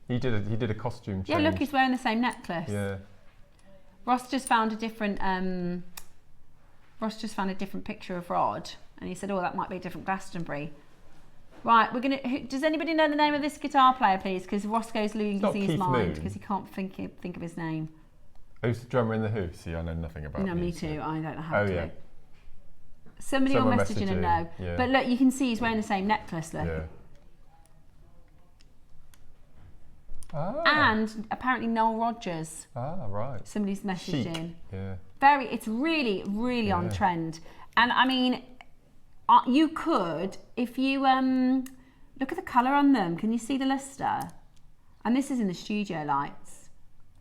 He did a costume change. Yeah, look, he's wearing the same necklace. Yeah. Ross just found a different picture of Rod, and he said, "Oh, that might be a different Glastonbury." Right, we're gonna. Does anybody know the name of this guitar player, please? Because Roscoe's losing his mind because he can't think of his name. Who's the drummer in the Who? See, I know nothing about. No, me too. I don't know how to. Yeah. Somebody will message in and know. Yeah. But look, you can see he's wearing the same necklace. Look. Yeah. Ah. And apparently Noel Rogers. Ah, right. Somebody's messaged Chic. in. Yeah. It's really, really on trend. And I mean, you could, if you look at the colour on them. Can you see the lustre? And this is in the studio lights.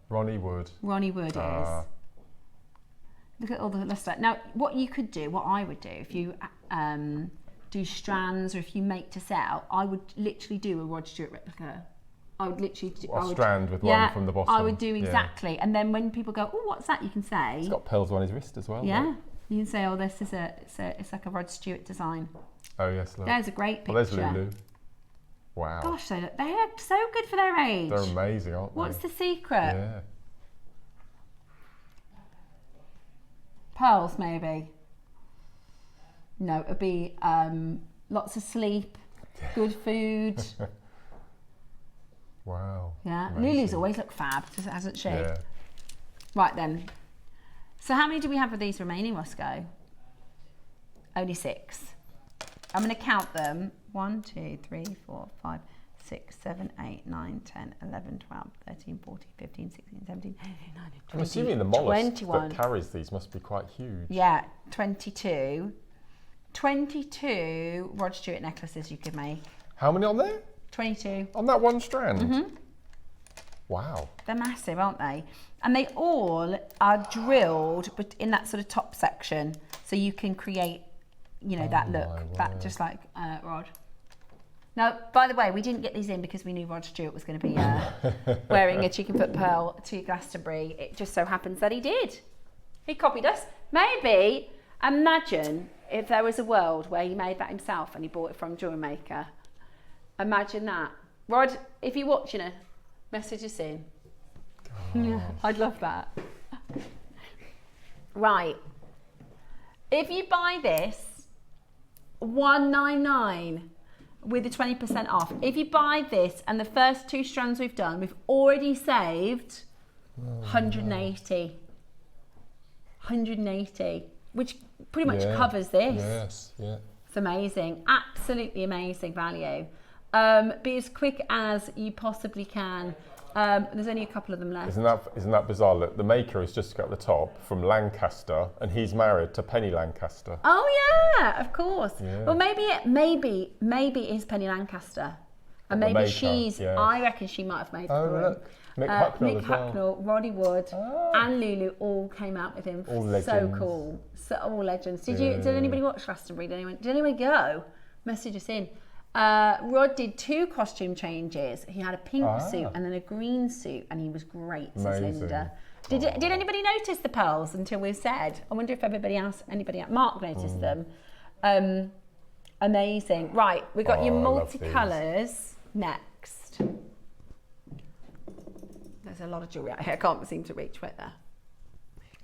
Ronnie Wood. Ronnie Wood is. Look at all the lustre. Now, what you could do, what I would do, if you do strands or if you make to sell, I would literally do a Rod Stewart replica. I would literally do a strand with one from the bottom. I would do exactly. And then when people go, oh, what's that? You can say. He's got pearls on his wrist as well. Yeah. Right? You can say, oh, this is it's like a Rod Stewart design. Oh, yes. Look. There's a great picture. Well, there's Lulu. Wow. Gosh, they look so good for their age. They're amazing, aren't they? What's the secret? Yeah. Pearls, maybe. No, it'd be lots of sleep, good food. Wow. Yeah, amazing. Lulu's always looked fab, hasn't she? Yeah. Right then. So how many do we have of these remaining, Roscoe? Only 6. I'm going to count them. 1, 2, 3, 4, 5, 6, 7, 8, 9, 10, 11, 12, 13, 14, 15, 16, 17, 18, 19, 20, I'm assuming the mollusk 21. that carries these must be quite huge. Yeah, 22. 22 Rod Stewart necklaces you could make. How many on there? 22. On that one strand? Mm-hmm. Wow. They're massive, aren't they? And they all are drilled but in that sort of top section, so you can create, you know, that look, that just like Rod. Now, by the way, we didn't get these in because we knew Rod Stewart was going to be wearing a chicken foot pearl to Glastonbury. It just so happens that he did. He copied us. Maybe, imagine if there was a world where he made that himself and he bought it from JewelleryMaker. Imagine that. Rod, if you're watching it, message us in. Yeah, I'd love that. Right. If you buy this, $199 with the 20% off. If you buy this and the first 2 strands we've done, we've already saved 180. 180, which pretty much covers this. Yes, yeah. It's amazing. Absolutely amazing value. Be as quick as you possibly can. There's only a couple of them left. Isn't that bizarre? Look, the maker has just got the top from Lancaster, and he's married to Penny Lancaster. Oh yeah, of course. Yeah. Well, maybe it is Penny Lancaster, and maybe maker, she's. yeah. I reckon she might have made the room. Look, Mick Hucknall as well. Hucknall, Roddy Wood, and Lulu all came out with him. All legends. So cool. So all legends. Did anybody watch Glastonbury? Did anyone go? Message us in. Rod did 2 costume changes. He had a pink suit and then a green suit, and he was great as Linda. Did anybody notice the pearls until we said? I wonder if anybody else. Mark noticed them. Amazing. Right, we've got your multicolours next. There's a lot of jewellery out here. I can't seem to reach right there.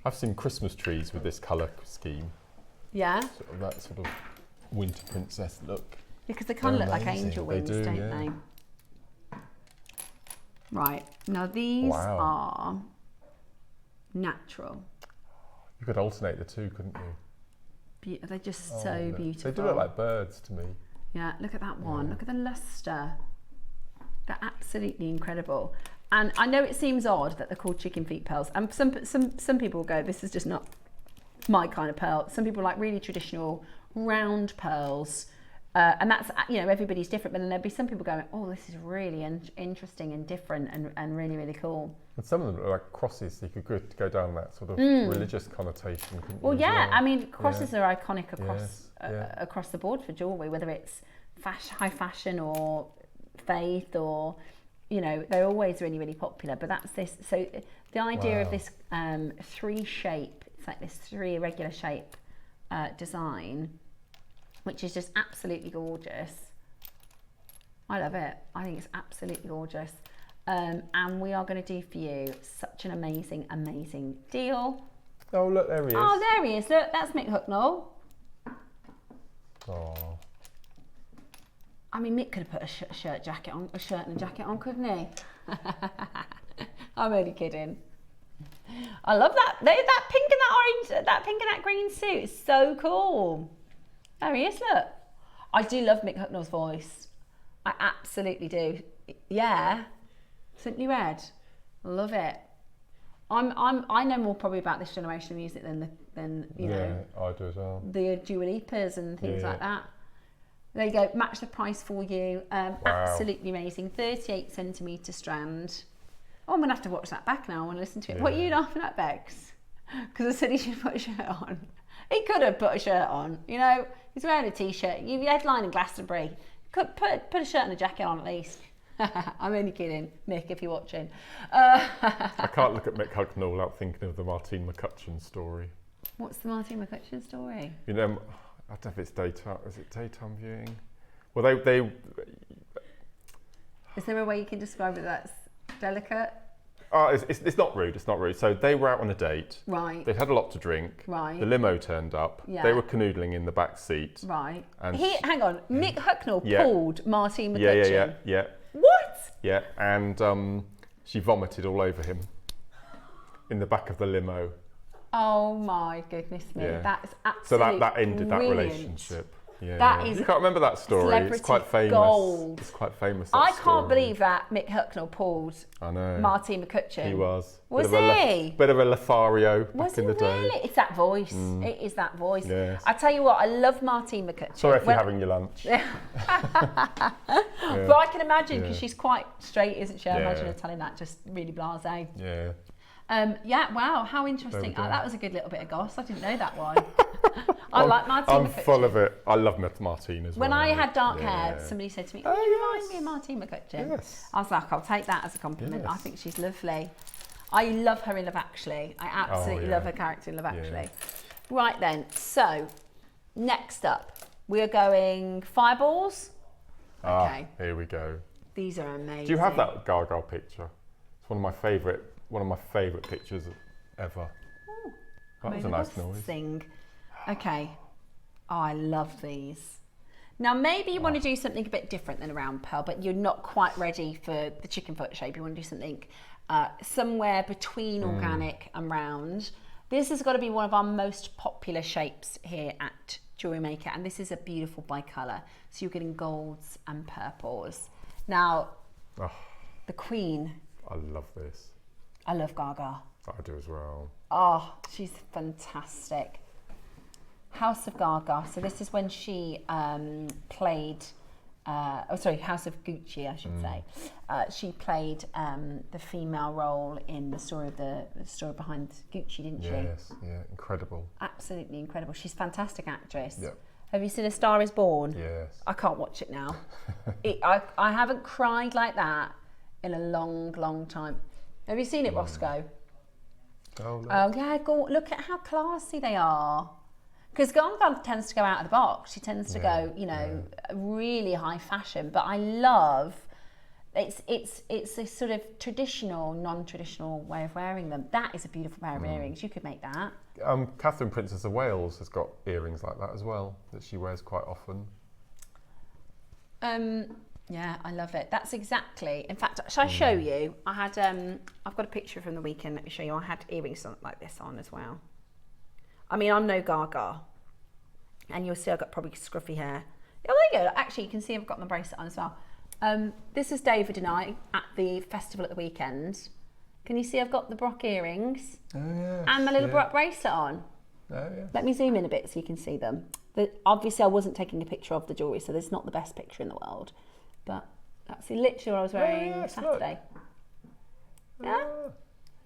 I've seen Christmas trees with this colour scheme. Yeah. Sort of that sort of winter princess look. Because they kind of look like angel wings, don't they? Right, now these are natural. You could alternate the 2, couldn't you? They're just so beautiful. They do look like birds to me. Yeah, look at that one. Look at the lustre. They're absolutely incredible. And I know it seems odd that they're called chicken feet pearls. And some people go, this is just not my kind of pearl. Some people like really traditional round pearls. And that's, you know, everybody's different, but then there'd be some people going, oh, this is really interesting and different and really, really cool. And some of them are like crosses, so you could go down that sort of religious connotation, couldn't well, you? Yeah, I mean, crosses are iconic across the board for jewellery, whether it's high fashion or faith or, you know, they're always really, really popular. But that's this, so the idea of this 3 shape, it's like this 3 irregular shape design, which is just absolutely gorgeous. I love it. I think it's absolutely gorgeous. And we are going to do for you such an amazing, amazing deal. Oh, look, there he is. Oh, there he is. Look, that's Mick Hucknall. Oh. I mean, Mick could have put a shirt and a jacket on, couldn't he? I'm only kidding. I love that. That pink and that orange, that pink and that green suit is so cool. There he is, look. I do love Mick Hucknall's voice. I absolutely do. Yeah. Simply Red. Love it. I know more probably about this generation of music than you know. Yeah, I do as well. The Dua Lipas and things like that. There you go. Match the price for you. Absolutely amazing. 38 centimetre strand. Oh, I'm gonna have to watch that back now. I want to listen to it. What are you laughing at, Bex? Because I said he should put a shirt on. He could have put a shirt on. You know, he's wearing a t-shirt. You're headlining Glastonbury. Could put a shirt and a jacket on at least. I'm only kidding, Mick, if you're watching. I can't look at Mick Hucknall without thinking of the Martine McCutcheon story. What's the Martine McCutcheon story? You know, I don't know if it's daytime. Is it daytime viewing? Well, they. Is there a way you can describe it that's delicate? Oh, it's not rude. It's not rude. So they were out on a date. Right. They'd had a lot to drink. Right. The limo turned up. Yeah. They were canoodling in the back seat. Right. And hang on. Mick Hucknall pulled Martine McCutcheon. Yeah. What? Yeah, and she vomited all over him in the back of the limo. Oh my goodness me! Yeah. That's so absolutely that ended brilliant. that relationship. Yeah. That is you can't remember that story. It's quite famous. Gold. It's quite famous. I can't believe that Mick Hucknall pulled Martine McCutcheon. He was. Was he? Bit of a Lothario back in the day. Really? It's that voice. It is that voice. Yes. I tell you what, I love Martine McCutcheon. Sorry if you're having your lunch. But I can imagine, because she's quite straight, isn't she? I imagine her telling that just really blasé. Yeah. Wow, how interesting. That was a good little bit of goss. I didn't know that one. I like Martine McCutcheon. I'm full of it. I love Martine as well. When I had dark hair, somebody said to me, "Oh, you remind me of Martine McCutcheon." Yes. I was like, I'll take that as a compliment. Yes. I think she's lovely. I love her in Love Actually. I absolutely love her character in Love Actually. Right then, so next up, we are going fireballs. Okay. Here we go. These are amazing. Do you have that Gaga picture? It's one of my favourite pictures ever. Ooh, that was a nice noise. Sing. Okay. Oh, I love these. Now, maybe you want to do something a bit different than a round pearl, but you're not quite ready for the chicken foot shape. You want to do something somewhere between organic and round. This has got to be one of our most popular shapes here at JewelleryMaker, and this is a beautiful bicolour. So you're getting golds and purples. Now, the Queen. I love this. I love Gaga. I do as well. Oh, she's fantastic. House of Gaga. So this is when she played, House of Gucci, I should say. She played the female role in the story behind Gucci, didn't she? Yes, yeah, incredible. Absolutely incredible. She's a fantastic actress. Yep. Have you seen A Star Is Born? Yes. I can't watch it now. I haven't cried like that in a long, long time. Have you seen it, Roscoe? Oh, yeah, go look at how classy they are. Because Gaga tends to go out of the box. She tends to go, really high fashion. But I love it's a sort of traditional, non-traditional way of wearing them. That is a beautiful pair of earrings. You could make that. Catherine, Princess of Wales, has got earrings like that as well that she wears quite often. Yeah, I love it. That's exactly. In fact, shall I show you? I had I've got a picture from the weekend. Let me show you. I had earrings like this on as well. I mean, I'm no Gaga, and you'll see I've got probably scruffy hair. Oh, there you go. Actually, you can see I've got my bracelet on as well. This is David and I at the festival at the weekend. Can you see I've got the Brock earrings? Oh, yes, and my little Brock bracelet on. Oh, yeah. Let me zoom in a bit so you can see them. Obviously, I wasn't taking a picture of the jewellery, so this is not the best picture in the world. But that's literally what I was wearing Saturday. Yeah.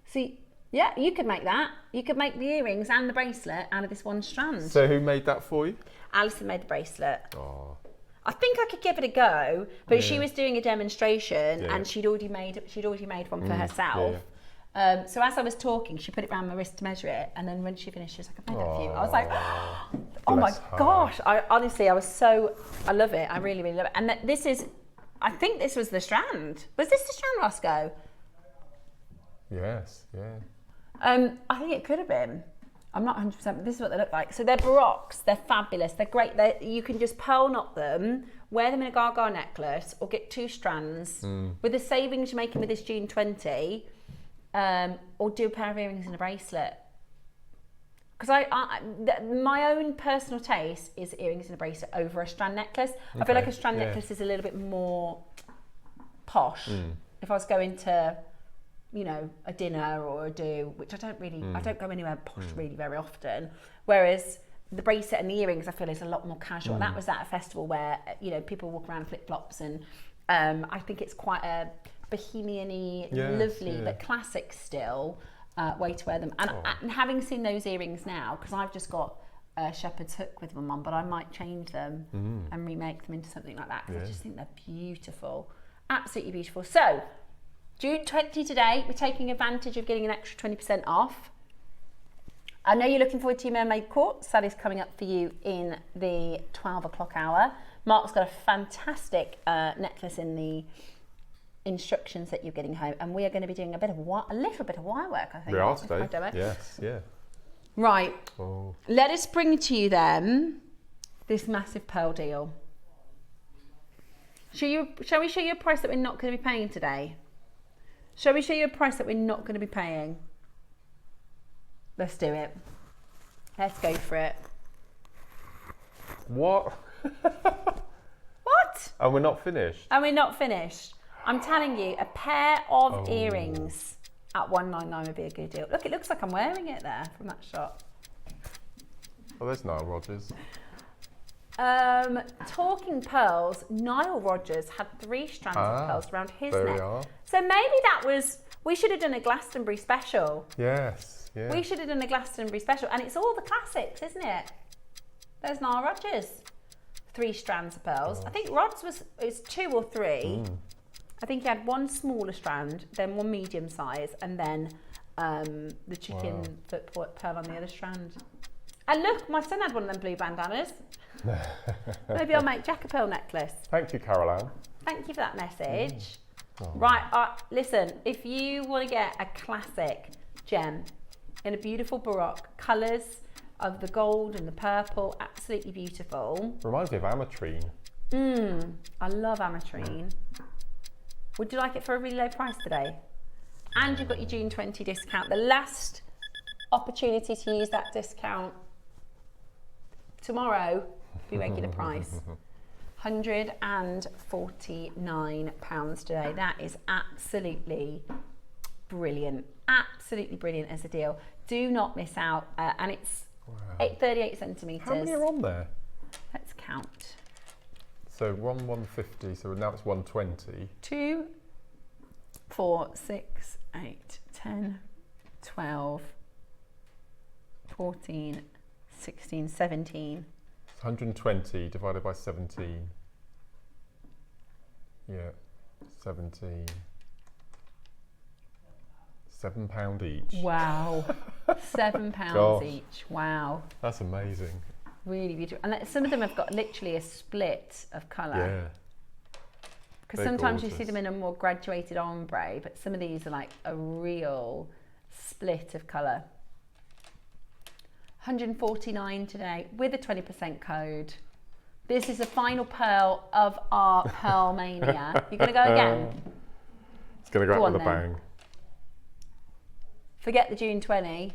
See, yeah, you could make that. You could make the earrings and the bracelet out of this one strand. So who made that for you? Alison made the bracelet. Oh. I think I could give it a go, but she was doing a demonstration and she'd already made one for herself. Yeah. So as I was talking, she put it around my wrist to measure it, and then when she finished, she was like, "I've made that for you." I was like, "Oh my gosh!" I love it. I really, really love it. And I think this was the strand. Was this the strand, Roscoe? Yes. Yeah. I think it could have been. I'm not 100%, but this is what they look like. So they're barocks, they're fabulous, they're great. You can just pearl knot them, wear them in a Gaga necklace, or get 2 strands. With the savings you're making with this June 20, or do a pair of earrings and a bracelet. Because my own personal taste is earrings and a bracelet over a strand necklace. Okay. I feel like a strand necklace is a little bit more posh. If I was going to, a dinner or a do, which I don't really, I don't go anywhere posh really very often. Whereas the bracelet and the earrings, I feel is a lot more casual. And that was at a festival where, people walk around in flip-flops, and I think it's quite a bohemian-y, lovely, but classic still way to wear them. And having seen those earrings now, because I've just got a shepherd's hook with them on, but I might change them and remake them into something like that, because I just think they're beautiful. Absolutely beautiful. So, June 20 today, we're taking advantage of getting an extra 20% off. I know you're looking forward to your Mermaid Quartz. That is coming up for you in the 12 o'clock hour. Mark's got a fantastic necklace in the instructions that you're getting home, and we are going to be doing a little bit of wire work, I think. We are today. Yes, yeah. Right. Oh. Let us bring to you then this massive pearl deal. Shall we show you a price that we're not going to be paying today? Shall we show you a price that we're not going to be paying? Let's do it. Let's go for it. What? What? And we're not finished. And we're not finished. I'm telling you, a pair of earrings at $199 would be a good deal. Look, it looks like I'm wearing it there from that shot. Oh, there's Nile Rodgers. Talking pearls, Nile Rodgers had 3 strands of pearls around his neck. Are. So maybe that was, we should have done a Glastonbury special. Yes, yeah. We should have done a Glastonbury special. And it's all the classics, isn't it? There's Nile Rodgers. 3 strands of pearls. I think Rod's it's 2 or 3. I think he had 1 smaller strand, then 1 medium size, and then the chicken foot pearl on the other strand. And look, my son had one of them blue bandanas. Maybe I'll make Jack a pearl necklace. Thank you, Caroline. Thank you for that message. Right, listen, if you want to get a classic gem in a beautiful Baroque, colours of the gold and the purple, absolutely beautiful. Reminds me of ametrine. I love ametrine. Would you like it for a really low price today? And you've got your June 20 discount. The last opportunity to use that discount tomorrow will be regular price. £149 today. That is absolutely brilliant. Absolutely brilliant as a deal. Do not miss out. And it's 38 centimetres. How many are on there? Let's count. So 150, so now it's 120. 2, 4, 6, 8, 10, 12, 14, 16, 17. 120 divided by 17. Yeah, 17. £7 each. Wow. £7 each. Wow. That's amazing. Really beautiful. And some of them have got literally a split of colour. Yeah. Because sometimes you see them in a more graduated ombre, but some of these are like a real split of colour. 149 today with a 20% code. This is the final pearl of our Pearl Mania. You're going to go again? It's going to go out with a bang. Forget the June 20.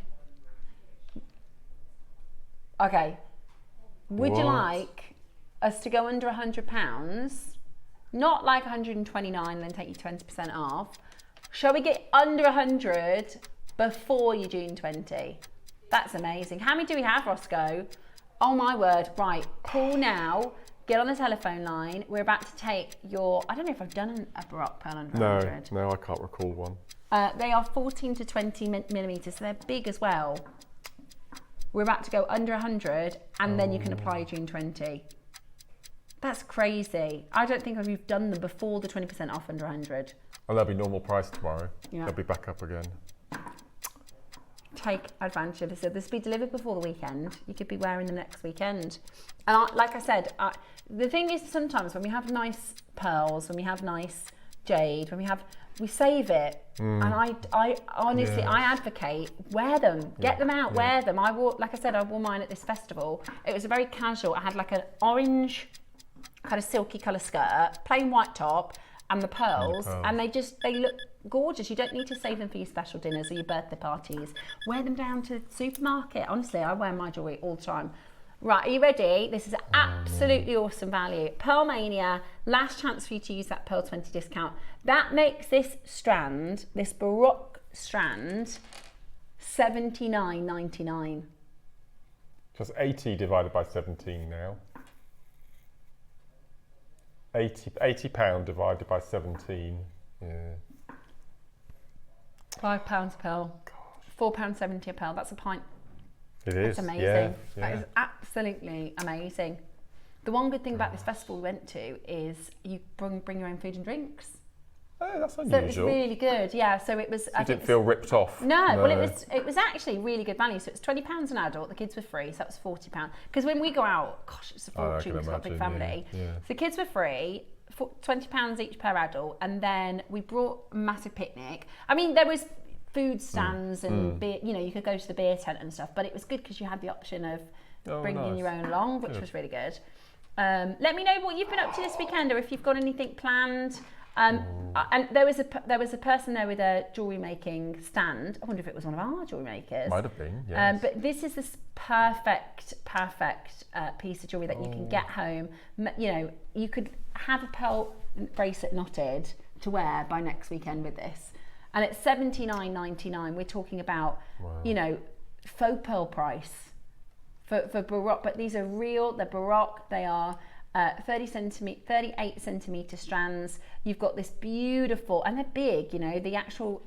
Okay. Would you like us to go under £100? Not like 129 and then take you 20% off. Shall we get under 100 before your June 20? That's amazing. How many do we have, Roscoe? Oh my word. Right, call now. Get on the telephone line. We're about to take your, I don't know if I've done a Baroque pearl under 100. No, I can't recall one. They are 14 to 20 millimetres, so they're big as well. We're about to go under 100 and then you can apply your June 20. That's crazy. I don't think we've done them before the 20% off under 100. And they'll be normal price tomorrow. Yeah. They'll be back up again. Take advantage of this. So this will be delivered before the weekend. You could be wearing them next weekend. And like I said, the thing is sometimes when we have nice pearls, when we have nice jade, we save it. And I honestly, I advocate, wear them, get them out, wear them. I wore mine at this festival. It was a very casual. I had like an orange kind of silky colour skirt, plain white top, and the pearls, and they look gorgeous. You don't need to save them for your special dinners or your birthday parties. Wear them down to the supermarket. Honestly, I wear my jewellery all the time. Right, are you ready? This is absolutely awesome value. Pearl Mania, last chance for you to use that Pearl 20 discount. That makes this strand, this Baroque strand, $79.99. So it's 80 divided by 17 now. £80 divided by 17. Yeah. £5 a pearl. £4.70 a pearl. That's a pint. It is. That's amazing. Yeah. That is absolutely amazing. The one good thing about this festival we went to is you bring your own food and drinks. Oh, that's unusual. So it was really good. Yeah. So it was. So you didn't feel ripped off. No. Well, it was actually really good value. So it's £20 an adult. The kids were free, so that was £40. Because when we go out, gosh, it's a fortune. We've got a big family. Yeah. So the kids were free. £20 each per adult, and then we brought a massive picnic. I mean, there was food stands and beer, you could go to the beer tent and stuff, but it was good because you had the option of bringing your own along, which was really good. Let me know what you've been up to this weekend, or if you've got anything planned. And there was a person there with a jewellery making stand. I wonder if it was one of our jewellery makers. Might have been, yes. But this is this perfect piece of jewellery that you can get home. You know, you could have a pearl bracelet knotted to wear by next weekend with this. And at $79.99, we're talking about, you know, faux pearl price for Baroque. But these are real, they're Baroque, they are 38 centimetre strands. You've got this beautiful, and they're big, you know, the actual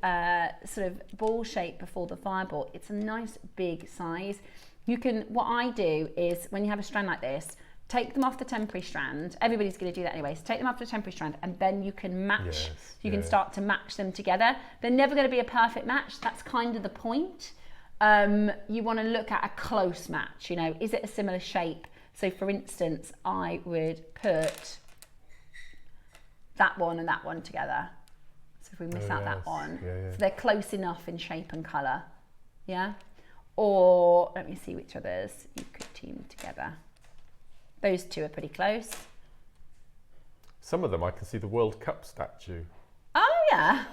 sort of ball shape before the fireball. It's a nice big size. You can, what I do is when you have a strand like this, take them off the temporary strand. Everybody's going to do that anyway. So take them off the temporary strand, and then you can match. You can start to match them together. They're never going to be a perfect match. That's kind of the point. You want to look at a close match. You know, is it a similar shape? So for instance, I would put that one and that one together. So if we miss out that one, so they're close enough in shape and colour, yeah? Or let me see which others you could team together. Those two are pretty close. Some of them I can see the World Cup statue. Oh yeah,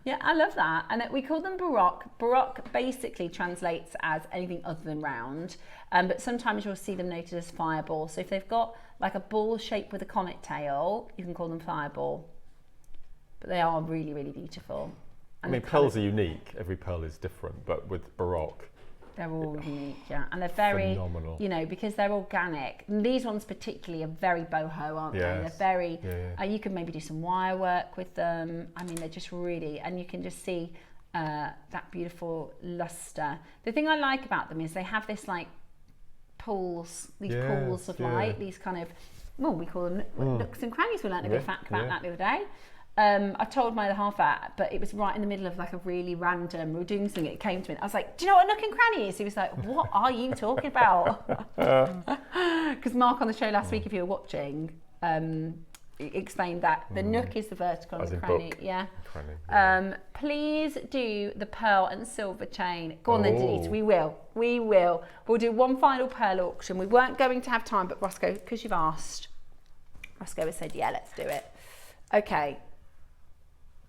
yeah, I love that. And we call them Baroque. Baroque basically translates as anything other than round, but sometimes you'll see them noted as fireball. So if they've got like a ball shape with a comet tail, you can call them fireball. But they are really, really beautiful. And I mean, pearls are unique. Every pearl is different, but with Baroque, they're all unique, yeah, and they're very phenomenal. You know, because they're organic. And these ones particularly are very boho, aren't they? They're very. You can maybe do some wire work with them. I mean, they're just really, and you can just see that beautiful luster. The thing I like about them is they have this like pools, these pools of light, these kind of, well, we call them nooks and crannies. We learned a good fact about that the other day. I told my other half that, but it was right in the middle of like a really random, we were doing something, it came to me, I was like, do you know what a nook and cranny is? He was like, what are you talking about? Because Mark on the show last week, if you were watching, explained that the nook is the vertical and the cranny. Cranny, please do the pearl and silver chain. Go on then, Denise, we will. We'll do one final pearl auction. We weren't going to have time, but Roscoe, because you've asked, Roscoe has said, yeah, let's do it. Okay.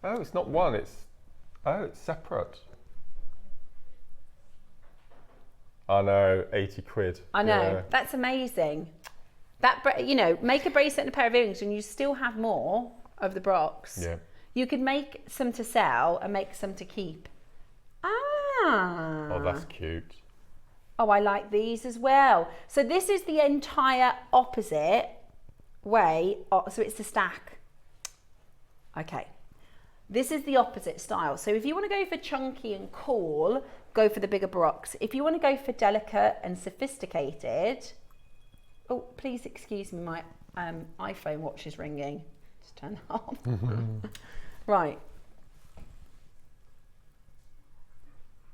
Oh, it's not one, it's separate. I know, 80 quid. I know, that's amazing. That, you know, make a bracelet and a pair of earrings and you still have more of the Brocs. Yeah. You could make some to sell and make some to keep. Ah. Oh, that's cute. Oh, I like these as well. So this is the entire opposite way, so it's the stack. Okay. This is the opposite style. So if you want to go for chunky and cool, go for the bigger Brocs. If you want to go for delicate and sophisticated, oh, please excuse me, my iPhone watch is ringing. Just turn it off. Right.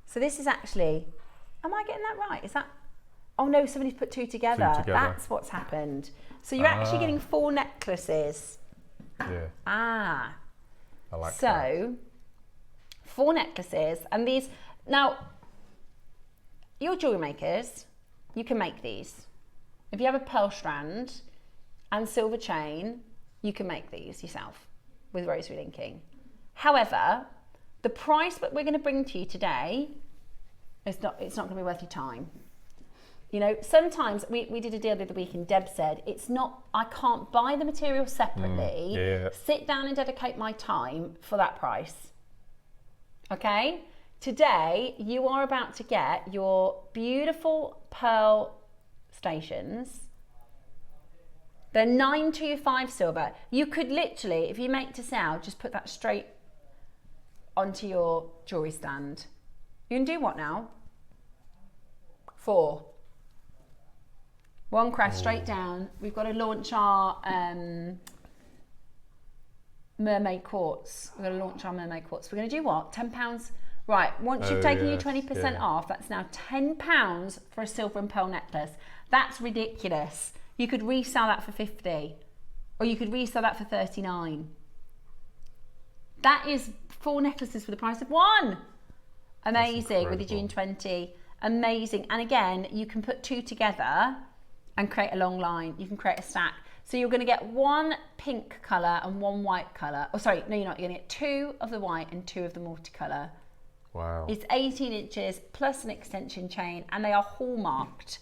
So this is actually, am I getting that right? Is that, oh no, somebody's put two together. That's what's happened. So you're actually getting 4 necklaces. Yeah. Ah. I like so, that. 4 necklaces, and these, now, your jewellery makers, you can make these. If you have a pearl strand and silver chain, you can make these yourself with rosary linking. However, the price that we're going to bring to you today, it's not going to be worth your time. You know, sometimes we did a deal the other week and Deb said, it's not, I can't buy the material separately, sit down and dedicate my time for that price. Okay? Today, you are about to get your beautiful pearl stations. They're 925 silver. You could literally, if you make to sell, just put that straight onto your jewellery stand. You can do what now? 4. 1 crash straight down. We've got to launch our Mermaid Quartz. We're going to launch our Mermaid Quartz. We're going to do what? £10? Right, once you've taken your 20% off, that's now £10 for a silver and pearl necklace. That's ridiculous. You could resell that for 50, or you could resell that for 39. That is 4 necklaces for the price of 1. Amazing, with the June 20. Amazing. And again, you can put 2 together and create a long line. You can create a stack. So you're going to get one pink colour and one white colour. Oh, sorry, no, you're not. You're going to get 2 of the white and 2 of the multicolour. Wow. It's 18 inches plus an extension chain, and they are hallmarked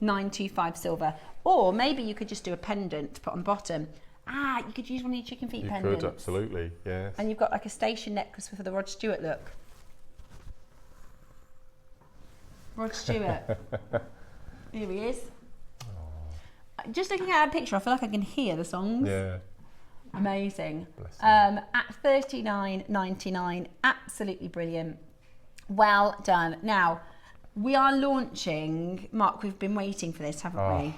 925 silver. Or maybe you could just do a pendant to put on the bottom. You could use one of your chicken feet pendants. You could, absolutely, yes. And you've got like a station necklace for the Rod Stewart look. Rod Stewart. Here he is. Aww. Just looking at a picture, I feel like I can hear the songs. Yeah. Amazing. At $39.99, absolutely brilliant. Well done. Now, we are launching, Mark, we've been waiting for this, haven't we?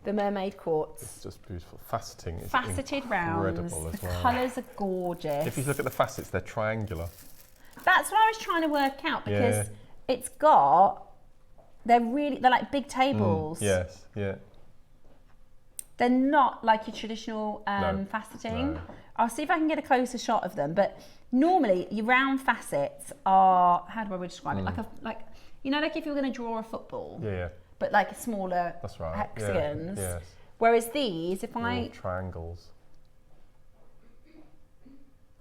The Mermaid Quartz. It's just beautiful. Faceting is faceted rounds. As the well. colours are gorgeous. If you look at the facets, they're triangular. That's what I was trying to work out, because it's got, they're like big tables. Yes, yeah. They're not like your traditional faceting. No. I'll see if I can get a closer shot of them, but normally your round facets are, how do I describe it? Like you know, like if you were going to draw a football. Yeah. But like smaller hexagons. Yeah. Yes. Whereas these, if I... triangles.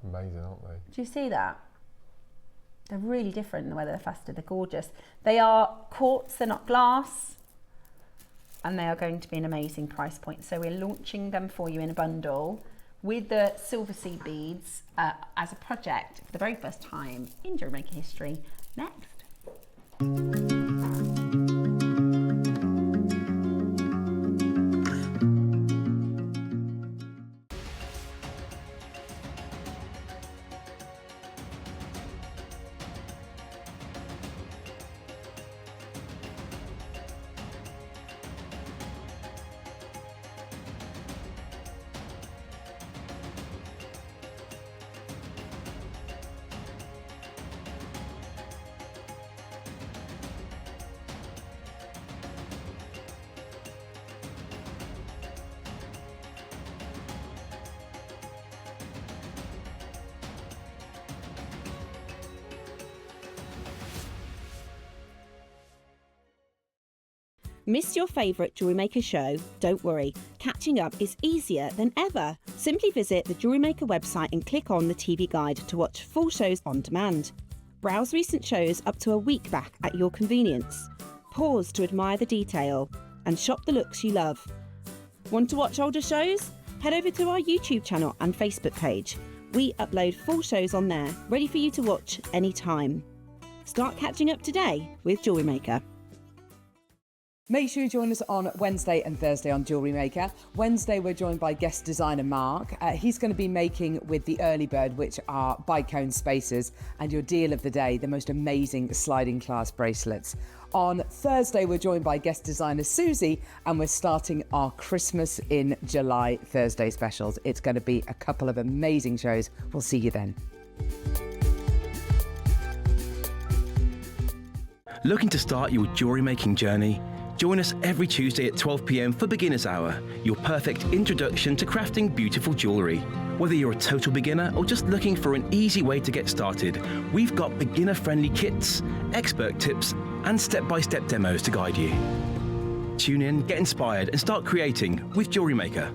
Amazing, aren't they? Do you see that? They're really different in the way they're faceted. They're gorgeous. They are quartz, they're not glass. And they are going to be an amazing price point. So we're launching them for you in a bundle with the silver seed beads as a project for the very first time in JewelleryMaker history. Next. Missed your favourite JewelleryMaker show? Don't worry, catching up is easier than ever. Simply visit the JewelleryMaker website and click on the TV guide to watch full shows on demand. Browse recent shows up to a week back at your convenience. Pause to admire the detail and shop the looks you love. Want to watch older shows? Head over to our YouTube channel and Facebook page. We upload full shows on there, ready for you to watch anytime. Start catching up today with JewelleryMaker. Make sure you join us on Wednesday and Thursday on JewelleryMaker. Wednesday, we're joined by guest designer Mark. He's going to be making with the early bird, which are bicone spacers, and your deal of the day, the most amazing sliding glass bracelets. On Thursday, we're joined by guest designer Susie, and we're starting our Christmas in July Thursday specials. It's going to be a couple of amazing shows. We'll see you then. Looking to start your jewellery making journey? Join us every Tuesday at 12 p.m. for Beginner's Hour, your perfect introduction to crafting beautiful jewellery. Whether you're a total beginner or just looking for an easy way to get started, we've got beginner-friendly kits, expert tips, and step-by-step demos to guide you. Tune in, get inspired, and start creating with JewelleryMaker.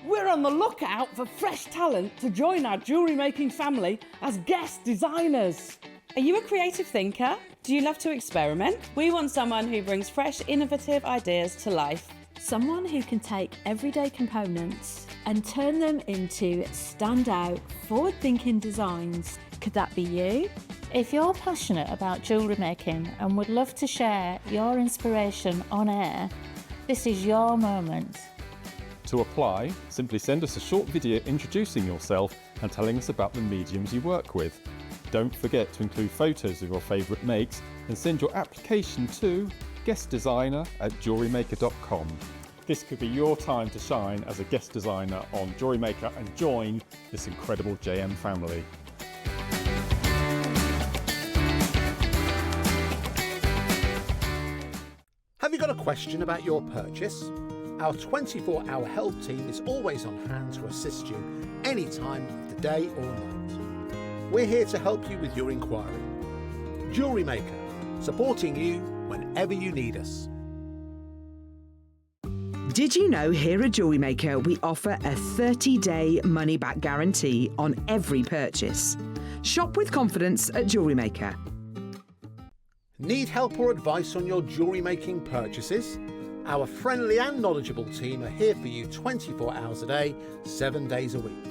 We're on the lookout for fresh talent to join our jewellery making family as guest designers. Are you a creative thinker? Do you love to experiment? We want someone who brings fresh, innovative ideas to life. Someone who can take everyday components and turn them into standout, forward-thinking designs. Could that be you? If you're passionate about jewellery making and would love to share your inspiration on air, this is your moment. To apply, simply send us a short video introducing yourself and telling us about the mediums you work with. Don't forget to include photos of your favourite makes and send your application to guestdesigner@jewellerymaker.com. This could be your time to shine as a guest designer on JewelleryMaker and join this incredible JM family. Have you got a question about your purchase? Our 24-hour help team is always on hand to assist you any time of the day or night. We're here to help you with your inquiry. JewelleryMaker, supporting you whenever you need us. Did you know here at Jewellery Maker we offer a 30-day money-back guarantee on every purchase? Shop with confidence at Jewellery Maker. Need help or advice on your jewellery making purchases? Our friendly and knowledgeable team are here for you 24 hours a day, 7 days a week.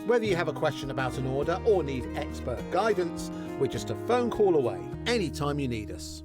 Whether you have a question about an order or need expert guidance, we're just a phone call away anytime you need us.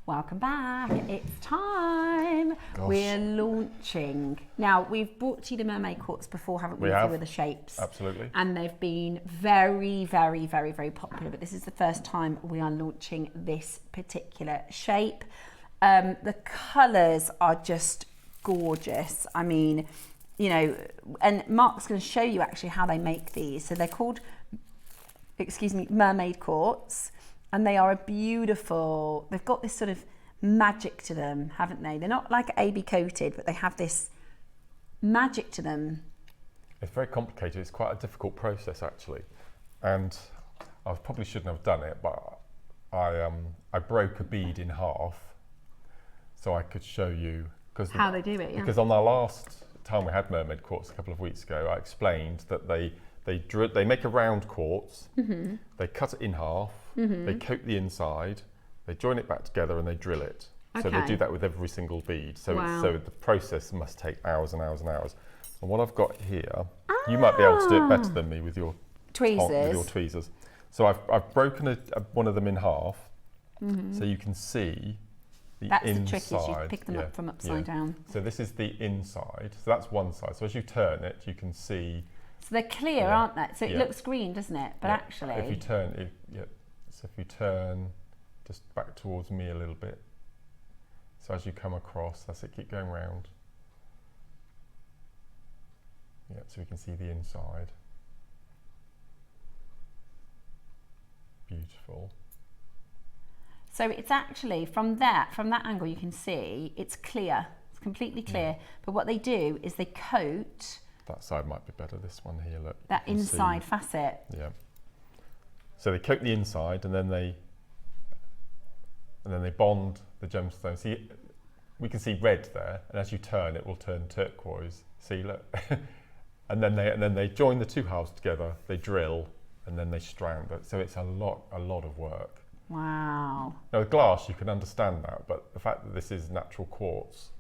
Welcome back. It's time. Gosh. We're launching. Now, we've brought to you the Mermaid Quartz before, haven't we? We have. With the shapes. Absolutely. And they've been very, very, very, very popular. But this is the first time we are launching this particular shape. The colours are just gorgeous. I mean, you know, and Mark's going to show you actually how they make these. So they're called, Mermaid Quartz. And they are a beautiful, they've got this sort of magic to them, haven't they? They're not like AB coated, but they have this magic to them. It's very complicated. It's quite a difficult process, actually. And I probably shouldn't have done it, but I broke a bead in half so I could show you. How they do it, yeah. Because on our last time we had Mermaid Quartz a couple of weeks ago, I explained that they make a round quartz, they cut it in half, they coat the inside, they join it back together and they drill it. So they do that with every single bead. So, so the process must take hours and hours and hours. And what I've got here, you might be able to do it better than me with your tweezers. So I've broken one of them in half, so you can see the that's inside. That's the trick, is you pick them up from upside down. So this is the inside, so that's one side. So as you turn it, you can see. So they're clear, aren't they? So it looks green, doesn't it? But actually... If you turn, so if you turn just back towards me a little bit, so as you come across, that's it, keep going round. Yeah, so we can see the inside. Beautiful. So it's actually, from that angle you can see, it's clear. It's completely clear. But what they do is they coat... That side might be better, this one here, look. That inside facet. Yeah. So they coat the inside and then they bond the gemstone. See, we can see red there, and as you turn, it will turn turquoise. See, look. and then they join the two halves together, they drill, and then they strand it. So it's a lot of work. Wow. Now with glass, you can understand that, but the fact that this is natural quartz,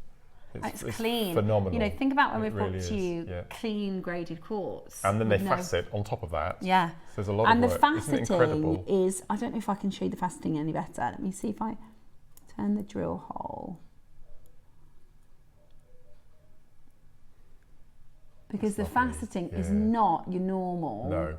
it's clean. Phenomenal. You know, think about when we brought really to you clean graded quartz. And then they facet on top of that. Yeah. So there's a lot of work. And the faceting Isn't it incredible? is, I don't know if I can show you the faceting any better. Let me see if I turn the drill hole. Because the faceting is not your normal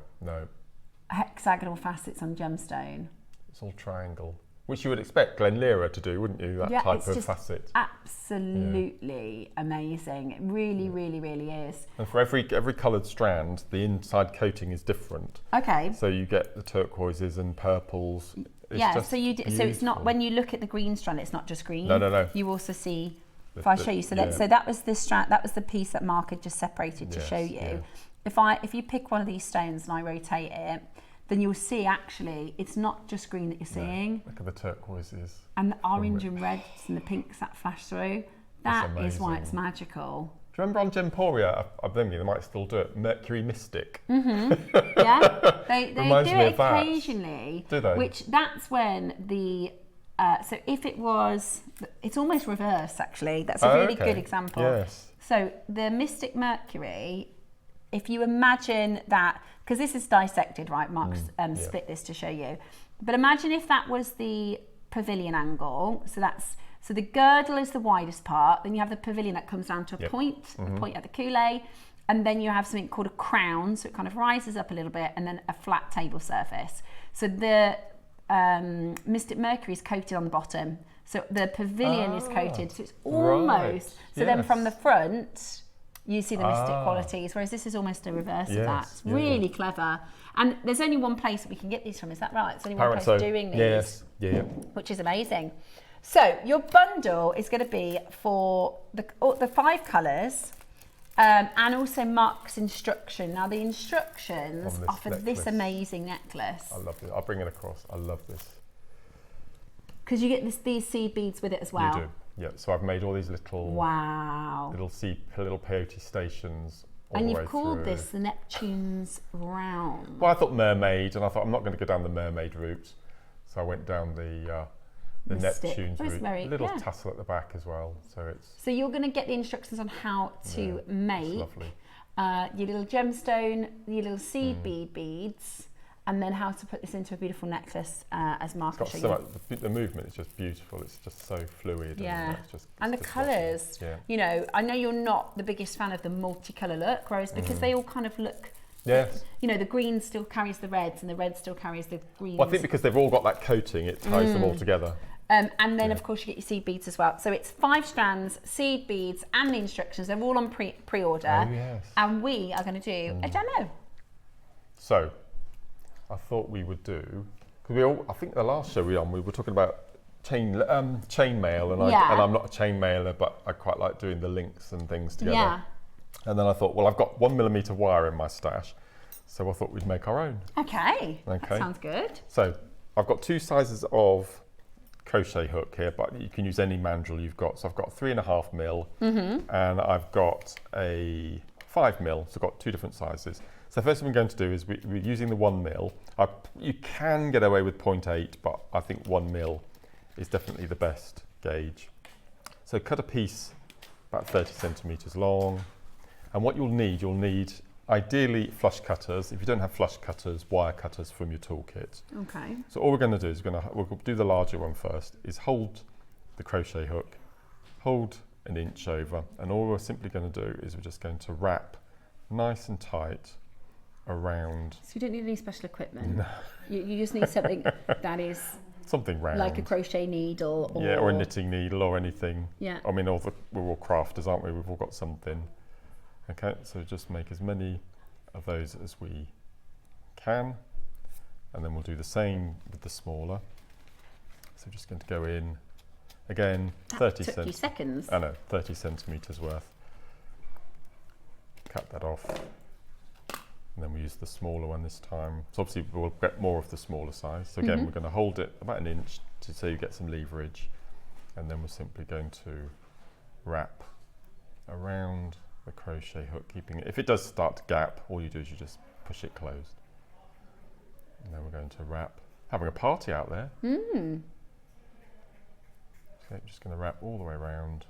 hexagonal facets on gemstone. It's all triangle. Which you would expect Glen Lira to do, wouldn't you? That type of facet. Absolutely amazing. It really, really, really is. And for every coloured strand, the inside coating is different. Okay. So you get the turquoises and purples. So it's not, when you look at the green strand, it's not just green. No. You also see, if I show you, so that was the strand, that was the piece that Mark had just separated to show you. Yeah. If you pick one of these stones and I rotate it, then you'll see actually it's not just green that you're seeing. Look at the turquoises. And the orange and reds and the pinks that flash through. That is why it's magical. Do you remember on Gemporia, I think they might still do it, Mercury Mystic? Yeah, they do it occasionally. Do they? Which that's when the, so if it was, it's almost reverse actually. That's a really good example. Yes. So the Mystic Mercury, if you imagine that, because this is dissected, right? Mark's split this to show you. But imagine if that was the pavilion angle. So that's So the girdle is the widest part, then you have the pavilion that comes down to a point, the point at the coulee, and then you have something called a crown, so it kind of rises up a little bit, and then a flat table surface. So the Mystic Mercury is coated on the bottom, so the pavilion is coated, so it's almost, then from the front, you see the mystic qualities, whereas this is almost a reverse of that. It's really clever. And there's only one place that we can get these from, is that right? There's only one place doing these, which is amazing. So your bundle is going to be for the 5 colours, and also Mark's instruction. Now the instructions are for this amazing necklace. I love it. I'll bring it across. I love this. Because you get these seed beads with it as well. You do. Yeah, so I've made all these little little peyote stations all and the way you've called through. this the Neptune's Round. Well, I thought Mermaid, and I thought I'm not going to go down the Mermaid route, so I went down the Neptune's route. A little tassel at the back as well, so it's. So you're going to get the instructions on how to make your little gemstone, your little seed bead beads. And then how to put this into a beautiful necklace, as Mark will show you. The movement is just beautiful. It's just so fluid. Yeah, and the colours. You know, I know you're not the biggest fan of the multicolour look, whereas because they all kind of look. Yes. You know, the green still carries the reds, and the red still carries the greens. Well, I think because they've all got that coating, it ties them all together. And then of course you get your seed beads as well. So it's 5 strands, seed beads, and the instructions. They're all on pre-order. Oh, yes. And we are going to do a demo. So. I thought we would do, because I think the last show we were talking about chain mail, and I'm not a chain mailer, but I quite like doing the links and things together. Yeah. And then I thought, well, I've got 1mm wire in my stash, so I thought we'd make our own. Okay. That sounds good. So I've got 2 sizes of crochet hook here, but you can use any mandrel you've got. So I've got 3.5mm, and I've got a 5mm, so I've got 2 different sizes. So the first thing we're going to do is we're using the 1mm. You can get away with 0.8, but I think 1mm is definitely the best gauge. So cut a piece about 30 centimetres long. And what you'll need ideally flush cutters. If you don't have flush cutters, wire cutters from your toolkit. Okay. So all we're going to do is we'll do the larger one first, is hold the crochet hook, hold an inch over, and all we're simply going to do is we're just going to wrap nice and tight around. So you don't need any special equipment. No. You just need something that is something round, like a crochet needle, or a knitting needle, or anything. Yeah. I mean, we're all crafters, aren't we? We've all got something. Okay, so just make as many of those as we can, and then we'll do the same with the smaller. So just going to go in again. That took you seconds. I know, 30 centimetres worth. Cut that off. And then we use the smaller one this time. So obviously we'll get more of the smaller size. So again, we're going to hold it about an inch so you get some leverage. And then we're simply going to wrap around the crochet hook, keeping it. If it does start to gap, all you do is you just push it closed. And then we're going to wrap, having a party out there. So I'm just going to wrap all the way around.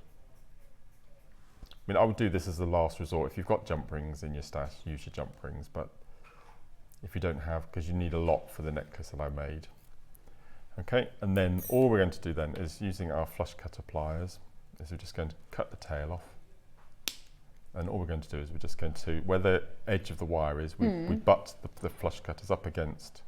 I mean, I would do this as the last resort. If you've got jump rings in your stash, use your jump rings, but if you don't have, because you need a lot for the necklace that I made. Okay, and then all we're going to do then is using our flush cutter pliers, is we're just going to cut the tail off. And all we're going to do is we're just going to, where the edge of the wire is, we butt the flush cutters up against,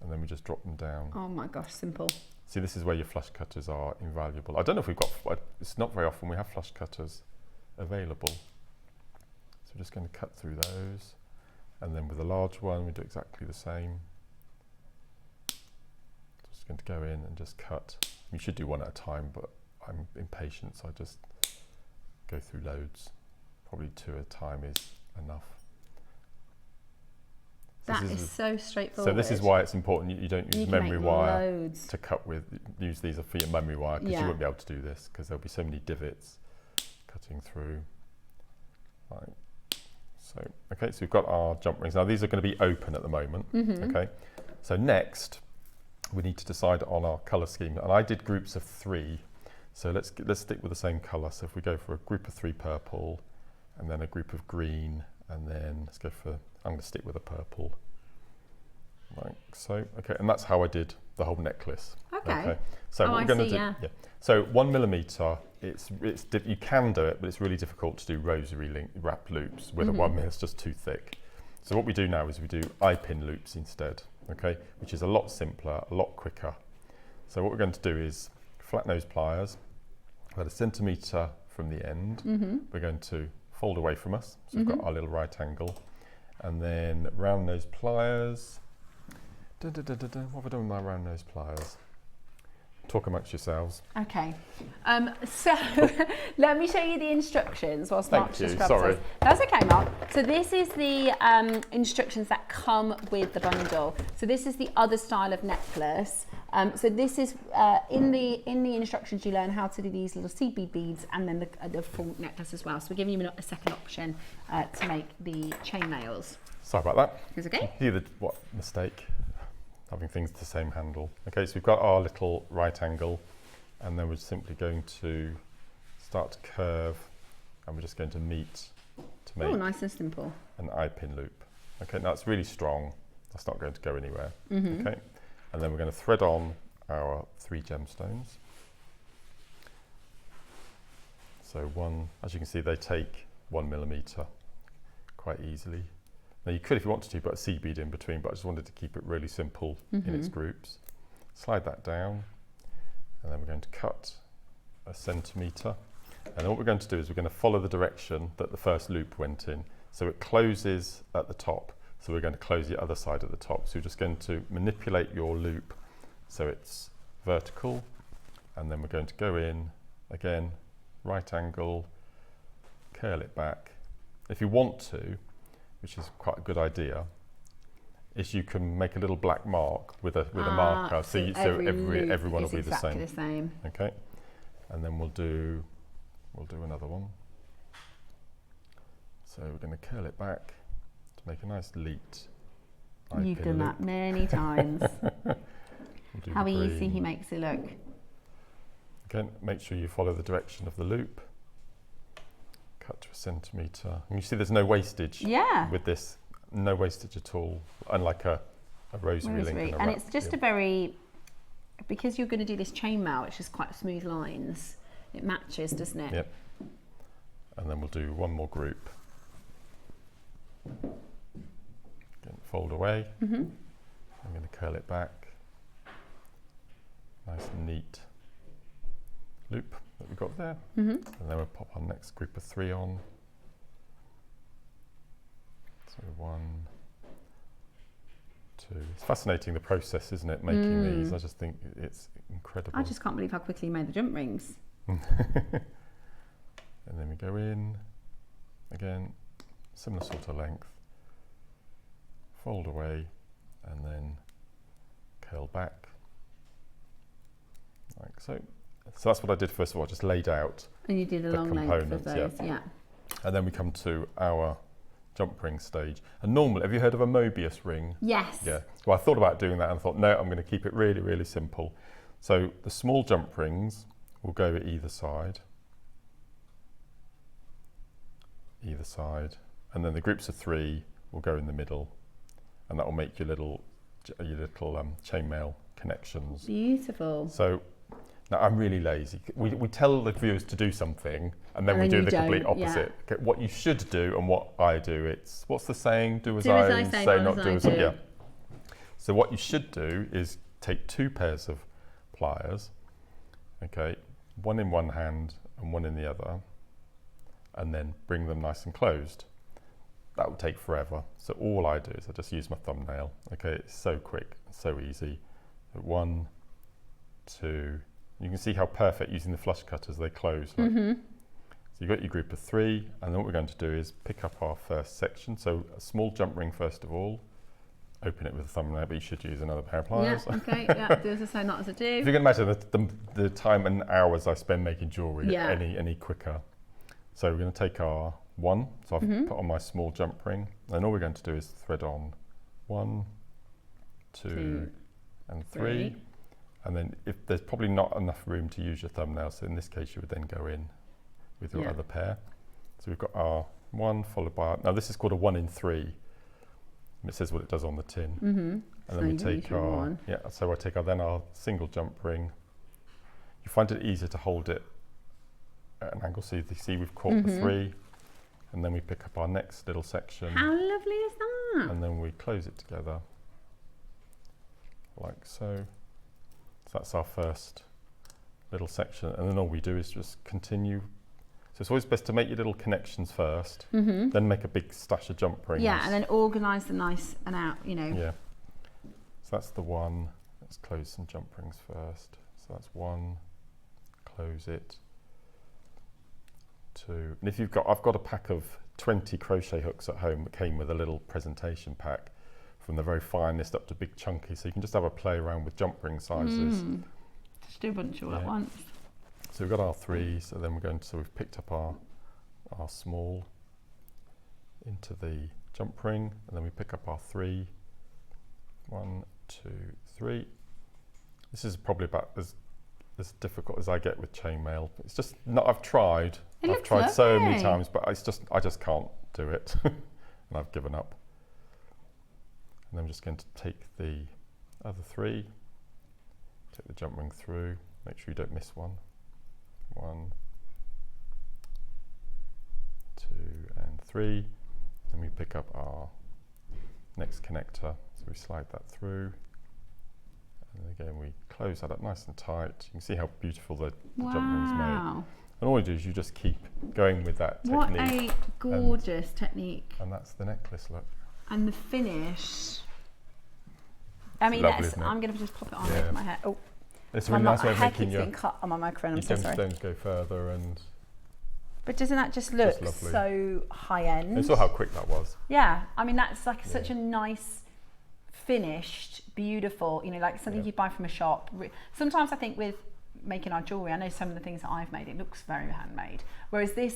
and then we just drop them down. Oh my gosh, simple. See, this is where your flush cutters are invaluable. I don't know if we've got, it's not very often we have flush cutters available. So we're just going to cut through those. And then with the large one, we do exactly the same. Just going to go in and just cut. You should do one at a time, but I'm impatient, so I just go through loads. Probably 2 at a time is enough. That is so straightforward. So this is why it's important you don't use memory wire to cut with. Use these for your memory wire, because you won't be able to do this because there'll be so many divots cutting through. Right. So okay, so we've got our jump rings. Now these are going to be open at the moment. Okay. So next we need to decide on our colour scheme, and I did groups of 3. So let's stick with the same colour. So if we go for a group of 3 purple, and then a group of green, and then let's go for, I'm going to stick with a purple. like so. Okay, and that's how I did the whole necklace. Okay. So Oh, what I we're going to see, do, yeah. So 1 millimeter. You can do it, but it's really difficult to do rosary wrap loops with a 1 mil. It's just too thick. So what we do now is we do eye pin loops instead. Okay, which is a lot simpler, a lot quicker. So what we're going to do is flat nose pliers, about 1 centimetre from the end. We're going to fold away from us. So we've got our little right angle. And then round nose pliers. What have I done with my round nose pliers? Talk amongst yourselves. Okay, so let me show you the instructions whilst Mark just grabs Sorry. those. That's okay, Mark. So this is the instructions that come with the bundle. So this is the other style of necklace. So this is in the instructions you learn how to do these little seed bead beads and then the full necklace as well. So we're giving you a second option to make the chainmails. Sorry about that. It's okay. See what mistake? Having things the same handle. Okay, so we've got our little right angle, and then we're simply going to start to curve, and we're just going to meet to make nice and simple. an eye pin loop. Okay, now it's really strong. That's not going to go anywhere. Okay, and then we're going to thread on our 3 gemstones. So as you can see, they take 1 millimeter quite easily. Now you could, if you wanted to, put a seed bead in between, but I just wanted to keep it really simple in its groups. Slide that down, and then we're going to cut 1 centimetre. And then what we're going to do is we're going to follow the direction that the first loop went in. So it closes at the top, so we're going to close the other side at the top. So you're just going to manipulate your loop so it's vertical, and then we're going to go in, again, right angle, curl it back. If you want to, which is quite a good idea, is you can make a little black mark with a marker, so every one will be exactly the same. Okay, and then we'll do another one. So we're going to curl it back to make a nice leat. You've done that many times. We'll How easy he makes it look. Again, make sure you follow the direction of the loop. Cut to 1 centimetre. And you see there's no wastage with this, no wastage at all, unlike a rosary link. And it's just because you're going to do this chainmail, which is quite smooth lines, it matches, doesn't it? Yep. And then we'll do one more group. Again, fold away. I'm going to curl it back. Nice neat loop that we've got there. And then we'll pop our next group of 3 on. So 1, 2. It's fascinating, the process, isn't it, making these? I just think it's incredible. I just can't believe how quickly you made the jump rings. And then we go in, again, similar sort of length, fold away, and then curl back, like so. So that's what I did first of all, I just laid out and you did a long length of those, yeah. And then we come to our jump ring stage. And normally, have you heard of a Mobius ring? Yes. Yeah. Well, I thought about doing that and thought, no, I'm going to keep it really, really simple. So the small jump rings will go at either side, and then the groups of 3 will go in the middle, and that will make your little chainmail connections. Beautiful. So now I'm really lazy. We tell the viewers to do something, and then we do the complete opposite. Yeah. Okay, what you should do and what I do, it's, what's the saying? Do as I say, not do as I do. Yeah. So what you should do is take 2 pairs of pliers, okay, one in one hand and one in the other, and then bring them nice and closed. That will take forever. So all I do is I just use my thumbnail. Okay, it's so quick, so easy. So 1, 2. You can see how perfect using the flush cutters, they close. Like. So you've got your group of 3, and then what we're going to do is pick up our first section. So a small jump ring first of all, open it with a thumbnail, but you should use another pair of pliers. Yeah, okay, yeah, do as I say, not as I do. If you can imagine the time and hours I spend making jewellery, any quicker. So we're going to take our 1, so I've put on my small jump ring, and all we're going to do is thread on 1, 2, and 3. And then if there's probably not enough room to use your thumbnail, so in this case you would then go in with your other pair. So we've got our 1 followed by, now this is called a 1 in 3. And it says what it does on the tin. And then we take our, so I take our single jump ring. You find it easier to hold it at an angle, so you see we've caught the 3, and then we pick up our next little section. How lovely is that? And then we close it together, like so. So that's our first little section, and then all we do is just continue. So it's always best to make your little connections first, then make a big stash of jump rings. Yeah, and then organise them nice and out, you know. Yeah. So that's the one. Let's close some jump rings first. So that's 1, close it. 2, and if you've got, I've got a pack of 20 crochet hooks at home that came with a little presentation pack, from the very finest up to big chunky, so you can just have a play around with jump ring sizes. Just do a bunch all at once. So we've got our 3, so then we're going to, so we've picked up our small into the jump ring, and then we pick up our 3. 1, 2, 3. This is probably about as difficult as I get with chainmail. It's just not, I've tried so many times, but I just can't do it. And I've given up. And I'm just going to take the other 3, take the jump ring through, make sure you don't miss one. 1, 2, and 3. Then we pick up our next connector, so we slide that through. And again, we close that up nice and tight. You can see how beautiful the jump ring's made. And all you do is you just keep going with that technique. What a gorgeous technique. And that's the necklace, look. And the finish. I mean, lovely, I'm going to just pop it on with my hair. Oh, it's a really nice way of making your cut on my microphone. I'm so sorry. gemstones go further, and. But doesn't that just look so high end? And saw how quick that was. Yeah, I mean that's like such a nice, finished, beautiful. You know, like something you buy from a shop. Sometimes I think with making our jewellery, I know some of the things that I've made, it looks very handmade. Whereas this,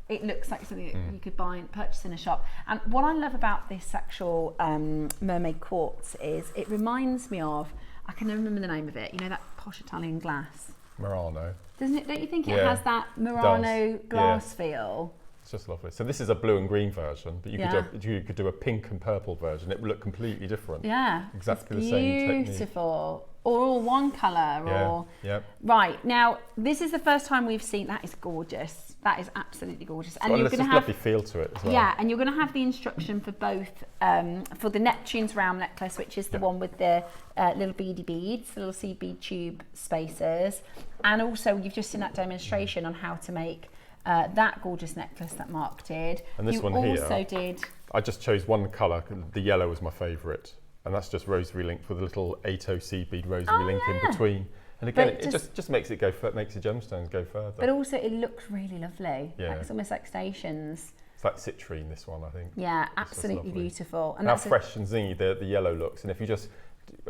it looks like something that you could buy and purchase in a shop. And what I love about this actual Mermaid quartz is it reminds me of, I can never remember the name of it, you know, that posh Italian glass. Murano. Doesn't it? Don't you think it has that Murano glass feel? It's just lovely. So this is a blue and green version, but you could do a pink and purple version. It would look completely different. Yeah, exactly the same technique. Beautiful. Or all one colour. Right, now this is the first time we've seen, that is gorgeous. That is absolutely gorgeous. And you're going to have a feel to it as well. Yeah, and you're going to have the instruction for both, for the Neptune's round necklace, which is the one with the little beady beads, the little seed bead tube spacers, and also you've just seen that demonstration on how to make that gorgeous necklace that Mark did. And this one here, I just chose one colour. The yellow was my favourite, and that's just rosary link with a little 8/0 seed bead rosary link in between. And again, it just makes it go, makes the gemstones go further. But also, it looks really lovely. Yeah, like, it's almost like stations. It's like citrine, this one, I think. Yeah, absolutely beautiful. And how fresh and zingy the yellow looks. And if you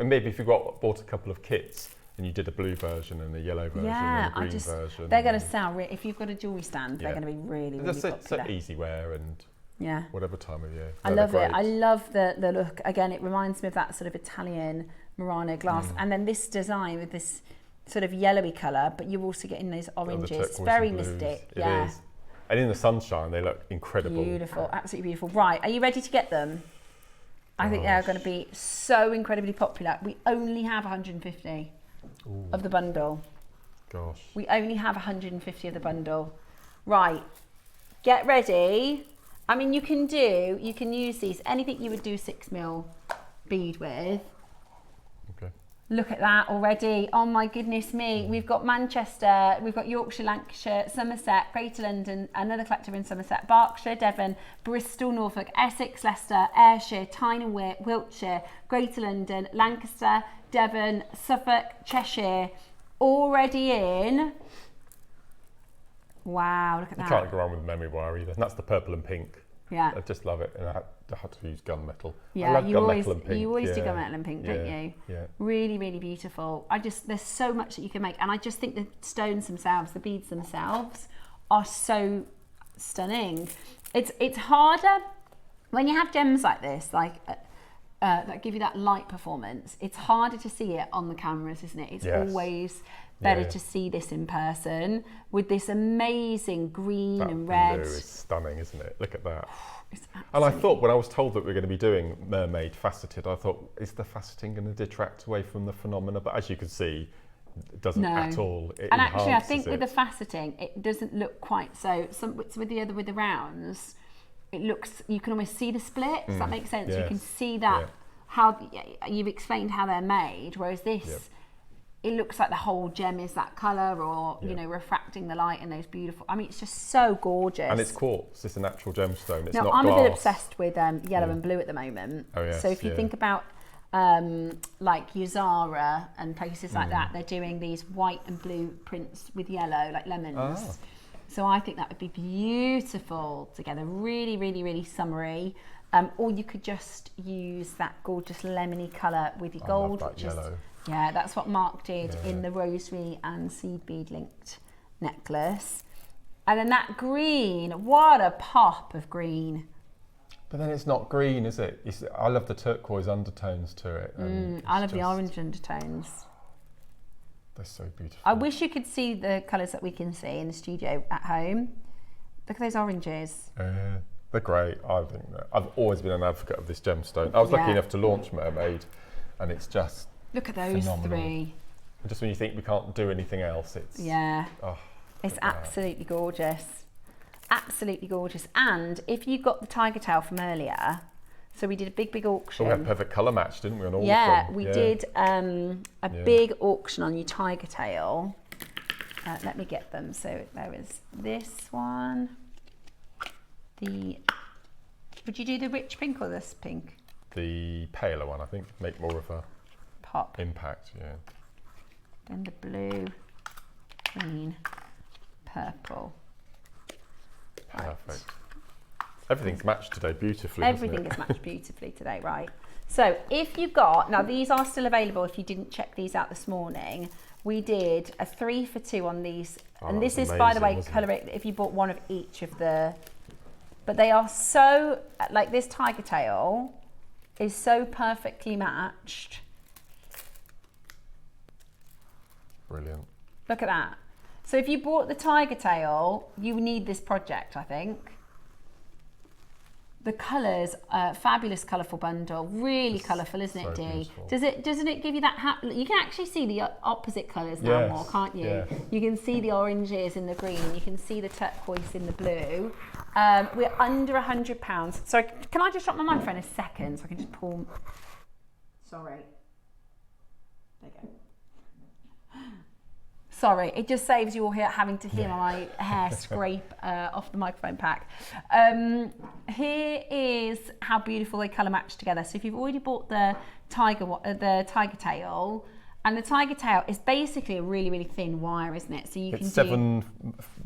maybe if you bought a couple of kits and you did a blue version and a yellow version and a green version. They're going to sell. If you've got a jewellery stand, they're going to be really popular. It's easy wear and whatever time of year. I love it. I love the look. Again, it reminds me of that sort of Italian Murano glass, and then this design with this sort of yellowy colour, but you're also getting those oranges. It's very mystic. It is. And in the sunshine, they look incredible. Beautiful, absolutely beautiful. Right, are you ready to get them? I think they're going to be so incredibly popular. We only have 150 of the bundle. Gosh. We only have 150 of the bundle. Right, get ready. I mean, you can use these, anything you would do 6mm bead with. Okay. Look at that already. Oh my goodness me. We've got Manchester, we've got Yorkshire, Lancashire, Somerset, Greater London, another collector in Somerset, Berkshire, Devon, Bristol, Norfolk, Essex, Leicester, Ayrshire, Tyne and Wiltshire, Greater London, Lancaster, Devon, Suffolk, Cheshire, already in. Wow, look at that. You can't go wrong with memory wire either. And that's the purple and pink. Yeah. I just love it. And I had to use gunmetal. Yeah, I love you always and pink. do gunmetal and pink, don't you? Yeah. Really, really beautiful. There's so much that you can make, and I just think the stones themselves, the beads themselves, are so stunning. It's harder when you have gems like this, that give you that light performance. It's harder to see it on the cameras, isn't it? It's always better to see this in person with this amazing green and red. Blue is stunning, isn't it? Look at that. And I thought when I was told that we we're going to be doing Mermaid faceted, I thought, is the faceting going to detract away from the phenomena? But as you can see, it doesn't at all. It and actually, I think it. with the faceting, it doesn't look quite so. With the rounds, it looks. You can almost see the split. Does that make sense? Yes. You can see that how you've explained how they're made, whereas this. It looks like the whole gem is that colour, or you know, refracting the light in those beautiful. I mean, it's just so gorgeous. And it's quartz. It's a natural gemstone. It's now, not I'm glass. a bit obsessed with yellow and blue at the moment. Oh yes. So if you think about like Zara and places like that, they're doing these white and blue prints with yellow, like lemons. So I think that would be beautiful together. Really, really, really summery. Or you could just use that gorgeous lemony colour with your gold, which yellow. Yeah, that's what Mark did in the rosary and seed bead linked necklace. And then that green, what a pop of green. But then it's not green, is it? I love the turquoise undertones to it. I love the orange undertones. They're so beautiful. I wish you could see the colours that we can see in the studio at home. Look at those oranges. They're great. I think that I've always been an advocate of this gemstone. I was lucky enough to launch Mermaid, and it's just look at those phenomenal. three. And just when you think we can't do anything else, it's it's absolutely gorgeous. Absolutely gorgeous. And if you got the tiger tail from earlier, so we did a big auction. We had perfect colour match, didn't we, on all of them? We did a big auction on your tiger tail. Let me get them. So there was this one. Would you do the rich pink or this pink? The paler one, I think, make more of a pop impact. Yeah. Then the blue, green, purple. Perfect. Right. Everything's matched today beautifully. Everything is matched beautifully today, right? So if you got, now these are still available if you didn't check these out this morning. We did a 3 for 2 on these. And this is, amazing, by the way, colour it if you bought one of each of the. But they are so, like this tiger tail is so perfectly matched. Brilliant. Look at that. So if you bought the tiger tail, you need this project, I think. The colours, fabulous colourful bundle, really colourful, isn't it, Dee? Doesn't it give you that, you can actually see the opposite colours now more, can't you? Yeah. You can see the oranges in the green, you can see the turquoise in the blue. We're under £100. Sorry, can I just drop my microphone a second so I can just pull? Sorry. There you go. Sorry, it just saves you all here having to hear my hair scrape off the microphone pack. Here is how beautiful they colour match together. So if you've already bought the tiger tail, and the tiger tail is basically a really, really thin wire, isn't it? So you can 7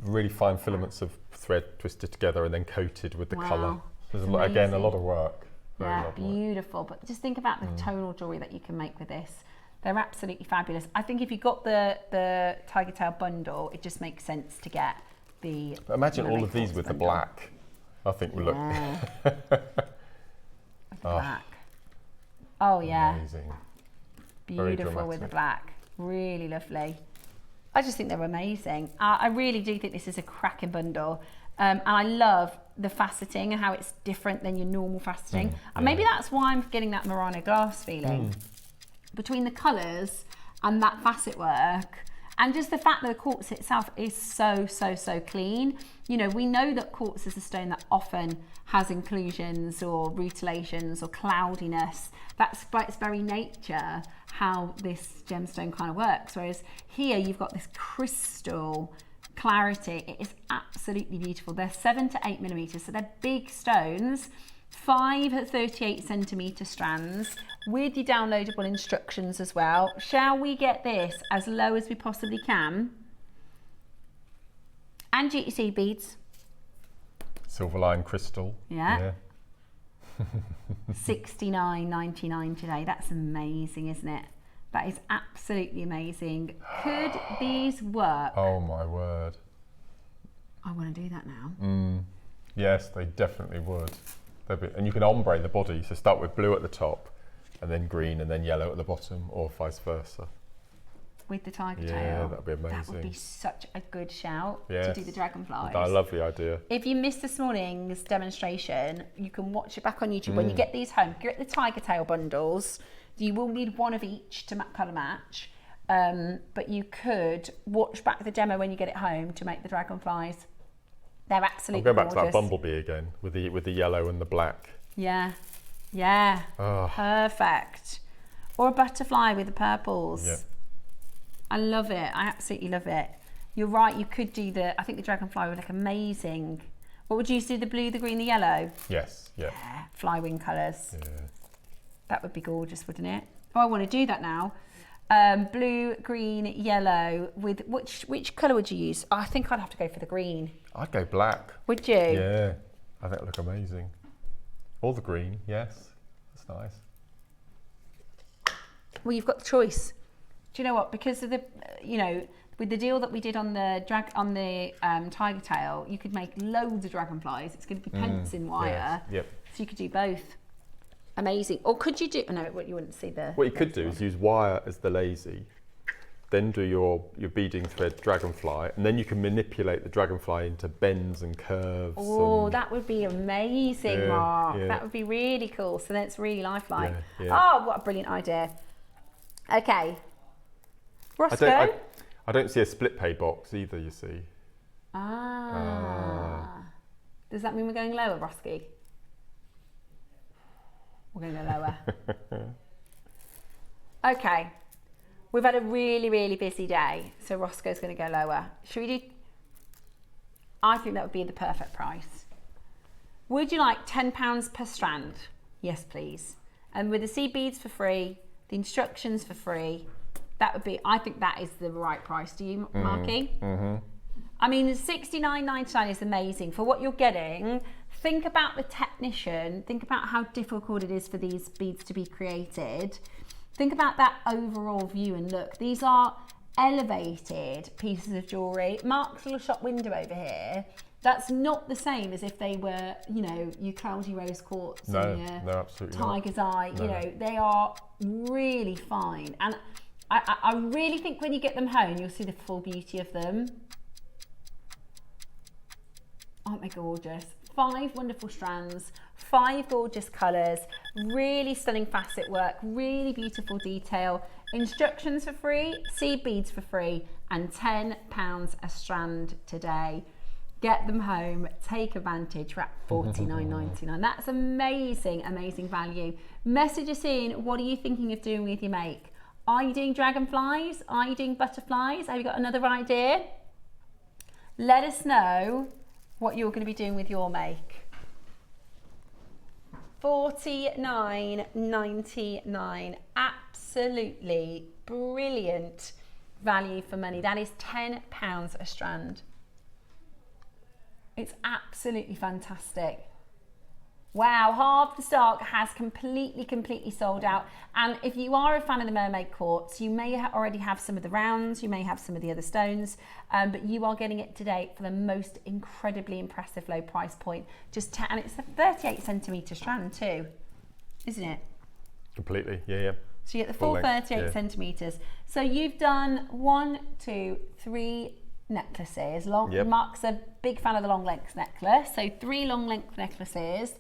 really fine filaments of thread twisted together and then coated with the colour. There's a lot of work. Very beautiful. But just think about the tonal jewellery that you can make with this. They're absolutely fabulous. I think if you got the tiger tail bundle, it just makes sense to get the. Imagine all of these with bundle. The black. I think we look. Black. Oh yeah. Amazing. Beautiful with the black. Really lovely. I just think they're amazing. I really do think this is a cracking bundle. And I love the faceting and how it's different than your normal faceting. And maybe that's why I'm getting that Murano glass feeling. Between the colours and that facet work, and just the fact that the quartz itself is so clean. You know, we know that quartz is a stone that often has inclusions or rutilations or cloudiness. That's by its very nature how this gemstone kind of works. Whereas here you've got this crystal clarity. It is absolutely beautiful. They're 7 to 8 millimeters, so they're big stones. 5 38 centimetre strands with your downloadable instructions as well. Shall we get this as low as we possibly can? And GTC beads. Silver line crystal. Yeah. $69.99 today. That's amazing, isn't it? That is absolutely amazing. Could these work? Oh my word. I want to do that now. Yes, they definitely would. And you can ombre the body, so start with blue at the top and then green and then yellow at the bottom, or vice versa. with the tiger tail. Yeah, that'd be amazing. That would be such a good shout yes. to do the dragonflies. I love the idea. If you missed this morning's demonstration, you can watch it back on YouTube. When you get these home, get the tiger tail bundles. You will need one of each to colour match, but you could watch back the demo when you get it home to make the dragonflies. They're absolutely I'm going back gorgeous. to that bumblebee again with the yellow and the black. Yeah, yeah, perfect. Or a butterfly with the purples. Yeah. I love it. I absolutely love it. You're right. You could do I think the dragonfly would look amazing. What would you do? The blue, the green, the yellow? Yes. Yeah. Fly wing colours. Yeah. That would be gorgeous, wouldn't it? Oh, I want to do that now. Blue, green, yellow. With which colour would you use? I think I'd have to go for the green. I'd go black. Would you? Yeah. I think it'd look amazing. Or the green. Yes. That's nice. Well, you've got the choice. Do you know what? Because of the, with the deal that we did on the tiger tail, you could make loads of dragonflies. It's going to be pence in wire. Yes. Yep. So you could do both. Amazing. Or could you do? No, you wouldn't see the. What you could do is use wire as the lazy, then do your beading thread dragonfly, and then you can manipulate the dragonfly into bends and curves. Oh, that would be amazing, Mark. Yeah. That would be really cool. So then it's really lifelike. Yeah. Oh, what a brilliant idea. Okay. Roscoe? I don't see a split pay box either, you see. Does that mean we're going lower, Roscoe? We're going to go lower. Okay. We've had a really, really busy day, so Roscoe's going to go lower. Should we do... I think that would be the perfect price. Would you like £10 per strand? Yes, please. And with the seed beads for free, the instructions for free, that would be... I think that is the right price. Do you, Marky? Mm-hmm. I mean, $69.99 is amazing. For what you're getting, think about the technician. Think about how difficult it is for these beads to be created. Think about that overall view and look. These are elevated pieces of jewellery. Mark's little shop window over here, that's not the same as if they were, your cloudy rose quartz and your absolutely tiger's not. eye. No. They are really fine. And I really think when you get them home, you'll see the full beauty of them. Aren't they gorgeous? 5 wonderful strands, 5 gorgeous colours, really stunning facet work, really beautiful detail, instructions for free, seed beads for free, and £10 a strand today. Get them home, take advantage. We're at $49.99. That's amazing, amazing value. Message us in, what are you thinking of doing with your make? Are you doing dragonflies? Are you doing butterflies? Have you got another idea? Let us know what you're going to be doing with your make. $49.99. Absolutely brilliant value for money. That is £10 a strand. It's absolutely fantastic. Wow, half the stock has completely sold out. And if you are a fan of the Mermaid Quartz, you may already have some of the rounds, you may have some of the other stones, but you are getting it today for the most incredibly impressive low price point. And it's a 38 centimetre strand too, isn't it? Completely, yeah. So you get the full 38 centimetres. So you've done 1, 2, 3 necklaces. Mark's a big fan of the long length necklace. So 3 long length necklaces.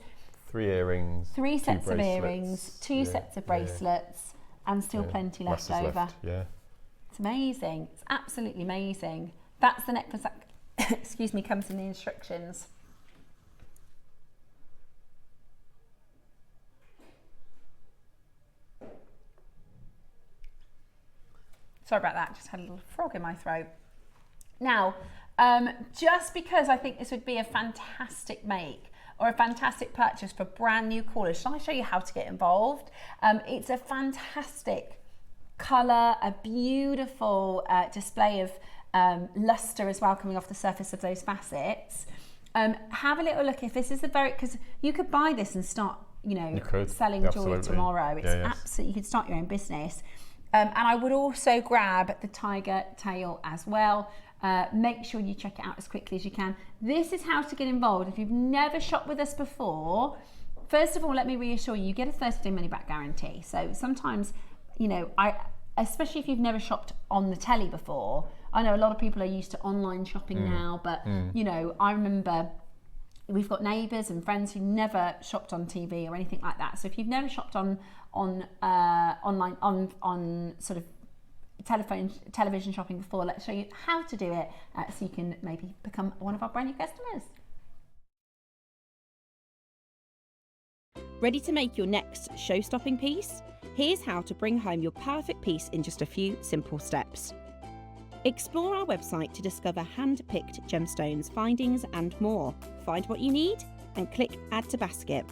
3 earrings. 3 sets of earrings, 2 sets of bracelets, and still plenty left over. It's amazing. It's absolutely amazing. That's the necklace that, excuse me, comes in the instructions. Sorry about that, just had a little frog in my throat. Now, just because I think this would be a fantastic make or a fantastic purchase for brand new callers, shall I show you how to get involved? It's a fantastic colour, a beautiful display of lustre as well coming off the surface of those facets. Have a little look if this is because you could buy this and start, selling jewellery tomorrow. It's absolutely, you could start your own business. And I would also grab the tiger tail as well. Make sure you check it out as quickly as you can. This is how to get involved. If you've never shopped with us before, first of all, let me reassure you, you get a 30-day money-back guarantee. So sometimes, especially if you've never shopped on the telly before. I know a lot of people are used to online shopping now, but you know, I remember we've got neighbours and friends who never shopped on TV or anything like that. So if you've never shopped on online on sort of television shopping before, let's show you how to do it so you can maybe become one of our brand new customers. Ready to make your next show-stopping piece? Here's how to bring home your perfect piece in just a few simple steps. Explore our website to discover hand-picked gemstones, findings and more. Find what you need and click Add to Basket.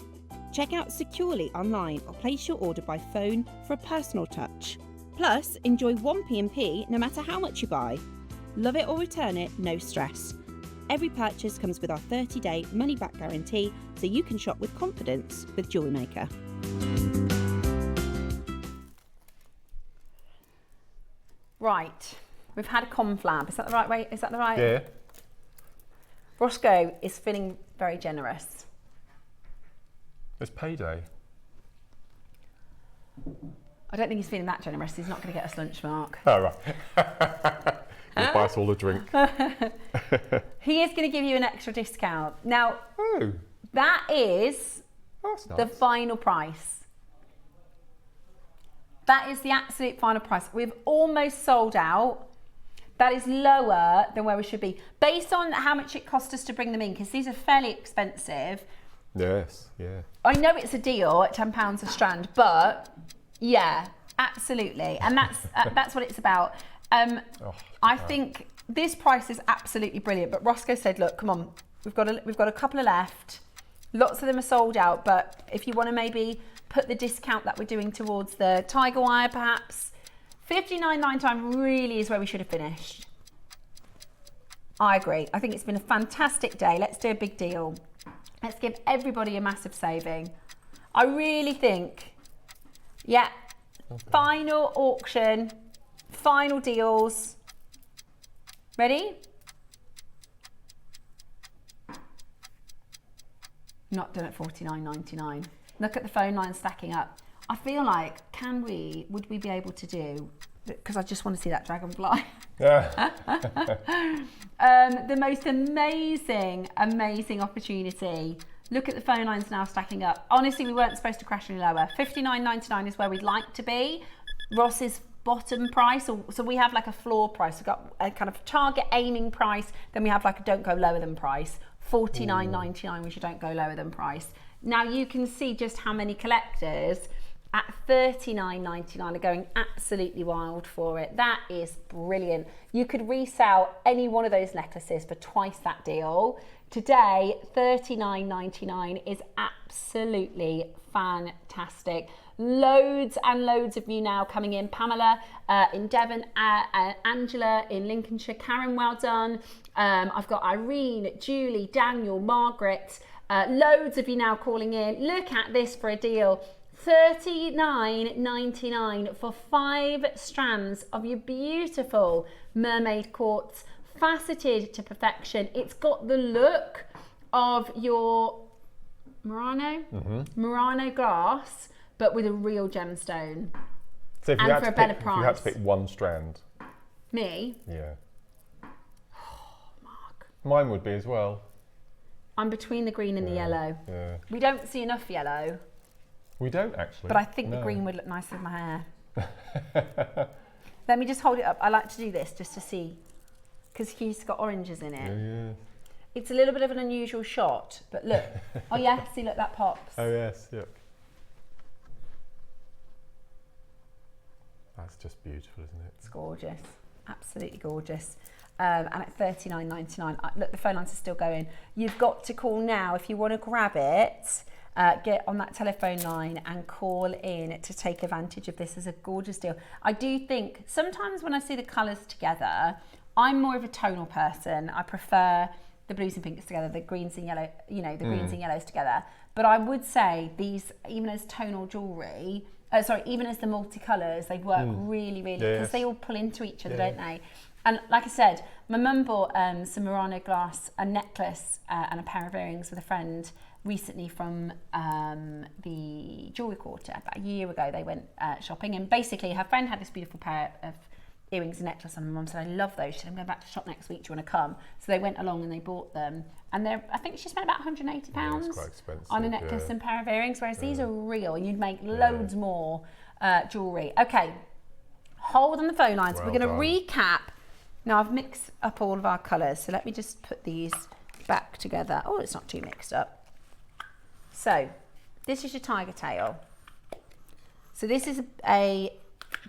Check out securely online or place your order by phone for a personal touch. Plus, enjoy 1p&P no matter how much you buy. Love it or return it, no stress. Every purchase comes with our 30-day money-back guarantee, so you can shop with confidence with JewelleryMaker. Right, we've had a conflab. Is that the right way? Is that the right? Yeah. Roscoe is feeling very generous. It's payday. I don't think he's feeling that generous. He's not going to get us lunch, Mark. Oh, right. He'll buy us all a drink. He is going to give you an extra discount. Now, that is the final price. That is the absolute final price. We've almost sold out. That is lower than where we should be. Based on how much it cost us to bring them in, because these are fairly expensive. Yes, yeah. I know it's a deal at £10 a strand, but yeah, absolutely. And that's what it's about. I think this price is absolutely brilliant, but Roscoe said, look, come on, we've got a couple of left. Lots of them are sold out, but if you want to maybe put the discount that we're doing towards the tiger wire, perhaps, $59.99 really is where we should have finished. I agree. I think it's been a fantastic day. Let's do a big deal. Let's give everybody a massive saving. I really think, yeah, final auction, final deals. Ready? Not done at $49.99. Look at the phone line stacking up. I feel like, would we be able to do, because I just want to see that dragonfly. The most amazing opportunity. Look at the phone lines now stacking up. Honestly, we weren't supposed to crash any lower. $59.99 is where we'd like to be. Ross's bottom price, so we have like a floor price. We've got a kind of target aiming price, then we have like a don't go lower than price. $49.99, which you don't go lower than price. Now you can see just how many collectors at $39.99 are going absolutely wild for it. That is brilliant. You could resell any one of those necklaces for twice that deal. Today, $39.99 is absolutely fantastic. Loads and loads of you now coming in. Pamela in Devon, Angela in Lincolnshire, Karen, well done. I've got Irene, Julie, Daniel, Margaret. Loads of you now calling in. Look at this for a deal. $39.99 for 5 strands of your beautiful Mermaid quartz, faceted to perfection. It's got the look of your Murano glass, but with a real gemstone. So if you had to pick, if you had to pick one strand. Me? Yeah. Oh, Mark. Mine would be as well. I'm between the green and the yellow. Yeah. We don't see enough yellow. We don't actually. But I think the green would look nice with my hair. Let me just hold it up. I like to do this just to see, because he's got oranges in it. Yeah. It's a little bit of an unusual shot, but look. Oh yeah, see, look, that pops. Oh yes, look. That's just beautiful, isn't it? It's gorgeous, absolutely gorgeous. And at $39.99, look, the phone lines are still going. You've got to call now if you want to grab it. Get on that telephone line and call in to take advantage of this as a gorgeous deal. I do think sometimes when I see the colours together, I'm more of a tonal person. I prefer the blues and pinks together, the greens and yellow, you know, the greens and yellows together. But I would say these, even as tonal jewellery, even as the multicolours, they work really, because they all pull into each other, don't they? And like I said, my mum bought some Murano glass, a necklace and a pair of earrings with a friend recently from the Jewellery Quarter. About a year ago, they went shopping, and basically her friend had this beautiful pair of earrings and necklace, and my mum said, I love those. She said, I'm going back to shop next week, do you want to come? So they went along and they bought them, and I think she spent about £180 on a necklace and pair of earrings, whereas these are real, and you'd make loads more jewellery. Okay, hold on the phone lines. We're going to recap. Now I've mixed up all of our colours, so let me just put these back together. Oh, it's not too mixed up. So this is your tiger tail. So this is a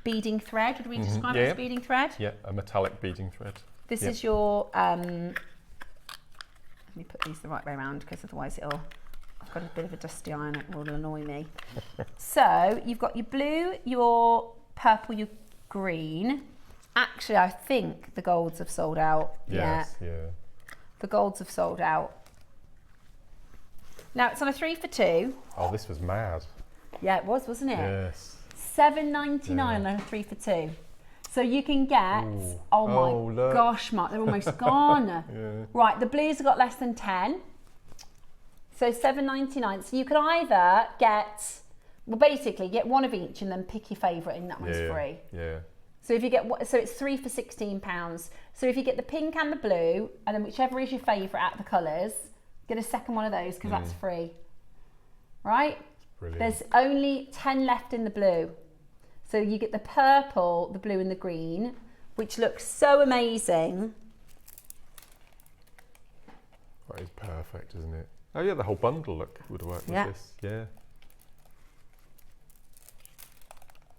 beading thread. Would we describe it as beading thread? Yeah, a metallic beading thread. This is your, let me put these the right way around, because otherwise I've got a bit of a dusty eye and it will annoy me. So you've got your blue, your purple, your green. Actually, I think the golds have sold out. Yes, yeah. The golds have sold out. Now it's on a 3 for 2. Oh, this was mad. Yeah, it was, wasn't it? Yes. $7.99 on a 3 for 2. So you can get, oh my gosh, Mark, they're almost gone. Right, the blues have got less than 10. So $7.99. So you could either get, well, basically get one of each and then pick your favourite, and that one's free. Yeah. So if you get, so it's 3 for £16. So if you get the pink and the blue, and then whichever is your favourite out of the colours, get a second one of those, because that's free. Right? Brilliant. There's only 10 left in the blue. So you get the purple, the blue and the green, which looks so amazing. That is perfect, isn't it? Oh yeah, the whole bundle would work with this. Yeah.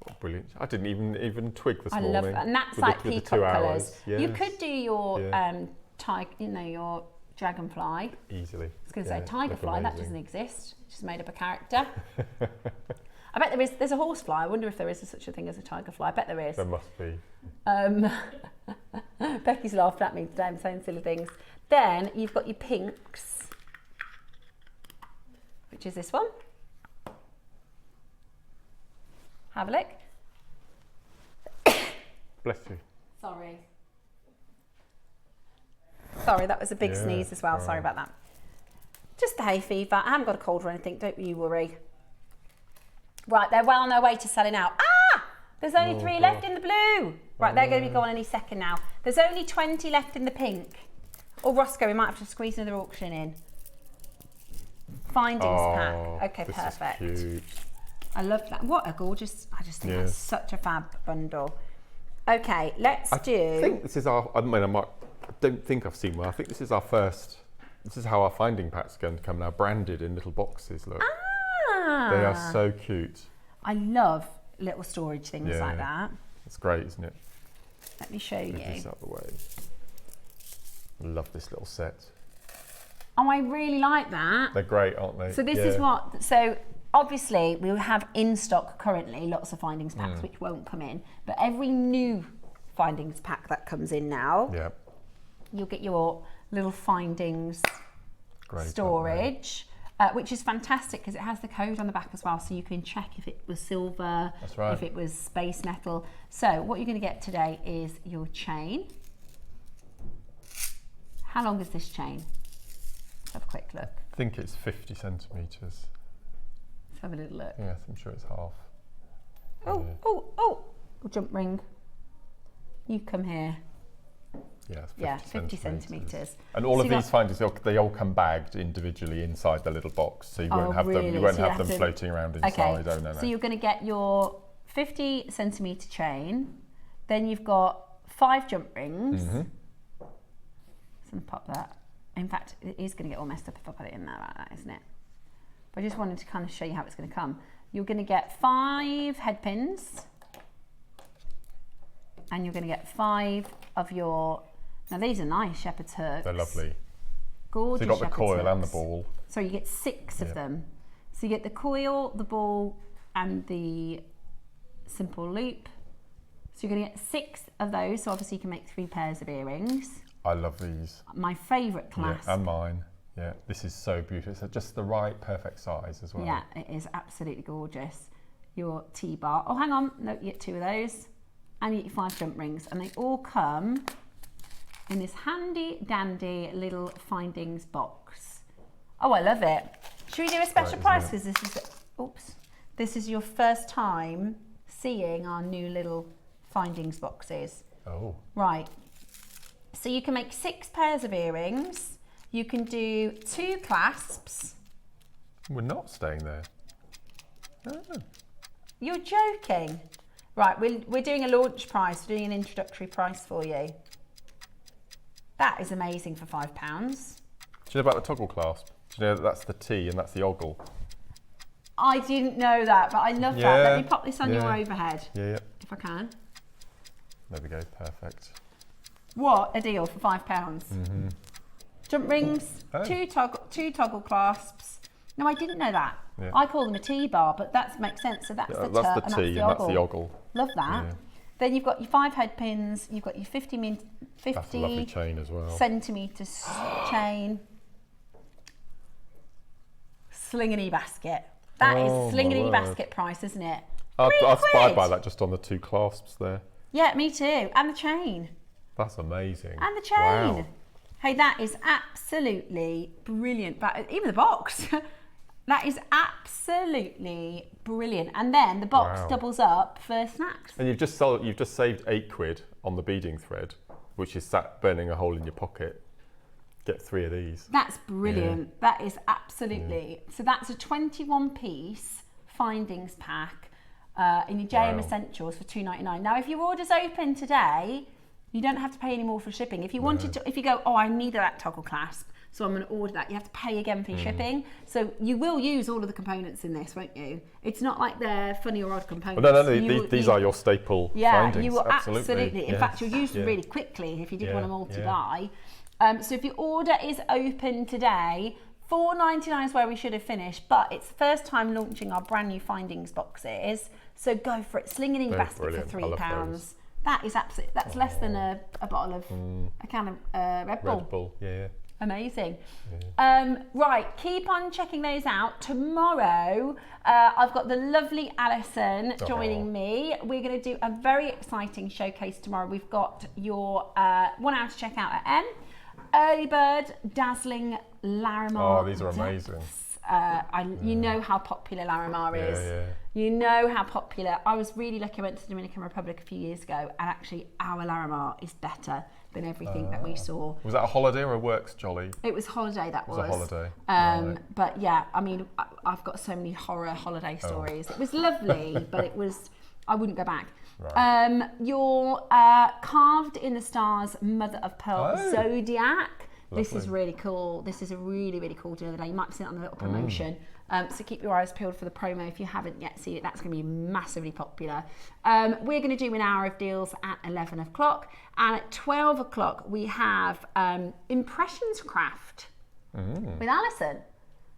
Oh, brilliant. I didn't even twig this morning. I love that. And that's like peacock colours. Yes. You could do your your dragonfly. Easily. I was going to say tigerfly, that doesn't exist. Just made up a character. I bet there's a horsefly. I wonder if there is such a thing as a tigerfly. I bet there is. There must be. Becky's laughing at me today. I'm saying silly things. Then you've got your pinks, which is this one. Have a look. Bless you. Sorry, that was a big sneeze as well. Sorry about that. Just the hay fever. I haven't got a cold or anything, don't you worry. Right, they're well on their way to selling out. Ah! There's only 3 left in the blue. Right, they're going to be gone any second now. There's only 20 left in the pink. Oh, Roscoe, we might have to squeeze another auction in. Findings pack. Okay, perfect. Is cute. I love that. What a gorgeous, I just think that's such a fab bundle. Okay, let's do. I think this is our, I don't think I've seen one. I think this is our first, this is how our finding pack's going to come now, branded in little boxes, look. They are so cute. I love little storage things like that. It's great, isn't it? Let me show you. Move this out the way. I love this little set. Oh, I really like that. They're great, aren't they? So this is what, so obviously we have in stock currently lots of findings packs which won't come in, but every new findings pack that comes in now, you'll get your little findings storage. Which is fantastic because it has the code on the back as well, so you can check if it was silver, if it was space metal. So what you're going to get today is your chain. How long is this chain? Let's have a quick look. I think it's 50 centimetres. Let's have a little look. Yes, I'm sure it's half. Oh, jump ring. You come here. Yeah, 50 centimetres. And all of these findings, they all come bagged individually inside the little box, so you won't have them. You won't have them floating around inside. Okay. So you're going to get your 50 centimetre chain. Then you've got 5 jump rings. So I'm going to pop that. In fact, it is going to get all messed up if I put it in there like that, isn't it? But I just wanted to kind of show you how it's going to come. You're going to get 5 head pins, and you're going to get 5 of your. Now these are nice shepherd's hooks. They're lovely. Gorgeous. So you've got the coil hooks. and the ball. So you get 6 of them. So you get the coil, the ball, and the simple loop. So you're going to get 6 of those. So obviously you can make 3 pairs of earrings. I love these. My favourite clasp. Yeah, and mine. Yeah, this is so beautiful. It's just the right, perfect size as well. Yeah, it is absolutely gorgeous. Your T-bar. Oh, hang on. No, you get 2 of those. And you get 5 jump rings. And they all come in this handy dandy little findings box. Oh, I love it. Should we do a special price? Because this is your first time seeing our new little findings boxes. Oh. Right. So you can make 6 pairs of earrings. You can do 2 clasps. We're not staying there. Oh. You're joking. Right, we're doing a launch price, we're doing an introductory price for you. That is amazing for £5. Do you know about the toggle clasp? Do you know that that's the T and that's the ogle? I didn't know that, but I love that. Let me pop this on your overhead. Yeah. If I can. There we go, perfect. What a deal for £5. Jump rings, 2 toggle clasps. No, I didn't know that. Yeah. I call them a T-bar, but that makes sense. So that's the T and that's the ogle. Love that. Yeah. Then you've got your 5 head pins. You've got your 50 that's a lovely chain as well. centimetres chain. Slingity basket. That is slingity basket price, isn't it? I'd buy that just on the 2 clasps there. Yeah, me too. And the chain. That's amazing. And the chain. Wow. Hey, that is absolutely brilliant. But even the box. That is absolutely brilliant. And then the box doubles up for snacks. And you've just saved £8 on the beading thread, which is sat burning a hole in your pocket. Get 3 of these. That's brilliant. Yeah. That is absolutely. Yeah. So that's a 21-piece findings pack in your JM Essentials for $2.99. Now, if your order's open today, you don't have to pay any more for shipping. If you wanted to, if you go, oh, I need that toggle clasp, so I'm going to order that, you have to pay again for your shipping. So you will use all of the components in this, won't you? It's not like they're funny or odd components. Well, no, these are your staple findings. Yeah, you will absolutely. In fact, you'll use them really quickly if you did want them all to buy. So if your order is open today, $4.99 is where we should have finished, but it's the first time launching our brand new findings boxes. So go for it. Sling it in your basket for £3. That is absolutely. That's less than a bottle of a can of Red Bull. Red Bull, yeah. Amazing. Yeah. Right, keep on checking those out. Tomorrow, I've got the lovely Alison joining me. We're going to do a very exciting showcase tomorrow. We've got your 1 hour to check out at M. Early bird, dazzling Larimar. Oh, these are amazing. You know how popular Larimar is. Yeah. You know how popular. I was really lucky. I went to the Dominican Republic a few years ago, and actually our Larimar is better than everything that we saw. Was that a holiday or a works jolly? It was holiday. That was. It was a holiday. But yeah, I mean, I've got so many horror holiday stories. It was lovely, but it was. I wouldn't go back. Right. Your carved in the stars mother of pearl zodiac. Lovely. This is really cool. This is a really, really cool deal today. You might have seen it on the little promotion. So keep your eyes peeled for the promo if you haven't yet seen it. That's going to be massively popular. We're going to do an hour of deals at 11 o'clock. And at 12 o'clock, we have Impressions Craft with Alison.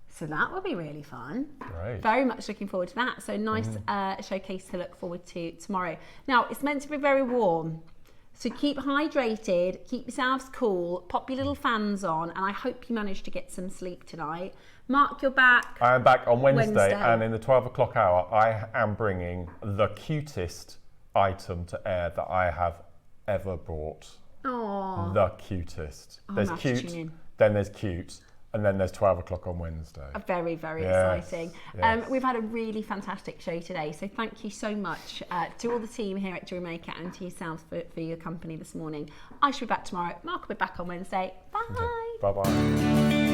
So that will be really fun. Great. Very much looking forward to that. So nice showcase to look forward to tomorrow. Now, it's meant to be very warm. So keep hydrated, keep yourselves cool, pop your little fans on, and I hope you manage to get some sleep tonight. Mark, you're back. I am back on Wednesday, and in the 12 o'clock hour, I am bringing the cutest item to air that I have ever brought. Aww. The cutest. There's cute, then there's cute, and then there's 12 o'clock on Wednesday. Very, very exciting. Yes. We've had a really fantastic show today, so thank you so much to all the team here at JewelleryMaker and to yourselves for your company this morning. I shall be back tomorrow. Mark will be back on Wednesday. Bye. Okay. Bye-bye.